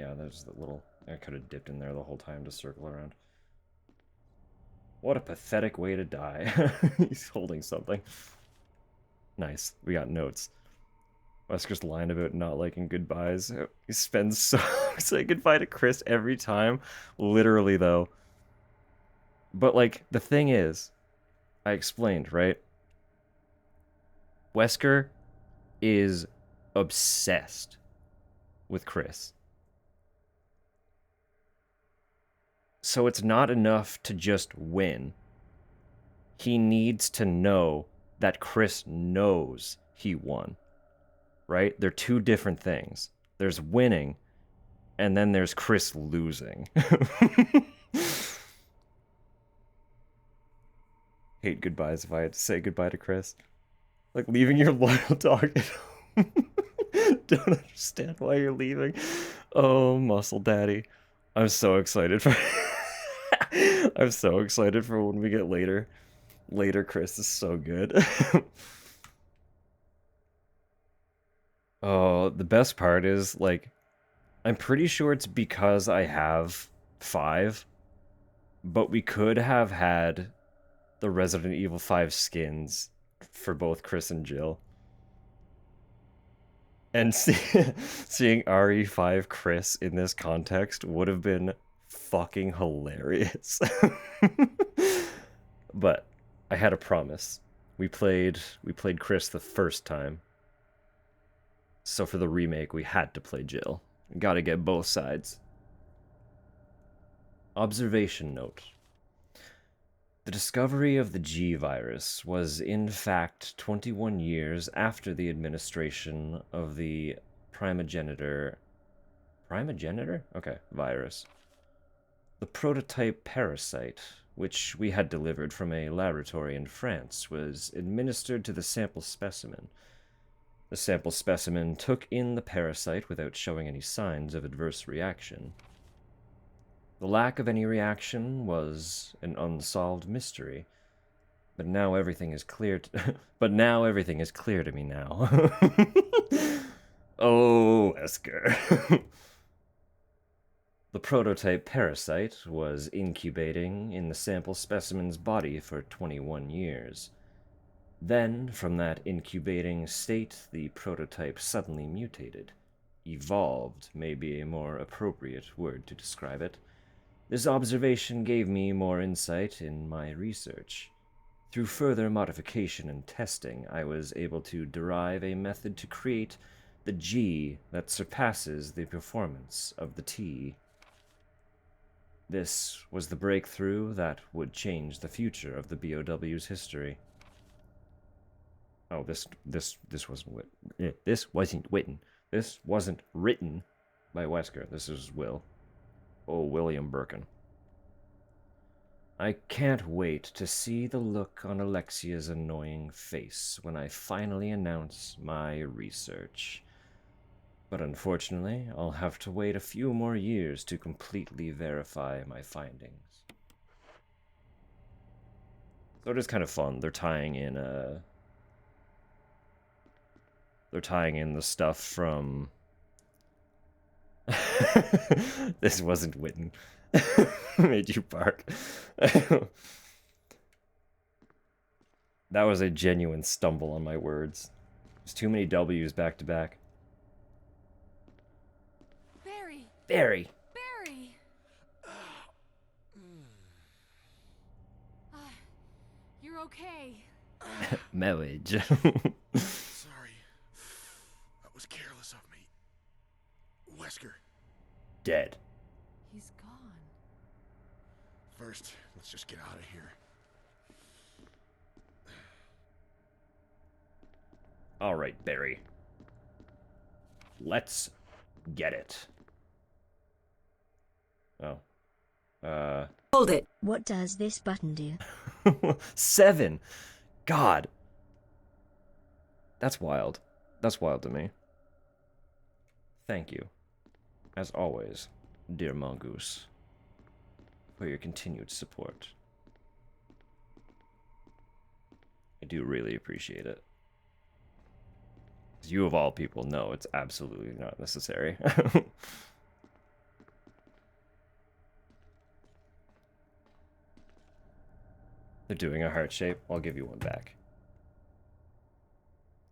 little... I could have dipped in there the whole time to circle around. What a pathetic way to die. He's holding something. Nice. We got notes. Wesker's line about not liking goodbyes. He spends so saying goodbye to Chris every time. Literally, though. But, like, the thing is, I explained, right? Wesker is obsessed with Chris. So it's not enough to just win. He needs to know that Chris knows he won. Right? They're two different things. There's winning, and then there's Chris losing. Hate goodbyes if I had to say goodbye to Chris. Like leaving your loyal dog at home. Don't understand why you're leaving. Oh, muscle daddy. I'm so excited for I'm so excited for when we get later. Later Chris is so good. Oh, the best part is, like, I'm pretty sure it's because I have 5, but we could have had the Resident Evil 5 skins for both Chris and Jill. And seeing RE5 Chris in this context would have been fucking hilarious. But I had a promise. We played Chris the first time. So for the remake, we had to play Jill. Gotta get both sides. Observation note. The discovery of the G virus was in fact 21 years after the administration of the primogenitor... Primogenitor? Okay, virus. The prototype parasite, which we had delivered from a laboratory in France, was administered to the sample specimen. The sample specimen took in the parasite without showing any signs of adverse reaction. The lack of any reaction was an unsolved mystery, but now everything is clear. But now everything is clear to me now. Oh, Wesker. The prototype parasite was incubating in the sample specimen's body for 21 years. Then, from that incubating state, the prototype suddenly mutated. Evolved may be a more appropriate word to describe it. This observation gave me more insight in my research. Through further modification and testing, I was able to derive a method to create the G that surpasses the performance of the T. This was the breakthrough that would change the future of the BOW's history. Oh, this wasn't written. This wasn't written by Wesker. This is Will. Oh, William Birkin. I can't wait to see the look on Alexia's annoying face when I finally announce my research. But unfortunately, I'll have to wait a few more years to completely verify my findings. So it is kind of fun. They're tying in the stuff from... This wasn't Witten. Made you bark. That was a genuine stumble on my words. There's too many W's back to back. Barry! Barry! Barry! You're okay. Sorry. Marriage. That was careless of me. Wesker. Dead. He's gone. First, let's just get out of here. All right, Barry. Let's get it. Oh. Hold it. What does this button do? 7. God. That's wild. That's wild to me. Thank you, as always, dear Mongoose, for your continued support. I do really appreciate it. As you of all people know, it's absolutely not necessary. They're doing a heart shape. I'll give you one back.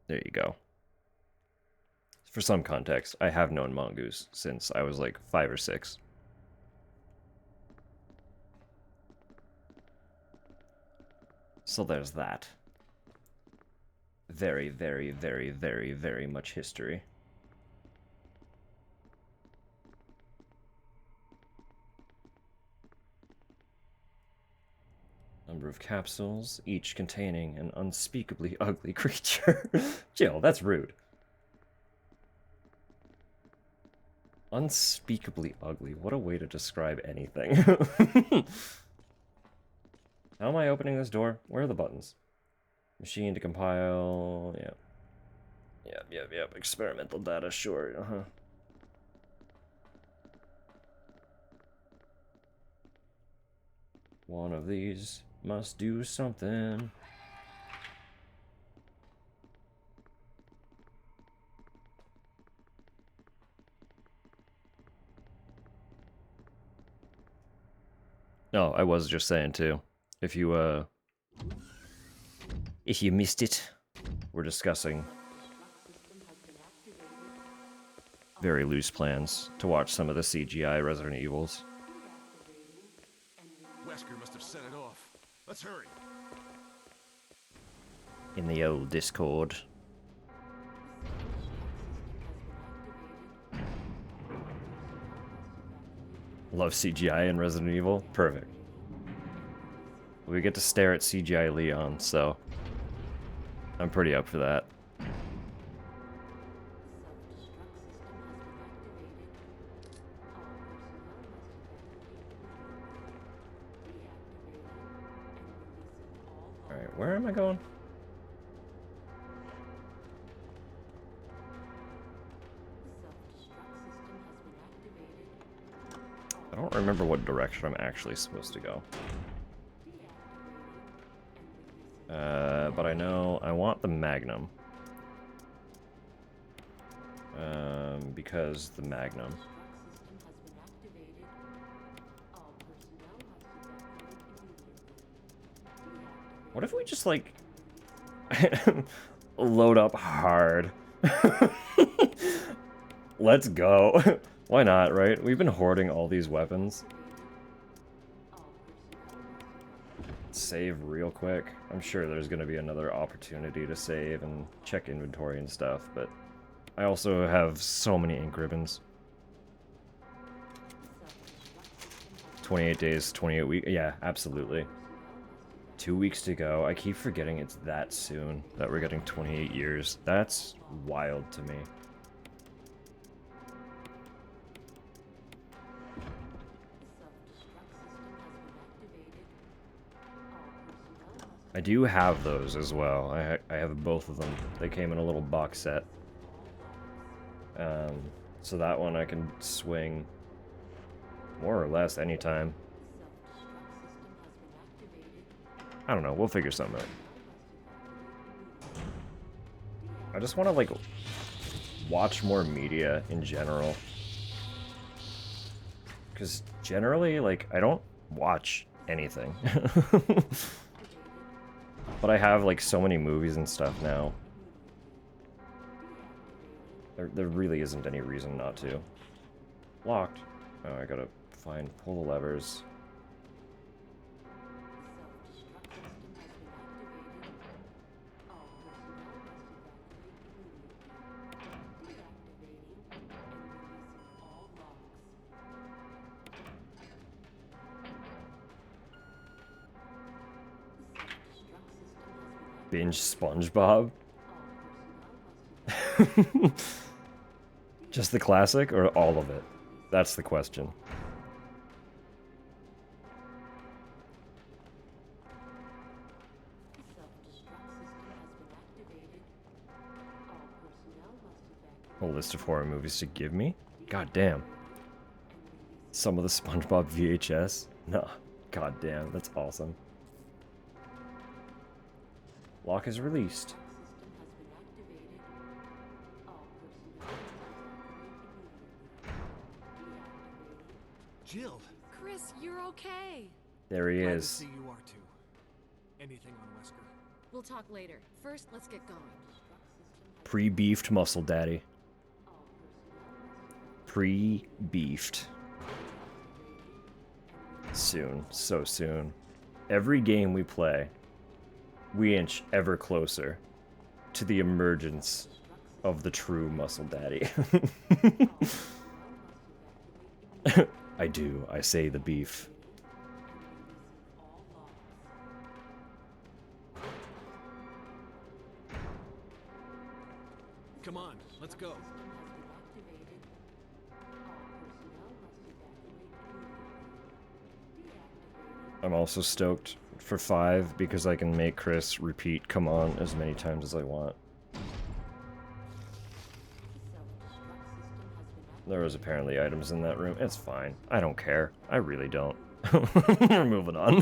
There you go. For some context, I have known Mongoose since I was like 5 or 6. So there's that. Very, very, very, very, very much history. Number of capsules, each containing an unspeakably ugly creature. Jill, that's rude. Unspeakably ugly. What a way to describe anything. How am I opening this door? Where are the buttons? Machine to compile. Yep. Yep. Experimental data, sure. One of these must do something. No, I was just saying too. If you missed it, we're discussing very loose plans to watch some of the CGI Resident Evils. Wesker must have set it off. Let's hurry. In the old Discord. Love CGI in Resident Evil. Perfect. We get to stare at CGI Leon, so I'm pretty up for that. Alright, where am I going? I don't remember what direction I'm actually supposed to go. But I know I want the Magnum. Because the Magnum. What if we just, like, load up hard? Let's go. Why not, right? We've been hoarding all these weapons. Save real quick. I'm sure there's going to be another opportunity to save and check inventory and stuff, but I also have so many ink ribbons. 28 days, 28 weeks. Yeah, absolutely. 2 weeks to go. I keep forgetting it's that soon that we're getting 28 years. That's wild to me. I do have those as well. I have both of them. They came in a little box set. So that one I can swing more or less anytime. I don't know, we'll figure something out. I just want to, like, watch more media in general. Because generally, like, I don't watch anything. But I have, like, so many movies and stuff now. There really isn't any reason not to. Locked. Oh, I gotta pull the levers. Binge SpongeBob? Just the classic or all of it? That's the question. A list of horror movies to give me? God damn. Some of the SpongeBob VHS? Nah. God damn, that's awesome. Lock is released. Jill. Chris, you're okay. There he Glad to is. see you are too. anything on Wesker. We'll talk later. First, let's get going. Pre-beefed muscle daddy. Pre-beefed. Soon, so soon. Every game we play, we inch ever closer to the emergence of the true muscle daddy. I say the beef. Come on, let's go. I'm also stoked for 5 because I can make Chris repeat "come on" as many times as I want. There was apparently items in that room. It's fine. I don't care. I really don't. We're moving on.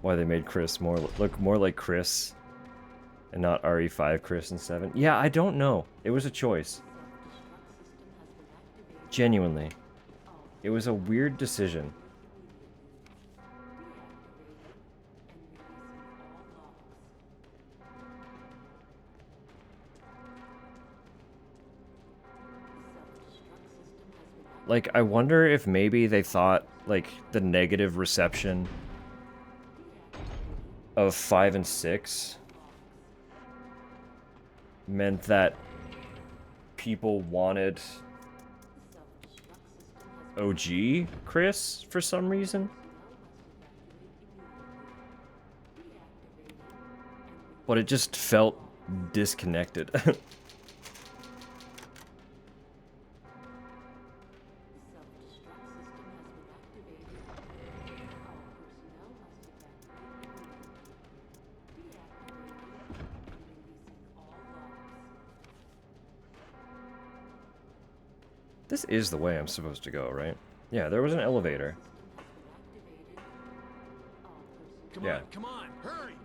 Why they made Chris look more like Chris and not RE5 Chris in 7? Yeah, I don't know. It was a choice. Genuinely. It was a weird decision. Like, I wonder if maybe they thought, like, the negative reception of 5 and 6 meant that people wanted OG Chris for some reason. But it just felt disconnected. This is the way I'm supposed to go, right? Yeah, there was an elevator. Come on, hurry!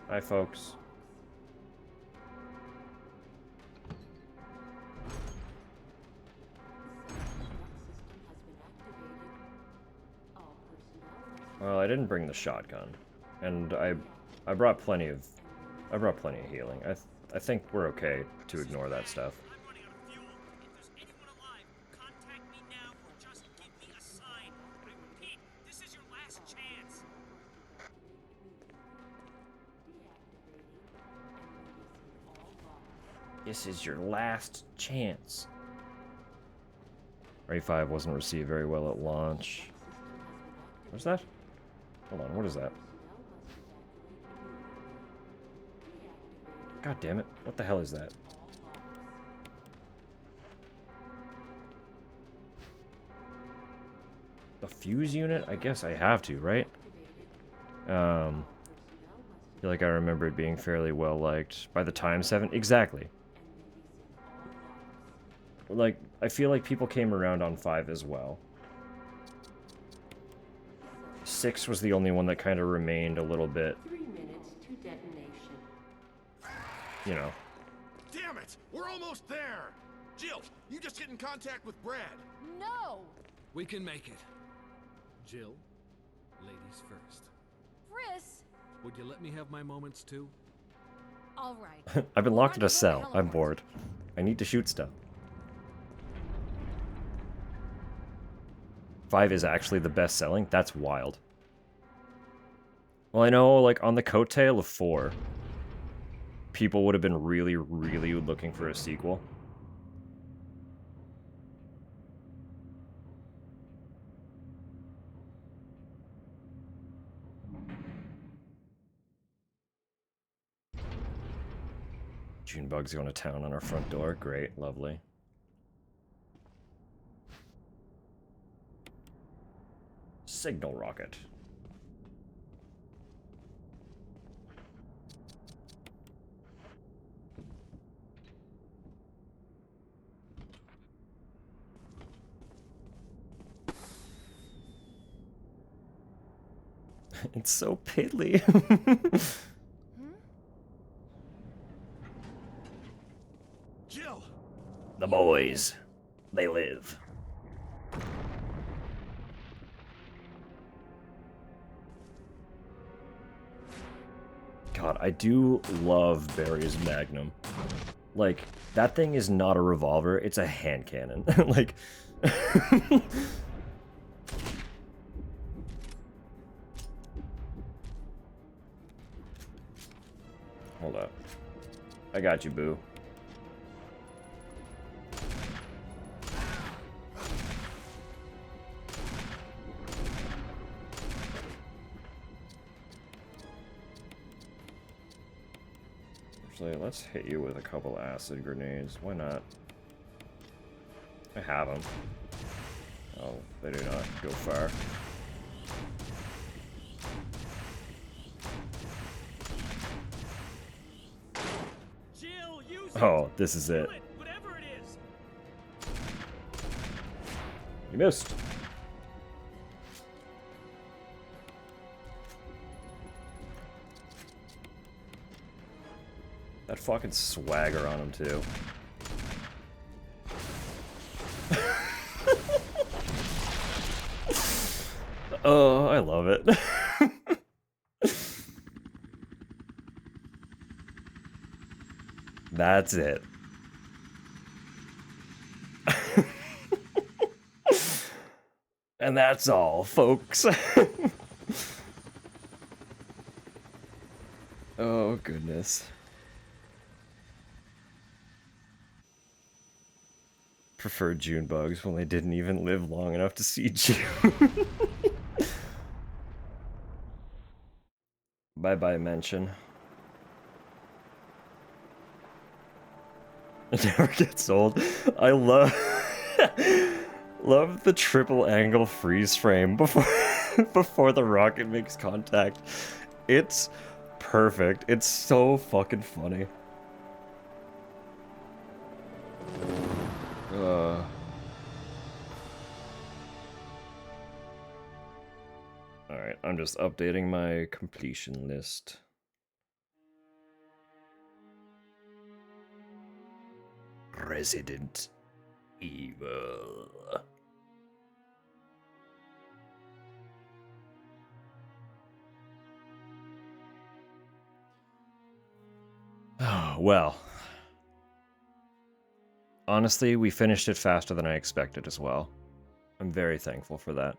Hi, folks. Well, I didn't bring the shotgun, and I brought plenty of healing. I think we're okay to ignore that stuff. I'm running out of fuel. If there's anyone alive, contact me now or just give me a sign. I repeat, this is your last chance. This is your last chance. RE5 wasn't received very well at launch. What's that? Hold on, what is that? God damn it. What the hell is that? The fuse unit? I guess I have to, right? I feel like I remember it being fairly well liked by the time 7. Exactly. Like, I feel like people came around on 5 as well. 6 was the only one that kind of remained a little bit. 3 minutes to detonation. You know. Damn it! We're almost there! Jill, you just get in contact with Brad. No! We can make it. Jill, ladies first. Chris! Would you let me have my moments too? All right. I've been locked in a Why'd you go to cell. I'm Heliport? bored. I need to shoot stuff. 5 is actually the best selling? That's wild. Well, I know, like, on the coattail of 4, people would have been really, really looking for a sequel. Junebug's going to town on our front door. Great, lovely. Signal rocket. It's so piddly. Jill! The boys. They live. I do love Barry's Magnum. Like, that thing is not a revolver, it's a hand cannon. Like... Hold up. I got you, boo. Actually, let's hit you with a couple acid grenades. Why not? I have them. Oh, they do not go far. Jill, use Oh, this is it. whatever it is. You missed. That fucking swagger on him, too. Oh, I love it. That's it. And that's all, folks. Oh, goodness. Preferred June bugs when they didn't even live long enough to see June. Bye-bye, mention. It never gets old. I love the triple angle freeze frame before the rocket makes contact. It's perfect. It's so fucking funny. Alright, I'm just updating my completion list. Resident Evil. Oh, well. Honestly, we finished it faster than I expected as well. I'm very thankful for that.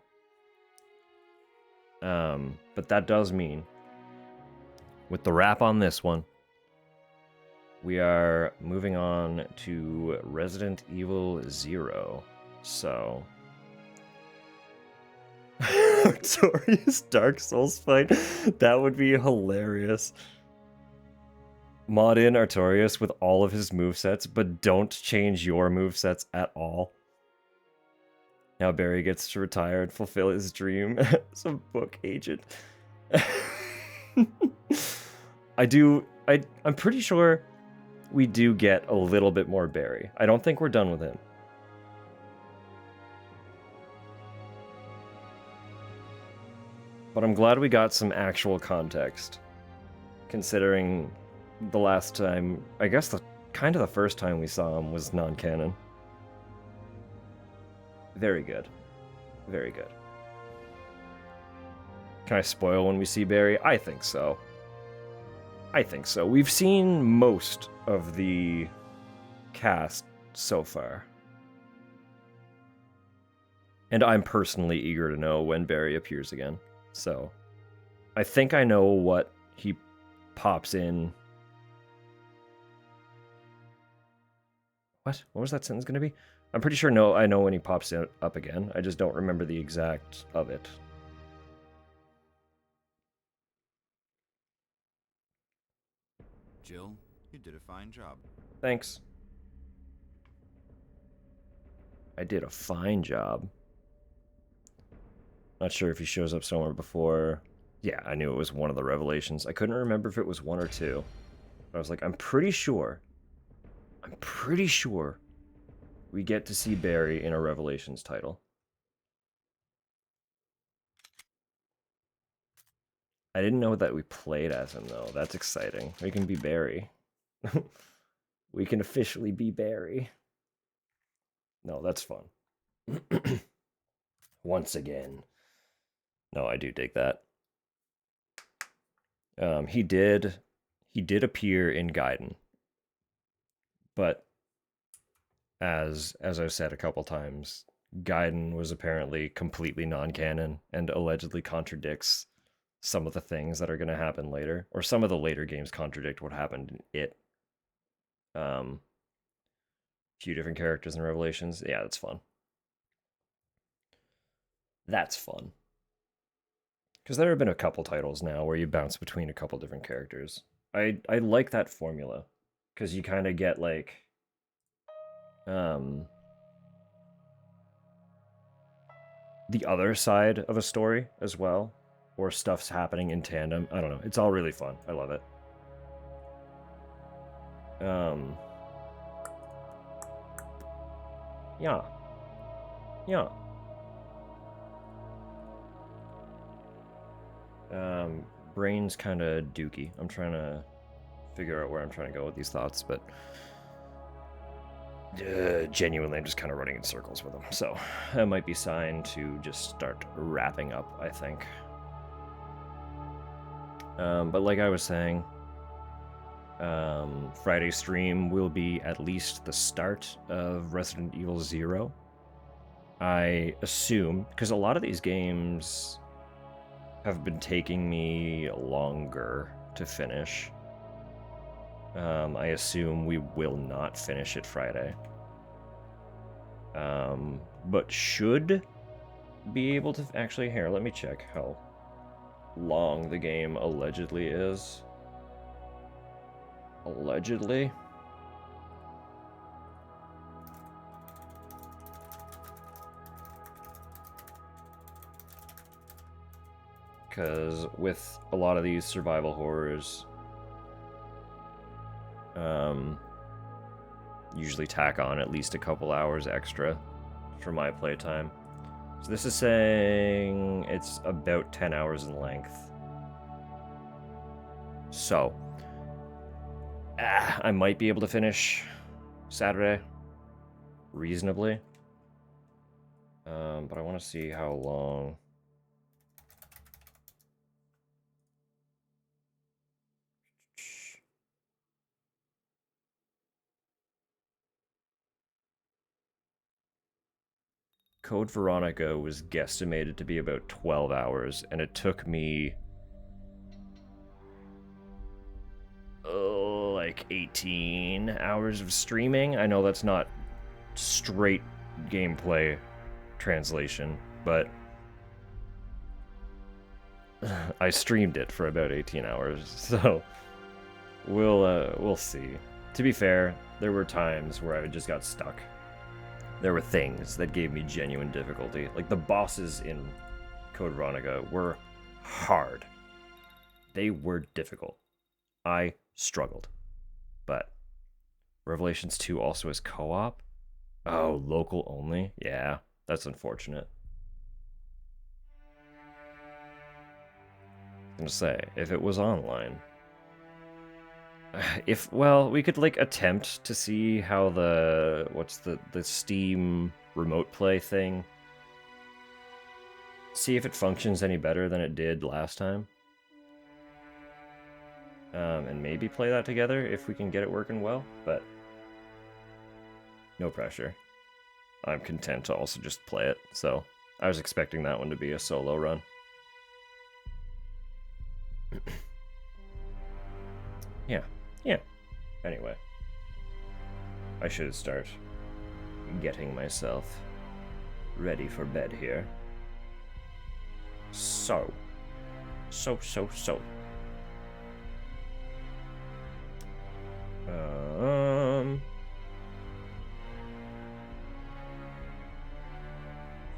But that does mean, with the wrap on this one, we are moving on to Resident Evil 0. So... Artorias Dark Souls fight? That would be hilarious. Mod in Artorias with all of his movesets, but don't change your movesets at all. Now Barry gets to retire and fulfill his dream as a book agent. I'm pretty sure we do get a little bit more Barry. I don't think we're done with him. But I'm glad we got some actual context, considering the last time, I guess kind of the first time we saw him was non-canon. Very good. Very good. Can I spoil when we see Barry? I think so. I think so. We've seen most of the cast so far. And I'm personally eager to know when Barry appears again. So, I think I know what he pops in. What? What was that sentence going to be? I'm pretty sure I know when he pops up again. I just don't remember the exact of it. Jill, you did a fine job. Thanks. I did a fine job. Not sure if he shows up somewhere before. Yeah, I knew it was one of the Revelations. I couldn't remember if it was 1 or 2. I was like, I'm pretty sure we get to see Barry in a Revelations title. I didn't know that we played as him, though. That's exciting. We can be Barry. We can officially be Barry. No, that's fun. Once again. No, I do dig that. He did he did appear in Gaiden, but as I've said a couple times, Gaiden was apparently completely non-canon and allegedly contradicts some of the things that are going to happen later, or some of the later games contradict what happened in it. Few different characters in Revelations. Yeah, that's fun. That's fun. Because there have been a couple titles now where you bounce between a couple different characters. I like that formula. Because you kind of get, like... the other side of a story as well. Or stuff's happening in tandem. I don't know. It's all really fun. I love it. Yeah. Yeah. Brain's kind of dookie. I'm trying to figure out where I'm trying to go with these thoughts, but genuinely I'm just kind of running in circles with them. So it might be sign to just start wrapping up, I think. But like I was saying, Friday's stream will be at least the start of Resident Evil 0. I assume, because a lot of these games have been taking me longer to finish. I assume we will not finish it Friday. But should be able to actually, here, let me check how long the game allegedly is. Allegedly. Because with a lot of these survival horrors, usually tack on at least a couple hours extra for my playtime. So this is saying it's about 10 hours in length. So, I might be able to finish Saturday reasonably. But I want to see how long. Code Veronica was guesstimated to be about 12 hours, and it took me like 18 hours of streaming. I know that's not straight gameplay translation, but I streamed it for about 18 hours, so we'll see. To be fair, there were times where I just got stuck. There were things that gave me genuine difficulty. Like, the bosses in Code Veronica were hard. They were difficult. I struggled. But Revelations 2 also has co-op? Oh, local only? Yeah, that's unfortunate. I'm gonna say, if it was online... well, we could, like, attempt to see how what's the Steam remote play thing? See if it functions any better than it did last time. And maybe play that together if we can get it working well, but no pressure. I'm content to also just play it, so I was expecting that one to be a solo run. Yeah. Anyway, I should start getting myself ready for bed here. So.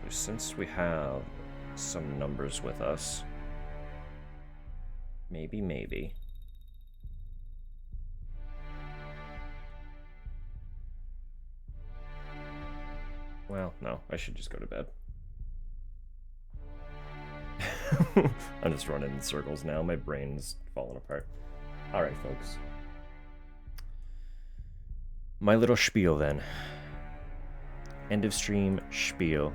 Since we have some numbers with us, maybe. Well, no, I should just go to bed. I'm just running in circles now. My brain's falling apart. Alright, folks. My little spiel, then. End of stream spiel.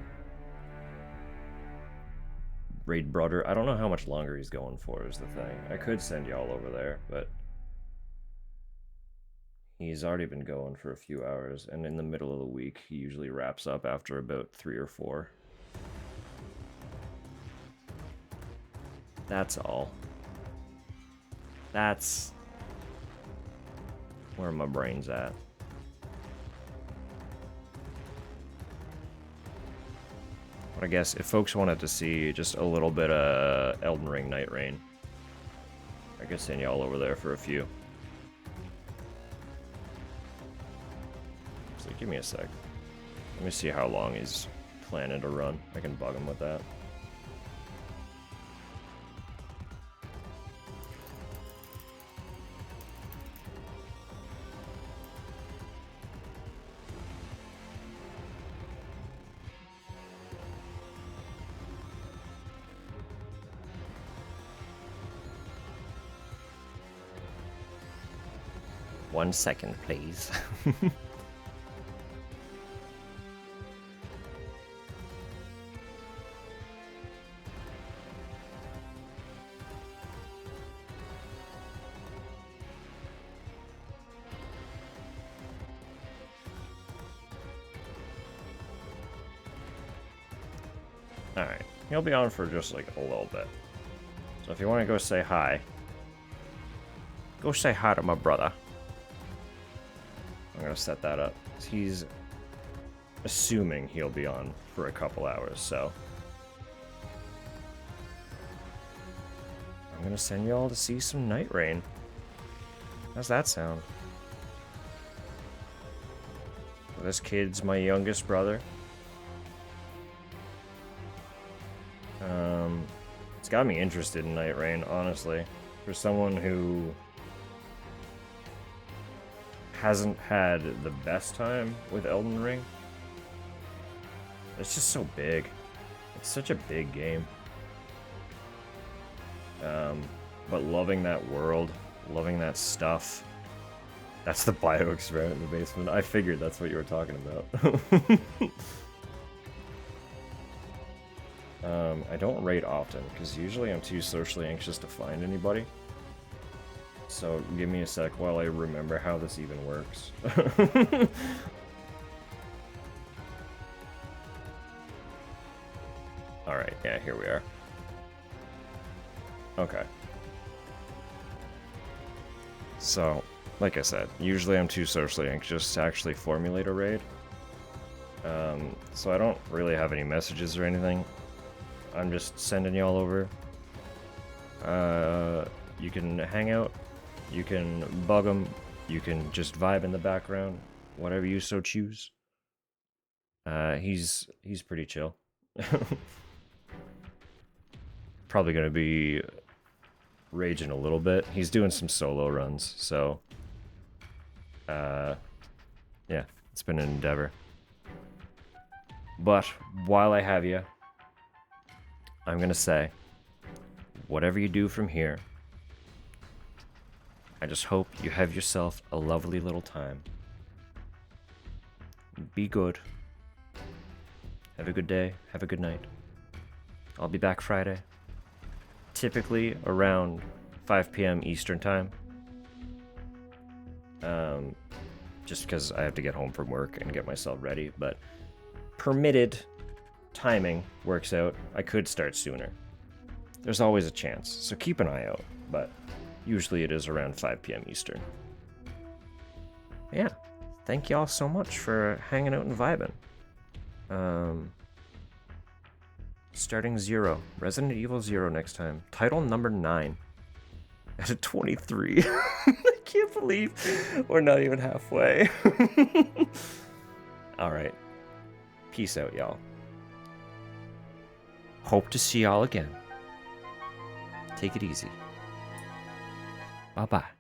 Raid Brother. I don't know how much longer he's going for, is the thing. I could send y'all over there, but He's already been going for a few hours, and in the middle of the week, he usually wraps up after about 3 or 4. That's all. That's where my brain's at. But I guess if folks wanted to see just a little bit of Elden Ring Night Rain, I could send y'all over there for a few. So give me a sec. Let me see how long he's planning to run. I can bug him with that. One second, please. Alright, he'll be on for just like a little bit. So if you want to go say hi, go say hi to my brother. I'm gonna set that up. He's assuming he'll be on for a couple hours, so I'm gonna send y'all to see some Night Rain. How's that sound? This kid's my youngest brother. It's got me interested in Night Rain, honestly. For someone who hasn't had the best time with Elden Ring. It's just so big. It's such a big game. But loving that world, loving that stuff. That's the bio experiment in the basement. I figured that's what you were talking about. I don't raid often, because usually I'm too socially anxious to find anybody. So give me a sec while I remember how this even works. Alright, yeah, here we are. Okay. So, like I said, usually I'm too socially anxious to actually formulate a raid. So I don't really have any messages or anything. I'm just sending y'all over. You can hang out. You can bug them. You can just vibe in the background. Whatever you so choose. He's pretty chill. Probably gonna be raging a little bit. He's doing some solo runs, so yeah, it's been an endeavor. But while I have you, I'm gonna say, whatever you do from here, I just hope you have yourself a lovely little time. Be good. Have a good day. Have a good night. I'll be back Friday. Typically around 5 p.m. Eastern time. Just because I have to get home from work and get myself ready, but permitted timing works out. I could start sooner. There's always a chance, so keep an eye out, but usually it is around 5 p.m. Eastern. Yeah, thank y'all so much for hanging out and vibing. Starting 0. Resident Evil 0 next time. Title number 9. At 23. I can't believe we're not even halfway. Alright. Peace out, y'all. Hope to see y'all again. Take it easy. Bye-bye.